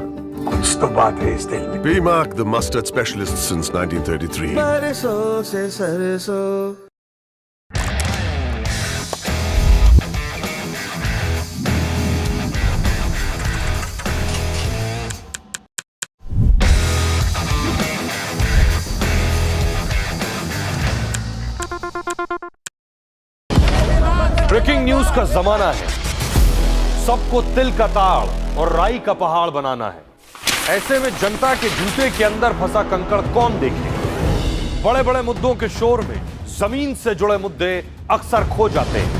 कुछ तो बात है इस दिल में। B-Mark, the mustard specialist since 1933. बरसों से सरसों। ब्रेकिंग न्यूज का जमाना है। सबको तिल का ताड़ और राई का पहाड़ बनाना है। ऐसे में जनता के जूते के अंदर फंसा कंकड़ कौन देखे? बड़े बड़े मुद्दों के शोर में जमीन से जुड़े मुद्दे अक्सर खो जाते हैं।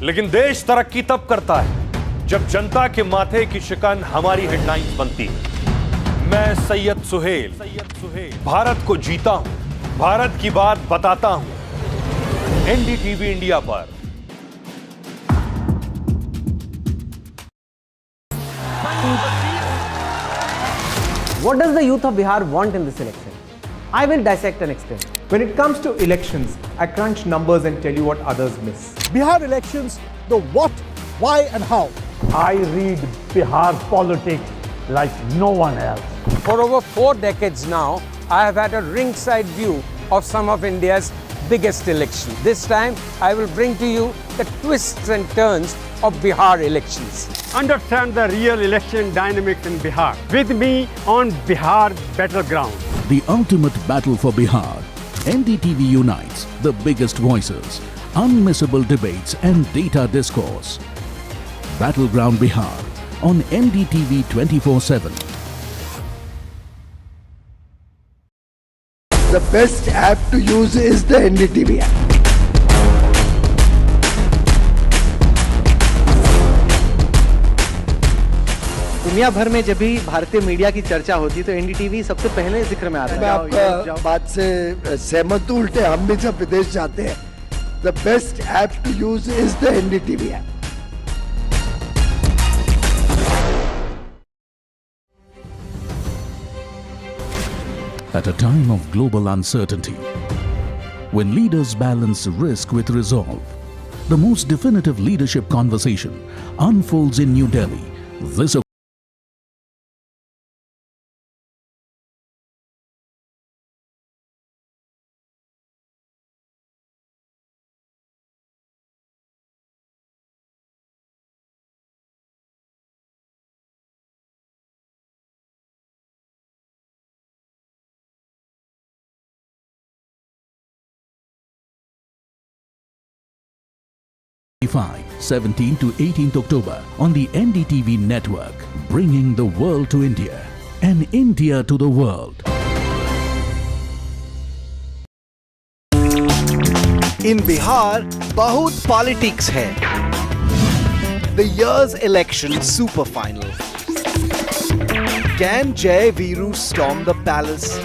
लेकिन देश तरक्की तब करता है जब जनता के माथे की शिकन हमारी हेडलाइंस बनती है। मैं सैयद सुहेल भारत को जीता हूं, भारत की बात बताता हूं। NDTV इंडिया पर। What does the youth of Bihar want in this election? I will dissect and explain. When it comes to elections, I crunch numbers and tell you what others miss. Bihar elections, the what, why and how. I read Bihar politics like no one else. For over 4 decades now, I have had a ringside view of some of India's biggest elections. This time, I will bring to you the twists and turns of Bihar elections. Understand the real election dynamics in Bihar. With me on Bihar Battleground. The ultimate battle for Bihar. NDTV unites the biggest voices, unmissable debates and data discourse. Battleground Bihar on NDTV 24/7. The best app to use is the NDTV app. दुनिया भर में जब भी भारतीय media की चर्चा होती है तो एनडीटीवी सबसे पहले जिक्र में आता है। मैं आपका बात से सहमत हूं, उल्टे हम भी जब विदेश जाते हैं, the best app to use is the NDTV app. At a time of global uncertainty, when leaders balance risk with resolve, the most definitive leadership conversation unfolds in New Delhi. This October 17 to 18th October on the NDTV network, bringing the world to India and India to the world. In Bihar, बहुत politics है. The year's election super final. Can Jai Viru storm the palace?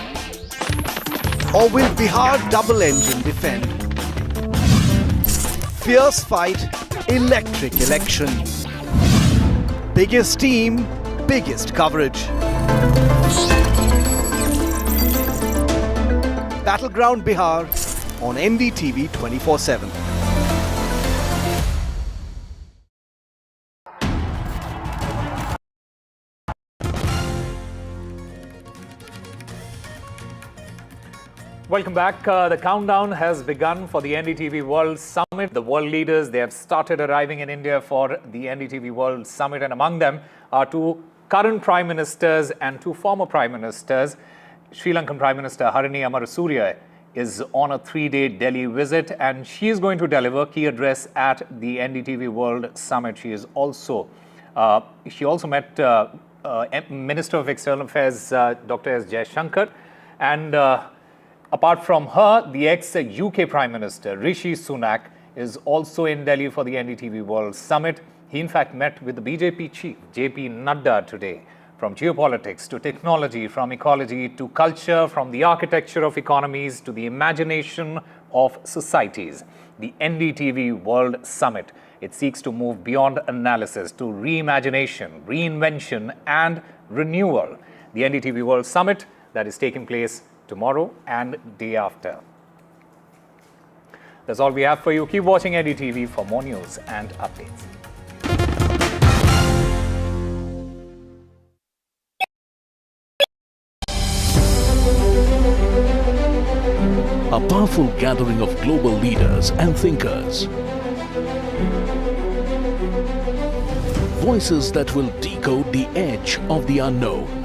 Or will Bihar double engine defend? Fierce fight, electric election. Biggest team, biggest coverage. Battleground Bihar on NDTV 24/7. Welcome back. The countdown has begun for the NDTV World Summit. The world leaders, they have started arriving in India for the NDTV World Summit, and among them are two current Prime Ministers and two former Prime Ministers. Sri Lankan Prime Minister Harini Amarasuriya is on a 3-day Delhi visit, and she is going to deliver key address at the NDTV World Summit. She also met Minister of External Affairs Dr. S. Jaishankar, and apart from her, the ex-UK Prime Minister Rishi Sunak is also in Delhi for the NDTV World Summit. He in fact met with the BJP chief JP Nadda today. From geopolitics to technology, from ecology to culture, from the architecture of economies to the imagination of societies, the NDTV World Summit, it seeks to move beyond analysis to reimagination, reinvention and renewal. The NDTV World Summit that is taking place tomorrow and day after. That's all we have for you. Keep watching NDTV for more news and updates. A powerful gathering of global leaders and thinkers. Voices that will decode the edge of the unknown.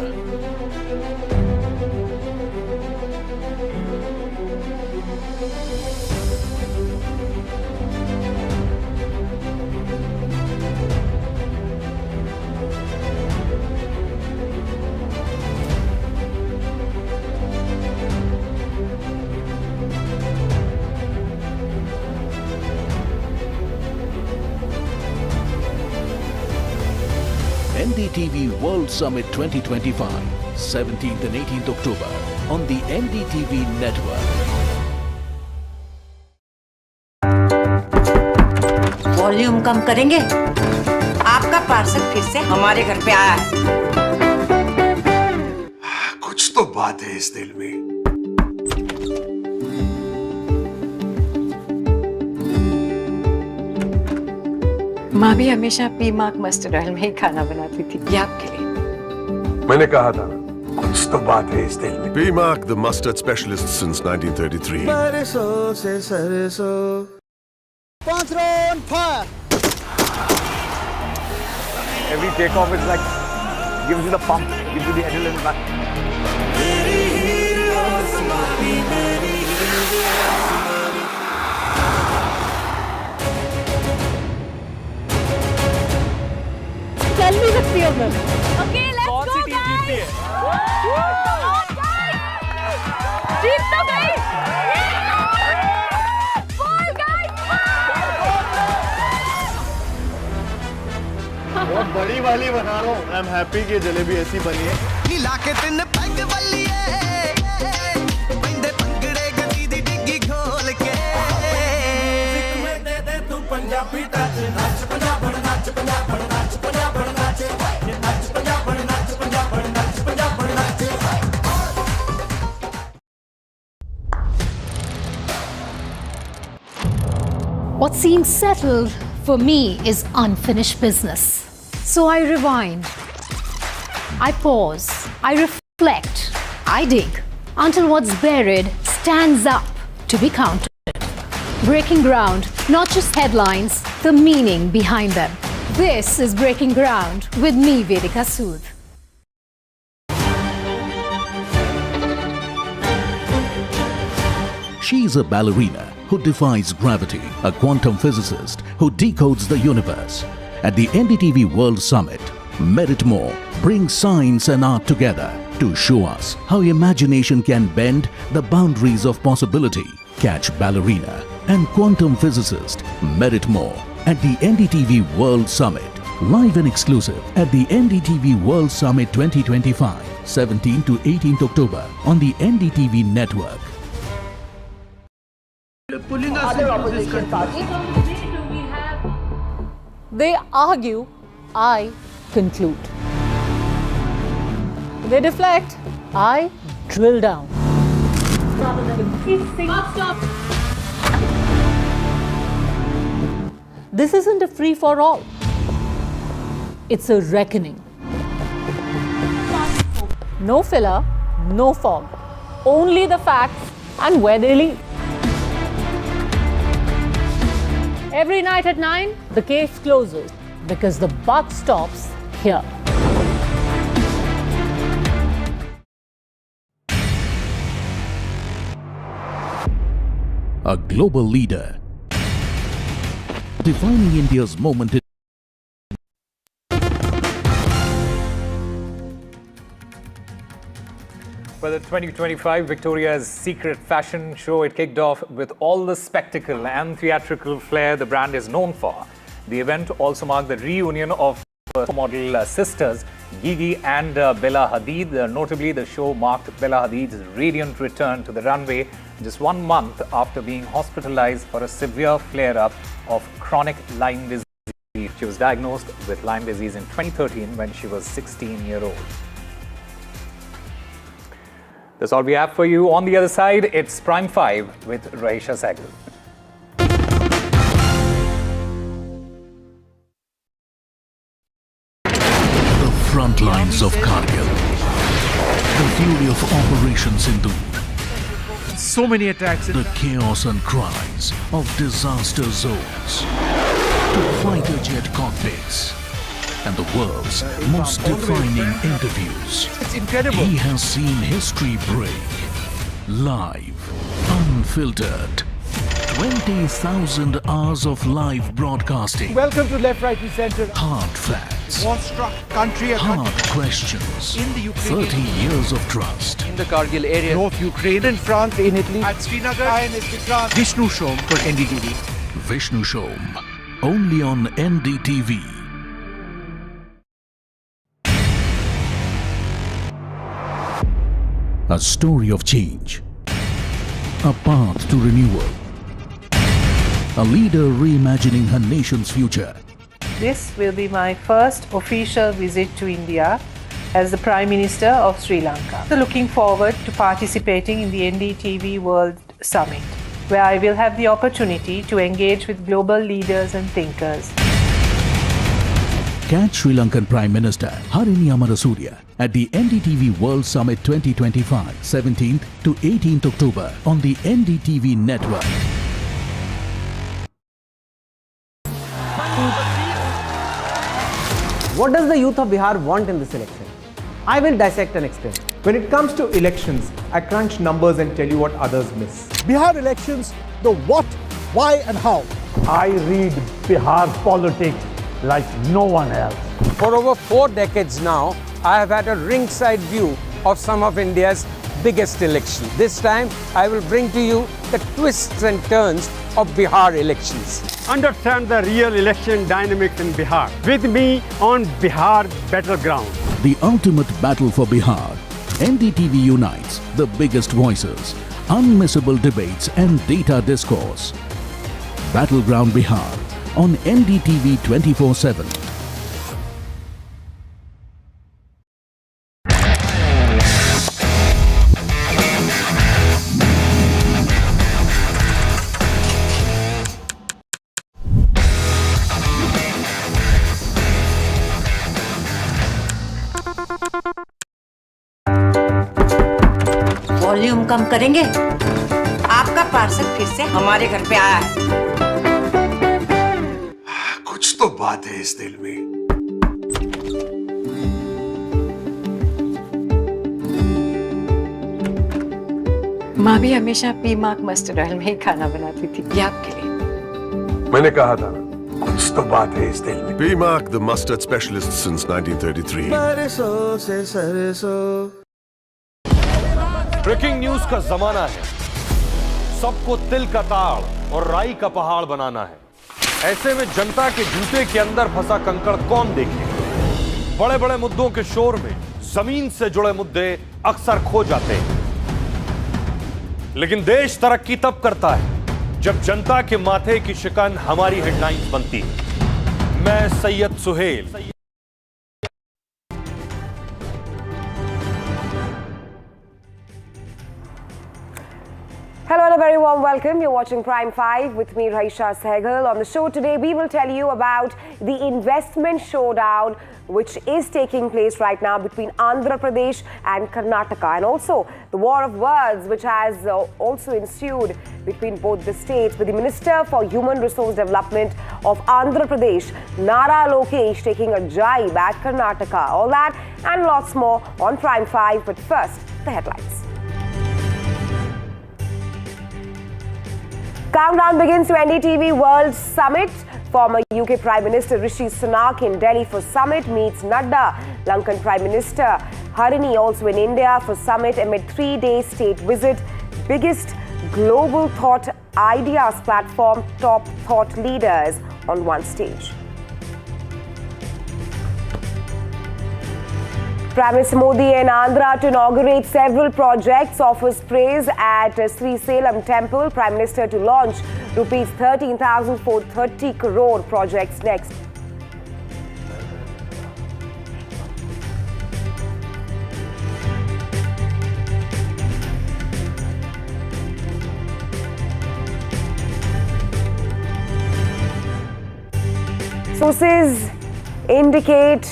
NDTV World Summit 2025, 17th and 18th October on the NDTV network. Volume कम करेंगे? आपका parcel फिर से हमारे घर पे आया है। कुछ तो बात है इस दिल में। माँ भी हमेशा पी मार्क मस्टर्ड ऑयल में ही खाना बनाती थी, ये आपके लिए। मैंने कहा था कुछ तो बात है इस दिल में। P-Mark, the mustard specialist since 1933. सरसों से सरसों। 5 round fire. Every takeoff is like gives you the pump, gives you the adrenaline back. चल भी सकती हो मैं। Okay, let's go guys. जीत तो गए। वाली बना रहा हूँ। आई एम हैप्पी कि जलेबी ऐसी बनी है। हिला के तिन पैग वाली है, बंदे पंगड़े गदी दी डिग्गी खोल के। म्यूजिक में दे दे तू पंजाबी टच, नाच पंजाब नाच पंजाब नाच पंजाब नाच, ये नाच पंजाब नाच पंजाब नाच पंजाब नाच। What seems settled for me is unfinished business. So I rewind, I pause, I reflect, I dig until what's buried stands up to be counted. Breaking ground, not just headlines, the meaning behind them. This is Breaking Ground with me, Vedika Sud. She is a ballerina who defies gravity, a quantum physicist who decodes the universe. At the NDTV World Summit, Merit More brings science and art together to show us how imagination can bend the boundaries of possibility. Catch ballerina and quantum physicist Merit More at the NDTV World Summit. Live and exclusive at the NDTV World Summit 2025, 17 to 18th October on the NDTV network. Pulling us into this country. They argue, I conclude. They deflect, I drill down. Stop. This isn't a free-for-all. It's a reckoning. No filler, no fog. Only the facts and where they lead. Every night at 9, the case closes because the buck stops here. A global leader defining India's moment in Well, the 2025 Victoria's Secret fashion show, it kicked off with all the spectacle and theatrical flair the brand is known for. The event also marked the reunion of model sisters Gigi and Bella Hadid. Notably, the show marked Bella Hadid's radiant return to the runway just 1 month after being hospitalized for a severe flare-up of chronic Lyme disease. She was diagnosed with Lyme disease in 2013 when she was 16-year-old. That's all we have for you. On the other side, it's Prime 5 with Rahisha Sehgal. the front lines of Kargil, the fury of Operation Sindhu, So many attacks. the chaos and cries of disaster zones, to fighter jet cockpits, and the world's most defining interviews. It's incredible. He has seen history break. Live, unfiltered. 20,000 hours of live broadcasting. Welcome to Left, Right and Center. Hard facts. War-struck country. Hard questions. In the Ukraine. 30 years of trust. In the Kargil area. North Ukraine. In France. In Italy. At Srinagar. Vishnu Shom for NDTV. Vishnu Shom. Only on NDTV. A story of change. A path to renewal. A leader reimagining her nation's future. This will be my first official visit to India as the Prime Minister of Sri Lanka. So looking forward to participating in the NDTV World Summit, where I will have the opportunity to engage with global leaders and thinkers. Catch Sri Lankan Prime Minister Harini Amarasuriya at the NDTV World Summit 2025, 17th to 18th October on the NDTV network. What does the youth of Bihar want in this election? I will dissect and explain. When it comes to elections, I crunch numbers and tell you what others miss. Bihar elections, the what, why and how. I read Bihar politics like no one else. For over 4 decades now, I have had a ringside view of some of India's biggest elections. This time, I will bring to you the twists and turns of Bihar elections. understand the real election dynamics in Bihar. With me on Bihar Battleground. The ultimate battle for Bihar. NDTV unites the biggest voices, unmissable debates and data discourse. Battleground Bihar on NDTV 24/7. Volume कम करेंगे? आपका parcel फिर से हमारे घर पे आया है। कुछ तो बात है इस दिल में। माँ भी हमेशा पीमाक मस्टर्ड ऑयल में ही खाना बनाती थी, ये आपके लिए। मैंने कहा था कुछ तो बात है इस दिल में। B-Mark, the mustard specialist since 1933. Breaking news का जमाना है। सबको तिल का ताड़ और राई का पहाड़ बनाना है। ऐसे में जनता के जूते के अंदर फंसा कंकड़ कौन देखे? बड़े बड़े मुद्दों के शोर में जमीन से जुड़े मुद्दे अक्सर खो जाते हैं। लेकिन देश तरक्की तब करता है जब जनता के माथे की शिकन हमारी हेडलाइंस बनती है। मैं Syed Suhail. Hello and a very warm welcome. You're watching Prime 5 with me, Raisha Sehgal. On the show today, we will tell you about the investment showdown which is taking place right now between Andhra Pradesh and Karnataka, and also the war of words which has also ensued between both the states, with the Minister for Human Resource Development of Andhra Pradesh, Narayana Murthy Sudha, taking a jibe at Karnataka. All that and lots more on Prime 5, but first, the headlines. Countdown begins to NDTV World Summit. Former UK Prime Minister Rishi Sunak in Delhi for summit meets Nadda. Lankan Prime Minister Harini also in India for summit amid 3-day state visit. Biggest global thought ideas platform, top thought leaders on one stage. Prime Minister Modi in Andhra to inaugurate several projects, offers praise at Sri Salem Temple. Prime Minister to launch rupees 13,430 crore projects next. Sources indicate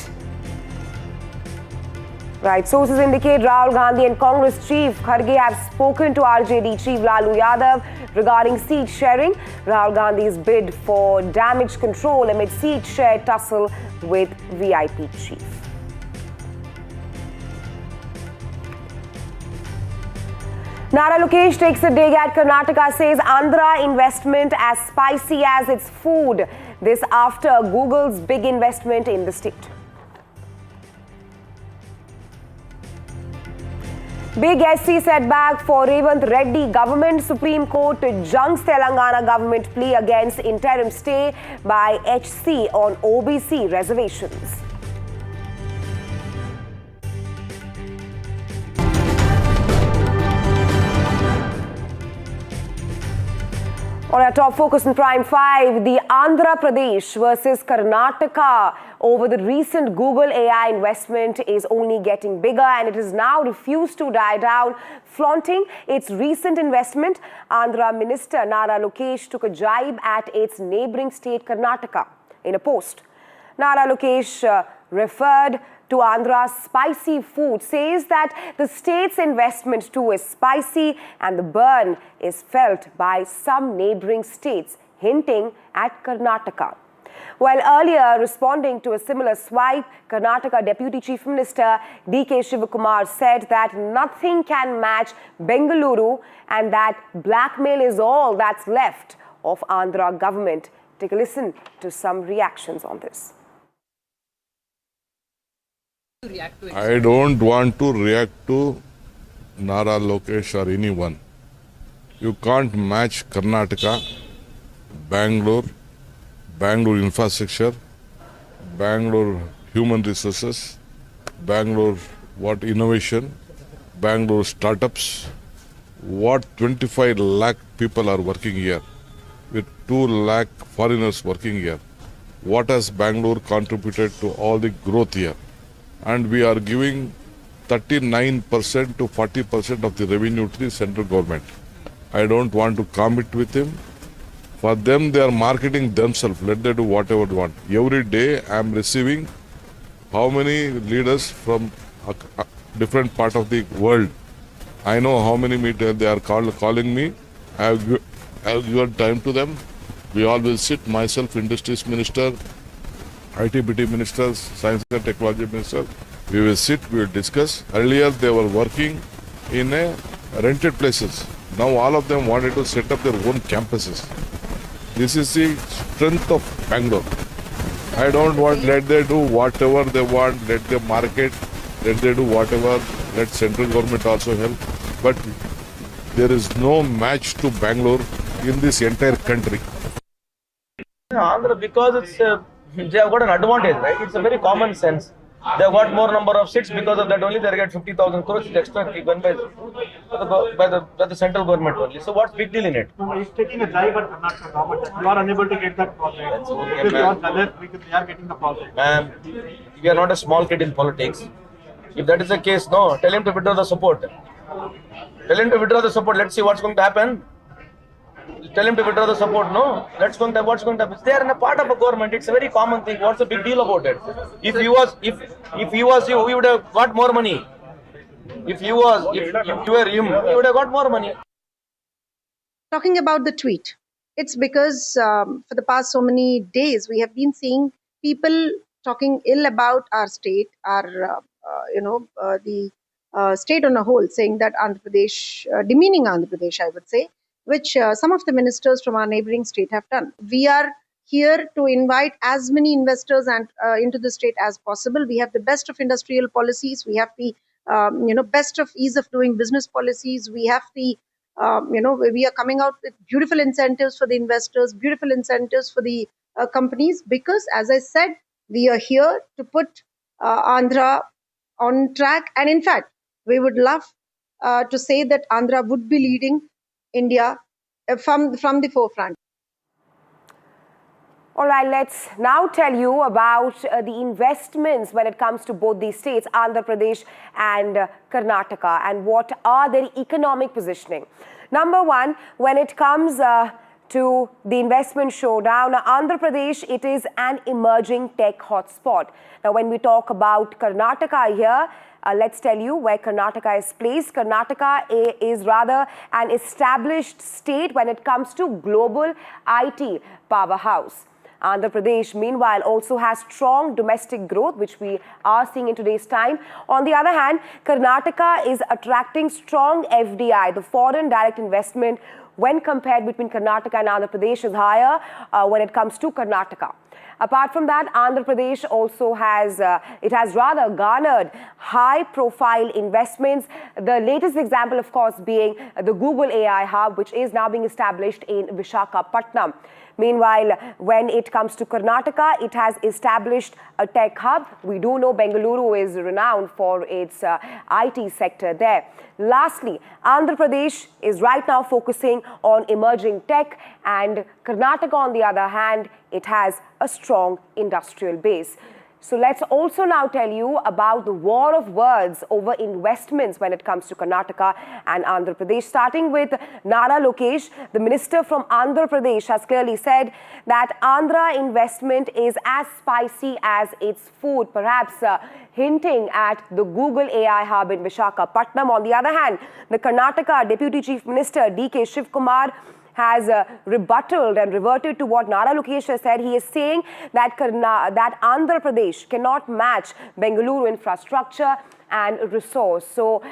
Rahul Gandhi and Congress Chief Kharge have spoken to RJD Chief Lalu Yadav regarding seat sharing. Rahul Gandhi's bid for damage control amid seat share tussle with VIP Chief. Narayana Murthy takes a dig at Karnataka, says Andhra investment as spicy as its food. This after Google's big investment in the state. Big SC setback for Revant Reddy government. Supreme Court junks Telangana government plea against interim stay by HC on OBC reservations. On our top focus in Prime 5, the Andhra Pradesh versus Karnataka over the recent Google AI investment is only getting bigger, and it has now refused to die down, flaunting its recent investment. Andhra Minister Narayana Murthy took a jibe at its neighbouring state Karnataka. In a post, Narayana Murthy referred to Andhra's spicy food, says that the state's investment too is spicy and the burn is felt by some neighbouring states, hinting at Karnataka. While earlier responding to a similar swipe, Karnataka Deputy Chief Minister D.K. Shivakumar said that nothing can match Bengaluru and that blackmail is all that's left of Andhra government. Take a listen to some reactions on this. I don't want to react to Nara Lokesh or anyone. You can't match Karnataka, Bangalore Bangalore infrastructure, Bangalore human resources, Bangalore what innovation, Bangalore startups, what 25 lakh people are working here, with 2 lakh foreigners working here. What has Bangalore contributed to all the growth here? And we are giving 39% to 40% of the revenue to the central government. I don't want to commit with him. For them, they are marketing themselves. Let them do whatever they want. Every day, I am receiving how many leaders from a different part of the world. I know how many meetings they are calling me. I have given time to them. We all will sit, myself, Industries Minister, ITBT Minister, Science and Technology Minister. We will sit, we will discuss. Earlier, they were working in a rented places. Now all of them wanted to set up their own campuses. This is the strength of Bangalore. I don't want, let them do whatever they want, let them market, let them do whatever, let central government also help. But there is no match to Bangalore in this entire country. Andhra, because it's they have got an advantage, right? It's a very common sense. They have got more number of seats, because of that only they get 50,000 crores extra given by the central government only. So what's big deal in it? He's taking a drive at Karnataka government. You are unable to get that project. That's okay, because ma'am. they are getting the project. Ma'am, we are not a small kid in politics. If that is the case, no, tell him to withdraw the support. Tell him to withdraw the support. Let's see what's going to happen. Tell him to withdraw the support. No, what's going to happen? They are in a part of a government. It's a very common thing. What's the big deal about it? If he was you, he would have got more money. If you were him, he would have got more money. Talking about the tweet, it's because for the past so many days we have been seeing people talking ill about our state, our the state on a whole, saying that Andhra Pradesh, demeaning Andhra Pradesh, I would say, which some of the ministers from our neighboring state have done. We are here to invite as many investors and into the state as possible. We have the best of industrial policies. We have the best of ease of doing business policies. We have the we are coming out with beautiful incentives for the investors, beautiful incentives for the companies, because, as I said, we are here to put Andhra on track. And in fact, we would love to say that Andhra would be leading India from the forefront. All right, let's now tell you about the investments when it comes to both these states, Andhra Pradesh and Karnataka, and what are their economic positioning. Number one, when it comes to the investment showdown, Andhra Pradesh, it is an emerging tech hotspot. Now, when we talk about Karnataka here, let's tell you where Karnataka is placed. Karnataka is rather an established state when it comes to global IT powerhouse. Andhra Pradesh, meanwhile, also has strong domestic growth, which we are seeing in today's time. On the other hand, Karnataka is attracting strong FDI. The foreign direct investment, when compared between Karnataka and Andhra Pradesh, is higher when it comes to Karnataka. Apart from that, Andhra Pradesh also has rather garnered high-profile investments. The latest example, of course, being the Google AI hub, which is now being established in Visakhapatnam. Meanwhile, when it comes to Karnataka, it has established a tech hub. We do know Bengaluru is renowned for its IT sector there. Lastly, Andhra Pradesh is right now focusing on emerging tech, and Karnataka, on the other hand, it has a strong industrial base. So let's also now tell you about the war of words over investments when it comes to Karnataka and Andhra Pradesh. Starting with Nara Lokesh, the minister from Andhra Pradesh has clearly said that Andhra investment is as spicy as its food, perhaps hinting at the Google AI hub in Visakhapatnam. On the other hand, the Karnataka Deputy Chief Minister D.K. Shivkumar has rebutted and reverted to what Nara Lokesh has said. He is saying that Andhra Pradesh cannot match Bengaluru infrastructure and resource. So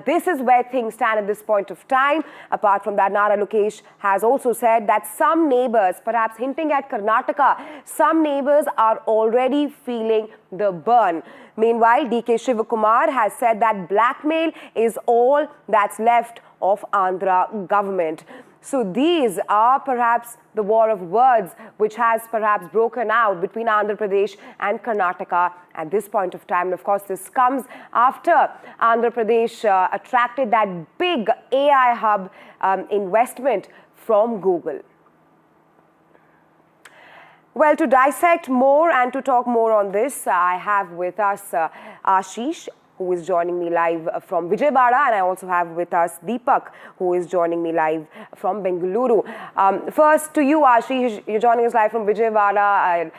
this is where things stand at this point of time. Apart from that, Nara Lokesh has also said that some neighbors, perhaps hinting at Karnataka, some neighbors are already feeling the burn. Meanwhile, D.K. Shivakumar has said that blackmail is all that's left of Andhra government. So these are perhaps the war of words which has perhaps broken out between Andhra Pradesh and Karnataka at this point of time. And of course, this comes after Andhra Pradesh attracted that big AI hub investment from Google. Well, to dissect more and to talk more on this, I have with us Ashish, who is joining me live from Vijayawada, and I also have with us Deepak, who is joining me live from Bengaluru. First, to you, Ashish, you're joining us live from Vijayawada.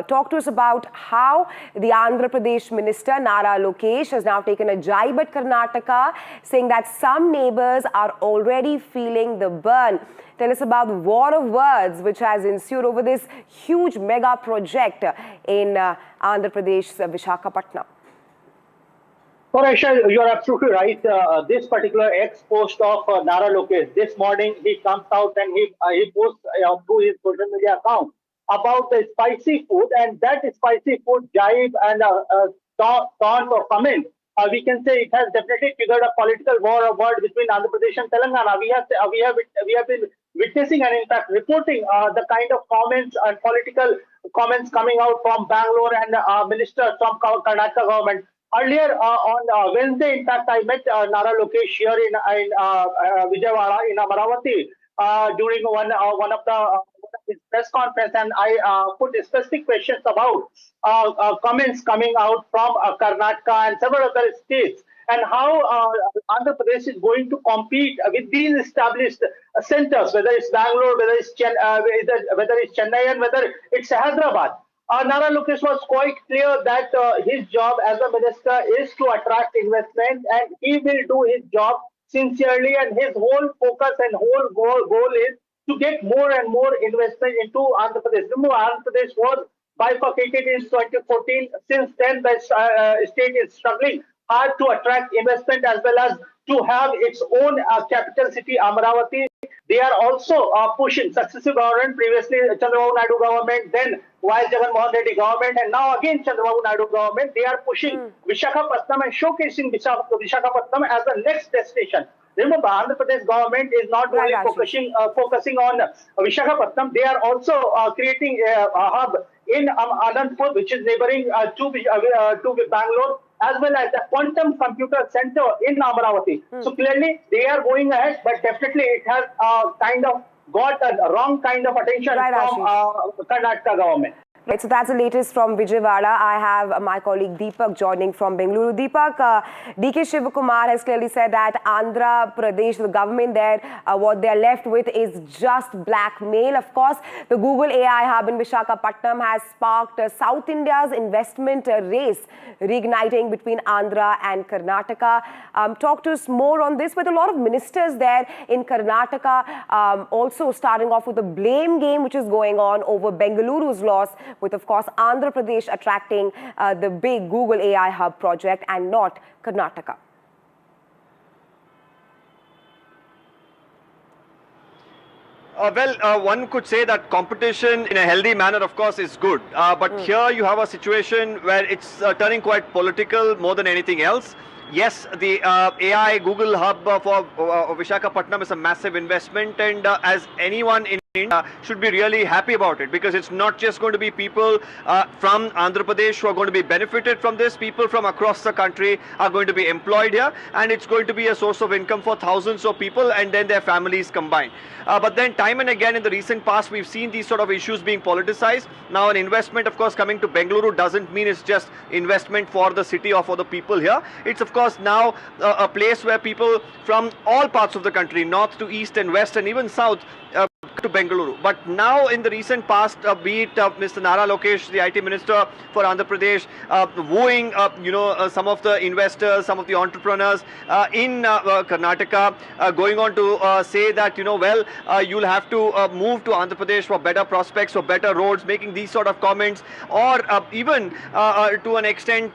Talk to us about how the Andhra Pradesh Minister, Nara Lokesh, has now taken a jibe at Karnataka, saying that some neighbours are already feeling the burn. Tell us about the war of words which has ensued over this huge mega project in Andhra Pradesh, Visakhapatnam. Aisha, you are absolutely right. This particular ex-post of Nara Lokesh, this morning he comes out and he posts through his social media account about the spicy food, and that spicy food jibe and taunt or comment. We can say it has definitely triggered a political war of words between Andhra Pradesh and Telangana. We have been witnessing and in fact reporting the kind of comments and political comments coming out from Bangalore and ministers from Karnataka government. Earlier on Wednesday, in fact, I met Nara Lokesh here in Vijayawada in Amaravati during one of his press conference, and I put specific questions about comments coming out from Karnataka and several other states, and how Andhra Pradesh is going to compete with these established centers, whether it's Bangalore, whether it's Chennai, and whether it's Hyderabad. Nara Lokesh was quite clear that his job as a minister is to attract investment, and he will do his job sincerely, and his whole focus and whole goal is to get more and more investment into Andhra Pradesh. Remember, Andhra Pradesh was bifurcated in 2014. Since then, the state is struggling hard to attract investment as well as to have its own capital city, Amaravati. They are also pushing successive government, previously Chandrababu Naidu government, then Y. Jagan Mohan Reddy government, and now again Chandrababu Naidu government. They are pushing Visakhapatnam and showcasing Visakhapatnam as the next destination. Remember, Andhra Pradesh government is not only focusing on Visakhapatnam, they are also creating a hub in Anandpur, which is neighboring to Bangalore, as well as the Quantum Computer Center in Amaravati. So clearly, they are going ahead, but definitely it has kind of got a wrong kind of attention from Karnataka government. Right, so that's the latest from Vijayawada. I have my colleague Deepak joining from Bengaluru. Deepak, DK Shivakumar has clearly said that Andhra Pradesh, the government there, what they're left with is just blackmail. Of course, the Google AI hub in Visakhapatnam has sparked South India's investment race, reigniting between Andhra and Karnataka. Talk to us more on this, with a lot of ministers there in Karnataka also starting off with a blame game which is going on over Bengaluru's loss, with, of course, Andhra Pradesh attracting the big Google AI hub project and not Karnataka. One could say that competition in a healthy manner, of course, is good. But here you have a situation where it's turning quite political more than anything else. Yes, the AI Google hub for Visakhapatnam is a massive investment, and as anyone in India should be really happy about it, because it's not just going to be people from Andhra Pradesh who are going to be benefited from this. People from across the country are going to be employed here, and it's going to be a source of income for thousands of people and then their families combined. But then time and again in the recent past, we've seen these sort of issues being politicized. Now, an investment, of course, coming to Bengaluru doesn't mean it's just investment for the city or for the people here. It's, of course, now a place where people from all parts of the country, north to east and west and even south, to Bengaluru. But now in the recent past, be it Mr. Nara Lokesh, the IT Minister for Andhra Pradesh, wooing some of the investors, some of the entrepreneurs in Karnataka, going on to say that, you'll have to move to Andhra Pradesh for better prospects, for better roads, making these sort of comments, or even to an extent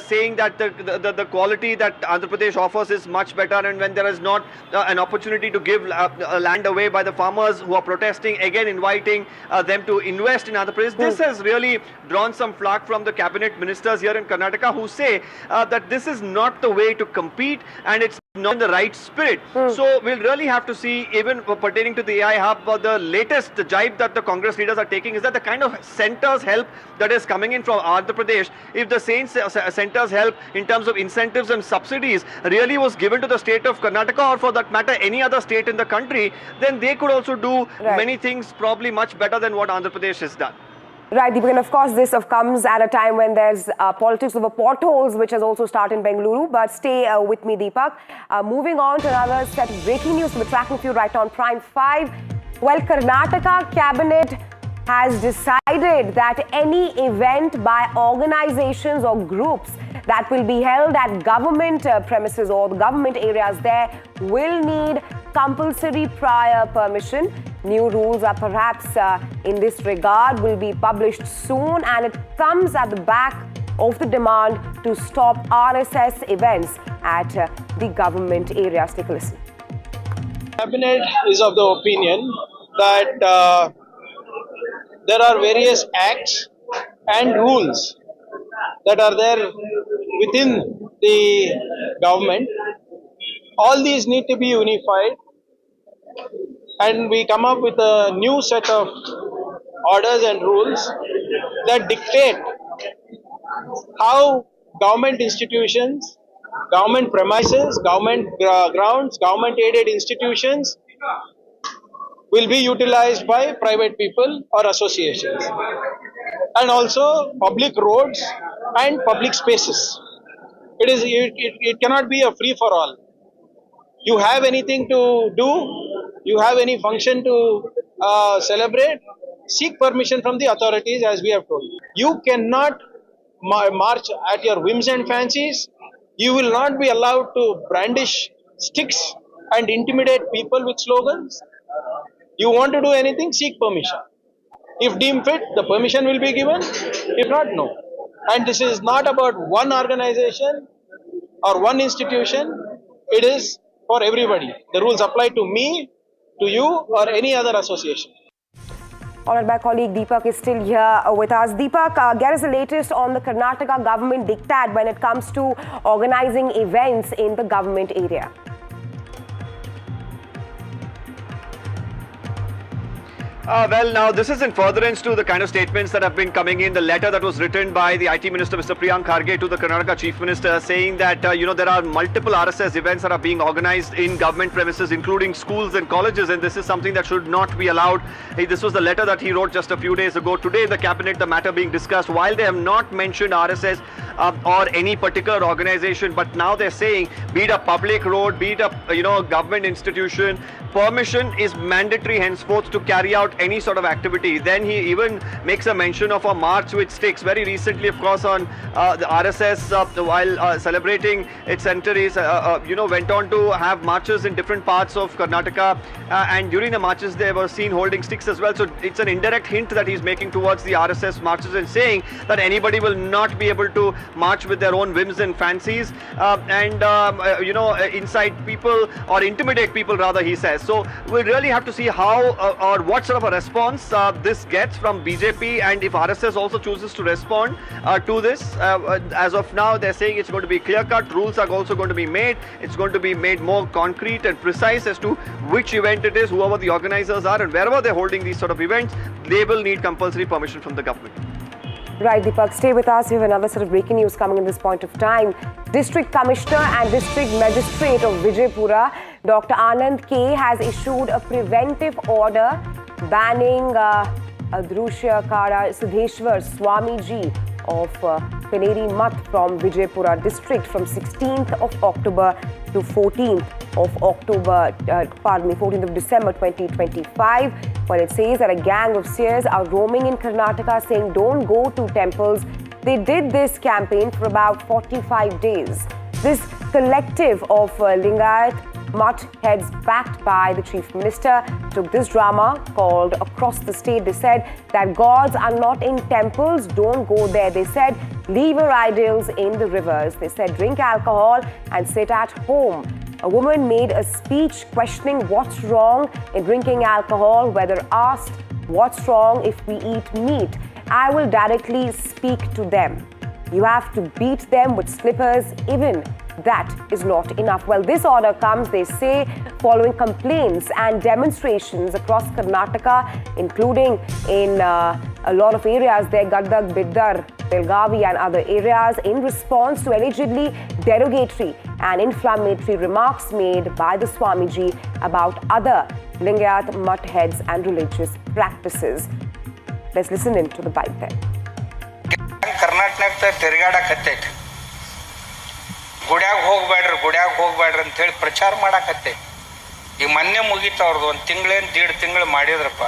saying that the quality that Andhra Pradesh offers is much better, and when there is not an opportunity to give land away by the farmers who are protesting, again inviting them to invest in Andhra Pradesh. This has really drawn some flack from the cabinet ministers here in Karnataka, who say that this is not the way to compete, and it's not in the right spirit. So we'll really have to see, even pertaining to the AI hub, the latest jibe that the Congress leaders are taking is that the kind of center's help that is coming in from Andhra Pradesh, if the same center's help in terms of incentives and subsidies really was given to the state of Karnataka, or for that matter any other state in the country, then they could also do many things probably much better than what Andhra Pradesh has done. Right, Deepak, and of course this comes at a time when there's politics over potholes, which has also started in Bengaluru. But stay with me, Deepak. Moving on to another set of breaking news from the tracking for you right on Prime 5. Well, Karnataka Cabinet has decided that any event by organizations or groups that will be held at government premises or the government areas there will need compulsory prior permission. New rules are perhaps in this regard will be published soon, and it comes at the back of the demand to stop RSS events at the government areas. Take a listen. Cabinet is of the opinion that there are various acts and rules that are there within the government. All these need to be unified, and we come up with a new set of orders and rules that dictate how government institutions, government premises, government grounds, government aided institutions will be utilized by private people or associations, and also public roads and public spaces. It cannot be a free for all. You have anything to do, you have any function to celebrate, seek permission from the authorities, as we have told you. You cannot march at your whims and fancies. You will not be allowed to brandish sticks and intimidate people with slogans. You want to do anything, seek permission. If deemed fit, the permission will be given. If not, no. And this is not about one organization or one institution. It is for everybody. The rules apply to me, to you, or any other association. All right, my colleague Deepak is still here with us. Deepak, get us the latest on the Karnataka government diktat when it comes to organizing events in the government area. Well, now this is in furtherance to the kind of statements that have been coming in. The letter that was written by the IT Minister, Mr. Priyank Kharge, to the Karnataka Chief Minister, saying that, there are multiple RSS events that are being organized in government premises, including schools and colleges, and this is something that should not be allowed. This was the letter that he wrote just a few days ago. Today in the Cabinet, the matter being discussed, while they have not mentioned RSS or any particular organization, but now they're saying, be it a public road, be it a, government institution, permission is mandatory henceforth to carry out any sort of activity. Then he even makes a mention of a march with sticks. Very recently, of course, on the RSS, while celebrating its centuries, went on to have marches in different parts of Karnataka, and during the marches they were seen holding sticks as well. So it's an indirect hint that he's making towards the RSS marches and saying that anybody will not be able to march with their own whims and fancies incite people or intimidate people, rather, he says. So we'll really have to see how or what sort of a response this gets from BJP, and if RSS also chooses to respond to this. As of now, they're saying it's going to be clear-cut. Rules are also going to be made. It's going to be made more concrete and precise as to which event it is, whoever the organizers are, and wherever they're holding these sort of events, they will need compulsory permission from the government. Right, Deepak, stay with us. We have another set of breaking news coming in this point of time. District Commissioner and District Magistrate of Vijaypura, Dr. Anand K, has issued a preventive order banning Adrushya Siddheshwar Swamiji of Kaneri Math from Vijaypura district from 16th of October to 14th of December 2025. Well, it says that a gang of seers are roaming in Karnataka saying don't go to temples. They did this campaign for about 45 days. This collective of Lingayat Mutt heads, backed by the Chief Minister, took this drama called Across the State. They said that gods are not in temples, don't go there. They said leave your idols in the rivers. They said drink alcohol and sit at home. A woman made a speech questioning what's wrong in drinking alcohol, whether asked what's wrong if we eat meat. I will directly speak to them. You have to beat them with slippers even that is not enough. Well, this order comes, they say, following complaints and demonstrations across Karnataka, including in a lot of areas there, Gadag, Bidar, Belgavi and other areas, in response to allegedly derogatory and inflammatory remarks made by the Swamiji about other Lingayat mutt heads and religious practices. Let's listen in to the bite there. Karnataka ತಿರುಗಾಡಕತ್ತೈತಿ, ಗುಡ್ಯಾಗ ಹೋಗ್ಬೇಡ್ರಿ ಅಂತ ಹೇಳಿ ಪ್ರಚಾರ ಮಾಡಾಕತ್ತೈತಿ. ಈಗ ಮೊನ್ನೆ ಮುಗೀತ ಅವ್ರದ್ದು, ಒಂದು ತಿಂಗಳೇನು 1.5 ತಿಂಗಳು ಮಾಡಿದ್ರಪ್ಪ.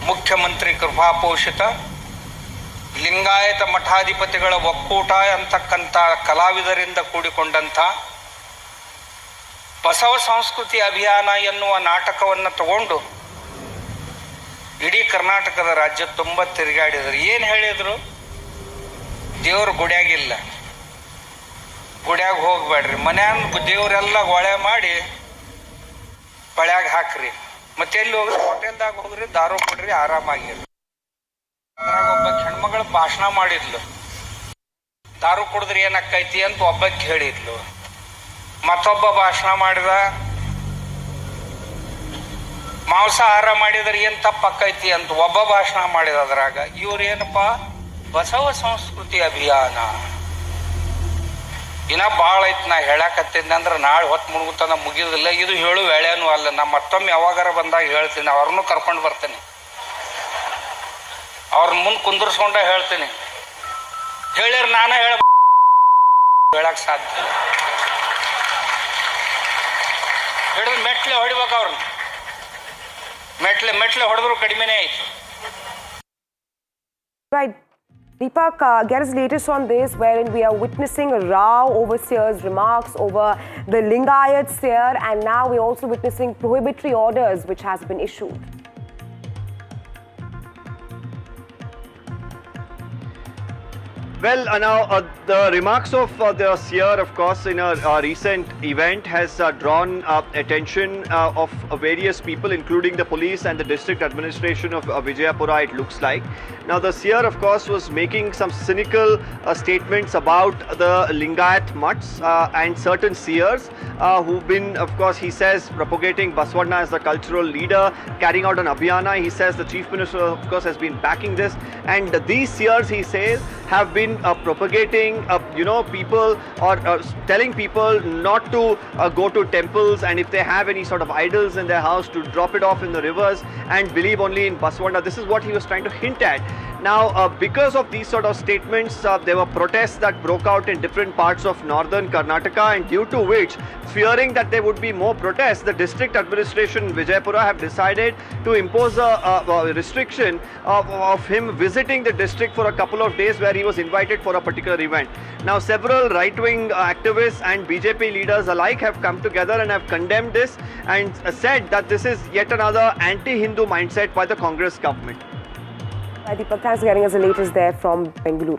ಮುಖ್ಯಮಂತ್ರಿ ಕೃಪಾಪೋಷಿತ ಲಿಂಗಾಯತ ಮಠಾಧಿಪತಿಗಳ ಒಕ್ಕೂಟ ಅಂತಕ್ಕಂಥ ಕಲಾವಿದರಿಂದ ಕೂಡಿಕೊಂಡಂಥ ಬಸವ ಸಂಸ್ಕೃತಿ ಅಭಿಯಾನ ಎನ್ನುವ ನಾಟಕವನ್ನು ತಗೊಂಡು ಇಡೀ ಕರ್ನಾಟಕದ ರಾಜ್ಯ ತುಂಬ ತಿರುಗಾಡಿದ್ರು. ಏನು ಹೇಳಿದ್ರು? ದೇವ್ರು ಗುಡ್ಯಾಗಿಲ್ಲ, ಗುಡ್ಯಾಗ ಹೋಗ್ಬೇಡ್ರಿ, ಮನ್ಯಾಗ ದೇವರೆಲ್ಲ ಗೊಳೆ ಮಾಡಿ ಬಳ್ಯಾಗ ಹಾಕ್ರಿ, ಮತ್ತೆ ಎಲ್ಲಿ ಹೋಗ್ರಿ, ಹೋಟೆಲ್ದಾಗ ಹೋಗ್ರಿ, ದಾರು ಕೊಡ್ರಿ, ಆರಾಮಾಗಿರಿ. ಅದ್ರಾಗ ಒಬ್ಬ ಹೆಣ್ಮಗಳು ಭಾಷಣ ಮಾಡಿದ್ಲು, ದಾರು ಕುಡಿದ್ರಿ ಏನಕ್ಕೈತಿ ಅಂತ ಒಬ್ಬಕ್ಕೆ ಹೇಳಿದ್ಲು. ಮತ್ತೊಬ್ಬ ಭಾಷಣ ಮಾಡಿದ, ಮಾಂಸಾಹಾರ ಮಾಡಿದ್ರೆ ಏನ್ ತಪ್ಪಕ್ಕೈತಿ ಅಂತ ಒಬ್ಬ ಭಾಷಣ ಮಾಡಿದ. ಅದ್ರಾಗ ಇವ್ರೇನಪ್ಪ, ಬಸವ ಸಂಸ್ಕೃತಿ ಅಭಿಯಾನ. ಇನ್ನ ಭಾಳ ಐತಿ, ನಾ ಹೇಳಕತ್ತಿದ್ದೆ ಅಂದ್ರೆ ನಾಳೆ ಹೊತ್ತು ಮುಳುಗುತ್ತಾನ ಮುಗಿದಿಲ್ಲ. ಇದು ಹೇಳು ವೇಳೆನೂ ಅಲ್ಲ, ನಾ ಮತ್ತೊಮ್ಮೆ ಯಾವಾಗಾರ ಬಂದಾಗ ಹೇಳ್ತೀನಿ, ಅವ್ರನ್ನೂ ಕರ್ಕೊಂಡು ಬರ್ತೇನೆ, ಅವ್ರ ಮುಂದೆ ಕುಂದರ್ಸ್ಕೊಂಡ ಹೇಳ್ತೀನಿ. ಹೇಳಿರ್ ನಾನೇ ಹೇಳಕ್ ಸಾಧ್ಯ ಇಲ್ಲ. ಹಿಡಿದು ಮೆಟ್ಲೆ ಹೊಡಿಬೇಕು, ಅವ್ರನ್ನ ಮೆಟ್ಲೆ ಹೊಡೆದ್ರು ಕಡಿಮೆನೇ ಆಯ್ತು. Right. Deepak, get us latest on this, wherein we are witnessing a row over Seer's remarks over the Lingayat Seer, and now we're also witnessing prohibitory orders which has been issued. Well, now the remarks of the seer, of course, in a recent event has drawn attention of various people, including the police and the district administration of Vijayapura, it looks like. Now, the seer, of course, was making some cynical statements about the Lingayat mutts and certain seers who've been, of course, he says, propagating Basavana as the cultural leader, carrying out an abhiyana. He says the chief minister, of course, has been backing this, and these seers, he says, have been propagating, people or telling people not to go to temples, and if they have any sort of idols in their house, to drop it off in the rivers and believe only in Basavana. This is what he was trying to hint at. Now, because of these sort of statements, there were protests that broke out in different parts of northern Karnataka, and due to which, fearing that there would be more protests, the district administration in Vijayapura have decided to impose a restriction of him visiting the district for a couple of days, where he was invited for a particular event. Now, several right-wing activists and BJP leaders alike have come together and have condemned this and said that this is yet another anti-Hindu mindset by the Congress government. Deepak, thanks for getting us the latest there from Bengaluru.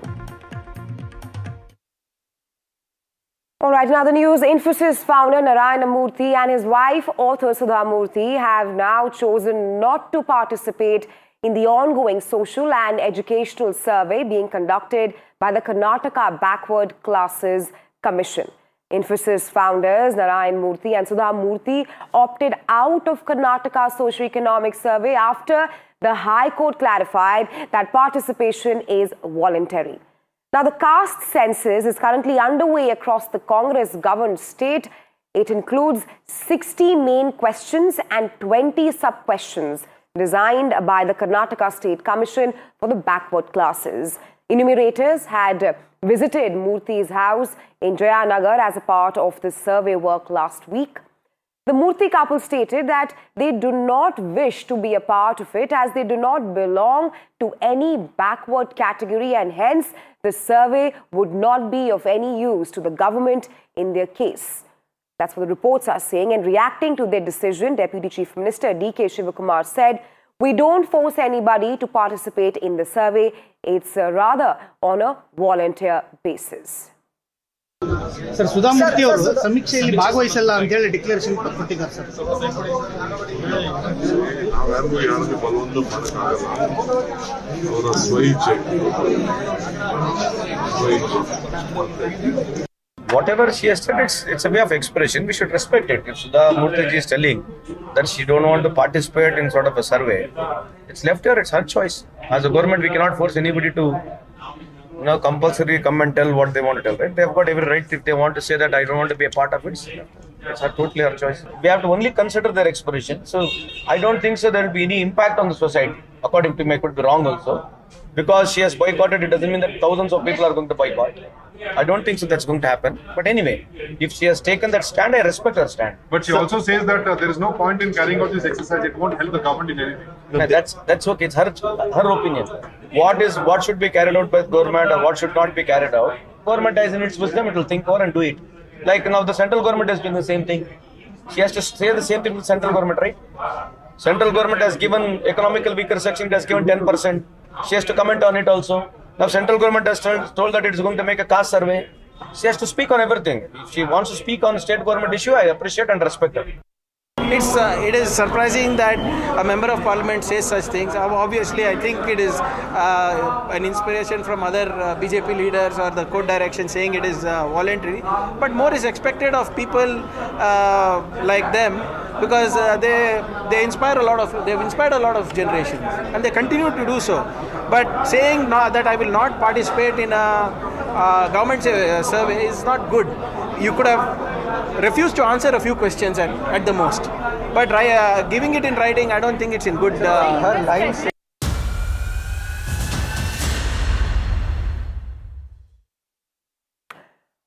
All right, in other news, Infosys founder Narayana Murthy and his wife, author Sudha Murthy, have now chosen not to participate in the ongoing social and educational survey being conducted by the Karnataka Backward Classes Commission. Infosys founders Narayana Murthy and Sudha Murthy opted out of Karnataka's socio-economic survey after the High Court clarified that participation is voluntary. Now, the caste census is currently underway across the Congress-governed state. It includes 60 main questions and 20 sub-questions designed by the Karnataka State Commission for the backward classes. Enumerators had visited Murthy's house in Jayanagar as a part of the survey work last week. The Murthy couple stated that they do not wish to be a part of it, as they do not belong to any backward category, and hence the survey would not be of any use to the government in their case. That's what the reports are saying. And reacting to their decision, Deputy Chief Minister D.K. Shivakumar said, "We don't force anybody to participate in the survey. It's rather on a volunteer basis." Sir, Sudha Murthy ಅವರು ಸಮೀಕ್ಷೆಯಲ್ಲಿ ಭಾಗವಹಿಸಲ್ಲ ಅಂತ ಹೇಳಿ declaration ಕೊಟ್ಟಿದ್ದಾರೆ sir. ನಾವ್ಯಾರಿಗೂ ಯಾರಿಗೂ ಬಲವಂತ ಮಾಡೋಕ್ಕಾಗಲ್ಲ, ಅವರ ಸ್ವಇಚ್ಛೆ. whatever she has said, it's a way of expression. We should respect it. If Sudha Murthy is telling that she don't want to participate in sort of a survey, it's left her. It's her choice. As a government, we cannot force anybody to, compulsory come and tell what they want to tell. Right? They have got every right. If they want to say that I don't want to be a part of it, it's totally her choice. We have to only consider their expression. So I don't think so there will be any impact on the society. According to me, I could be wrong also. Because she has boycotted, it doesn't mean that thousands of people are going to boycott. I don't think so that's going to happen. But anyway, if she has taken that stand, I respect her stand. But she also says that there is no point in carrying out this exercise. It won't help the government in anything. No, that's okay. It's her opinion. What should be carried out by the government or what should not be carried out? Government has in its wisdom, it will think over and do it. Like now the central government is doing the same thing. She has to say the same thing to the central government, right? Central government has given economical weaker section, it has given 10%. She has to comment on it also. Now central government has told that it is going to make a caste survey. She has to speak on everything. If she wants to speak on state government issue, I appreciate and respect her. It is surprising that a member of parliament says such things. Obviously, I think it is an inspiration from other BJP leaders or the court direction saying it is voluntary. But more is expected of people like them because they've inspired a lot of generations and they continue to do so. But saying that I will not participate in a government survey is not good. You could have refused to answer a few questions at the most. But giving it in writing, I don't think it's in good lines.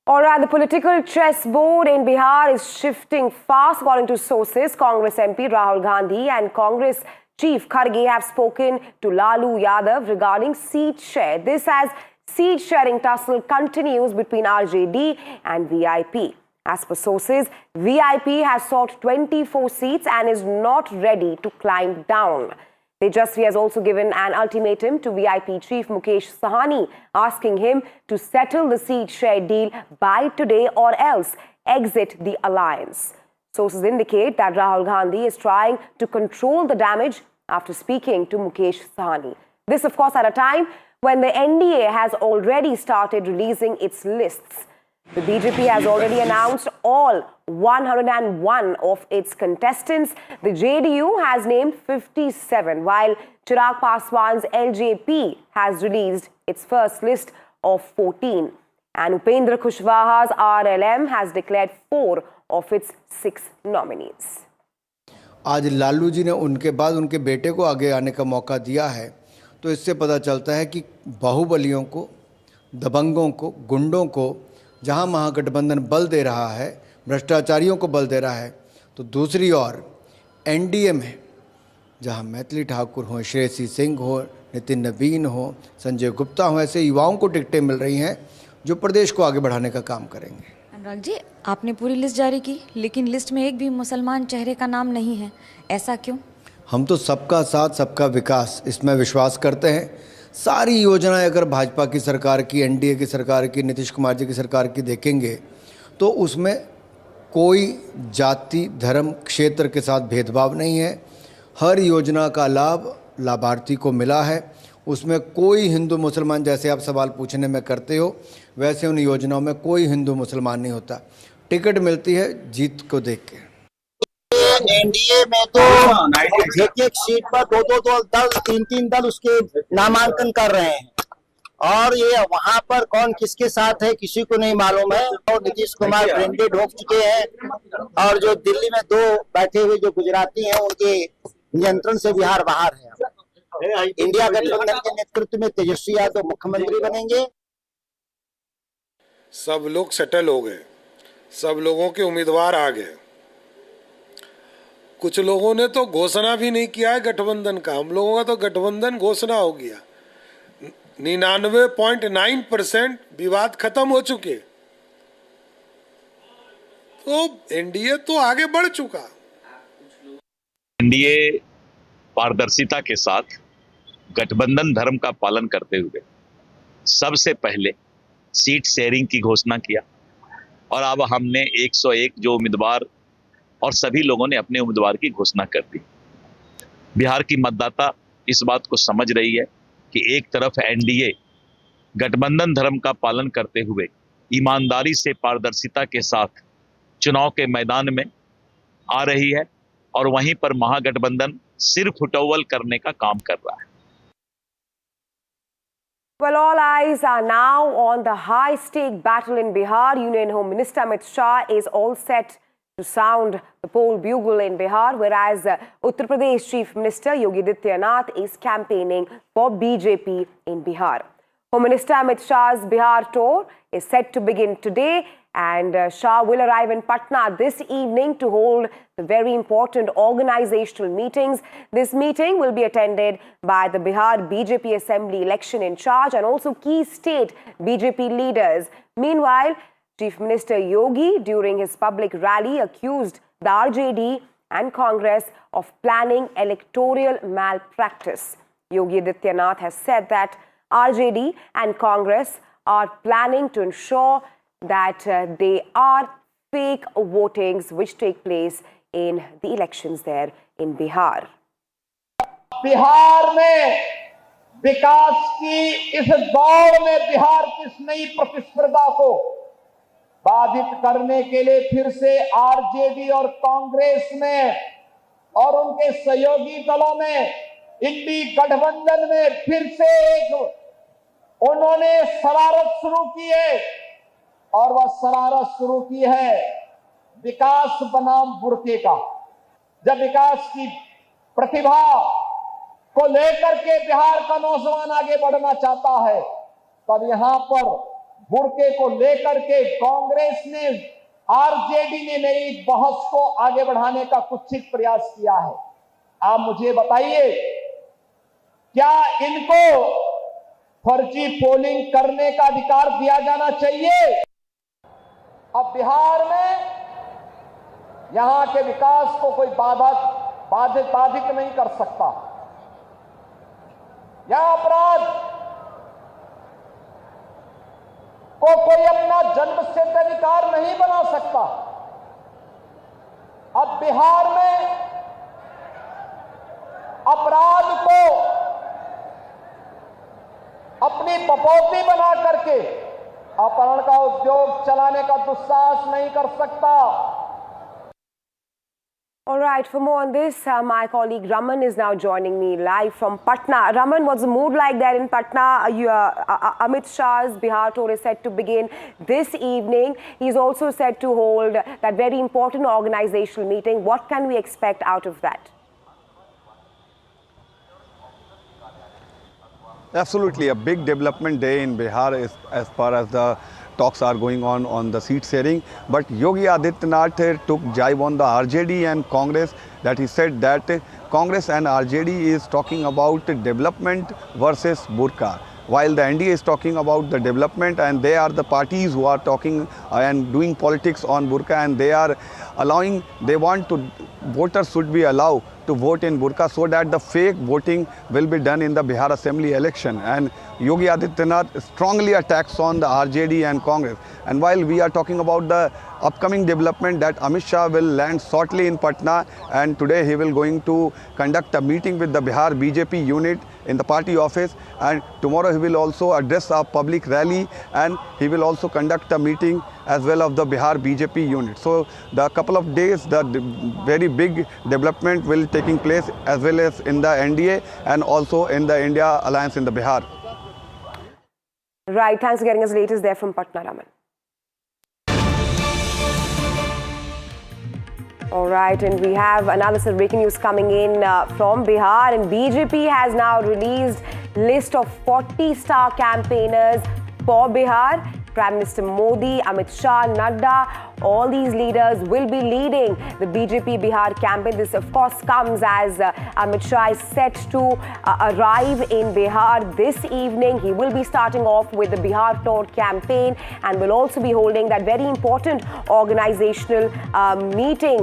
All right, the political chessboard in Bihar is shifting fast. According to sources, Congress MP Rahul Gandhi and Congress Chief Kharge have spoken to Lalu Yadav regarding seat share. This as seat sharing tussle continues between RJD and VIP. As per sources, VIP has sought 24 seats and is not ready to climb down. Tejasvi has also given an ultimatum to VIP Chief Mukesh Sahani, asking him to settle the seat share deal by today or else exit the alliance. Sources indicate that Rahul Gandhi is trying to control the damage after speaking to Mukesh Sahani. This, of course, at a time when the NDA has already started releasing its lists. The BJP has already announced all 101 of its contestants. The JDU has named 57, while Chirag Paswan's LJP has released its first list of 14. And Upendra Kushwaha's RLM has declared 4 of its 6 nominees. आज लालू जी ने उनके बाद उनके बेटे को आगे आने का मौका दिया है, तो इससे पता चलता है कि बाहुबलियों को, दबंगों को, गुंडों को जहां महागठबंधन बल दे रहा है, भ्रष्टाचारियों को बल दे रहा है, तो दूसरी ओर एनडीए में जहां मैथिली ठाकुर हो, श्रेयसी सिंह हो, नितिन नवीन हो, संजय गुप्ता हो, ऐसे युवाओं को टिकटें मिल रही हैं जो प्रदेश को आगे बढ़ाने का काम करेंगे। अनुराग जी, आपने पूरी लिस्ट जारी की, लेकिन लिस्ट में एक भी मुसलमान चेहरे का नाम नहीं है, ऐसा क्यों? हम तो सबका साथ सबका विकास इसमें विश्वास करते हैं। सारी योजनाएं अगर भाजपा की सरकार की, एनडीए की सरकार की, नीतीश कुमार जी की सरकार की देखेंगे तो उसमें कोई जाति, धर्म, क्षेत्र के साथ भेदभाव नहीं है। हर योजना का लाभ लाभार्थी को मिला है। उसमें कोई हिंदू मुसलमान, जैसे आप सवाल पूछने में करते हो, वैसे उन योजनाओं में कोई हिंदू मुसलमान नहीं होता। टिकट मिलती है जीत को देख के। एनडीए में तो एक सीट पर दो दल, तीन दल उसके नामांकन कर रहे हैं और ये वहां पर कौन किसके साथ है किसी को नहीं मालूम है। और नीतीश कुमार ब्रेंडेड हो चुके हैं और जो दिल्ली में 2 बैठे हुए जो गुजराती हैं उनके नियंत्रण से बिहार बाहर है। इंडिया गठबंधन के नेतृत्व में तेजस्वी यादव मुख्यमंत्री बनेंगे। सब लोग सेटल हो गए, सब लोगों के उम्मीदवार आ गए। कुछ लोगों ने तो घोषणा भी नहीं किया है गठबंधन का। हम लोगों का तो गठबंधन घोषणा हो गया। 99.9% विवाद खत्म हो चुके, तो एनडीए तो आगे बढ़ चुका। एनडीए पारदर्शिता के साथ गठबंधन धर्म का पालन करते हुए सबसे पहले सीट शेयरिंग की घोषणा किया और अब हमने 101 जो उम्मीदवार और सभी लोगों ने अपने उम्मीदवार की घोषणा कर दी। बिहार की मतदाता इस बात को समझ रही है कि एक तरफ एनडीए गठबंधन धर्म का पालन करते हुए ईमानदारी से, पारदर्शिता के साथ चुनाव के मैदान में आ रही है और वहीं पर महागठबंधन सिर फुटौल करने का काम कर रहा है। Well, all eyes are now on the high-stake battle in Bihar. Union Home Minister Amit Shah is all set to sound the poll bugle in Bihar, whereas Uttar Pradesh Chief Minister Yogi Adityanath is campaigning for BJP in Bihar. Home Minister Amit Shah's Bihar tour is set to begin today, and Shah will arrive in Patna this evening to hold the very important organizational meetings. This meeting will be attended by the Bihar BJP Assembly election in charge and also key state BJP leaders. Meanwhile, Chief Minister Yogi, during his public rally, accused the RJD and Congress of planning electoral malpractice. Yogi Adityanath has said that RJD and Congress are planning to ensure that they are fake votings which take place in the elections there in Bihar. Bihar में विकास की इस दौड़ में बिहार की इस नई प्रतिस्पर्धा को बाधित करने के लिए फिर से आरजेडी और कांग्रेस में और उनके सहयोगी दलों में इंडी गठबंधन में फिर से एक उन्होंने शरारत शुरू की है और वह शरारत शुरू की है विकास बनाम बुरके का। जब विकास की प्रतिभा को लेकर के बिहार का नौजवान आगे बढ़ना चाहता है, तब यहां पर बुरके को लेकर के कांग्रेस ने, आरजेडी ने नई बहस को आगे बढ़ाने का कुत्सित प्रयास किया है। आप मुझे बताइए, क्या इनको फर्जी पोलिंग करने का अधिकार दिया जाना चाहिए? अब बिहार में यहां के विकास को कोई बाधित नहीं कर सकता। यहां अपराध को कोई अपना जन्मसिद्ध अधिकार नहीं बना सकता। अब बिहार में अपराध को अपनी बपौती बना करके अपहरण का उद्योग चलाने का दुस्साहस नहीं कर सकता। All right, for more on this, my colleague Raman is now joining me live from Patna. Raman, what's the mood like there in Patna? Amit Shah's Bihar tour is set to begin this evening. He's also set to hold that very important organizational meeting. What can we expect out of that? Absolutely, a big development day in Bihar is, as far as the talks are going on the seat sharing. But Yogi Adityanath took jibe on the RJD and Congress, that he said that Congress and RJD is talking about development versus burqa, while the NDA is talking about the development, and they are the parties who are talking and doing politics on burqa, and they are allowing, they want to, voters should be allowed to vote in burqa so that the fake voting will be done in the Bihar Assembly election. And Yogi Adityanath strongly attacks on the RJD and Congress. And while we are talking about the upcoming development that Amit Shah will land shortly in Patna, and today he will going to conduct a meeting with the Bihar BJP unit in the party office, and tomorrow he will also address a public rally, and he will also conduct a meeting as well of the Bihar BJP unit. So the couple of days, the very big development will taking place as well as in the NDA and also in the India Alliance in the Bihar. Right, thanks for getting us latest there from Patna, Raman. All right, and we have another breaking news coming in from Bihar, and BJP has now released list of 40 star campaigners for Bihar. Prime Minister Modi, Amit Shah, Nadda, all these leaders will be leading the BJP Bihar campaign. This, of course, comes as Amit Shah is set to arrive in Bihar this evening. He will be starting off with the Bihar Tour campaign and will also be holding that very important organizational meeting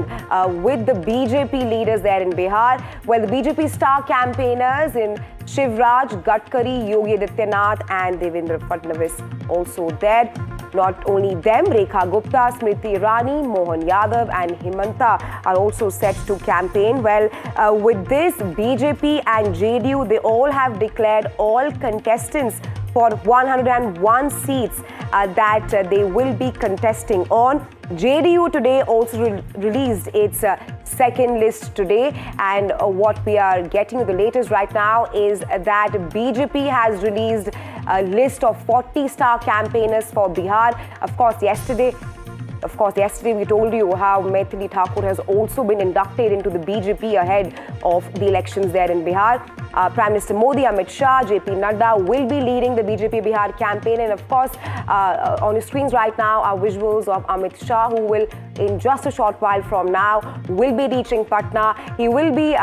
with the BJP leaders there in Bihar. Well, the BJP star campaigners in Shivraj, Gadkari, Yogi Adityanath and Devendra Fadnavis also there. Not only them, Rekha Gupta, Smriti Irani, Mohan Yadav and Himanta are also set to campaign. Well, with this, BJP and JDU, they all have declared all contestants for 101 seats that they will be contesting on. JDU today also released its second list today, and what we are getting the latest right now is that BJP has released a list of 40 star campaigners for Bihar. Of course, yesterday we told you how Maithili Thakur has also been inducted into the BJP ahead of the elections there in Bihar. Prime Minister Modi, Amit Shah, JP Nadda will be leading the BJP Bihar campaign. And of course, on your screens right now are visuals of Amit Shah, who will, in just a short while from now, will be reaching Patna. He will be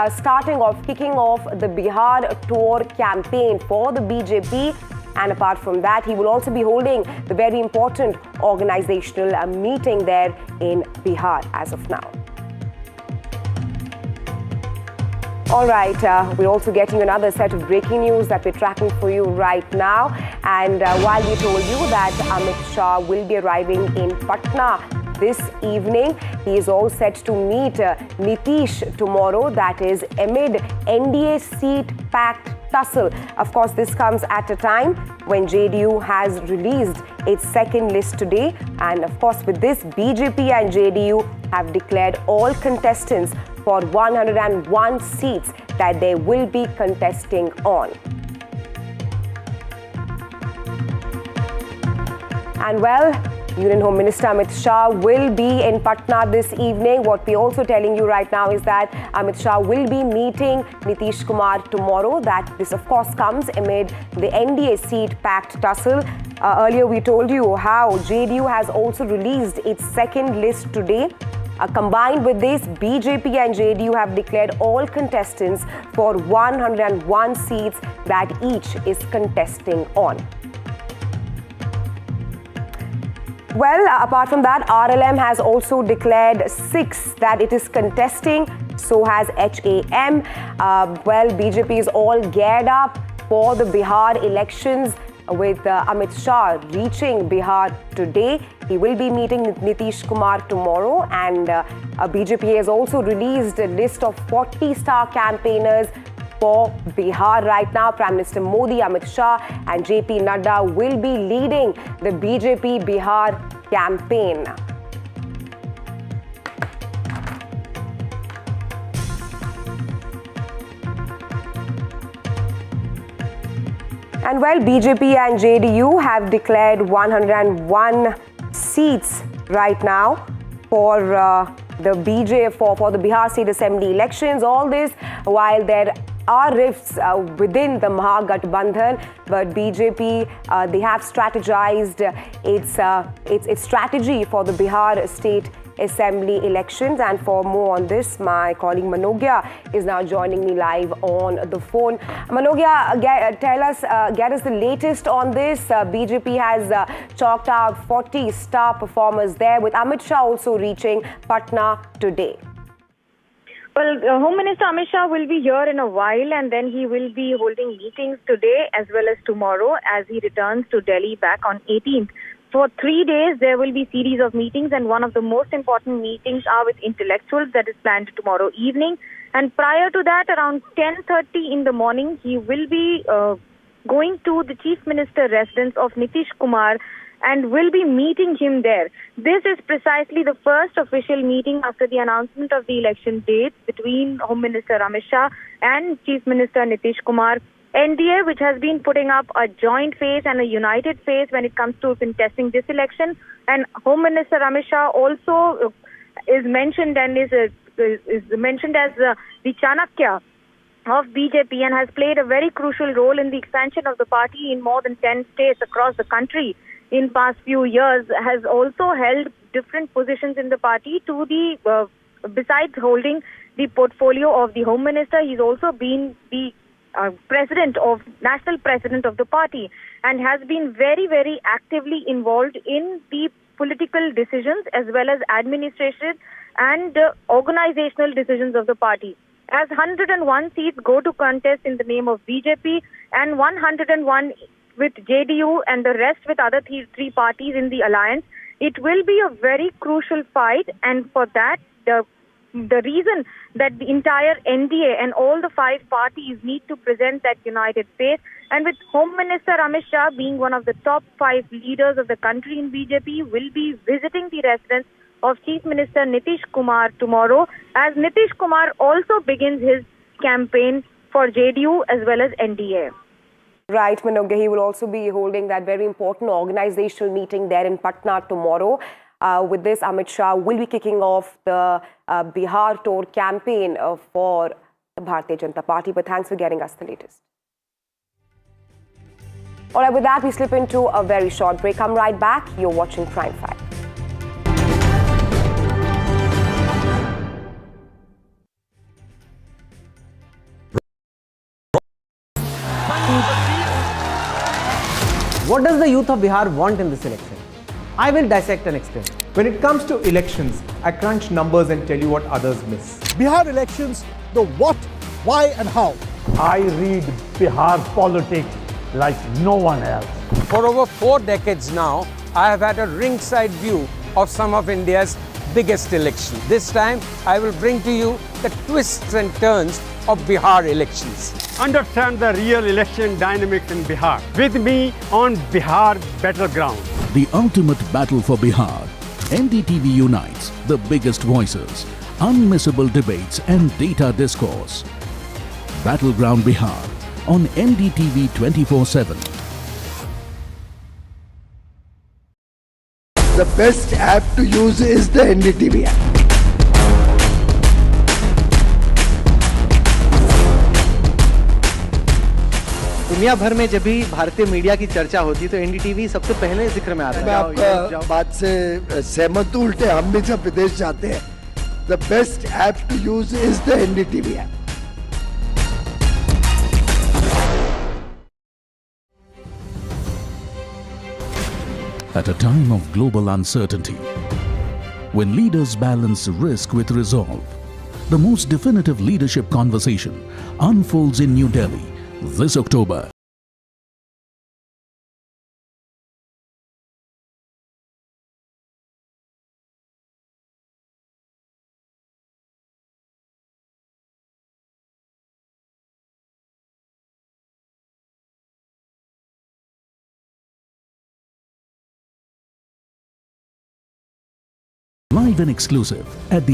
kicking off the Bihar tour campaign for the BJP. And apart from that, he will also be holding the very important organizational meeting there in Bihar as of now. All right, we're also getting another set of breaking news that we're tracking for you right now. And while we told you that Amit Shah will be arriving in Patna this evening, he is all set to meet Nitish tomorrow, that is amid NDA seat-packed tussle. Of course, this comes at a time when JDU has released its second list today. And of course, with this, BJP and JDU have declared all contestants for 101 seats that they will be contesting on. And well, Union Home Minister Amit Shah will be in Patna this evening. What we're also telling you right now is that Amit Shah will be meeting Nitish Kumar tomorrow. This of course comes amid the NDA seat-packed tussle. Earlier we told you how JDU has also released its second list today. Combined with this, BJP and JDU have declared all contestants for 101 seats that each is contesting on. Well, apart from that, RLM has also declared 6 that it is contesting. So has HAM. BJP is all geared up for the Bihar elections with Amit Shah reaching Bihar today. He will be meeting Nitish Kumar tomorrow. And BJP has also released a list of 40 star campaigners for Bihar right now. Prime Minister Modi, Amit Shah and JP Nadda will be leading the BJP Bihar campaign. And well, BJP and JDU have declared 101 seats right now for the Bihar State Assembly elections. All this while there are rifts within the Mahagathbandhan, but BJP they have strategized its strategy for the Bihar State Assembly elections. And for more on this, my colleague Manogya is now joining me live on the phone. Manogya, get us the latest on this. BJP has chalked out 40 star performers there, with Amit Shah also reaching Patna today. Well, Home Minister Amit Shah will be here in a while, and then he will be holding meetings today as well as tomorrow as he returns to Delhi back on 18th. For 3 days, there will be series of meetings, and one of the most important meetings are with intellectuals that is planned tomorrow evening. And prior to that, around 10:30 in the morning, he will be going to the Chief Minister residence of Nitish Kumar and will be meeting him there. This is precisely the first official meeting after the announcement of the election dates between Home Minister Amit Shah and Chief Minister Nitish Kumar. NDA, which has been putting up a joint face and a united face when it comes to contesting this election, and Home Minister Amit Shah also is mentioned and is mentioned as the Chanakya of BJP and has played a very crucial role in the expansion of the party in more than 10 states across the country in past few years, has also held different positions in the party to the besides holding the portfolio of the Home Minister. He's also been the national president of the party, and has been very, very actively involved in the political decisions as well as administrative and organizational decisions of the party. As 101 seats go to contest in the name of BJP and 101 with JDU and the rest with other three parties in the alliance, it will be a very crucial fight, and for that the the reason that the entire NDA and all the 5 parties need to present that united face. And with Home Minister Amit Shah being one of the top 5 leaders of the country in BJP, will be visiting the residence of Chief Minister Nitish Kumar tomorrow, as Nitish Kumar also begins his campaign for JDU as well as NDA. Right, Manogya, he will also be holding that very important organizational meeting there in Patna tomorrow. With this, Amit Shah will be kicking off the Bihar tour campaign for the Bharatiya Janata Party. But thanks for getting us the latest. All right, with that, we slip into a very short break. Come right back. You're watching Prime 5. What does the youth of Bihar want in this election? I will dissect and explain. When it comes to elections, I crunch numbers and tell you what others miss. Bihar elections, the what, why and how. I read Bihar politics like no one else. For over 4 decades now, I have had a ringside view of some of India's biggest elections. This time, I will bring to you the twists and turns of Bihar elections. Understand the real election dynamics in Bihar. With me on Bihar Battleground. The ultimate battle for Bihar. NDTV unites the biggest voices, unmissable debates and data discourse. Battleground Bihar on NDTV 24/7. The best app to use is the NDTV app. दुनिया भर में जब भी भारतीय media की चर्चा होती है तो एनडीटीवी सबसे पहले जिक्र में आता है। मैं आपका बात से सहमत हूं, उल्टे हम भी जब विदेश जाते हैं, the best app to use is the NDTV app. At a time of global uncertainty, when leaders balance risk with resolve, the most definitive leadership conversation unfolds in New Delhi this October. Live and exclusive at the